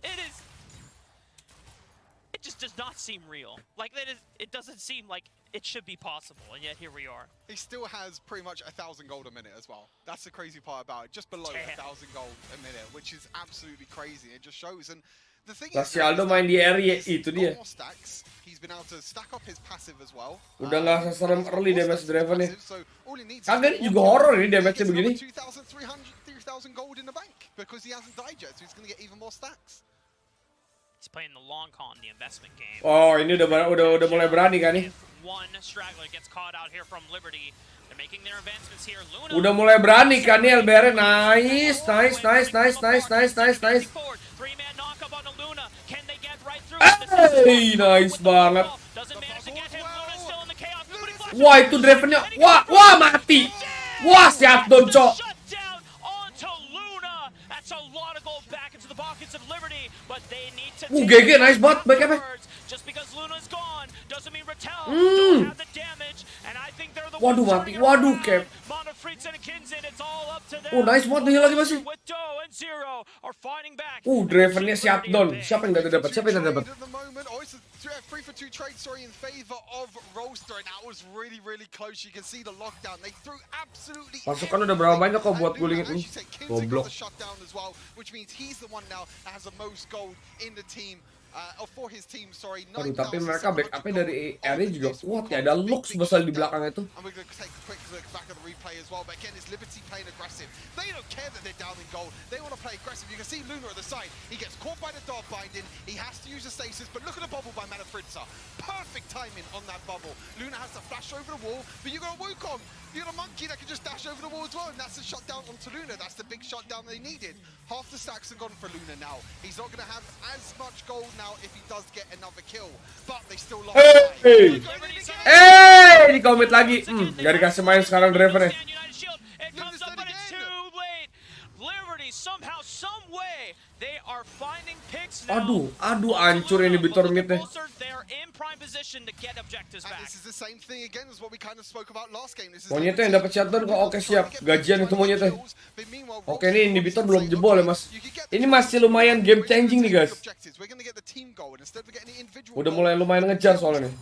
it just does not seem real. Like it doesn't seem like it should be possible, and yet here we are. He still has pretty much 1,000 gold a minute as well. That's the crazy part about it. Just below 1,000 gold a minute, which is absolutely crazy. It just shows. And the thing is, Aldo main di area itu dia. He's been able to stack up his passive as well. Udah nggak seserem early damage driven nih. Kagak ini juga horror ini damage-nya begini. 2,000 gold in the bank because he hasn't died yet, so he's going to get even more stacks. He's playing the long con, the investment game. Oh, ini udah mulai berani kan nih. One straggler gets caught out here from Liberty. They're making their advancements here. Luna. Udah mulai berani kan nih LBR. Nice. Three-man knock-up on Luna. Can they get right through? Hey, nice banget. Doesn't manage to get him. Luna's still in the chaos. Wah, itu drivennya. Wah, mati. Wah, siap don, cok. GG, nice banget, back apa? Waduh, mati. Waduh, cap. Nice banget nih lagi masih. Drivennya siap don. Siapa yang gak dapat? Free for 2 trade story in favor of Rollstar, and that was really close. You can see the lockdown. They threw absolutely. Pasukan udah berapa banyak kok buat guling ini? Goblok. Which means he's the one now that has the most gold in the team. For his team, sorry. Aduh, tapi mereka backupnya dari area juga kuat ya. Ada Lux besar di belakang itu. And we're going to take a quick look back at the replay as well. But again, it's Liberty playing aggressive. They don't care that they're down in gold. They want to play aggressive. You can see Luna at the side. He gets caught by the dart binding. He has to use the stasis. But look at the bubble by Manafritza. Perfect timing on that bubble. Luna has to flash over the wall. But you got a Wukong. You got a monkey that can just dash over the wall as well. And that's the shutdown onto Luna. That's the big shutdown they needed. Half the stacks are gone for Luna now. He's not going to have as much gold now if he does get another kill, but they still lost. Di commit lagi. Gak dikasih main sekarang drivernya. Aduh, hancur ini Bitor midnya. Monyetnya yang dapat shutdown kok. Oke, siap. Gajian itu monyetnya. Oke, ini inhibitor belum jebol ya, Mas. Ini masih lumayan game changing nih, guys. Udah mulai lumayan ngejar soalnya nih.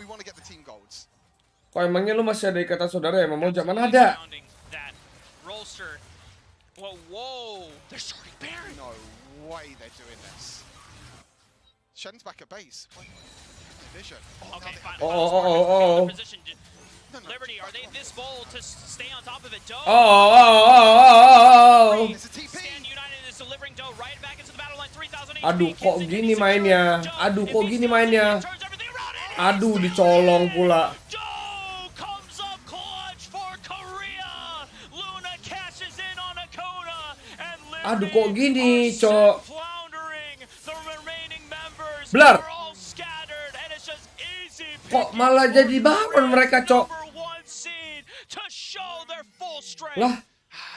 Kok emangnya lu masih ada ikatan saudara ya? Mau zaman ada. Shen's back at base. Vision. Okay, fine. Liberty, are they this bold to stay on top of it? Doe. Stand United is delivering Doe right back into the battle line. 3,000 HP. Aduh, kok gini mainnya? Aduh, dicolong pula. Doe comes up clutch for Korea. Luna cashes in on Akona and Aduh, kok gini, cok? Blar. Kok malah jadi Baron mereka, cok? Lah.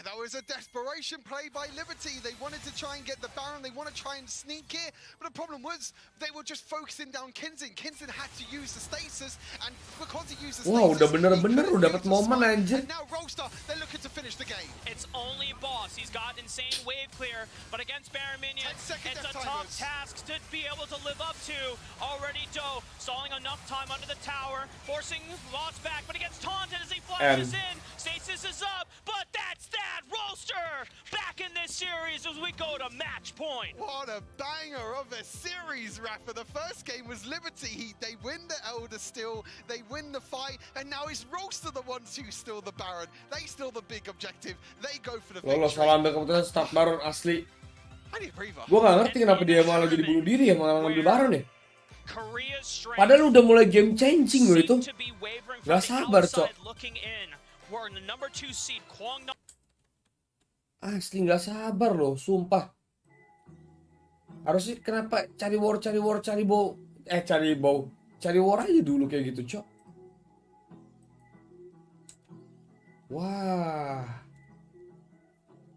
That was a desperation play by Liberty. They wanted to try and get the Baron. They want to try and sneak here. But the problem was they were just focusing down Kinzin. Kinzin had to use the stasis. And because he used the stasis... Wow, udah bener-bener udah dapat momen anjir. And now Rollstar, they're looking to finish the game. It's only Boss. He's got insane wave clear. But against Baron Minion, it's a tough task to be able to live up to. Already Doe stalling enough time under the tower. Forcing Boss back. But he gets taunted as he flashes in. Stasis is up. But that's that. Rollstar back in this series as we go to match point. What a banger of a series, Rafa. The first game was Liberty. They win the Elder Steal, they win the fight, and now it's Roaster the ones who steal the Baron. They steal the big objective. They go for the Lolos victory. malah ambil keputusan start Baron asli. I need a breather. Gue gak ngerti kenapa dia malah jadi bunuh diri ya, malah ngambil Baron ya. Korea's strength Padahal udah mulai game changing loh itu. seemed to be wavering from Gak the sabar, Cok. outside looking in, where in the number 2 seed Kwang Asli gak sabar loh, sumpah. Harusnya kenapa cari war aja dulu kayak gitu, Cok. Wah.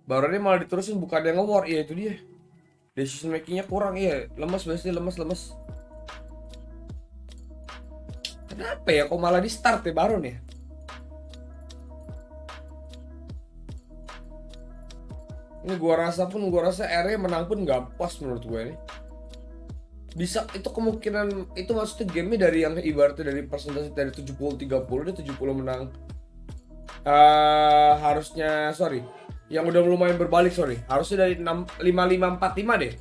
Barunya malah diterusin, bukan yang nge-war. Iya itu dia. Decision makingnya kurang, iya. Lemes. Kenapa ya kok malah di start ya Baron ya? Ini gua rasa area menang pun nggak pas menurut gue ini. Bisa itu kemungkinan itu maksudnya gamenya dari yang ibaratnya dari persentase dari 70-30 dia 70 menang. Harusnya yang udah lumayan berbalik harusnya dari 55-45 deh.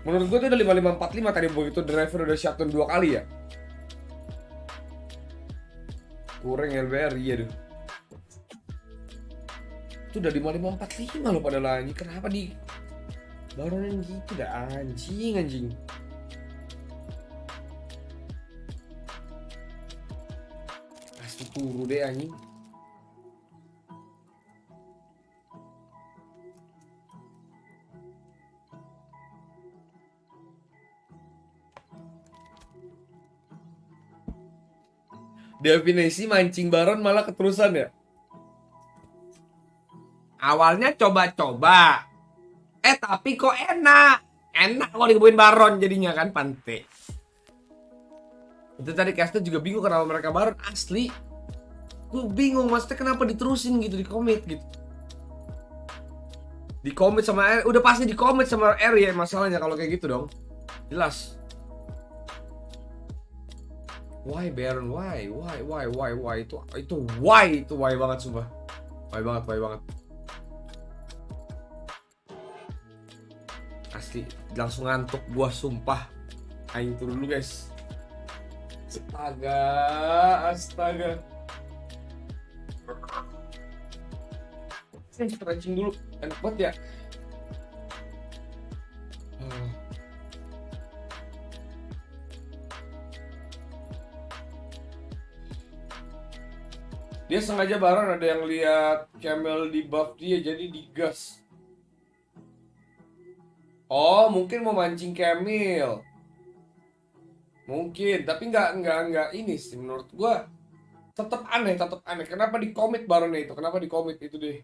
Menurut gue itu udah 55-45 tadi begitu driver udah shutdown 2 kali ya. Kurang LBR iya deh. Itu udah 55-45 loh pada lagi. Kenapa di baronin gitu dah anjing. Pasti turu deh anjing. Definisi mancing Baron malah keterusan ya. Awalnya coba-coba. Tapi kok enak kalau dikebuin Baron jadinya kan pante. Itu tadi caster juga bingung kenapa mereka Baron asli. Gue bingung maksudnya kenapa diterusin gitu di commit gitu. Di commit sama R, udah pasti di commit sama R ya masalahnya kalau kayak gitu dong. Jelas. Why Baron? Why? Itu why banget sumpah. Why banget. Asli langsung ngantuk gua sumpah. Aing turun dulu guys. Astaga. Saya stretching dulu. Enak banget ya. Dia sengaja Baron ada yang lihat Camel di buff dia jadi digas. Oh, mungkin mau mancing Camel. Mungkin, tapi nggak ini sih menurut gua. Tetap aneh. Kenapa di commit Baronnya itu? Kenapa di commit itu deh?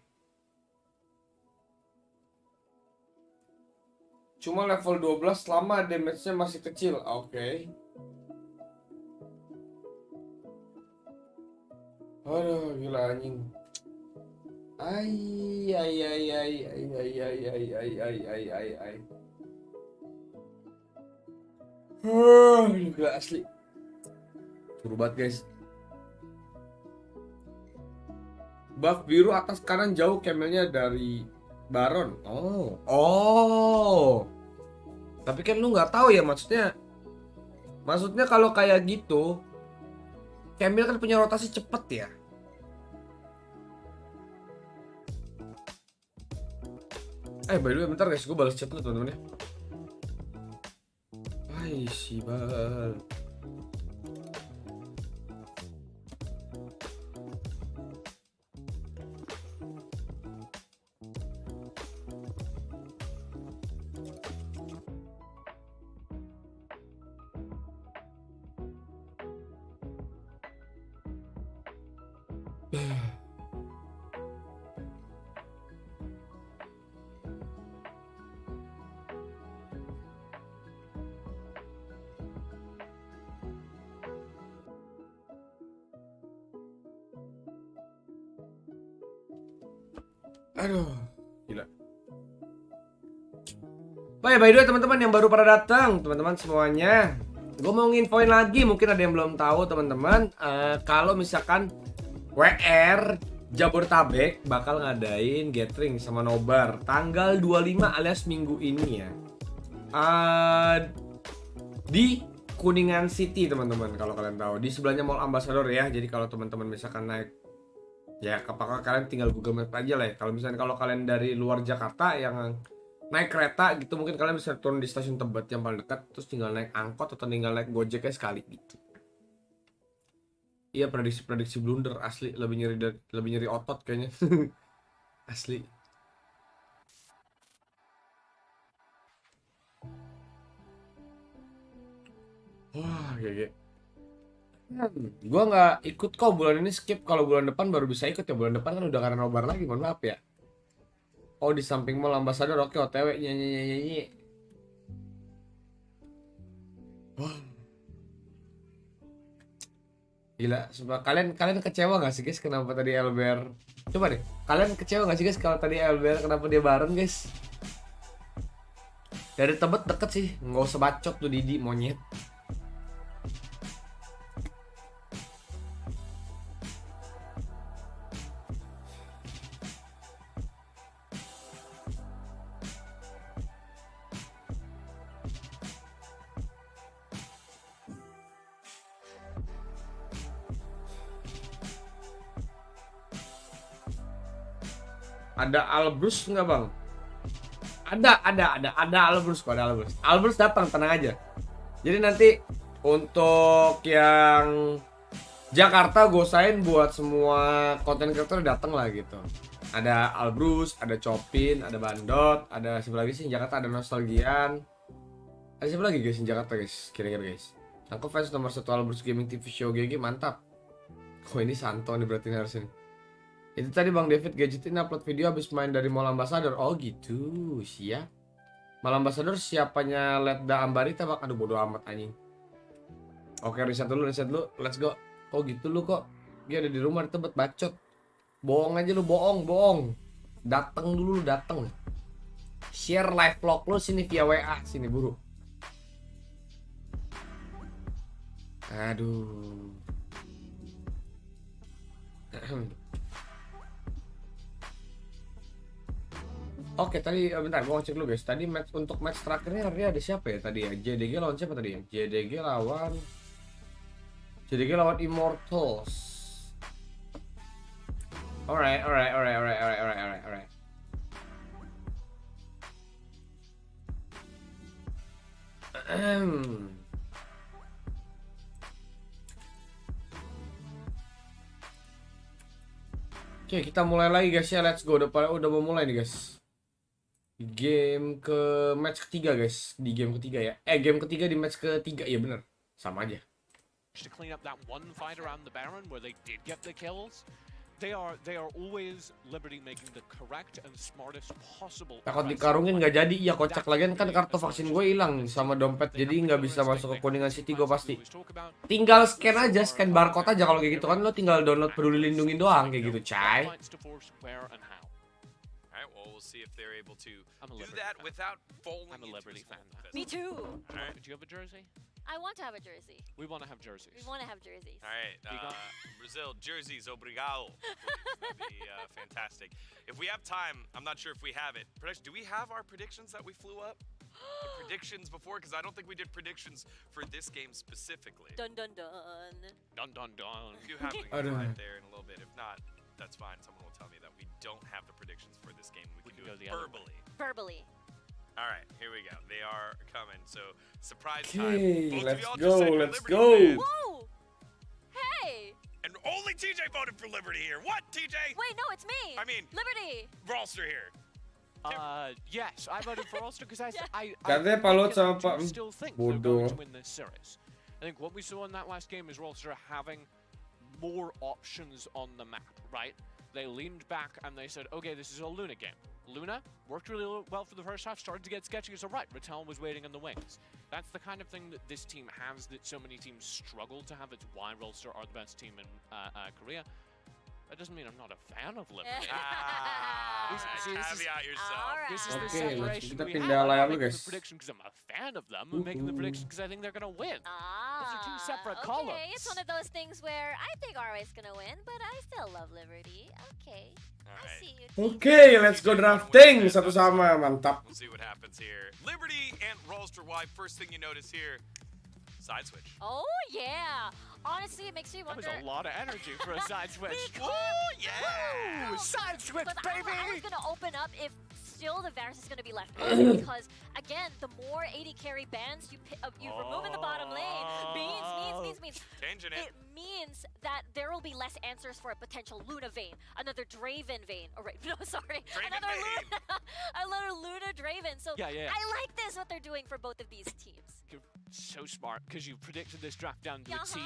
Cuma level 12 selama damage-nya masih kecil. Oke. Aduh, gila anjing. Ai. Gila asli. Seru banget guys. Buff biru atas kanan jauh camelnya dari Baron. Oh. Tapi kan lu nggak tahu ya maksudnya. Maksudnya kalau kayak gitu, Camel kan punya rotasi cepet ya. By the way bentar guys, gue balas chat dulu teman-teman ya. Hai si bal. Aduh, gila. By the way teman-teman yang baru pada datang, teman-teman semuanya, gue mau nginfoin lagi, mungkin ada yang belum tahu teman-teman, kalau misalkan WR Jabodetabek bakal ngadain gathering sama Nobar tanggal 25 alias minggu ini ya. Di Kuningan City teman-teman, kalau kalian tahu, di sebelahnya Mall Ambassador ya. Jadi kalau teman-teman misalkan naik, ya apakah kalian tinggal Google Maps aja lah ya. Kalau misalnya kalau kalian dari luar Jakarta yang naik kereta gitu, mungkin kalian bisa turun di stasiun Tebet yang paling dekat, terus tinggal naik angkot atau tinggal naik Gojeknya sekali gitu. Iya, prediksi blunder asli, lebih nyeri otot kayaknya. Asli. Wah, GG. Gua nggak ikut kok bulan ini, skip. Kalau bulan depan baru bisa ikut ya. Bulan depan kan udah karena nobar lagi, mohon maaf ya. Oh, di samping Mall Ambassador, oke, OTW nyanyi. Wah. Gila, sumpah. Kalian kecewa gak sih guys kenapa tadi Elber? Coba deh, kalian kecewa gak sih guys kalau tadi Elber kenapa dia bareng guys? Dari Tebet deket sih, nggak usah bacot tuh Didi monyet. Ada Albrus nggak bang? Ada Albrus kok, ada Albrus. Albrus datang, tenang aja. Jadi nanti untuk yang Jakarta gosain buat semua konten kreator datang lah gitu. Ada Albrus, ada Chopin, ada Bandot, ada siapa lagi sih di Jakarta, ada Nostalgian. Ada siapa lagi guys di Jakarta guys? Kira-kira guys. Aku fans nomor 1 Albrus Gaming TV Show GG, mantap. Oh ini Santo nih berarti harusnya. Itu tadi Bang David gadgetin upload video habis main dari Mall Ambassador. Oh gitu, siap. Mall Ambassador siapanya Letda Ambarita bak. Aduh bodo amat anjing. Oke, riset dulu, let's go. Oh gitu lu kok. Dia ada di rumah di Tebet, bacot. Bohong aja lu, bohong. Dateng dulu, dateng. Share live vlog lu sini via WA, sini buru. Aduh. Oke, tadi bentar, gua ngecek dulu guys. Tadi untuk match terakhirnya ada siapa ya tadi ya? JDG lawan siapa tadi ya? JDG lawan Immortals. Alright. Oke, kita mulai lagi guys ya. Let's go. Udah mau mulai nih guys. Match ketiga guys. Di game ketiga ya. Game ketiga di match ketiga, ya bener. Sama aja. To clean up that one fight around the Baron where they did get the kills. They are always Liberty making the correct and smartest possible. Takut dikarungin nggak jadi, ya kocak lagian kan kartu vaksin gue hilang sama dompet, jadi nggak bisa masuk ke Kuningan City gue pasti. Tinggal scan aja, scan barcode aja kalau kayak gitu kan, lo tinggal download Peduli Lindungi doang kayak gitu, cai. See if they're able to do that without falling into Liberty fan. Me too. All right. Do you have a jersey? I want to have a jersey. We want to have jerseys. We want to have jerseys. All right, Brazil, jerseys, obrigado. That'd be fantastic. If we have time, I'm not sure if we have it. Do we have our predictions that we flew up? The predictions before? Because I don't think we did predictions for this game specifically. Dun dun. Dun. If you have them right there in a little bit. If not, that's fine. Someone will tell me that we don't have the predictions for this game. We can do it verbally. All right, here we go. They are coming. So, surprise time. Let's go. Whoa! Hey! And only TJ voted for Liberty here. What, TJ? Wait, no, it's me. I mean, Liberty. Rolster here. Yes, I voted for Ulster because I still think they're going to win this series. I think what we saw in that last game is Ulster having more options on the map, right? They leaned back and they said, okay, this is a Luna game. Luna worked really well for the first half, started to get sketchy. So right, Rattel was waiting in the wings. That's the kind of thing that this team has that so many teams struggle to have. It's why Rolster are the best team in Korea. That doesn't mean I'm not a fan of Liberty. Caveat yourself. This is the Oke, separation kita we pindah have. I'm layar not dulu, making guys. the prediction because I'm a fan of them. I'm making the prediction because I think they're gonna win. Those are two separate columns. Okay, it's one of those things where I think RY's gonna win, but I still love Liberty. Okay, I see you. Oke, let's go drafting satu sama, mantap. We'll see what happens here. Liberty and Rolster Y. First thing you notice here, side switch. Oh yeah. Honestly, it makes me That wonder. was a lot of energy for a side switch. Oh yeah! Ooh, side switch, I was baby! gonna open up if still the Varus is gonna be left open because again, the more AD carry bans you remove in the bottom lane means Changing it. it means that there will be less answers for a potential Luna Vayne, another Draven Vayne. Oh, right, no, sorry, another Luna Draven. So Yeah. I like this what they're doing for both of these teams. You're so smart because you predicted this draft down to a T.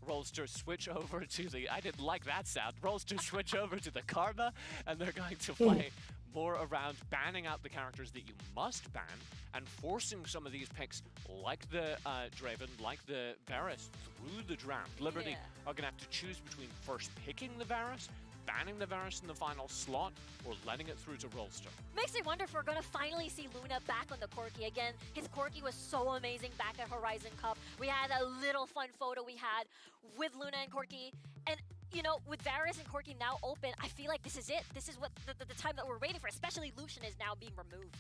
Rolster switch over to the. I didn't like that sound. Rolster switch over to the Karma, and they're going to play more around banning out the characters that you must ban and forcing some of these picks, like the Draven, like the Varus, through the draft. Liberty are going to have to choose between first picking the Varus, banning the Varus in the final slot, or letting it through to Rolster. Makes me wonder if we're gonna finally see Luna back on the Corki again. His Corki was so amazing back at Horizon Cup. We had a little fun photo we had with Luna and Corki, and you know, with Varus and Corki now open, I feel like this is it. This is what the time that we're waiting for, especially Lucian is now being removed.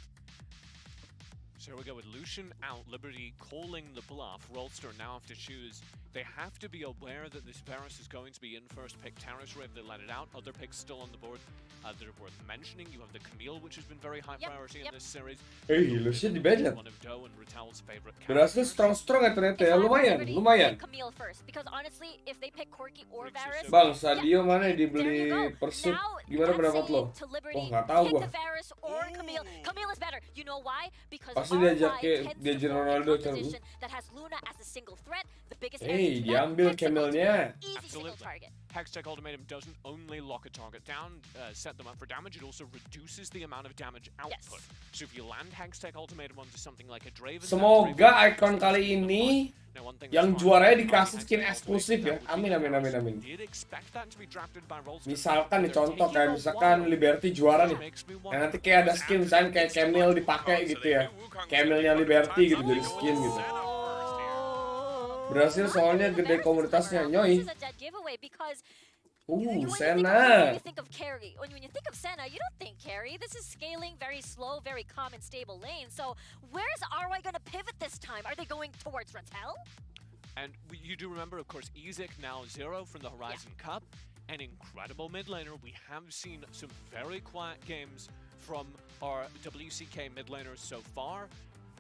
So we go with Lucian out, Liberty calling the bluff. Rolster now have to choose. They have to be aware that this Varus is going to be in first pick. Terrace Rave, they let it out. Other picks still on the board that are worth mentioning. You have the Camille, which has been very high priority in this series. Lucian di-ban. One of Doe and Ratel's favorite Berhasil strong-strong ya ternyata ya, lumayan. Camille first, because honestly, if they pick Corki or Varus, Bang, Sadio mana yang dibeli Persib? Gimana pendapat lo? Oh, nggak tahu gua. Varus or Camille. Camille is better. You know why? Because Pasti diajakin Ronaldo terus. that has Luna as a single threat, the biggest diambil Camille-nya. Hextech Ultimatum doesn't only lock a target down, set them up for damage, it also reduces the amount of damage output. So if you land Hextech Ultimatum onto something like a Draven... Semoga Icon kali ini yang juaranya dikasih skin eksklusif ya. Amin. Misalkan nih contoh kayak misalkan Liberty juara nih. Nah, nanti kayak ada skin misalnya kayak Camille dipakai gitu ya. Camille-nya Liberty gitu jadi skin gitu. Berhasil soalnya gede komunitasnya, nyoy. Senna. When you think of Senna, you don't think carry. This is scaling, very slow, very calm and stable lane. So where's RY going to pivot this time? Are they going towards Ratel? And you do remember, of course, Ezek now 0 from the Horizon Cup. An incredible mid laner. We have seen some very quiet games from our WCK mid laners so far.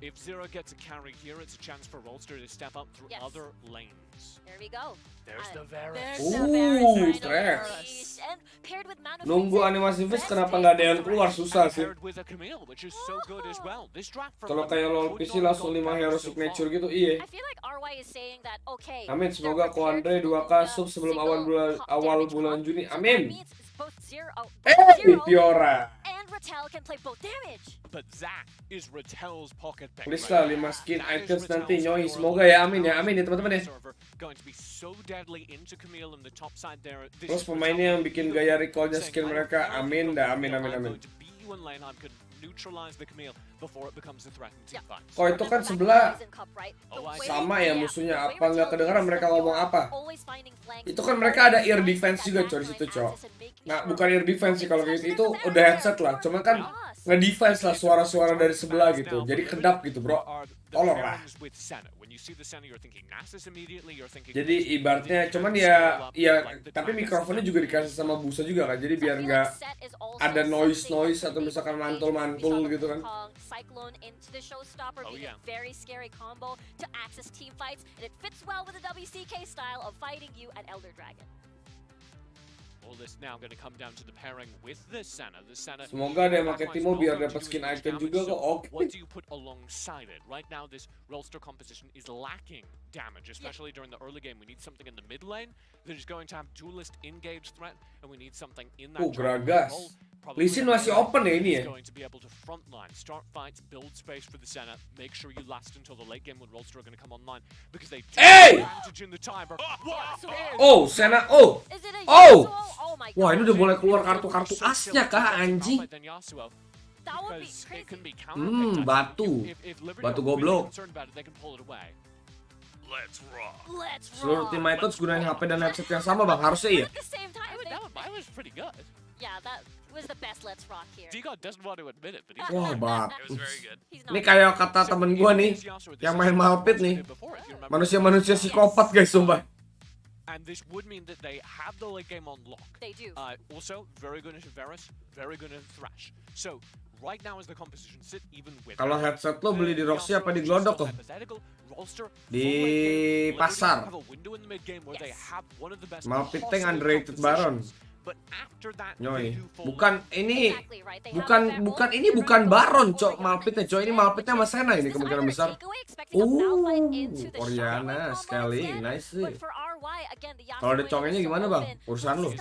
If Zero gets a carry here, it's a chance for Rolster to step up through other lanes. There we go. There's the Varus. Stress. Nunggu animasi Fizz kenapa nggak ada yang keluar, susah sih. Kalau kayak LoL PC langsung 5 hero signature gitu, iya. Amin, semoga Koandre 2K sub sebelum awal bulan Juni. Amin. Fiora. Ratel can play both damage. But that is Ratel's pocket pick. Please lah 5 skin items nanti nyoy. Semoga ya, amin ya teman-teman ya. Terus pemainnya yang bikin gaya recallnya skin mereka, amin dah, amin. Kok itu kan sebelah sama ya musuhnya, apa nggak kedengaran mereka ngomong apa? Itu kan mereka ada ear defense juga coy situ coy. Nah bukan ear defense sih kalau gitu, itu udah headset lah. Cuman kan nge-defense lah suara-suara dari sebelah gitu. Jadi kedap gitu bro. Tolong lah. Jadi ibaratnya cuman ya tapi mikrofonnya juga dikasih sama busa juga kan. Jadi biar nggak ada noise atau misalkan mantul gitu kan. Cyclone into the showstopper, being a very scary combo to access team fights, and it fits well with the WCK style of fighting you at Elder Dragon. All this now going to come down to the pairing with the Senna. Semoga dia pakai Timo biar dapat skin icon juga kok. Oke. What do you put alongside it? Right now this Rolster composition is lacking damage, especially during the early game. We need something in the mid lane that is going to have duelist engage threat, and we need something in that Gragas. probably Lee Sin masih open ya ini ya. going to be able to frontline, start fights, build space for the center, make sure you last until the late game when Rolster are going to come online because they do Hey! advantage in the timer. Oh, Sena, oh. Is it a Oh! Yasuo? Oh my Wah, ini god. udah mulai keluar kartu-kartu asnya kah, anjing? Than Yasuo. That would be Because it crazy. can be counterpicked. Batu. If Liberty Batu are really goblok. concerned about it, they can pull it away. Let's rock. Let's Seluruh rock. tim Mitoads gunain HP dan headset yang sama, Bang. Harusnya iya. At the same time, That was pretty good. yeah, that was the best Let's Rock here. D-God doesn't want to admit it, but he's Wah, bat. It was very good. He's not Ini kayak kata temen gua nih, yang main Malphite nih. Manusia-manusia psikopat, guys, sumpah. And this would mean that they have the late game on lock. They do. Also, very good into Varus, very good into Thresh. So, right now as the composition sit, even with Kalau headset lo beli di Roxy apa di Glodok tuh? Di pasar. Malphite Tank underrated Baron. Nyoi. Bukan ini bukan Baron, Cok. Malphite, Cok. Ini Malphite sama Sena ini kemungkinan besar. Oriana sekali. Nice sih. Kalau ada congenya gimana, Bang? Urusan lu.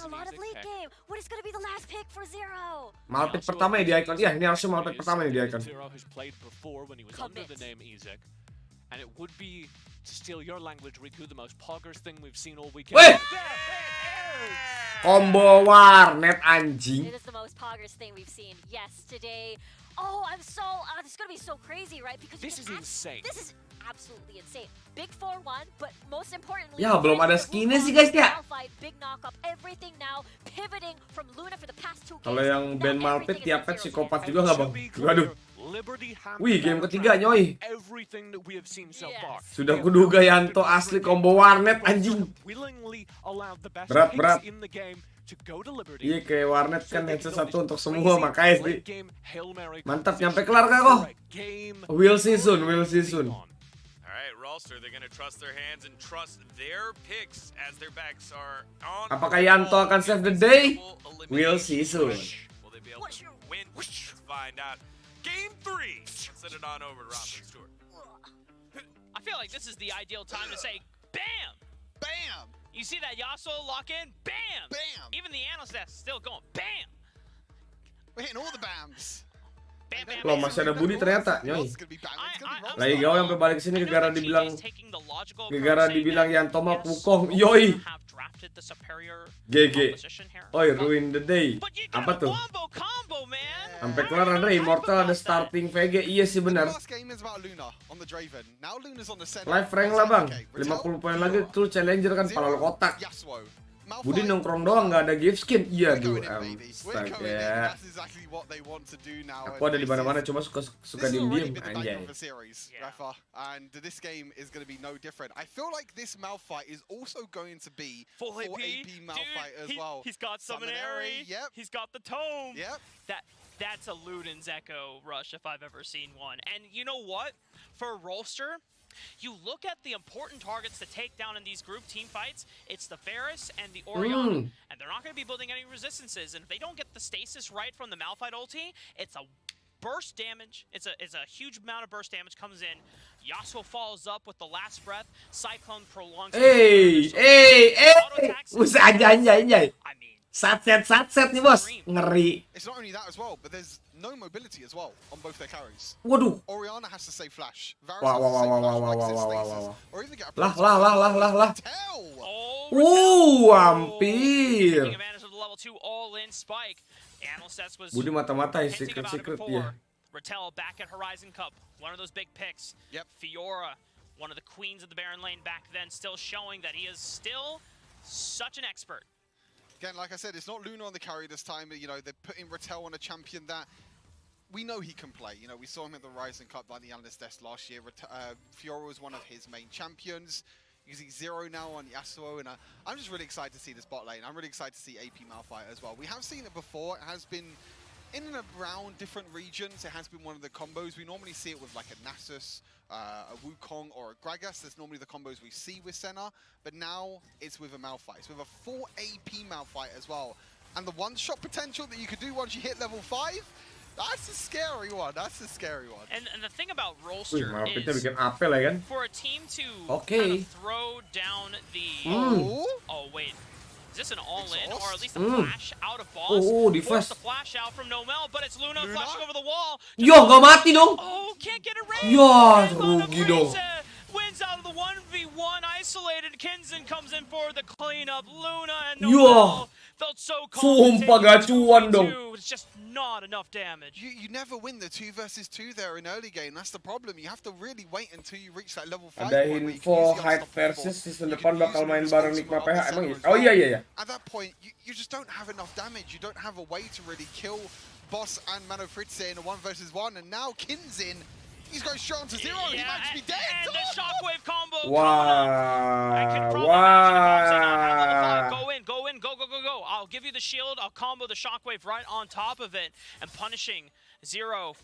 Malphite pertama ya di icon. Iya, ini harusnya Malphite pertama nih di icon. And it would be, to steal your language, Riku, the most poggers thing we've seen all weekend. Weh! Combo warnet anjing. It is the most poggers thing we've seen. Yes, today. Oh, I'm so. This is gonna be so crazy, right? Because This is insane. This is absolutely insane. Big 4-1, but most importantly. Ya, belum ada skinnya sih, guys, ya. Big knockup, everything now pivoting from Luna for the past 2 games. Kalau yang band Malphite tiap pet psikopat juga nggak, Bang? Be Waduh. Liberty have Wih, game ketiga, nyoy. everything that we have seen so far. Sudah kuduga Yanto asli combo warnet anjing. Willingly allowed the best Berat, picks berat. in the game to go to Liberty. Iya, kayak warnet kan headset satu untuk semua, makanya sih. Late game, Hail Mary Mantap, composition. nyampe kelar kah kok? Game Will see soon, will see soon. All right, Rolster, they're going to trust their hands and trust their picks as their backs are on. Apakah Yanto akan save the day? We'll see soon. Will they be able to win? Let's find out. Game 3. Let's send it on over to Robin Stewart. I feel like this is the ideal time to say, BAM! BAM! You see that Yasuo lock in? BAM! BAM! Even the analyst that's still going, BAM! We're hitting all the BAMs. Bam, bam, Loh, bam. masih ada Budi ternyata, nyoy. I'm Lagi gawe sampai balik sini I know gara that dibilang TJ is taking the logical gara approach, dibilang saying Yanto mah that, pukong. yes, Yoi. have drafted the superior GG. composition here. Oi, ruin the day. But you got Apa a tuh? wombo combo, man! Sampai kelar Andre Immortal ada starting VG. Iya sih benar. Last game is about Luna on the Draven. Now Luna's on the center. Live rank lah, Bang. Okay, 50 poin lagi tuh challenger kan pala lo kotak. Yasuo. Budi nongkrong doang nggak ada gift skin. Iya, We're duh, going in, baby. We're going in. astaga. That's exactly what they want to do now. Aku ada di mana-mana cuma suka This has already diem-diem been the background anjay. of a series, Rafa, and this game is going to be no different. I feel like this Malphite is also going to be Full AP, Malphite as dude, well. He's got Summonary. Yep. He's got the Tome. Yep. That's a Luden's Echo rush if I've ever seen one. And you know what? For Rolster, you look at the important targets to take down in these group team fights, it's the Varus and the Oriana. And they're not going to be building any resistances. And if they don't get the stasis right from the Malphite ulti, it's a burst damage. It's a huge amount of burst damage comes in. Yasuo follows up with the last breath. Cyclone prolongs. Usah anjay. Satset nih, Bos. Ngeri. It's not only that as well, but there's no mobility as well on both their carries. Waduh. Oriana has to save flash. Varus Wah, has to save flash, wah. like stasis, or even get a Lah. tell. Hampir. Taking advantage of the level 2 all-in spike. Analyst was Budi mata-mata ya hinting about it secret before. ya. Rattel back at Horizon Cup, one of those big picks. Yep. Fiora, one of the queens of the Baron lane back then, still showing that he is still such an expert. Again, like I said, it's not Luna on the carry this time. You know, they're putting Rattel on a champion that we know he can play. You know, we saw him at the Rising Cup by the Analyst Desk last year. Fiora was one of his main champions. Using Zero now on Yasuo, and I'm just really excited to see this bot lane. I'm really excited to see AP Malphite as well. We have seen it before. It has been in and around different regions. It has been one of the combos. We normally see it with like a Nasus, a Wukong, or a Gragas. That's normally the combos we see with Senna. But now it's with a Malphite. It's with a full AP Malphite as well. And the one-shot potential that you could do once you hit level 5, that's a scary one. That's a scary one. And the thing about Wih, Rolster Malphite-nya is bikin apel ya kan? for a team to Okay. kind of throw down the... Oh, Oh, wait. Is this an all-in or at least a flash out of boss? Di Force flash. the flash out from Nomel, but it's Luna flashing over the wall. Yo, nggak mati dong. Oh, can't get it right. Ya, rugi dong. Wins out of the 1v1 isolated. Kinzen comes in for the cleanup. Luna and Yo. Nomel felt so Sumpah gacuan dong. It's just not enough damage. You never win the 2 versus 2 there in early game. That's the problem. You have to really wait until you reach that level 5. Ada info Hype versus season depan bakal main bareng Nikma PH emang ya? Oh iya. At that point, you just don't have enough damage. You don't have a way to really kill Boss and Mano Fritze in a 1 versus 1. And now Kinzin, he's going straight onto 0. He might just be dead. And the shockwave combo. Wah. Go. I'll give you the shield. I'll combo the shockwave right on top of it. And punishing Zero,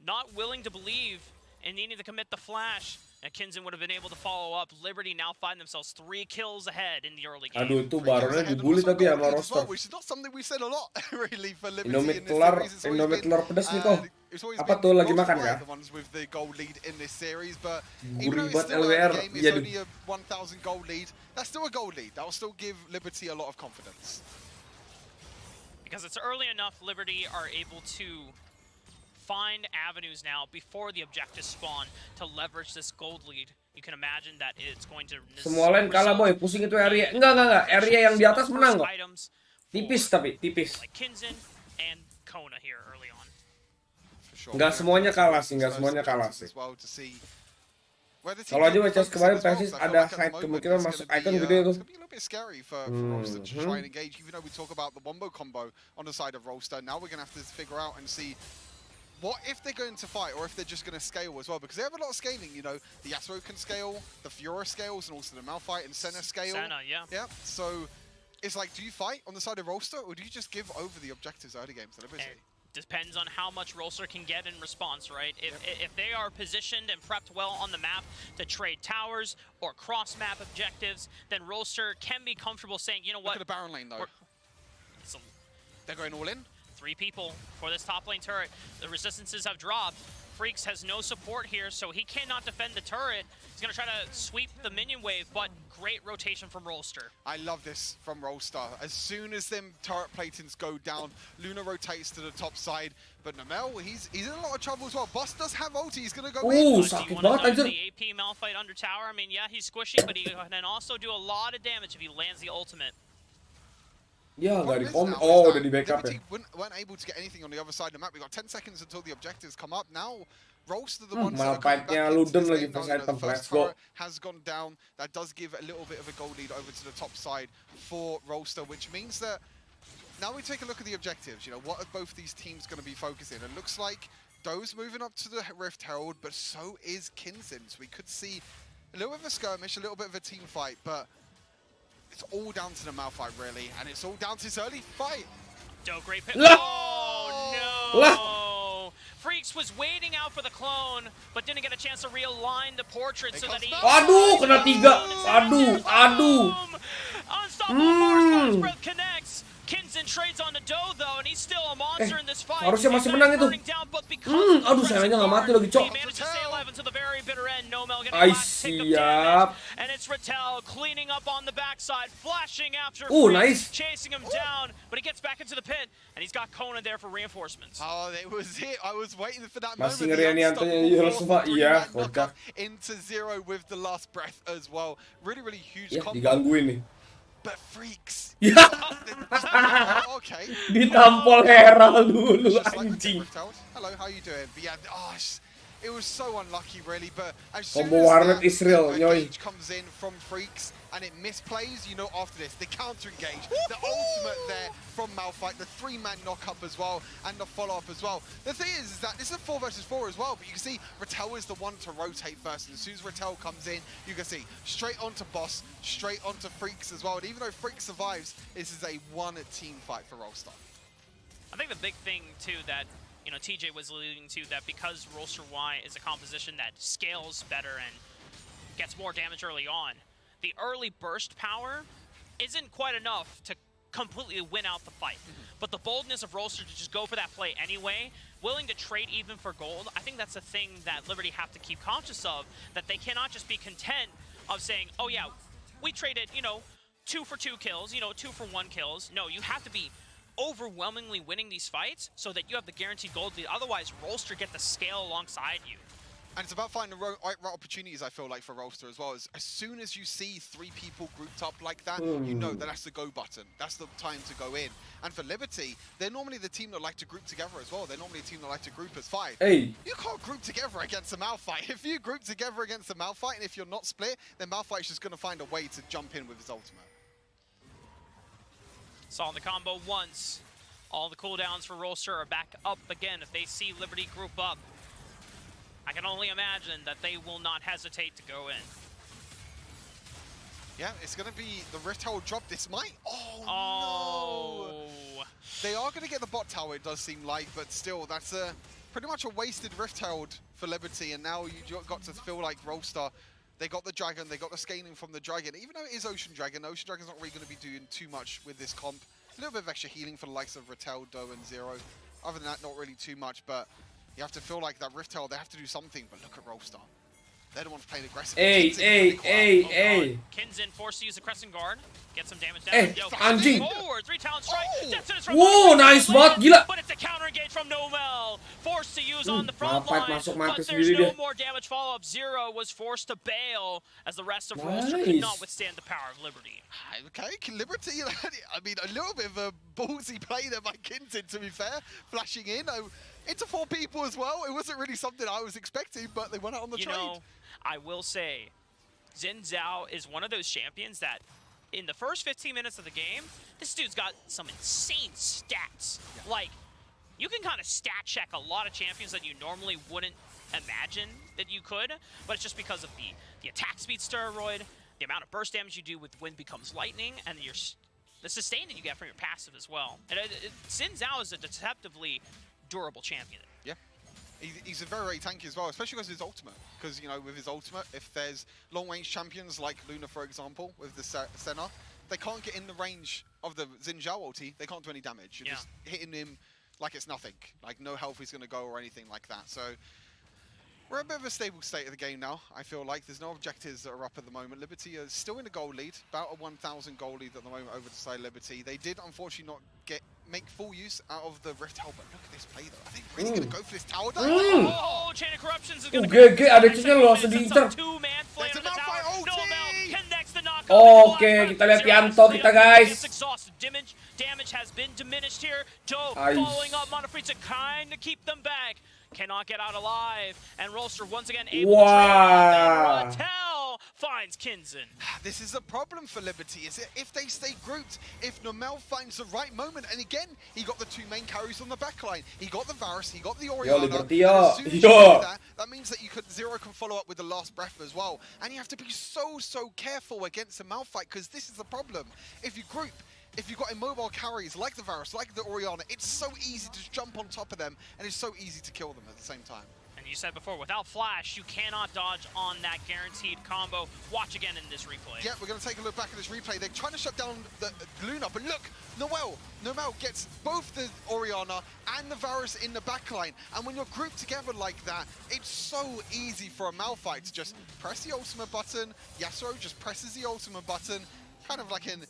not willing to believe and needing to commit the flash. And Kinzen would have been able to follow up. Liberty now find themselves 3 kills ahead in the early game. Aduh, itu barunya dibully tapi sama roster. Which is not something we've said a lot, really, for Liberty Indomie in this series. Indomie telur pedas nih kok. Apa tuh lagi makan ya? The ones with the gold lead in this series, but Gurih even though it's banget still LWR. early game, it's only a 1,000 gold lead. That's still a gold lead. That will still give Liberty a lot of confidence. Because it's early enough, Liberty are able to find avenues now before the objectives spawn to leverage this gold lead. You can imagine that it's going to... Semua lain kalah boy, pusing itu area. Enggak. Area yang di atas menang kok. Tipis tapi, tipis. Like Kinzen and Kona here early on. Enggak semuanya kalah sih. Kalau aja matches kemarin Persis ada height kemungkinan masuk icon gede tuh. Scary for Rolster to try and engage, even though we talk about the wombo combo on the side of Rolster. Now we're going to have to figure out and see what if they're going to fight or if they're just going to scale as well, because they have a lot of scaling, you know. The Yasuo can scale, the Fiora scales, and also the Malphite and Senna scale. Yeah, so it's like, do you fight on the side of Rolster or do you just give over the objectives early games to Liberty? Depends on how much Rolster can get in response, right? If they are positioned and prepped well on the map to trade towers or cross-map objectives, then Rolster can be comfortable saying, you know what? Look at the Baron lane, though. They're going all in. 3 people for this top lane turret. The resistances have dropped. Freaks has no support here, so he cannot defend the turret. He's going to try to sweep the minion wave, but great rotation from Rolster. I love this from Rolster. As soon as them turret platings go down, Luna rotates to the top side, but Nomel, he's in a lot of trouble as well. Boss does have ulti, he's going to go in. Sakit banget anjir. The AP Malphite under tower, I mean, yeah, he's squishy, but he can also do a lot of damage if he lands the ultimate. Ya, nggak di oh, udah di backup ya. Weren't able to get anything on the other side of the map. We got 10 seconds until the objectives come up. Now, Rolster the ones that are coming back into this game. The first turret has gone down. That does give a little bit of a goal lead over to the top side for Rolster, which means that now we take a look at the objectives. You know, what are both these teams going to be focusing? It looks like Doe's moving up to the Rift Herald, but so is Kinzen. So we could see a little bit of a skirmish, a little bit of a team fight, but it's all down to the Malphite, really, and it's all down to his early fight. Great pick. Oh, no! Freaks was waiting out for the clone, but didn't get a chance to realign the portrait so that he... Aduh, kena 3. Aduh. Unstoppable force breath connects. Kinzen trades on the Doe though, and he's still a monster in this fight. Harusnya masih menang itu. Aduh, sayangnya nggak mati lagi, cok. Ay, siap. And it's Rattel cleaning up on the backside, flashing after nice. chasing him down, but he gets back into the pit, and he's got Kona there for reinforcements. Oh, it was it. I was waiting for that Masih moment. ngeri Aniantonya semua, iya, kocak. Into 0 with the last breath as well. Really, really huge combo. digangguin nih. But Freaks. Ya. Okay. Ditampol Herald dulu, anjing. Hello, how you doing? But yeah, it was so unlucky, really. But as soon Combo Warnet as Israel, engage comes in from Freaks and it misplays, you know, after this, the counter engage, the ultimate there from Malphite, the 3-man knock up as well, and the follow up as well. The thing is that this is a 4 versus 4 as well, but you can see Rattel is the one to rotate first, and as soon as Rattel comes in, you can see straight onto Boss, straight onto Freaks as well. And even though Freaks survives, this is a one-team fight for Rolster. I think the big thing too that TJ was alluding to, that because Rolster Y is a composition that scales better and gets more damage early on, the early burst power isn't quite enough to completely win out the fight. But the boldness of Rolster to just go for that play anyway, willing to trade even for gold, I think that's the thing that Liberty have to keep conscious of, that they cannot just be content of saying, oh yeah, we traded, 2 for 2 kills, you know, 2 for 1 kills. No, you have to be overwhelmingly winning these fights so that you have the guaranteed gold lead. Otherwise, Rolster get the scale alongside you. And it's about finding the right opportunities, I feel like, for Rolster as well. As soon as you see 3 people grouped up like that, you know that that's the go button. That's the time to go in. And for Liberty, they're normally the team that like to group together as well. They're normally a team that like to group as 5. Hey. You can't group together against a Malphite. If you group together against a Malphite, and if you're not split, then Malphite's just going to find a way to jump in with his ultimate. Saw the combo once. All the cooldowns for Rolster are back up again if they see Liberty group up. I can only imagine that they will not hesitate to go in. Yeah, it's going to be the Rift Herald drop. This might... Oh, no! They are going to get the bot tower, it does seem like, but still, that's pretty much a wasted Rift Herald for Liberty, and now you got to feel like Rolster, they got the Dragon, they got the scaling from the Dragon. Even though it is Ocean Dragon's not really going to be doing too much with this comp. A little bit of extra healing for the likes of Rateldo and Zero. Other than that, not really too much, but you have to feel like that Rift Herald, they have to do something, but look at Rolster. They're the ones playing aggressive. Hey. Kinzin forced to use the Crescent Guard. Get some damage down. Yo, anjing. Forward, 3 talent strike. Wow, nice banget, gila. But it's a counter engage from Nomel. Forced to use on the front Malphite line. masuk But mati there's sendiri no dia. more damage follow-up. Zero was forced to bail as the rest of Rolster could not withstand the power of Liberty. Okay, Liberty, I mean, a little bit of a ballsy play there by Kinzin, to be fair. Flashing in into 4 people as well. It wasn't really something I was expecting, but they went out on the trade. You know, I will say, Xin Zhao is one of those champions that in the first 15 minutes of the game, this dude's got some insane stats. Yeah. Like, you can kind of stat check a lot of champions that you normally wouldn't imagine that you could, but it's just because of the attack speed steroid, the amount of burst damage you do with Wind Becomes Lightning, and the sustain that you get from your passive as well. And Xin Zhao is a deceptively durable champion. Yeah. He's a very, very tanky as well, especially because of his ultimate. Because, you know, with his ultimate, if there's long-range champions like Luna, for example, with the Senna, they can't get in the range of the Xin Zhao ulti. They can't do any damage. You're just hitting him like it's nothing. Like, no health is going to go or anything like that. So, we're a bit of a stable state of the game now, I feel like. There's no objectives that are up at the moment. Liberty is still in a goal lead, about a 1,000 goal lead at the moment over the side Liberty. They did, unfortunately, not make full use out of the Rift Herald, but look at this play, though. Are they really going to go for this tower dive? Oh, Chain of Corruptions is going to go. Ada cheatnya loh, diincar. Oke, kita lihat Yanto kita, guys. Damage has been diminished here. Joe following up Monofrita, kind of keep them back. Cannot get out alive, and Rolster once again able to trade. Ratel finds Kinzin. This is a problem for Liberty, is it? If they stay grouped, if Nomel finds the right moment, and again, he got the 2 main carries on the backline. He got the Varus, he got the Orianna. As soon as you do that means that Zero can follow up with the last breath as well. And you have to be so careful against a Malphite, because this is the problem. If you group, if you've got immobile carries like the Varus, like the Orianna, it's so easy to just jump on top of them, and it's so easy to kill them at the same time. And you said before, without Flash, you cannot dodge on that guaranteed combo. Watch again in this replay. Yeah, we're going to take a look back at this replay. They're trying to shut down the Luna, but look, Nomel gets both the Orianna and the Varus in the backline. And when you're grouped together like that, it's so easy for a Malphite to just press the ultimate button. Yasuo just presses the ultimate button, kind of like an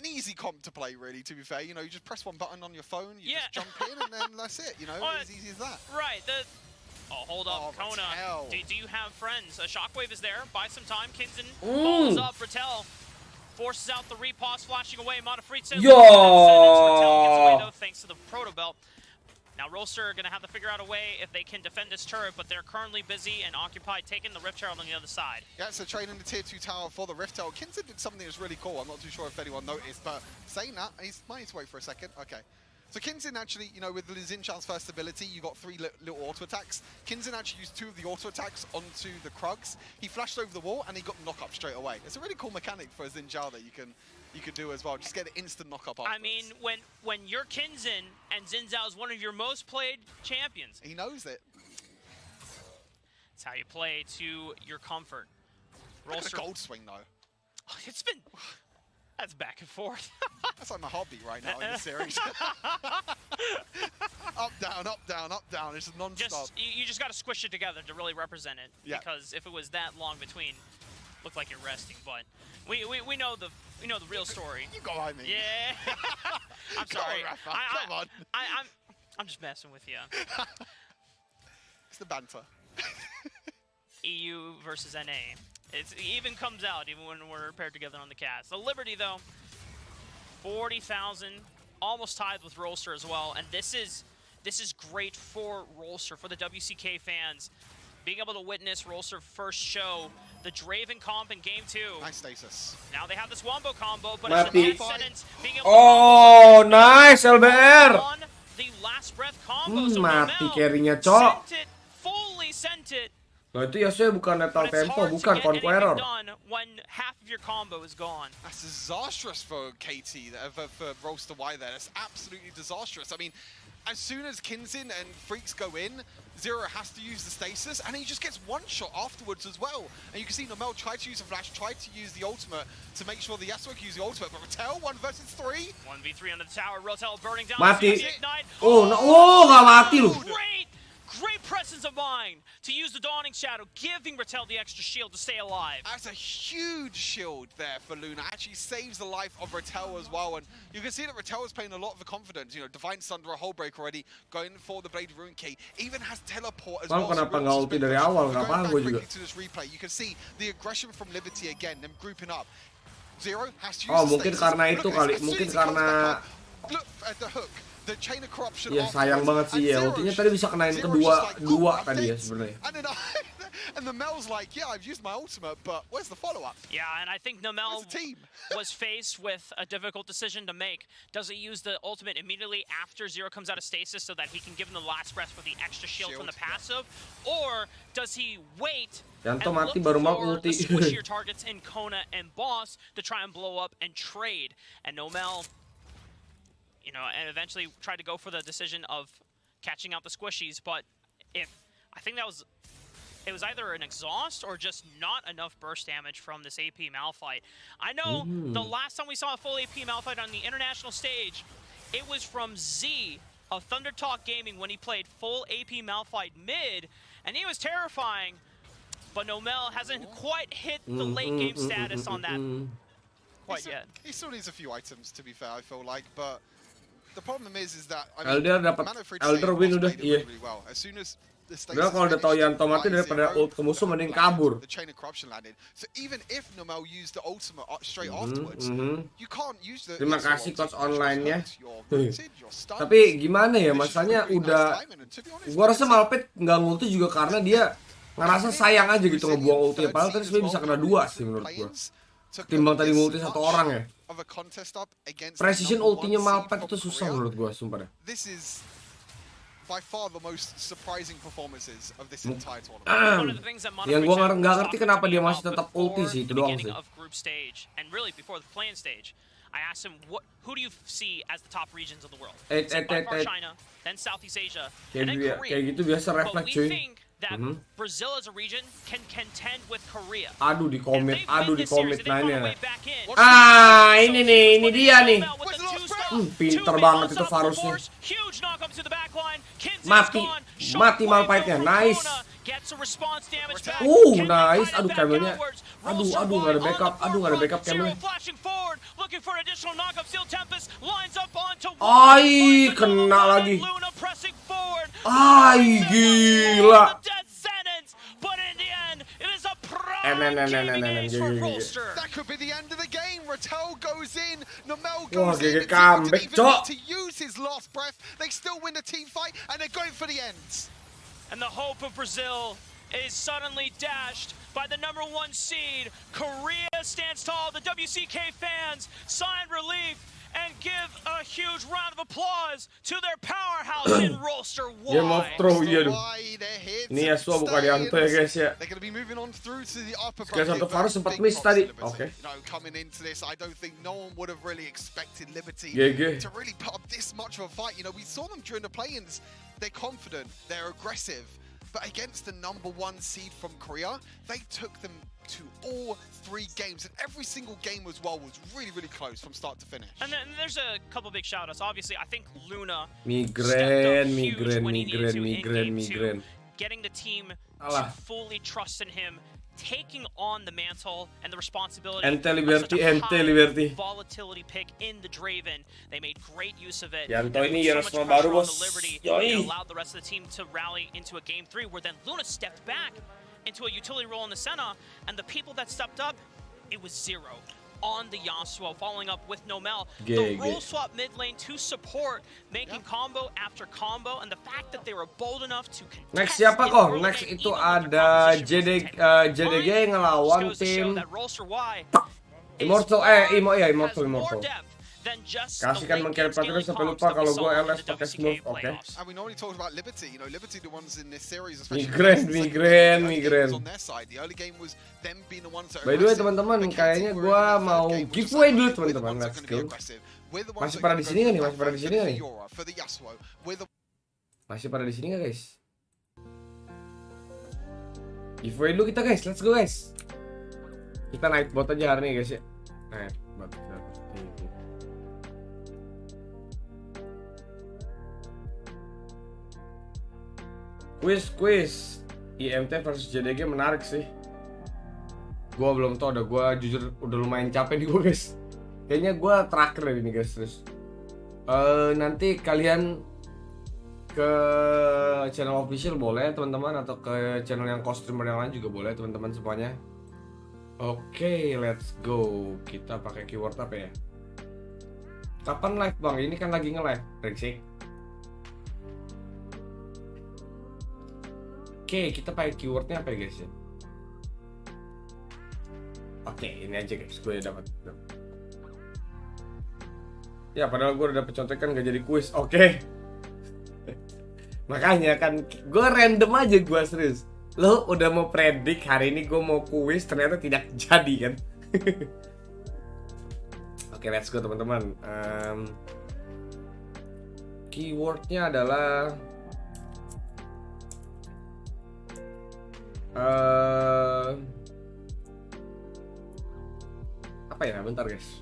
easy comp to play, really, to be fair. You know, you just press one button on your phone, you just jump in, and then that's it, you know, as easy as that. Right, oh, hold up, Kona. Do you have friends? Shockwave is there. Buy some time. Kinzin follows up. Ratel forces out the repause, flashing away. Monofrita. Ratel gets away, though, thanks to the Proto Belt. Now, Rolster are going to have to figure out a way if they can defend this turret, but they're currently busy and occupied taking the Rift Herald on the other side. Yeah, so trading the tier 2 tower for the Rift Herald. Kinzin did something that was really cool. I'm not too sure if anyone noticed, but saying that, he might need to wait for a second. Okay. So Kinzin actually, you know, with Xin Zhao's first ability, you got 3 little auto attacks. Kinzin actually used 2 of the auto attacks onto the Krugs. He flashed over the wall and he got knock up straight away. It's a really cool mechanic for Xin Zhao that you can do as well. Just get an instant knock up afterwards. I mean, when you're Kinzin and Xin Zhao is one of your most played champions. He knows it. It's how you play to your comfort. Rolster gold swing though. It's been. That's back and forth. That's like my hobby right now in the series. Up, down, up, down, up, down. It's non-stop. You just got to squish it together to really represent it. Yeah. Because if it was that long between, look like you're resting, but we know the real story. You go behind me. Yeah. I'm sorry. Come on, Rafa. Come on. I'm just messing with you. It's the banter. EU versus NA. It even comes out even when we're paired together on the cast. The Liberty though, 40,000, almost tied with Rolster as well, and this is great for Rolster, for the WCK fans. Being able to witness Rolster first show the Draven comp in game 2. Nice stasis. Now they have this Wombo combo, but Mati. it's a sentence being able Oh, nice LBR. on the last breath combo. So Mati Nomel carry-nya, Cok. sent it, fully sent it. Nah, itu Yasuo bukan Lethal But it's Tempo, hard to bukan get anything Conqueror. done when half of your combo is gone. That's disastrous for KT, for Rolster Y there. That's absolutely disastrous. I mean, as soon as Kinzin and Freaks go in, Zero has to use the stasis, and he just gets one shot afterwards as well. And you can see Nomel tried to use a flash, tried to use the ultimate to make sure the Yasuo can use the ultimate, but Ratel 1 versus 3. 1v3 under the tower, Ratel burning down. Mati. Ignite. Oh, nggak mati lu. Great presence of mind to use the Dawning Shadow, giving Ratel the extra shield to stay alive. That's a huge shield there for Luna. Actually saves the life of Ratel as well. And you can see that Ratel is playing a lot of the confidence. You know, Divine Sunder, a whole break already, going for the Blade Rune Key. Even has teleport as well. Kenapa nggak ulti dari awal? Nggak paham gue juga. To this replay, you can see the aggression from Liberty again, them grouping up. Zero has to use Oh, the mungkin stasis. karena itu Look, kali. as soon Mungkin as he comes karena back up, look at the hook. The chain of corruption. Ya sayang banget sih ya. Ultinya tadi bisa kenain dua tadi ya sebenarnya. And the Mel's like, yeah, I've used my ultimate, but where's the follow-up? Yeah, and I think Nomel was faced with a difficult decision to make. Does he use the ultimate immediately after Zero comes out of stasis so that he can give him the last breath for the extra shield from the passive? Or does he wait and look for the squishier targets in Kona and Boss to try and blow up and trade? And Nomel, you know, and eventually tried to go for the decision of catching out the squishies, but I think it was either an exhaust or just not enough burst damage from this AP Malphite. I know the last time we saw a full AP Malphite on the international stage, it was from Z of Thunder Talk Gaming when he played full AP Malphite mid, and he was terrifying, but Nomel hasn't quite hit the late game status on that quite yet. He still needs a few items, to be fair, I feel like, but the problem is that I mean, Elder dapat Elder win udah iya. Udah kalau udah tahu Yanto mati daripada ult ke musuh mending kabur. Terima kasih coach online-nya. Tapi gimana ya, masanya udah gua rasa Malphite nggak ngulti juga karena dia ngerasa sayang aja gitu ngebuang ulti. Padahal tadi sebenarnya bisa kena 2 sih menurut gua. Ketimbang tadi ngulti 1 orang ya. Precision ultinya Malphite itu susah menurut gua, sumpah dah. By far the most surprising performances of this entire tournament. Yang gua nggak ngerti kenapa dia masih tetap ulti sih, itu doang sih. And really before the play-in stage, I asked him, who do you see as the top regions of the world? China, then Southeast Asia, and then Korea. Kayak gitu biasa refleks cuy. That Brazil as a region can contend with Korea. Aduh di komit nanya. Ini nih, ini dia nih. Pinter banget itu Varusnya. Mati Malphite-nya, nice. Nice. Aduh Camelnya. Aduh nggak ada backup Camelnya. Ay, kena lagi. Ay, gila. That could be the end of the game. Ratel goes in, Nomel goes in. To use his last breath, they still win the team fight, and they're going for the ends. And the hope of Brazil is suddenly dashed by the #1 seed. Korea stands tall. The WCK fans sign relief and give a huge round of applause to their powerhouse in Rolster Y. Game of Throw, iya tuh. Ini Yasuo bukan Yanto ya guys ya. Sekali satu Varus sempat miss tadi. Oke. Coming into this, I don't think no one would have really expected Liberty to really put up this much of a fight. You know, we saw them during the play-ins. They're confident, they're aggressive. But against the #1 seed from Korea, they took them to all 3 games, and every single game as well was really, really close from start to finish. And then there's a couple big shout-outs. Obviously, I think Luna migraine. Getting the team to fully trust in him, taking on the mantle and the responsibility Ente of Liberty, such a Ente high Liberty. volatility pick in the Draven. They made great use of it. Yanto And ini put harus so much baru, pressure on bos. the Liberty. Yoi. It allowed the rest of the team to rally into a game 3, where then Luna stepped back into a utility role in the Senna, and the people that stepped up, it was zero on the Yasuo, following up with Nomel. The role swap mid lane to support, making combo after combo, and the fact that they were bold enough to contest. Next siapa in kok? early Next game, itu even though ada their competition was 10. JDG Just ngelawan goes to show tim that Rolster Y Immortal, has Immortal. more depth than just the Kasihkan late mengkirim game platinum scaling sampai comps lupa that we kalau saw gue in LS the pakai WCK smooth, oke. playoffs. And we normally talk about Liberty. You know, Liberty the ones in this series, especially Migren. on their side. The early game was them being the ones that By the way teman-teman, kayaknya gue mau giveaway dulu teman-teman. Let's go. Masih pada di sini nggak nih? Masih pada di sini nggak nih? Masih pada di sini nggak guys? Giveaway dulu kita guys. Let's go guys. Kita naik bot aja hari ini guys ya. Naik bot. Quiz IMT versus JDG menarik sih. Gua belum tau, gua jujur udah lumayan capek nih gua guys. Kayaknya gua terakhir ini guys terus. Nanti kalian ke channel official boleh teman-teman, atau ke channel yang co-streamer yang lain juga boleh teman-teman semuanya. Oke, let's go. Kita pakai keyword apa ya? Kapan live bang? Ini kan lagi nge-live. Brengsek. Oke, kita pakai keywordnya apa ya guys ya? Oke, ini aja guys, gue udah dapat. Ya, padahal gue udah dapet contekan gak jadi kuis. Oke. Makanya kan, gue random aja gue serius. Lo udah mau predik hari ini gue mau kuis, ternyata tidak jadi kan? Oke, let's go teman-teman. Keywordnya adalah apa ya? Bentar guys.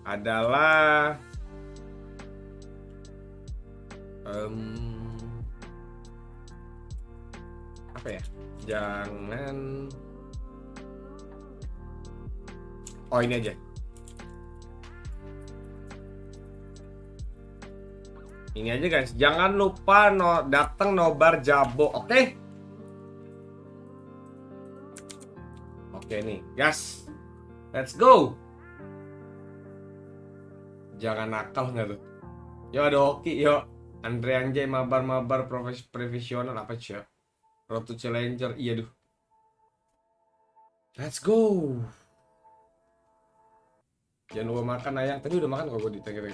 Adalah apa ya? Jangan. Oh, ini aja. Ini aja guys, jangan lupa datang Nobar Jabo, oke? Oke nih, guys, let's go. Jangan nakal nggak tuh? Yo ada hoki, yo Andre Anjay mabar profesional apa sih? Road to Challenger, iya duh. Let's go. Jangan lupa makan ayah, tadi udah makan kok gue ditanya.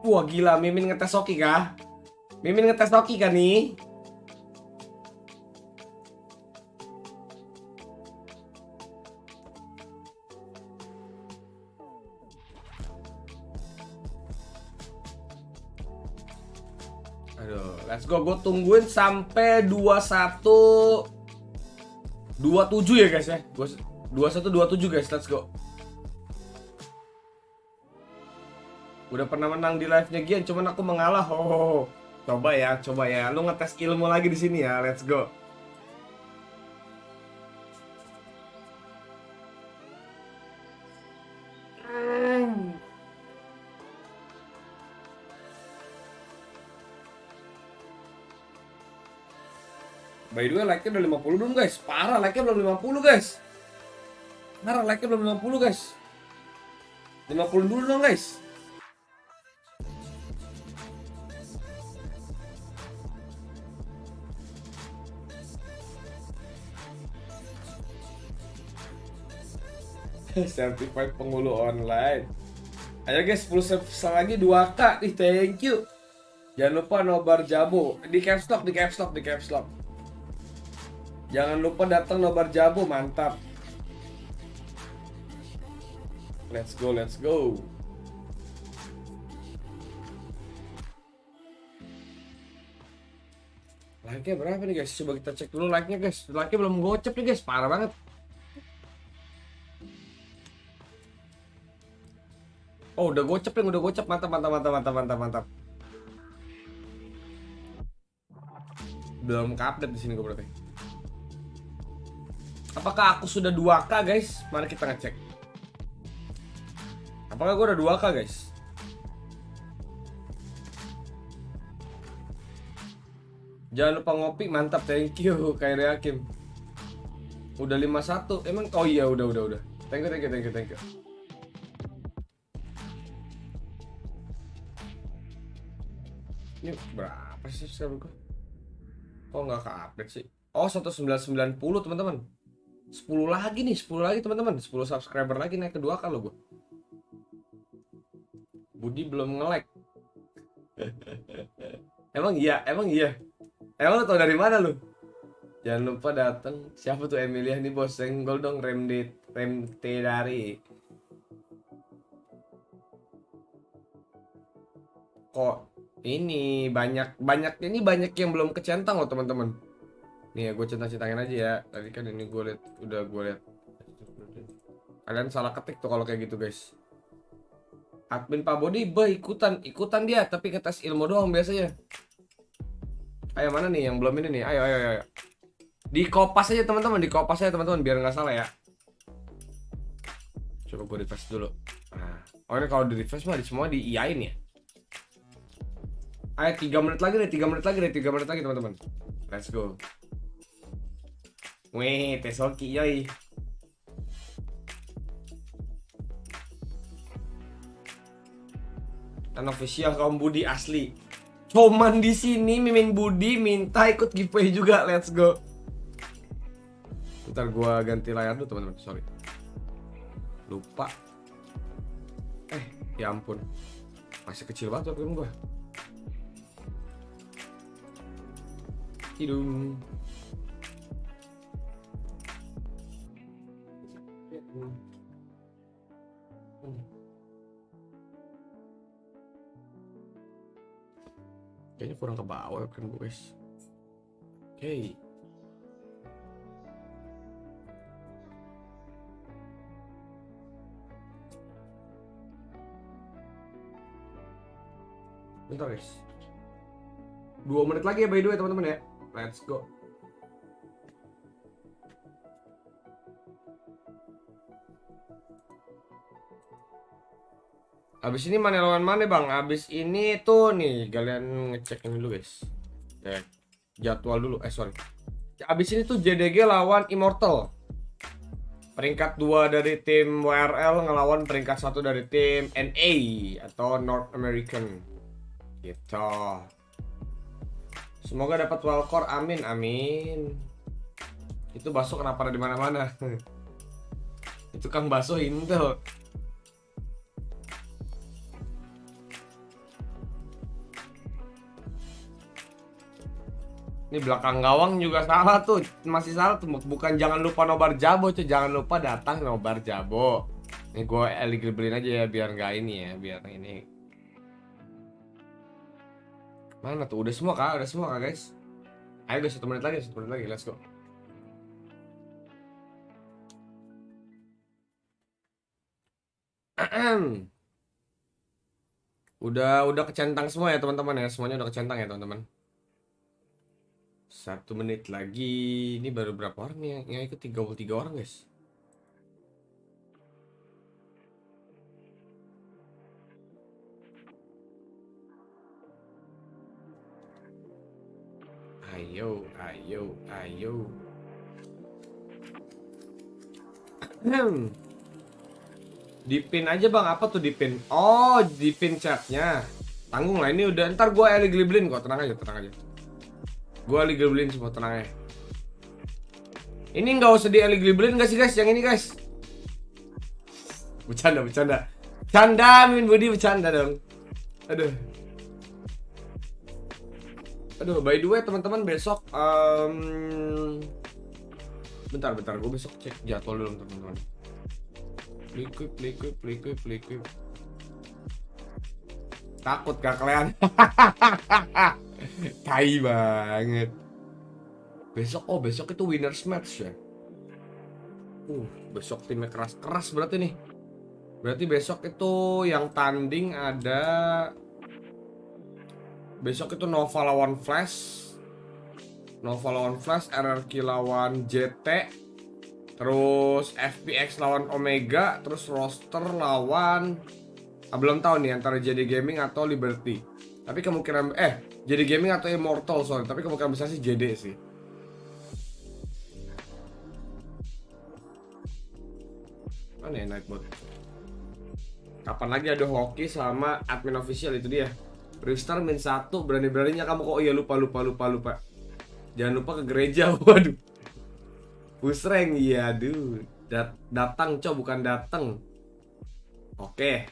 Wah gila, Mimin ngetes hoki kah? Mimin ngetes hoki kan nih? Aduh, let's go. Gue tungguin sampai 21-27 ya guys ya. 21-27 guys, let's go. Udah pernah menang di live-nya Gian, cuman aku mengalah. Oh, coba ya. Lu ngetes ilmu lagi di sini ya. Let's go. By the way, like-nya udah 50 belum guys? Parah, like-nya belum 50 guys. Parah, like-nya belum 50 guys. 50 dulu dong guys. Certified penghulu online. Ayo guys, 10 subscribe lagi 2K nih, thank you. Jangan lupa Nobar Jabo di caps lock. Jangan lupa datang Nobar Jabo, mantap. Let's go. Like-nya berapa nih guys? Coba kita cek dulu like-nya guys. Like-nya belum gocap nih guys, parah banget. Oh, udah gocap, mantap. Belum ke-update di sini gue berarti. Apakah aku sudah 2K guys? Mari kita ngecek. Apakah gue udah 2K guys? Jangan lupa ngopi, mantap, thank you Kairi Hakim. Udah 51, emang? Oh iya udah. Thank you. Ini berapa sih subscriber gue? Kok nggak ke-update sih? Oh 1990 teman-teman. 10 lagi teman-teman. 10 subscriber lagi naik ke 2K lo gue. Budi belum nge-like. Emang iya. Emang lo tau dari mana lu? Jangan lupa datang. Siapa tuh Emilia nih bos? Senggol dong rem T dari. Kok ini banyak yang belum kecentang loh teman-teman. Nih ya gue centang-centangin aja ya. Tadi kan ini gue liat. Kalian salah ketik tuh kalau kayak gitu guys. Admin Pak Bodi ikutan dia tapi ngetes ilmu doang biasanya. Ayo mana nih yang belum ini nih? Ayo. Di kopas aja teman-teman, biar nggak salah ya. Coba gue refresh dulu. Nah, oh ini kalau di refresh mah semua diiyain ya. Ayo 3 menit lagi teman-teman. Let's go. Wih, Tesoki yoi. Kan official kaum Budi asli. Cuman di sini Mimin Budi minta ikut giveaway juga. Let's go. Ntar gua ganti layar dulu teman-teman. Sorry. Lupa. Ya ampun. Masih kecil banget webcam gua. Hidung. Kayaknya kurang ke bawah kan guys. Oke. Bentar guys. 2 menit lagi ya by the way teman-teman ya. Let's go. Abis ini mana lawan mana bang? Abis ini tuh nih kalian ngecek ini dulu guys. Cek jadwal dulu. Sorry. Abis ini tuh JDG lawan Immortal. Peringkat 2 dari tim WRL ngelawan peringkat 1 dari tim NA atau North American. Gitu. Semoga dapat wildcard. Amin. Itu Baso kenapa ada di mana-mana? Itu Kang Baso Intel. Ini belakang gawang juga salah tuh, masih salah tuh. Bukan jangan lupa Nobar Jabo cuy, jangan lupa datang Nobar Jabo. Ini gue eligibilin aja ya biar nggak ini ya, biar ini. Mana tuh? Udah semua kah guys? Ayo guys 1 menit lagi, let's go. Udah kecentang semua ya teman-teman ya, semuanya udah kecentang ya teman-teman. 1 menit lagi. Ini baru berapa orang nih yang ikut? 33 orang guys. Ayo. Dipin aja bang, apa tuh dipin? Oh, dipin chatnya. Tanggung lah ini udah, ntar gue eligibilin kok, tenang aja. Gue eligibilin semua, tenang aja. Ini nggak usah di eligibilin nggak sih guys, yang ini guys? Bercanda. Mimin Budi bercanda dong. Aduh, by the way teman-teman besok bentar gue besok cek jadwal dulu teman-teman. Play quick. Takut gak kalian? Tai banget. Besok itu winners match ya. Besok timnya keras berarti nih. Berarti besok itu yang tanding ada. Besok itu Nova lawan Flash. Nova lawan Flash, RRQ lawan JT, terus FPX lawan Omega, terus roster lawan belum tahu nih antara JD Gaming atau Liberty. Tapi kemungkinan JD Gaming atau Immortal sorry, tapi kemungkinan besar sih JD sih. Mana ya Nightbot? Kapan lagi ada hoki sama admin official itu dia. Rifstar min 1, berani-beraninya kamu kok. Iya lupa. Jangan lupa ke gereja, waduh. Pusreng, iya aduh. Datang cow, bukan datang. Oke,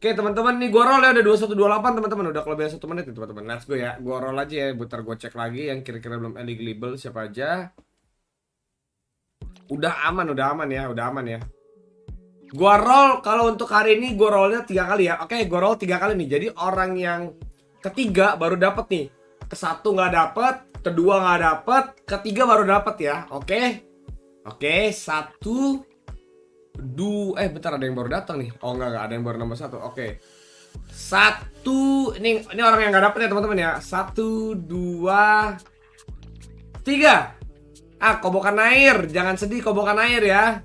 teman-teman, nih gua roll ya, udah 2128 teman-teman, udah kelebihan 1 menit nih teman-teman. Let's go ya. Gua roll aja ya, bentar gua cek lagi yang kira-kira belum eligible siapa aja. Udah aman ya. Gua roll kalau untuk hari ini gua rollnya 3 kali ya. Oke, gua roll 3 kali nih. Jadi orang yang ketiga baru dapat nih. Ke-1 nggak dapet, kedua nggak dapet, ketiga baru dapet ya. Oke, 1, 2, bentar ada yang baru datang nih. Oh enggak ada yang baru nomor 1. Oke. 1, ini orang yang nggak dapet ya teman-teman ya. 1, 2, 3. Kobokan air, jangan sedih kobokan air ya.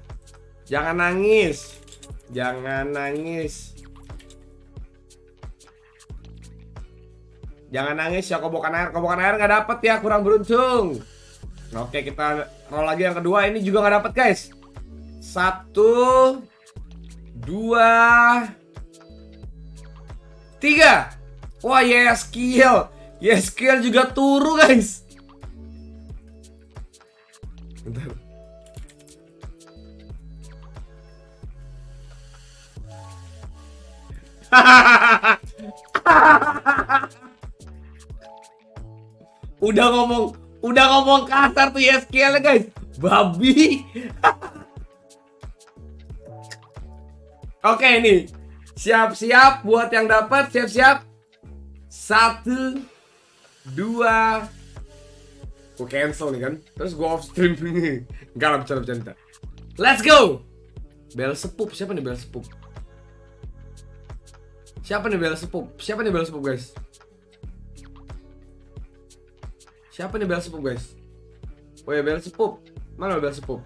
Jangan nangis. Jangan nangis ya kobokan air. Kobokan air nggak dapet ya, kurang beruntung. Oke, kita roll lagi yang kedua. Ini juga nggak dapet guys. 1, 2, 3. Wah, yes kill juga turu guys. Bentar. Udah ngomong kasar tuh YSKL guys. Babi. Oke nih. Siap-siap buat yang dapat, siap-siap. 1, 2. Gue cancel nih kan. Terus gue off stream. Enggak lah, bercanda. Let's go. Bel sepup, siapa nih Bel sepup? Siapa nih Bel sepup guys? Oh ya Bel sepup. Mana Bel sepup?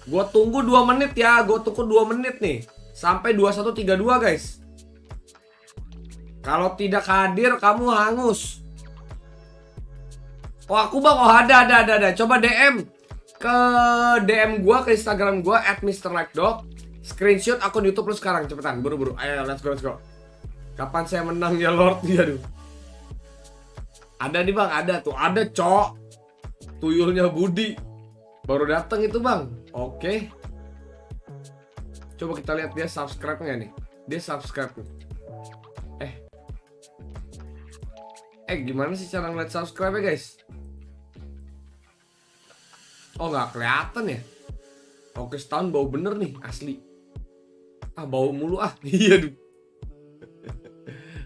Gua tunggu 2 menit ya. Nih. Sampai 2132 guys. Kalau tidak hadir kamu hangus. Oh aku bang, ada. Coba DM ke DM gua, ke Instagram gua @mrlikeDog. Screenshot akun YouTube lu sekarang, cepetan, buru-buru. Ayo, let's go. Kapan saya menang ya Lord? Aduh. Ada nih bang, ada cok. Tuyulnya Budi. Baru datang itu bang. Oke. Coba kita lihat dia subscribe nggak nih? Dia subscribe nih. Gimana sih cara ngeliat subscribe ya guys? Oh nggak kelihatan ya? Oke, setahun bau bener nih, asli. Bau mulu iya duh.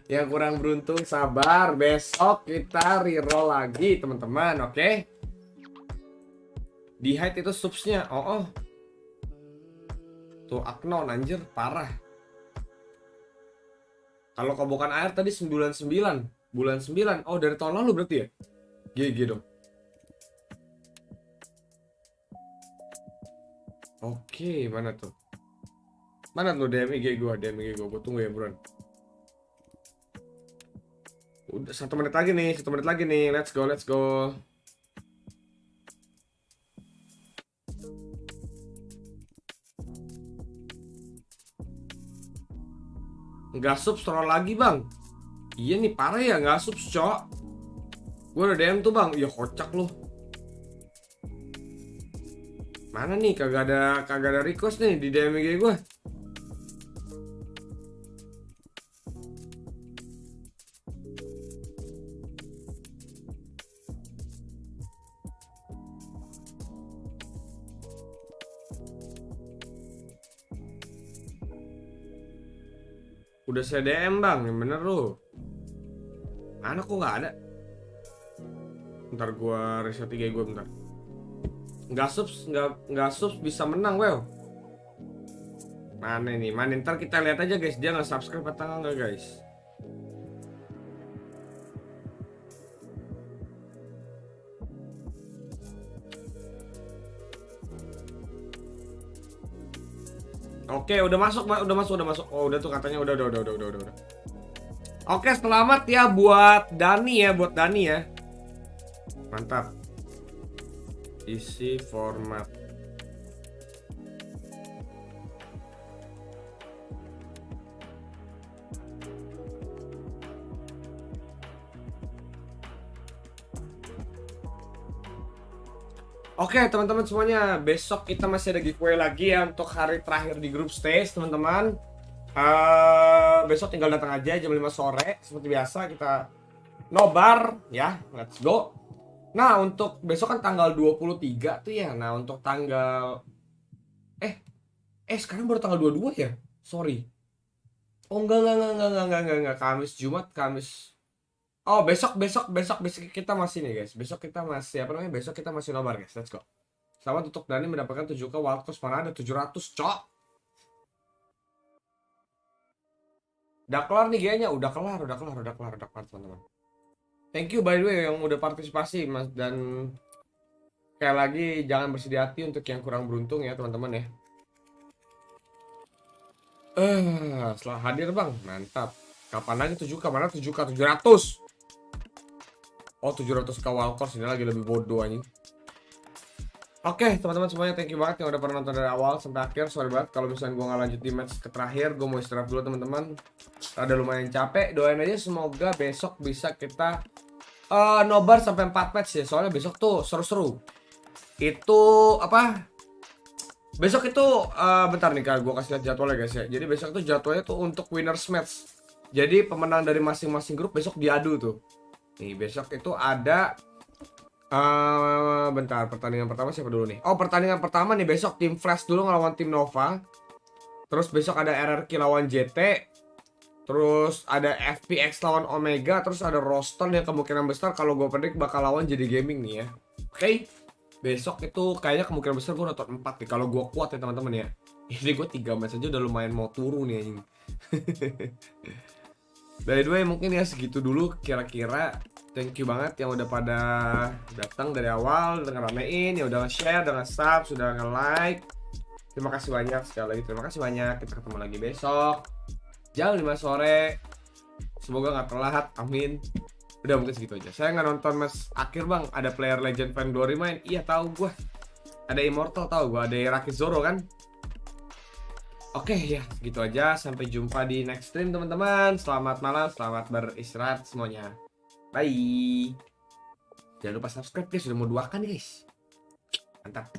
Yang kurang beruntung sabar, besok kita reroll lagi teman-teman, oke? Di hide itu subsnya, tuh Aknon anjir, parah. Kalau kobokan air tadi 99, bulan 9, dari tahun lalu berarti ya? GG dong. Oke, mana tuh DM IG gue tunggu ya buruan. Udah 1 menit lagi nih, let's go. Nggak subs troll lagi bang. Iya nih parah ya, nggak subs cok. Gue udah DM tuh bang, ya kocak loh. Mana nih, kagak ada request nih di DM IG gue. Udah saya DM bang, yang bener lu. Mana kok nggak ada? Bentar gua reset IG gua bentar. Nggak subs bisa menang well. Mana ntar kita lihat aja guys, dia nggak subscribe atau enggak guys. Oke, udah masuk. Oh, udah tuh katanya udah. Oke, selamat ya buat Dani ya, Mantap. Isi format. Oke teman-teman semuanya, besok kita masih ada giveaway lagi ya untuk hari terakhir di grup stage teman-teman. Besok tinggal datang aja jam 5 sore seperti biasa, kita nobar ya, let's go. Nah untuk besok kan tanggal 23 tuh ya. Nah untuk tanggal sekarang baru tanggal 22 ya, sorry. Oh enggak, Kamis. Oh besok kita masih nih guys. Besok kita masih nobar guys. Let's go. Selamat untuk Dani mendapatkan 7k wild cost. Mana ada 700 cok. Udah kelar nih kayaknya. Udah kelar teman-teman. Thank you by the way yang udah partisipasi mas. Dan sekali lagi jangan bersedih hati untuk yang kurang beruntung ya teman-teman ya. Setelah hadir bang, mantap. Kapan lagi 7k? Mana 7k 700? Oh 700k wild cost, ini lagi lebih bodoh anjing. Oke teman-teman semuanya, thank you banget yang udah pernah nonton dari awal sampai akhir. Sorry banget kalau misalnya gue nggak lanjut di match ke terakhir. Gue mau istirahat dulu teman-teman. Ada lumayan capek. Doain aja semoga besok bisa kita nobar sampai 4 match ya. Soalnya besok tuh seru-seru. Itu apa? Besok itu bentar nih kak, gue kasih lihat jadwalnya guys ya. Jadi besok tuh jadwalnya tuh untuk winners match. Jadi pemenang dari masing-masing grup besok diadu tuh. Nih besok itu ada bentar, pertandingan pertama siapa dulu nih? Oh pertandingan pertama nih besok tim Flash dulu ngelawan tim Nova. Terus besok ada RRQ lawan JT. Terus ada FPX lawan Omega. Terus ada Roston yang kemungkinan besar kalau gue predik bakal lawan jadi gaming nih ya. Oke. Besok itu kayaknya kemungkinan besar gue nonton 4 nih kalau gue kuat ya teman-teman ya. Ini gue 3 match aja udah lumayan mau turun nih anjing. By the way mungkin ya segitu dulu kira-kira. Thank you banget yang udah pada datang dari awal, udah ngeramein, yang udah nge-share, udah nge-sub, sudah nge-like. Terima kasih banyak sekali lagi, terima kasih banyak. Kita ketemu lagi besok jam 5 sore. Semoga nggak telat, amin. Udah mungkin segitu aja. Saya nggak nonton match akhir bang. Ada player legend fan glory main. Iya tahu gue. Ada immortal tahu gue. Ada Rakit Zoro kan. Oke ya, gitu aja. Sampai jumpa di next stream teman-teman. Selamat malam, selamat beristirahat semuanya. Bye. Jangan lupa subscribe guys, sudah mau 2 kan guys. Mantap.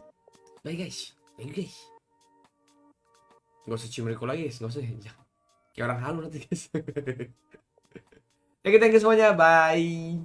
Bye guys. Thank you guys. Gak usah cium Rico lagi guys, gak usah. Kayak orang halu nanti guys. Thank you semuanya. Bye.